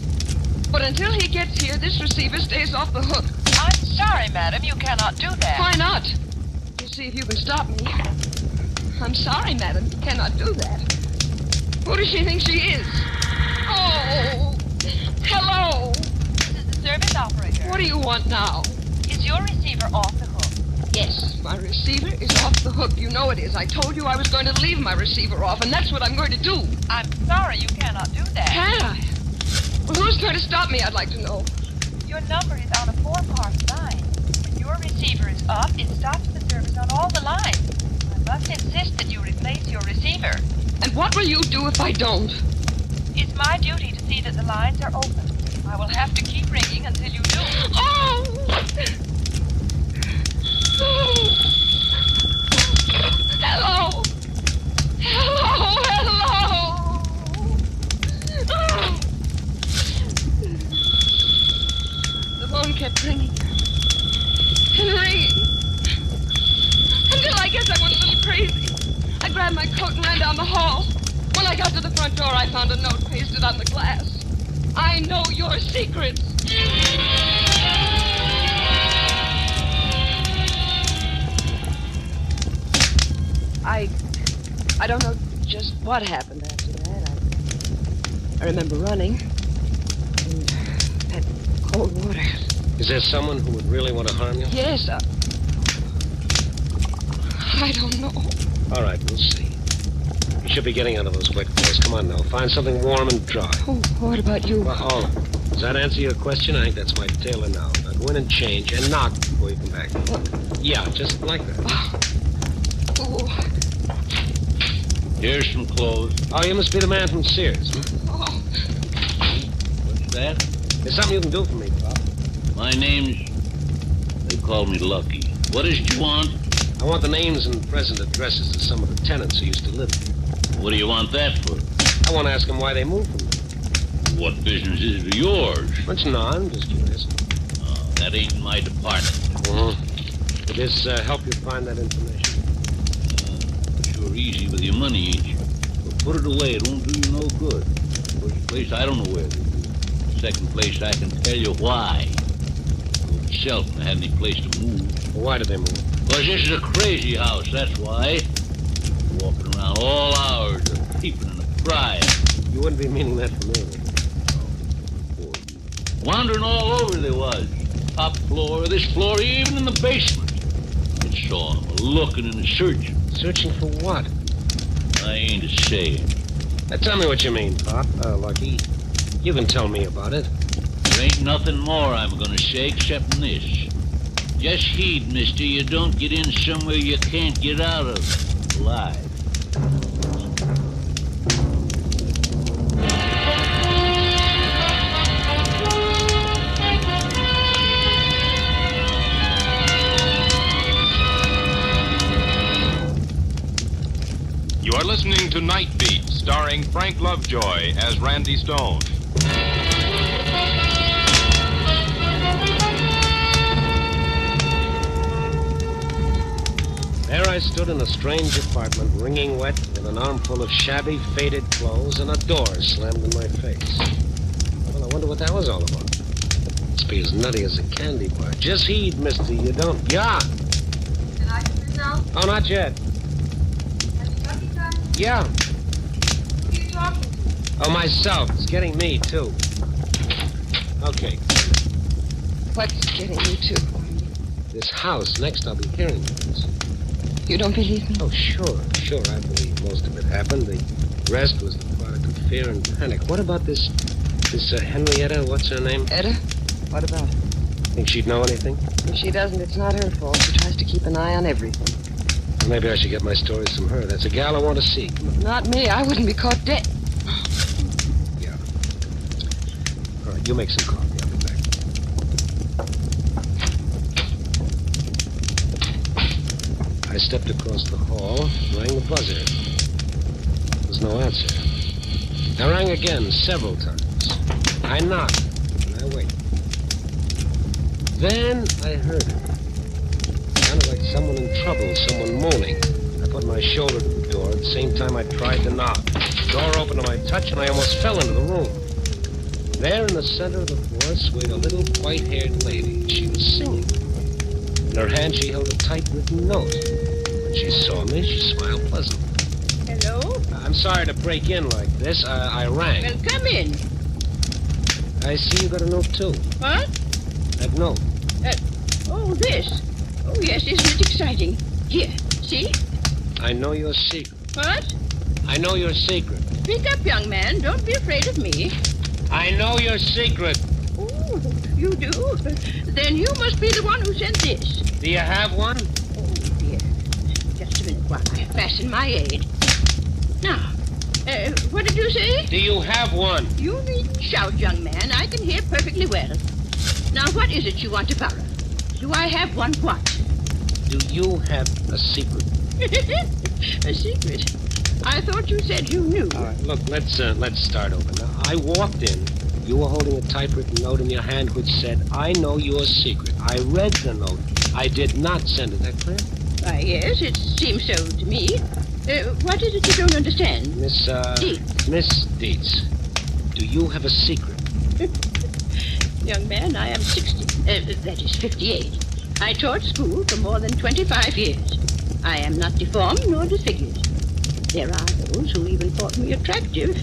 But until he gets here, this receiver stays off the hook. I'm sorry, madam, you cannot do that. Why not? You see if you can stop me. I'm sorry, madam, you cannot do that. Who does she think she is? Oh, hello. This is the service operator. What do you want now? Is your receiver off the hook? Yes, my receiver is off the hook. You know it is. I told you I was going to leave my receiver off, and that's what I'm going to do. I'm sorry, you cannot do that. Can I? Well, who's going to stop me, I'd like to know. Your number is on a 4-part line. When your receiver is up, it stops the service on all the lines. I must insist that you replace your receiver. And what will you do if I don't? It's my duty to see that the lines are open. I will have to keep ringing until you do. Oh! Hello! Hello! The phone kept ringing and ringing until I guess I went a little crazy. I grabbed my coat and ran down the hall. When I got to the front door, I found a note pasted on the glass. I know your secrets. I don't know just what happened after that. I remember running. And that cold water. Is there someone who would really want to harm you? Yes, I don't know. All right, we'll see. You should be getting out of those wet clothes. Come on now. Find something warm and dry. Oh, what about you? Well, all of it. Does that answer your question? I think that's my tailor now. Now go in and change and knock before you come back. What? Yeah, just like that. Oh. Here's some clothes. Oh, you must be the man from Sears. Oh. What's that? There's something you can do for me, Pop. My name's... They call me Lucky. What is it you want? I want the names and present addresses of some of the tenants who used to live here. What do you want that for? I want to ask them why they moved from there. What business is it of yours? It's not. I'm just curious. That ain't my department. Would this help you find that information? Sure easy with your money, ain't you? But put it away. It won't do you no good. First place, I don't know where they do. Second place, I can tell you why. Go Shelton had any place to move. Well, why did they move? Because this is a crazy house, that's why. Walking around all hours, a peeping and a prying. You wouldn't be meaning that for me, would you? Wandering all over they was. top floor of this floor, even in the basement. I saw him looking and searching. Searching for what? I ain't a-saying. Tell me what you mean, Pop. Lucky. You can tell me about it. There ain't nothing more I'm gonna say except this. Just heed, mister, you don't get in somewhere you can't get out of alive. You are listening to Night Beat, starring Frank Lovejoy as Randy Stone. There I stood in a strange apartment, wringing wet, with an armful of shabby, faded clothes, and a door slammed in my face. Well, I wonder what that was all about. Must be as nutty as a candy bar. Just heed, mister, you don't... Yeah! Can I come in now? Oh, not yet. Have you got any time? Yeah. Who are you talking to? Oh, myself. It's getting me, too. Okay. What's getting you too? This house. Next, I'll be hearing things. You don't believe me? Oh, sure. I believe most of it happened. The rest was the product of fear and panic. What about this Henrietta, what's her name? Etta? What about her? Think she'd know anything? If she doesn't, it's not her fault. She tries to keep an eye on everything. Well, maybe I should get my stories from her. That's a gal I want to see. Not me. I wouldn't be caught dead. Yeah. All right, you make some coffee. I'll be back. I stepped across the hall, rang the buzzer. There was no answer. I rang again several times. I knocked, and I waited. Then I heard it. Sounded like someone in trouble, someone moaning. I put my shoulder to the door. At the same time, I tried to knock. The door opened to my touch, and I almost fell into the room. There in the center of the floor swayed a little white-haired lady. She was singing. In her hand, she held a typewritten note. When she saw me, she smiled pleasantly. Hello? I'm sorry to break in like this. I rang. Well, come in. I see you got a note, too. What? That note. Oh, this. Oh, yes, isn't it exciting? Here, see? I know your secret. What? I know your secret. Speak up, young man. Don't be afraid of me. I know your secret. Oh, you do? Then you must be the one who sent this. Do you have one? Oh, dear. Just a minute while I fasten my aid. Now, what did you say? Do you have one? You needn't shout, young man. I can hear perfectly well. Now, what is it you want to borrow? Do I have one what? Do you have a secret? A secret? I thought you said you knew. All right, look, let's start over. Now, I walked in. You were holding a typewritten note in your hand which said, I know your secret. I read the note. I did not send it. That clear? Why, yes, it seems so to me. What is it you don't understand? Miss Dietz, do you have a secret? Young man, I am 60. That is 58. I taught school for more than 25 years. I am not deformed nor disfigured. There are those who even thought me attractive.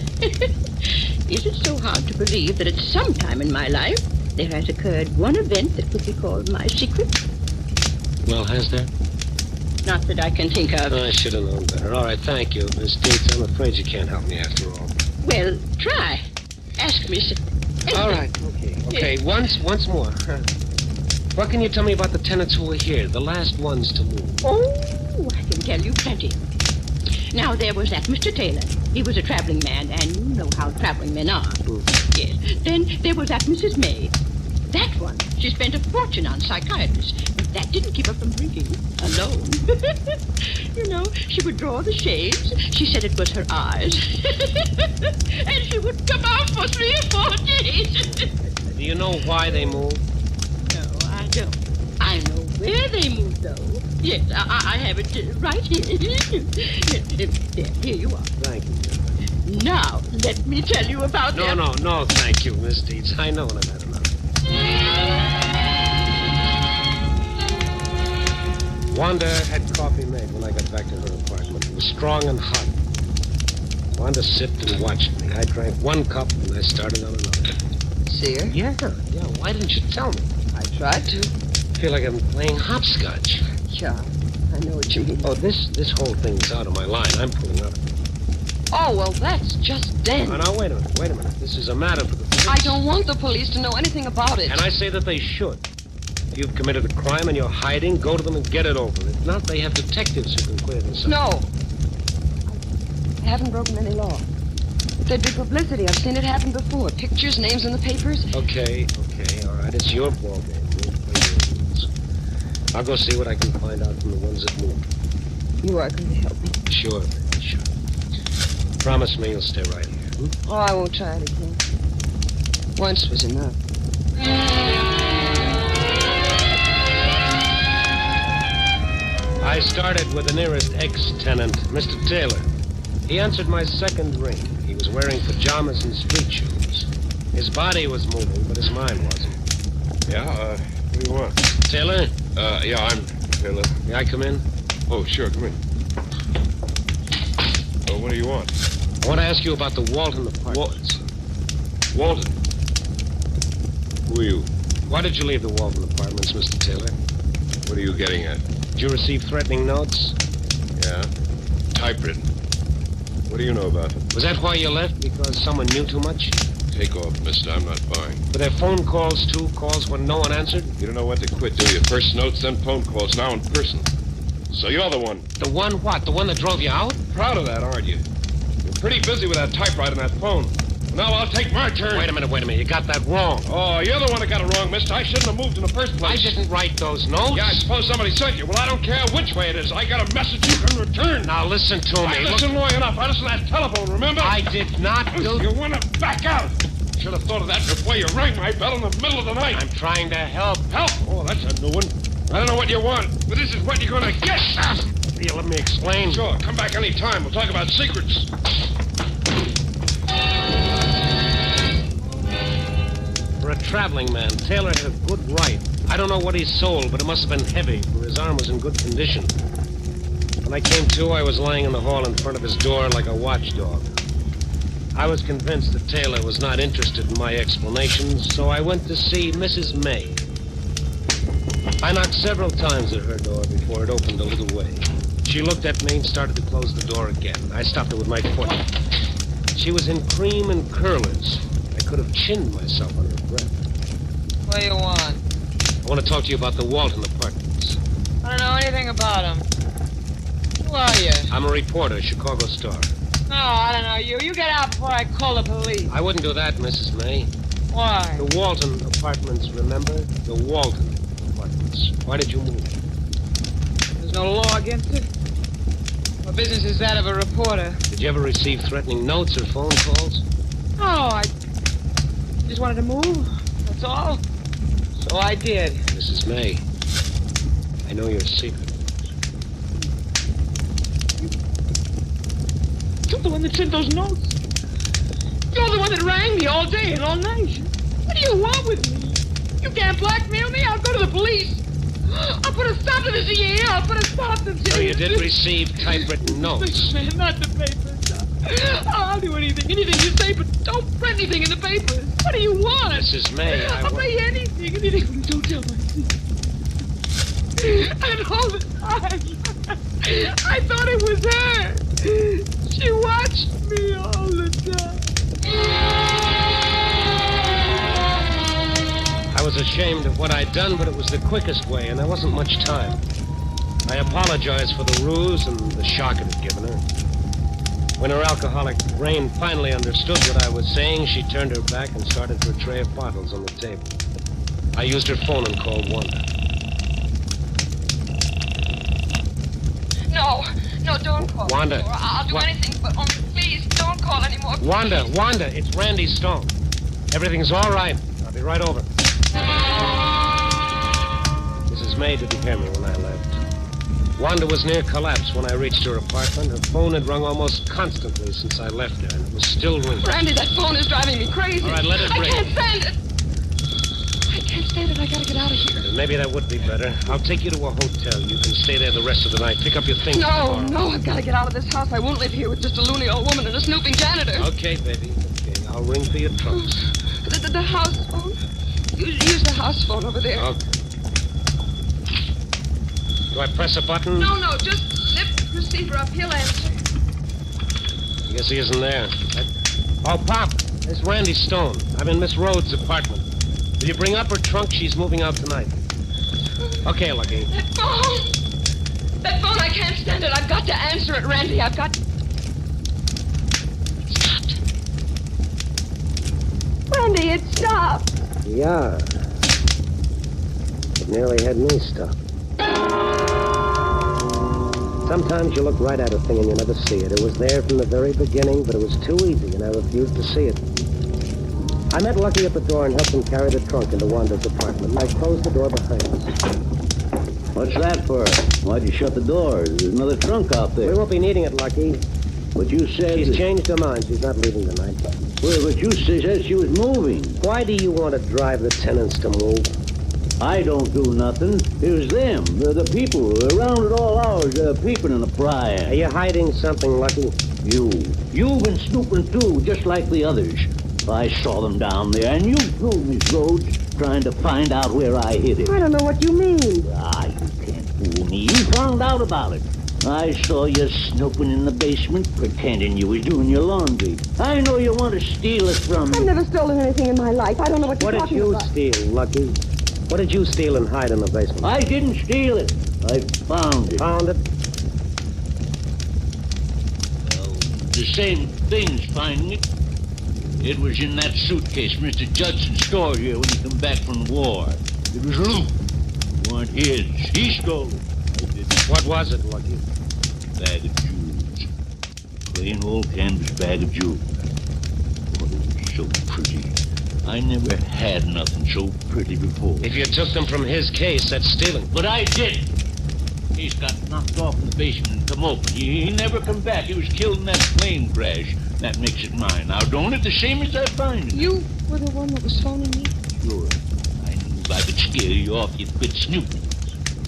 Is it so hard to believe that at some time in my life there has occurred one event that could be called my secret? Well, has there? Not that I can think of. I should have known better. All right, thank you, Miss Dietz. I'm afraid you can't help me after all. Well, try. Ask me something. All right, okay. Once more. What can you tell me about the tenants who were here, the last ones to move? Oh, I can tell you plenty. Now, there was that Mr. Taylor. He was a traveling man, and you know how traveling men are. Yes. Then there was that Mrs. May. That one, she spent a fortune on psychiatrists, but that didn't keep her from drinking alone. You know, she would draw the shades. She said it was her eyes. And she would come out for 3 or 4 days. Do you know why they moved? No, I don't. I know where they moved, though. Yes, I have it right here. There, here you are. Thank you. Now, let me tell you about them. No, thank you, Miss Dietz. I know when I've had enough. Wanda had coffee made when I got back to her apartment. It was strong and hot. Wanda sipped and watched me. I drank 1 cup and I started on another. See her? Yeah. Why didn't you tell me? I tried to. I feel like I'm playing hopscotch. Yeah, I know what you mean. Oh, this whole thing's out of my line. I'm pulling out of it. Oh, well, that's just then. Oh, now, wait a minute. This is a matter for the police. I don't want the police to know anything about it. And I say that they should. If you've committed a crime and you're hiding, go to them and get it over. If not, they have detectives who can clear this up. No. I haven't broken any law. If there'd be publicity, I've seen it happen before. Pictures, names in the papers. Okay, all right. It's your ballgame. You'll play your rules. I'll go see what I can find out from the ones that move. You are going to help me. Sure, baby, sure. Promise me you'll stay right here. Oh, I won't try it again. Once was enough. I started with the nearest ex-tenant, Mr. Taylor. He answered my second ring. He was wearing pajamas and street shoes. His body was moving, but his mind wasn't. Yeah, what do you want? Taylor? Yeah, I'm Taylor. May I come in? Oh, sure, come in. Oh, what do you want? I want to ask you about the Walton apartments. Walton? Who are you? Why did you leave the Walton apartments, Mr. Taylor? What are you getting at? Did you receive threatening notes? Yeah. Typewritten. What do you know about them? Was that why you left? Because someone knew too much? Take off, mister. I'm not buying. Were there phone calls, too? Calls when no one answered? You don't know when to quit, do you? First notes, then phone calls, now in person. So you're the one. The one what? The one that drove you out? Proud of that, aren't you? You're pretty busy with that typewriter and that phone. Now I'll take my turn. Wait a minute. You got that wrong. Oh, you're the one that got it wrong, mister. I shouldn't have moved in the first place. I didn't write those notes. Yeah, I suppose somebody sent you. Well, I don't care which way it is. I got a message you can return. Now listen to me. I listened long enough. I listened to that telephone, remember? I did not do... You want to back out. Should have thought of that before you rang my bell in the middle of the night. I'm trying to help. Help? Oh, that's a new one. I don't know what you want, but this is what you're going to get. Here, let me explain. Sure, come back any time. We'll talk about secrets. For a traveling man, Taylor had a good right. I don't know what he sold, but it must have been heavy, for his arm was in good condition. When I came to, I was lying in the hall in front of his door like a watchdog. I was convinced that Taylor was not interested in my explanations, so I went to see Mrs. May. I knocked several times at her door before it opened a little way. She looked at me and started to close the door again. I stopped her with my foot. She was in cream and curlers. I could have chinned myself on her breath. What do you want? I want to talk to you about the Walton apartments. I don't know anything about them. Who are you? I'm a reporter, Chicago Star. No, I don't know you. You get out before I call the police. I wouldn't do that, Mrs. May. Why? The Walton apartments, remember? The Walton apartments. Why did you move? There's no law against it. What business is that of a reporter? Did you ever receive threatening notes or phone calls? No, I just wanted to move. That's all. So I did. Mrs. May, I know your secret. You're the one that sent those notes. You're the one that rang me all day and all night. What do you want with me? You can't blackmail me. I'll go to the police. I'll put a stop to this here. I'll put a stop to this. So you did receive typewritten notes? Man, not the papers. I'll do anything you say, but don't print anything in the papers. What do you want? Mrs. May, I'll pay anything, but don't tell my secret. And all the time, I thought it was her. She watched me all the time. I was ashamed of what I'd done, but it was the quickest way, and there wasn't much time. I apologized for the ruse and the shock it had given her. When her alcoholic brain finally understood what I was saying, she turned her back and started for a tray of bottles on the table. I used her phone and called Wanda. No, don't call Wanda. anymore. I'll do anything, but only please don't call anymore. Wanda, it's Randy Stone. Everything's all right. I'll be right over. Mrs. May didn't hear me when I left. Wanda was near collapse when I reached her apartment. Her phone had rung almost constantly since I left her, and it was still ringing. Randy, that phone is driving me crazy. All right, let it ring. I can't stand it. I gotta get out of here. Maybe that would be better. I'll take you to a hotel. You can stay there the rest of the night. Pick up your things tomorrow. No, I've got to get out of this house. I won't live here with just a loony old woman and a snooping janitor. Okay, baby. Okay, I'll ring for your trunks. The house phone. Use the house phone over there. Okay. Do I press a button? No, just lift the receiver up. He'll answer. I guess he isn't there. Oh, Pop, it's Randy Stone. I'm in Miss Rhodes' apartment. Will you bring up her trunk? She's moving out tonight. Okay, Lucky. That phone, I can't stand it. I've got to answer it, Randy. I've got... It stopped. Randy, it stopped. Yeah. It nearly had me stuck. Sometimes you look right at a thing and you never see it. It was there from the very beginning, but it was too easy and I refused to see it. I met Lucky at the door and helped him carry the trunk into Wanda's apartment. I closed the door behind us. What's that for? Why'd you shut the door? There's another trunk out there. We won't be needing it, Lucky. But you said... She's changed her mind. She's not leaving tonight. Well, but you said she was moving. Why do you want to drive the tenants to move? I don't do nothing. It was them, the people, around at all hours, peeping in the pry. Are you hiding something, Lucky? You've been snooping too, just like the others. I saw them down there, and you too, Miss Rhodes, trying to find out where I hid it. I don't know what you mean. You can't fool me. You found out about it. I saw you snooping in the basement, pretending you was doing your laundry. I know you want to steal it from me. I've never stolen anything in my life. I don't know what you're talking about. What did you steal, Lucky? What did you steal and hide in the basement? I didn't steal it. I found it. Found it? Well, the same thing's finding it. It was in that suitcase Mr. Judson stored here when he come back from the war. It was loot. It weren't his. He stole it. I didn't. What was it, Lucky? Bag of jewels. Plain old canvas bag of jewels. Oh, it was so pretty. I never had nothing so pretty before. If you took them from his case, that's stealing. But I didn't. Case got knocked off in the basement and come open. He never come back. He was killed in that plane crash. That makes it mine. Now, don't it the same as I find it? You were the one that was phoning me? Sure. I knew if I could scare you off, you'd quit snooping.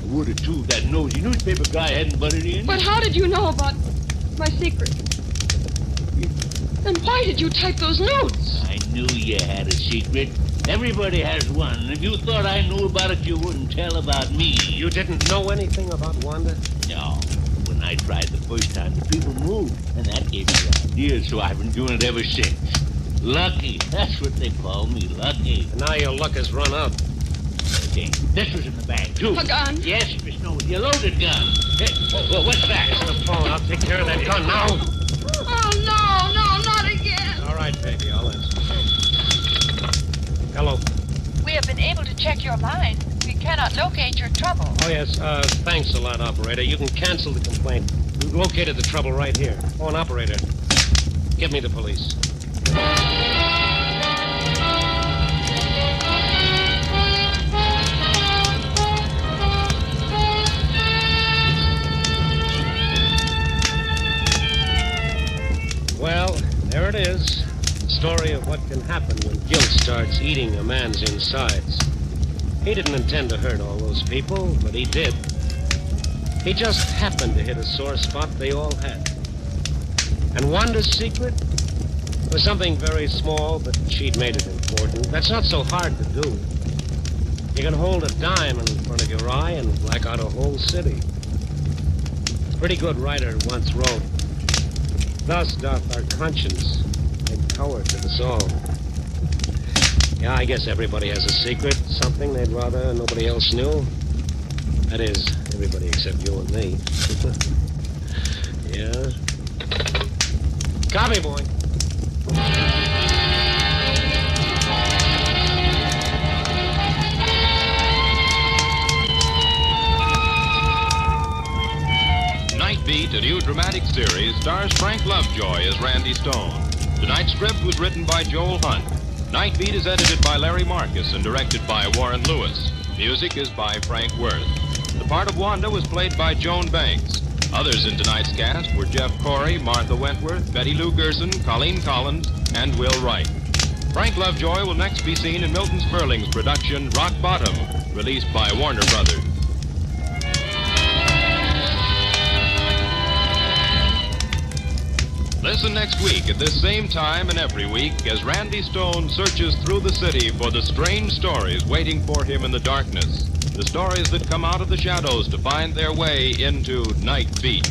I would have, too, if that nosy newspaper guy hadn't butted in. But how did you know about my secret? Then why did you type those notes? I knew you had a secret. Everybody has one. And if you thought I knew about it, you wouldn't tell about me. You didn't know anything about Wanda? No. When I tried the first time, the people moved. And that gave me ideas, so I've been doing it ever since. Lucky. That's what they call me, Lucky. And now your luck has run out. Okay. This was in the bag, too. A gun? Yes, Miss Snow. Your loaded gun. Hey, what's that? It's the phone. I'll take care of that gun now. Oh, no, not again. All right, baby. I'll answer. Hello. We have been able to check your line. We cannot locate your trouble. Oh, yes. Thanks a lot, operator. You can cancel the complaint. We've located the trouble right here. Oh, an operator. Give me the police. Well, there it is. The story of what can happen when guilt starts eating a man's insides. He didn't intend to hurt all those people, but he did. He just happened to hit a sore spot they all had. And Wanda's secret was something very small, but she'd made it important. That's not so hard to do. You can hold a dime in front of your eye and black out a whole city. A pretty good writer once wrote, "Thus doth our conscience make cowards of us all." Yeah, I guess everybody has a secret, something they'd rather nobody else knew. That is, everybody except you and me. Yeah. Copy, boy. Night Beat, a new dramatic series, stars Frank Lovejoy as Randy Stone. Tonight's script was written by Joel Hunt. Night Beat is edited by Larry Marcus and directed by Warren Lewis. Music is by Frank Worth. The part of Wanda was played by Joan Banks. Others in tonight's cast were Jeff Corey, Martha Wentworth, Betty Lou Gerson, Colleen Collins, and Will Wright. Frank Lovejoy will next be seen in Milton Sperling's production Rock Bottom, released by Warner Brothers. Listen next week at this same time and every week as Randy Stone searches through the city for the strange stories waiting for him in the darkness. The stories that come out of the shadows to find their way into Night Beat.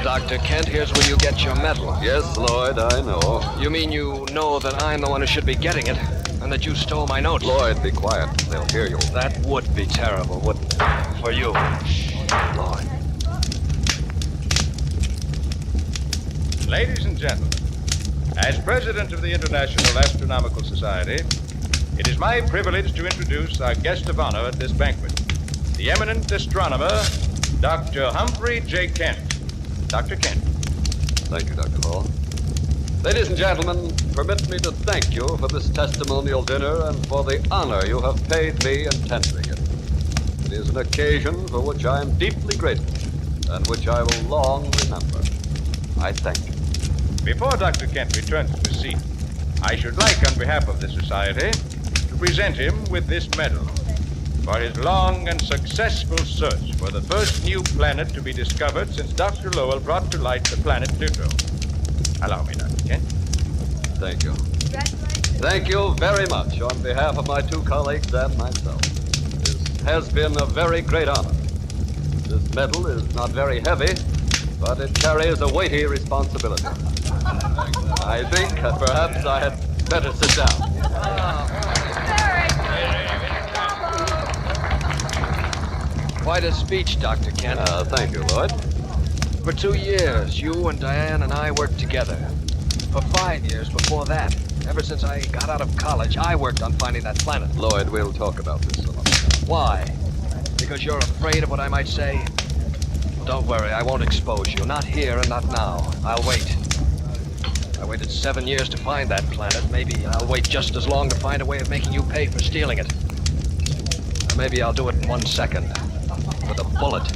Dr. Kent, here's where you get your medal. Yes, Lloyd, I know. You mean you know that I'm the one who should be getting it, and that you stole my notes? Lloyd, be quiet. They'll hear you. That would be terrible, wouldn't it? For you. Lloyd. Ladies and gentlemen, as president of the International Astronomical Society, it is my privilege to introduce our guest of honor at this banquet, the eminent astronomer, Dr. Humphrey J. Kent. Dr. Kent. Thank you, Dr. Hall. Ladies and gentlemen, permit me to thank you for this testimonial dinner and for the honor you have paid me in tendering it. It is an occasion for which I am deeply grateful and which I will long remember. I thank you. Before Dr. Kent returns to his seat, I should like, on behalf of the Society, to present him with this medal for his long and successful search for the first new planet to be discovered since Dr. Lowell brought to light the planet Pluto. Allow me, Dr. Kent. Thank you. Thank you very much on behalf of my two colleagues and myself. This has been a very great honor. This medal is not very heavy, but it carries a weighty responsibility. I think perhaps I had better sit down. Quite a speech, Dr. Kent. Thank you, Lloyd. For 2 years, you and Diane and I worked together. For 5 years before that, ever since I got out of college, I worked on finding that planet. Lloyd, we'll talk about this some other time. Why? Because you're afraid of what I might say? Well, don't worry, I won't expose you. Not here and not now. I'll wait. I waited 7 years to find that planet. Maybe I'll wait just as long to find a way of making you pay for stealing it. Or maybe I'll do it in 1 second. With a bullet.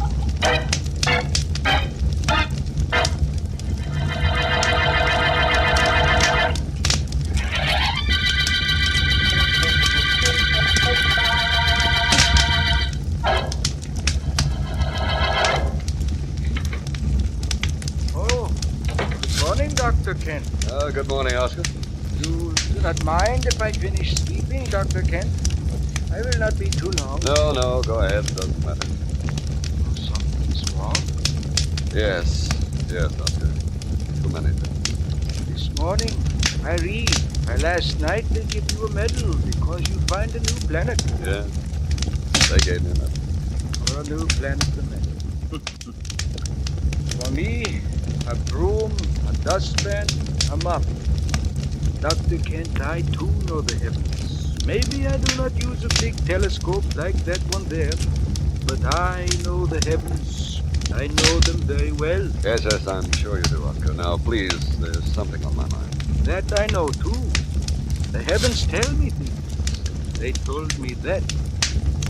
Oh, good morning, Dr. Kent. Good morning, Oscar. You do not mind if I finish sleeping, Dr. Kent? I will not be too long. No, go ahead. Doesn't matter. Something's wrong? Yes, Oscar. Too many things. This morning, I read. Last night they give you a medal because you find a new planet. Yeah, they gave me a medal. For a new planet, the medal. For me, a broom, a dustpan, a mop. Dr. Kent, I too know the heavens. Maybe I do not use a big telescope like that one there, but I know the heavens. I know them very well. Yes, I'm sure you do, Oscar. Now, please, there's something on my mind. That I know, too. The heavens tell me things. They told me that.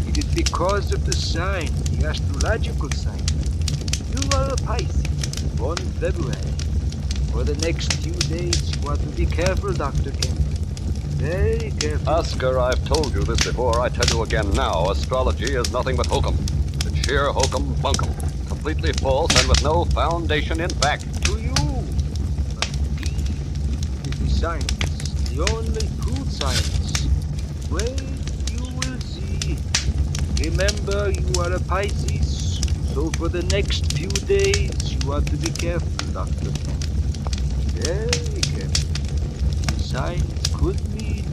It is because of the sign, the astrological sign. You are a Pisces, born in February. For the next few days, you are to be careful, Dr. Kent. Very careful. Oscar, I've told you this before. I tell you again now. Astrology is nothing but hokum. It's sheer hokum bunkum. Completely false and with no foundation in fact. To you. But me is the science. The only true science. Wait, you will see. Remember, you are a Pisces. So for the next few days, you are to be careful, Dr. Kent. Very careful. The signs could mean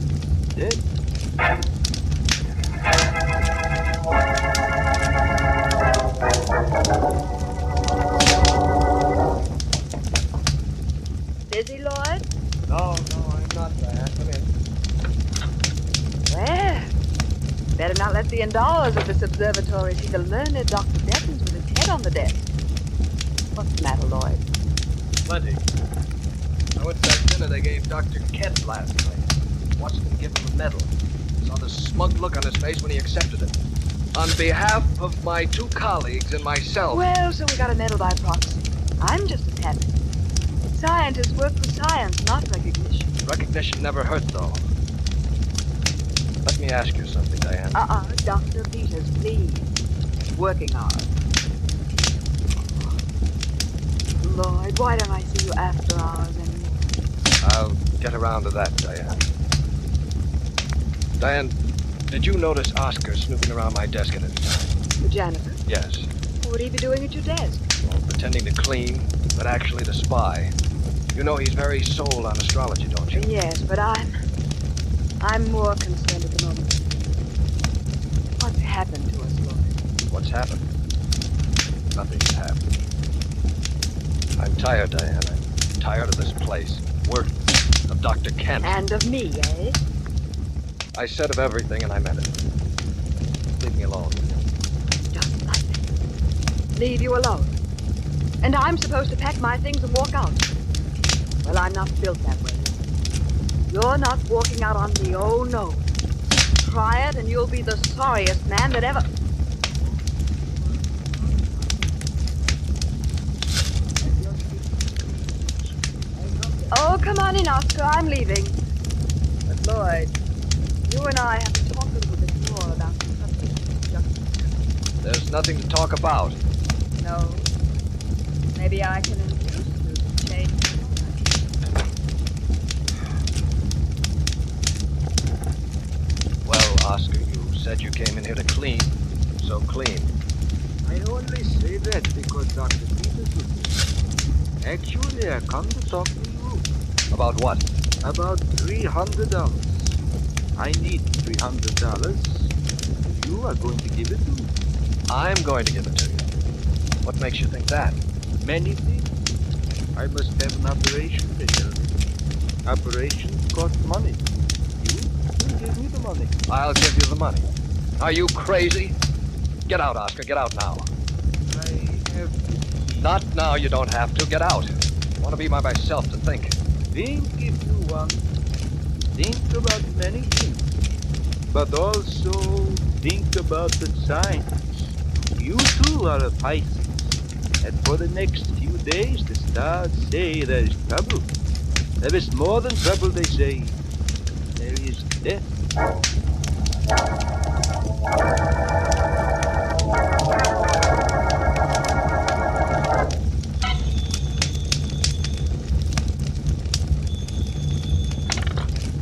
death. Busy, Lloyd? No, I'm not, Diane. Come in. let the endowers of this observatory see the learned Dr. Devons with his head on the desk. What's the matter, Lloyd? Plenty. I went to that dinner they gave Dr. Kent last night. Watched him give him a medal. Saw the smug look on his face when he accepted it. On behalf of my 2 colleagues and myself. Well, so we got a medal by proxy. I'm just as happy. Scientists work for science, not recognition. Recognition never hurt, though. Let me ask you something, Diane. Dr. Peters, please. Working hard. Lloyd, why don't I see you after hours anymore? I'll get around to that, Diane. Diane, did you notice Oscar snooping around my desk at any time? The janitor? Yes. What would he be doing at your desk? Well, pretending to clean, but actually to spy. You know he's very sold on astrology, don't you? Yes, but I'm more concerned at the moment. What's happened to us, Lloyd? What's happened? Nothing's happened. I'm tired, Diane. I'm tired of this place. Work. Of Dr. Kent. And of me, eh? I said of everything, and I meant it. Leave me alone, will you? Just like that. Leave you alone. And I'm supposed to pack my things and walk out. Well, I'm not built that way. You're not walking out on me, oh no. Try it and you'll be the sorriest man that ever... Oh, come on in, Oscar. I'm leaving. But Lloyd, you and I have to talk a little bit more about the subject of justice. There's nothing to talk about. No. Maybe I can induce you to change your mind. Well, Oscar, you said you came in here to clean. So clean. I only say that because Dr. Peters was here. Actually, I come to talk to you. About what? About $300. I need $300. You are going to give it to me. I'm going to give it to you. What makes you think that? Many things. I must have an operation, they tell me. Operations cost money. You will give me the money. I'll give you the money. Are you crazy? Get out, Oscar. Get out now. I have to... Not now. You don't have to. Get out. I want to be by myself to think. Think if you want. Think about many things. But also think about the signs. You too are a Pisces. And for the next few days, the stars say there is trouble. There is more than trouble, they say. There is death.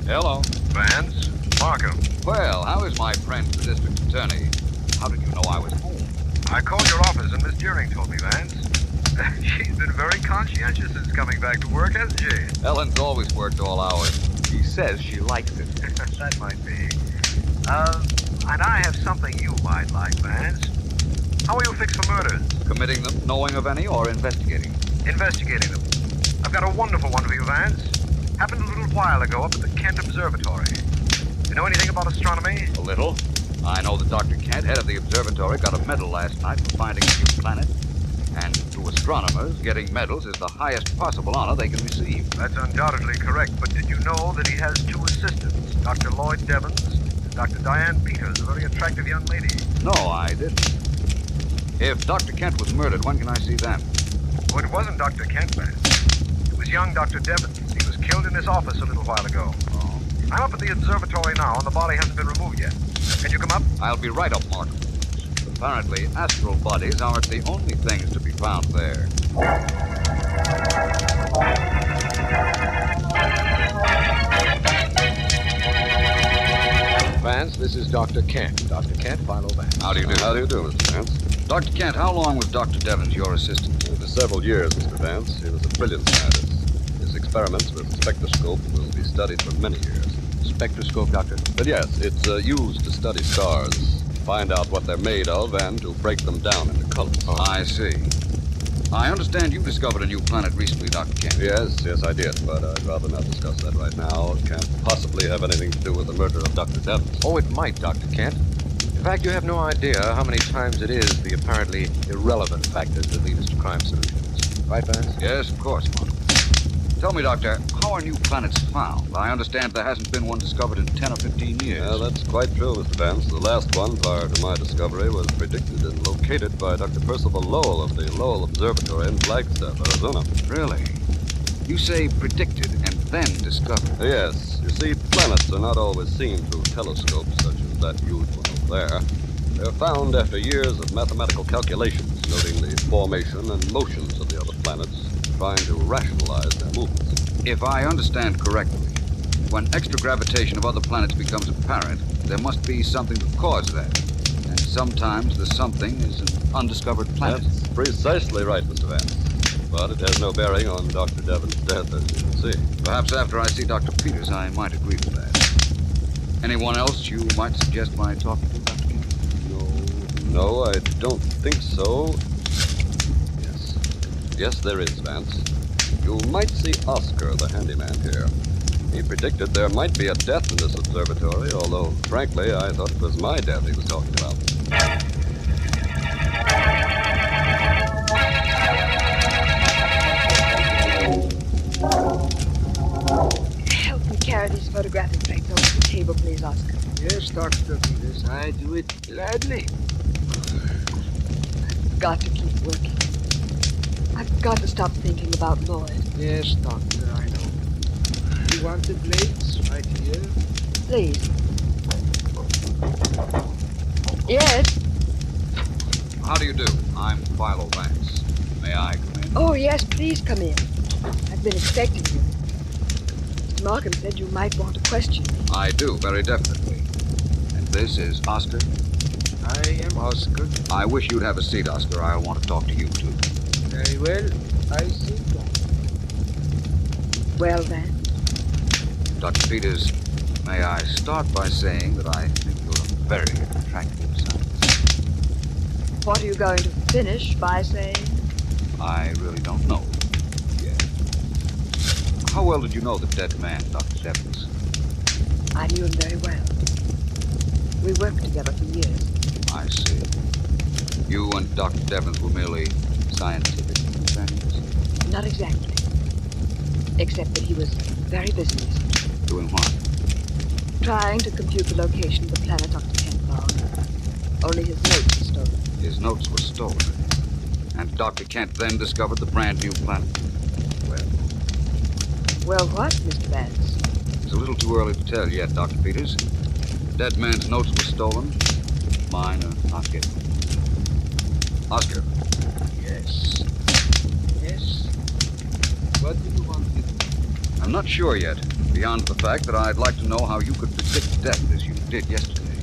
Hello. Vance? Markham. Well, how is my friend, the district attorney? How did you know I was home? I called your office and Miss Deering told me, Vance. She's been very conscientious since coming back to work, hasn't she? Ellen's always worked all hours. She says she likes it. That might be. And I have something you might like, Vance. How are you fixed for murders? Committing them, knowing of any, or investigating? Investigating them. I've got a wonderful one for you, Vance. Happened a little while ago up at the Kent Observatory. You know anything about astronomy? A little. I know that Dr. Kent, head of the observatory, got a medal last night for finding a new planet. And to astronomers, getting medals is the highest possible honor they can receive. That's undoubtedly correct, but did you know that he has 2 assistants, Dr. Lloyd Devons and Dr. Diane Peters, a very attractive young lady? No, I didn't. If Dr. Kent was murdered, when can I see them? Oh, it wasn't Dr. Kent, man. It was young Dr. Devons. He was killed in his office a little while ago. Oh? I'm up at the observatory now, and the body hasn't been removed yet. Can you come up? I'll be right up, Mark. Apparently, astral bodies aren't the only things to be found there. Vance, this is Dr. Kent. Dr. Kent, Philo Vance. How do you do? How do you do, Mr. Vance? Dr. Kent, how long was Dr. Devons your assistant? For several years, Mr. Vance. He was a brilliant scientist. His experiments with the spectroscope will be studied for many years. Spectroscope, Doctor? But yes, it's used to study stars, find out what they're made of, and to break them down into colors. Oh, I see. I understand you discovered a new planet recently, Dr. Kent. Yes, I did, but I'd rather not discuss that right now. It can't possibly have anything to do with the murder of Dr. Devons. Oh, it might, Dr. Kent. In fact, you have no idea how many times it is the apparently irrelevant factors that lead us to crime solutions. Right, Vance? Yes, of course, Mark. Tell me, Doctor, how are new planets found? I understand there hasn't been one discovered in 10 or 15 years. Yeah, that's quite true, Mr. Vance. The last one, prior to my discovery, was predicted and located by Dr. Percival Lowell of the Lowell Observatory in Flagstaff, Arizona. Really? You say predicted and then discovered? Yes. You see, planets are not always seen through telescopes such as that huge one over there. They're found after years of mathematical calculations, noting the formation and motions of the other planets, trying to rationalize their movements. If I understand correctly, when extragravitation of other planets becomes apparent, there must be something to cause that. And sometimes the something is an undiscovered planet. That's precisely right, Mr. Vance. But it has no bearing on Dr. Devon's death, as you can see. Perhaps after I see Dr. Peters, I might agree with that. Anyone else you might suggest my talking to, Dr. Kent? No, I don't think so. Yes, there is, Vance. You might see Oscar, the handyman here. He predicted there might be a death in this observatory, although, frankly, I thought it was my death he was talking about. Help me carry these photographic plates over to the table, please, Oscar. Yes, Dr. Peters, I do it gladly. I've got to keep working. I've got to stop thinking about Lloyd. Yes, Doctor, I know. You want the plates right here? Please. Yes? How do you do? I'm Philo Vance. May I come in? Oh, yes, please come in. I've been expecting you. Mr. Markham said you might want to question me. I do, very definitely. And this is Oscar? I am Oscar. I wish you'd have a seat, Oscar. I want to talk to you, too. Very well. I sit down. Well, then. Dr. Peters, may I start by saying that I think you're a very attractive scientist. What are you going to finish by saying? I really don't know yet. How well did you know the dead man, Dr. Devens? I knew him very well. We worked together for years. I see. You and Dr. Devens were merely scientific companions? Not exactly. Except that he was very busy recently. Doing what? Trying to compute the location of the planet Dr. Kent found. Only his notes were stolen. His notes were stolen. And Dr. Kent then discovered the brand new planet? Well, what, Mr. Vance? It's a little too early to tell yet, Dr. Peters. The dead man's notes were stolen. Mine are not yet. Oscar. Yes. Yes? What do you want with me? I'm not sure yet, beyond the fact that I'd like to know how you could predict death as you did yesterday.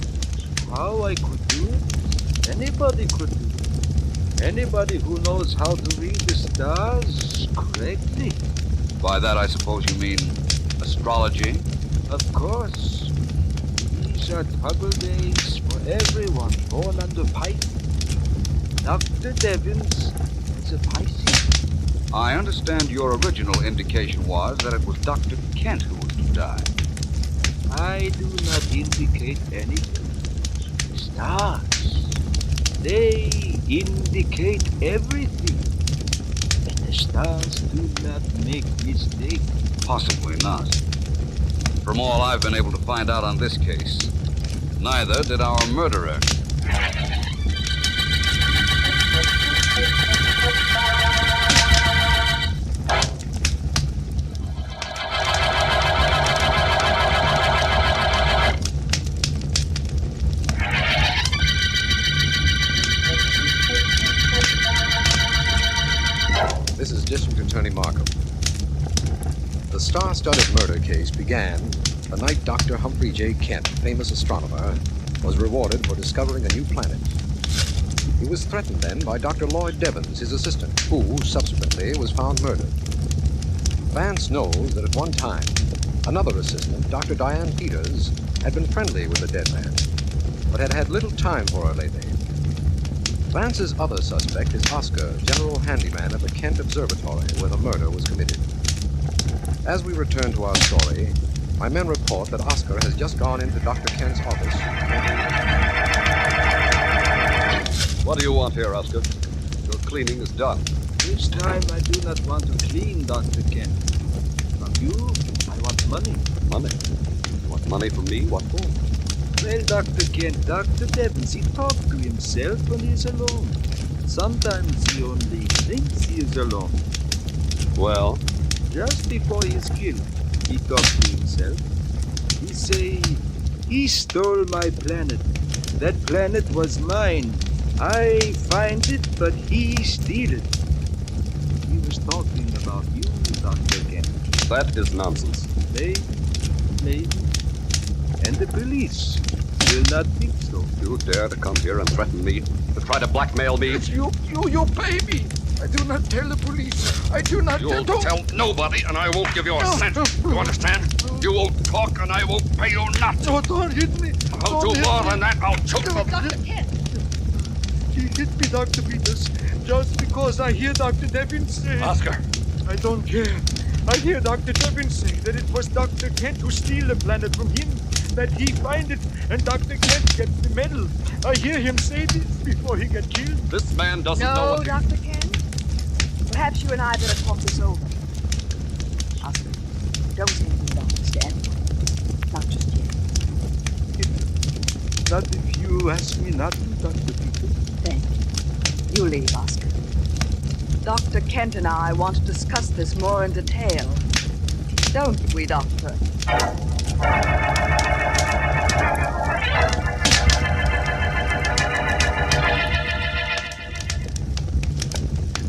How I could do it? Anybody could do it. Anybody who knows how to read the stars correctly. By that, I suppose you mean astrology? Of course. These are trouble days for everyone born under Pisces. Dr. Devens is a Pisces. I understand your original indication was that it was Dr. Kent who was to die. I do not indicate anything. Stars. They indicate everything. And the stars do not make mistakes. Possibly not. From all I've been able to find out on this case, neither did our murderer. This is District Attorney Markham. The star-studded murder case began the night Dr. Humphrey J. Kent, famous astronomer, was rewarded for discovering a new planet. He was threatened then by Dr. Lloyd Devens, his assistant, who subsequently was found murdered. Vance knows that at one time, another assistant, Dr. Diane Peters, had been friendly with the dead man, but had had little time for her lately. Vance's other suspect is Oscar, general handyman at the Kent Observatory, where the murder was committed. As we return to our story, my men report that Oscar has just gone into Dr. Kent's office. What do you want here, Oscar? Your cleaning is done. This time I do not want to clean, Dr. Kent. From you, I want money. Money? You want money from me? What for? Well, Dr. Kent, Dr. Devons, he talks to himself when he is alone. Sometimes he only thinks he is alone. Well? Just before he is killed, he talks to himself. He say, he stole my planet. That planet was mine. I find it, but he steal it. He was talking about you, Dr. Kent. That is nonsense. Maybe. And the police will not think so. You dare to come here and threaten me? To try to blackmail me? You pay me. I do not tell the police. I do not You'll tell nobody, and I won't give you a cent. You understand? You won't talk, and I won't pay you nothing. No, don't hit me. I'll do more than that. I'll choke you. Dr. Kent. He hit me, Dr. Peters, just because I hear Dr. Devins say... Oscar. I don't care. I hear Dr. Devins say that it was Dr. Kent who steal the planet from him, that he find it, and Dr. Kent gets the medal. I hear him say this before he get killed. This man doesn't know No, what Dr. Kent. Perhaps you and I better talk this over. Oscar, don't say anything about this to anyone. Not just yet. Not if you ask me not to, Dr. Peters. Then, you leave, Oscar. Dr. Kent and I want to discuss this more in detail. Don't we, Doctor?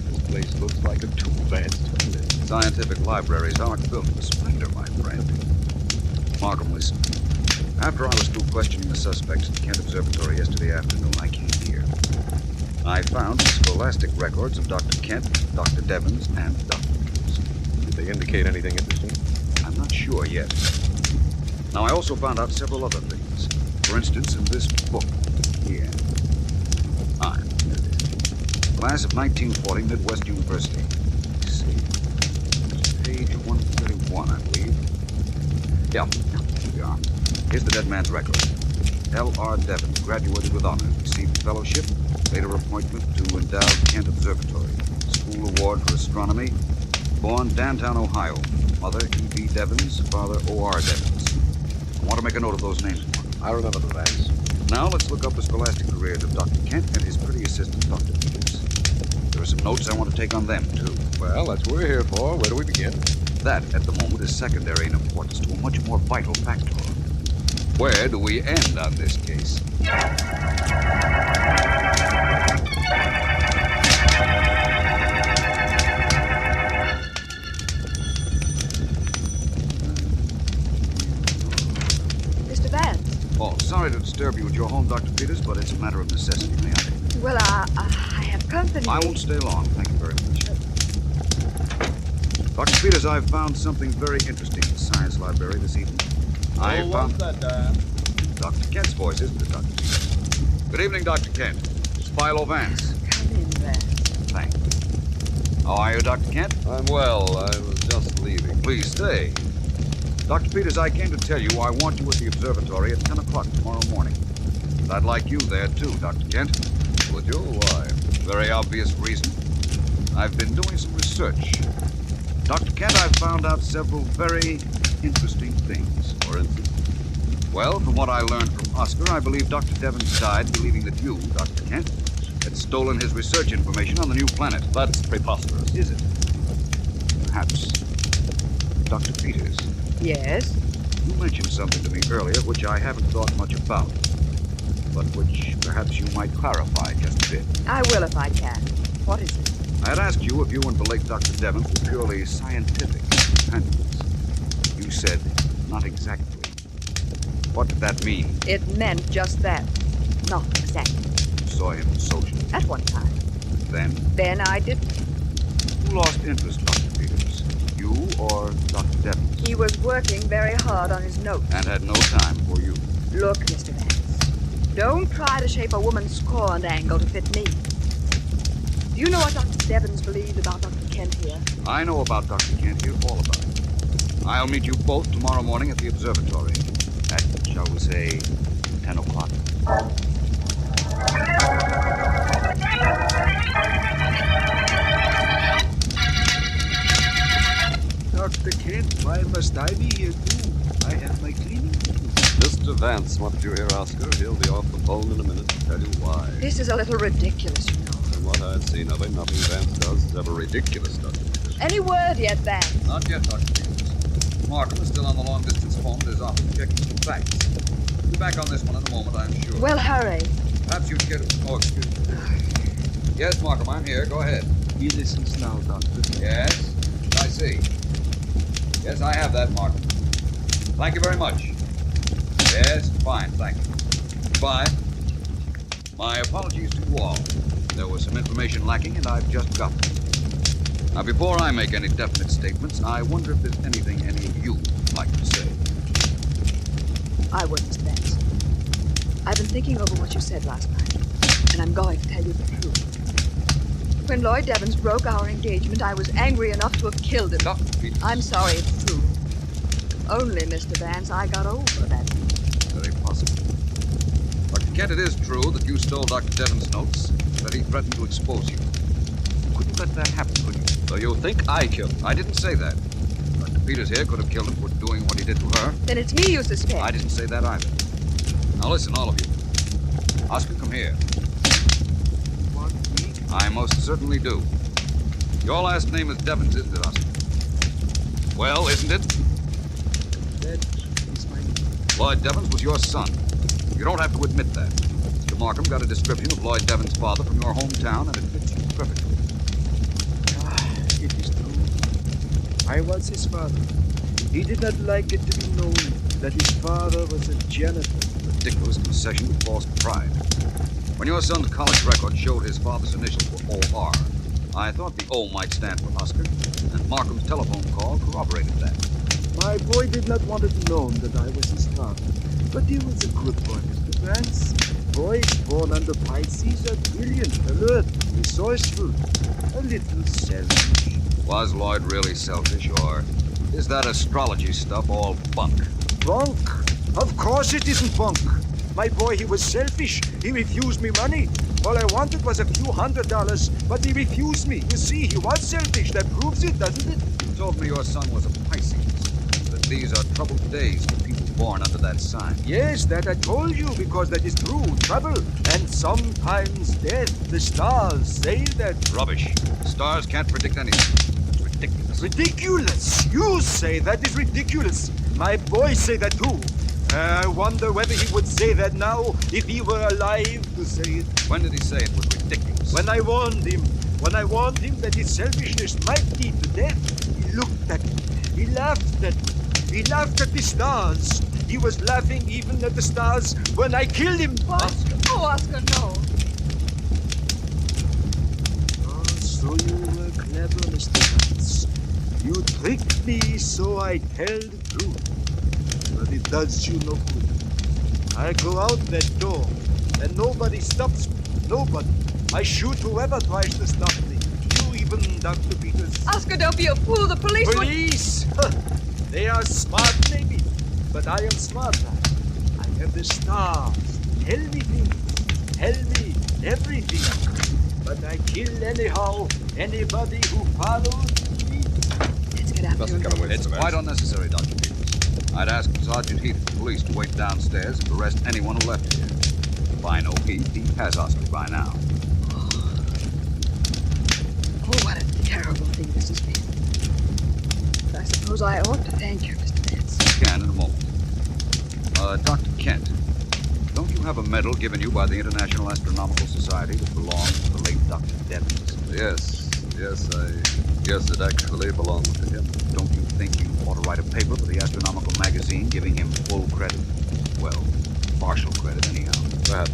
This place looks like a tool bed, doesn't it? Scientific libraries aren't built for splendor, my friend. Markham, listen. After I was through questioning the suspects at Kent Observatory yesterday afternoon, I came here. I found the scholastic records of Dr. Kent, Dr. Devons, and Dr. Peters. Did they indicate anything interesting? I'm not sure yet. Now, I also found out several other things. For instance, in this book here. Here it is. Class of 1940, Midwest University. Let's see. It's page 131, I believe. Yeah, here we are. Here's the dead man's record. L.R. Devons, graduated with honors, received fellowship, later appointment to endowed Kent Observatory, school award for astronomy, born downtown Ohio, mother E.B. Devons, father O.R. Devons. I want to make a note of those names. I remember the names. Now let's look up the scholastic careers of Dr. Kent and his pretty assistant, Dr. Peters. There are some notes I want to take on them, too. Well, that's what we're here for. Where do we begin? That, at the moment, is secondary in importance to a much more vital factor. Where do we end on this case? Mr. Vance. Oh, sorry to disturb you at your home, Dr. Peters, but it's a matter of necessity. May I? Well, I have company. I won't stay long. Thank you very much. Dr. Peters, I've found something very interesting in the science library this evening. I found that, Dan? Dr. Kent's voice, isn't it, Dr. Peters? Good evening, Dr. Kent. It's Philo Vance. Come in, Vance. Thank you. How are you, Dr. Kent? I'm well. I was just leaving. Please stay. Dr. Peters, I came to tell you I want you at the observatory at 10 o'clock tomorrow morning. And I'd like you there, too, Dr. Kent. Would you? Why? Very obvious reason. I've been doing some research. Dr. Kent, I've found out several very interesting things. For instance? Well, from what I learned from Oscar, I believe Dr. Devons died believing that you, Dr. Kent, had stolen his research information on the new planet. That's preposterous. Is it? Perhaps. Dr. Peters. Yes? You mentioned something to me earlier which I haven't thought much about, but which perhaps you might clarify just a bit. I will if I can. What is it? I had asked you if you and the late Dr. Devons were purely scientific companions. You said, not exactly. What did that mean? It meant just that. Not exactly. You saw him socially. At one time. Then? Then I didn't. Who lost interest, Dr. Peters? You or Dr. Devons? He was working very hard on his notes. And had no time for you. Look, Mr. Vance, don't try to shape a woman's scorned angle to fit me. Do you know what Dr. Devons believed about Dr. Kent here? I know about Dr. Kent here, all about it. I'll meet you both tomorrow morning at the observatory at, shall we say, 10 o'clock. Dr. Kent, why must I be here too? I have my cleaning to do. Mr. Vance, what did you hear, Oscar? He'll be off the phone in a minute to tell you why. This is a little ridiculous, you know. From what I've seen of him, nothing Vance does is ever ridiculous, Dr. Peters. Any word yet, Vance? Not yet, Dr. Peters. Markham is still on the long-distance phone at his office checking some facts. We'll be back on this one in a moment, I'm sure. Well, hurry. Perhaps you'd care to... Oh, excuse me. Yes, Markham, I'm here. Go ahead. He listens now, Doctor. Yes, I see. Yes, I have that, Markham. Thank you very much. Yes, fine, thank you. Bye. My apologies to you all. There was some information lacking, and I've just got it. Now, before I make any definite statements, I wonder if there's anything any of you would like to say. I wouldn't, Vance. I've been thinking over what you said last night, and I'm going to tell you the truth. When Lloyd Devons broke our engagement, I was angry enough to have killed him. Dr. Peters. I'm sorry, it's true. Only, Mr. Vance, I got over that. Very possible. Dr. Kent, it is true that you stole Dr. Devon's notes, that he threatened to expose you. You couldn't let that happen, could you? So you think I killed him? I didn't say that. Dr. Peters here could have killed him for doing what he did to her. Then it's me you suspect. I didn't say that either. Now listen, all of you. Oscar, come here. You want me? I most certainly do. Your last name is Devons, isn't it, Oscar? Well, isn't it? That is my name. Lloyd Devons was your son. You don't have to admit that. Mr. Markham got a description of Lloyd Devons' father from your hometown, and it fits you perfectly. It is true. I was his father. He did not like it to be known that his father was a janitor. Ridiculous concession to false pride. When your son's college record showed his father's initials were O.R., I thought the O might stand for Oscar, and Markham's telephone call corroborated that. My boy did not want it known that I was his father, but he was a good boy, Mr. Vance. Boys born under Pisces are brilliant, alert, resourceful, a little selfish. Was Lloyd really selfish, or is that astrology stuff all bunk? Bunk? Of course it isn't bunk. My boy, he was selfish. He refused me money. All I wanted was a few $100, but he refused me. You see, he was selfish. That proves it, doesn't it? You told me your son was a Pisces, that these are troubled days for people born under that sign. Yes, that I told you, because that is true. Trouble, and sometimes death. The stars say that. Rubbish. Stars can't predict anything. That's ridiculous. Ridiculous? You say that is ridiculous. My boy say that too. I wonder whether he would say that now if he were alive to say it. When did he say it was ridiculous? When I warned him. When I warned him that his selfishness might lead to death, he looked at me. He laughed at me. He laughed at the stars. He was laughing even at the stars when I killed him. What? Oscar. Oh, Oscar, no. Oh, so you were clever, Mr. Vance. You tricked me so I tell the truth. But it does you no good. I go out that door, and nobody stops me. Nobody. I shoot whoever tries to stop me. You even, Dr. Peters. Oscar, don't be a fool. The police will... Police? They are smart, maybe. But I am smarter. I have the stars. Tell me things. Tell me everything. But I kill anyhow anybody who follows me. Let's get out of here. It's quite unnecessary, Dr. Peters. I'd ask Sergeant Heath of the police to wait downstairs and arrest anyone who left here. If I know Heath, he has Oscar by now. Oh, what a terrible thing this has been. But I suppose I ought to thank you, Mr. Vance. You can in a moment. Dr. Kent, don't you have a medal given you by the International Astronomical Society that belongs to the late Dr. Devons? Yes, I guess it actually belongs to him. Don't you think you ought to write a paper for the astronomical magazine giving him full credit? Well, partial credit anyhow. Perhaps.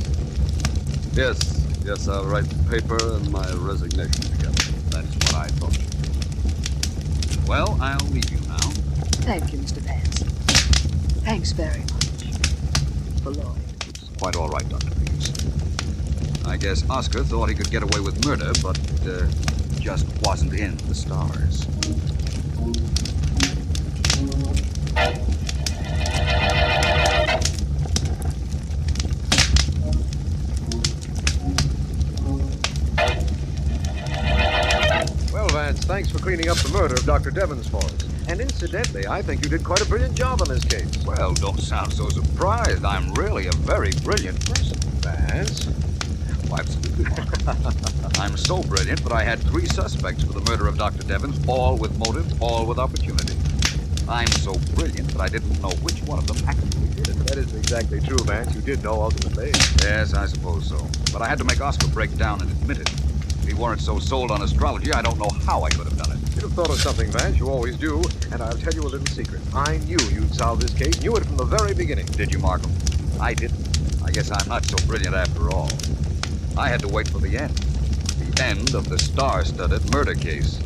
Yes, I'll write the paper and my resignation together. That's what I thought you'd do. Well, I'll leave you now. Thank you, Mr. Vance. Thanks very much. For Lloyd. It's quite all right, Dr. Peters. I guess Oscar thought he could get away with murder, but it just wasn't in the stars. Well, Vance, thanks for cleaning cleaning up the murder of Dr. Devons for us. And incidentally, I think you did quite a brilliant job on this case. Well, don't sound so surprised. I'm really a very brilliant person. Vance? Oh, absolutely. I'm so brilliant that I had 3 suspects for the murder of Dr. Devons, all with motive, all with opportunity. I'm so brilliant that I didn't know which one of them actually did it. That isn't exactly true, Vance. You did know ultimately. Yes, I suppose so. But I had to make Oscar break down and admit it. If he weren't so sold on astrology, I don't know how I could have done it. You'd have thought of something, Vance. You always do. And I'll tell you a little secret. I knew you'd solve this case. Knew it from the very beginning. Did you, Markham? I didn't. I guess I'm not so brilliant after all. I had to wait for the end. The end of the star-studded murder case.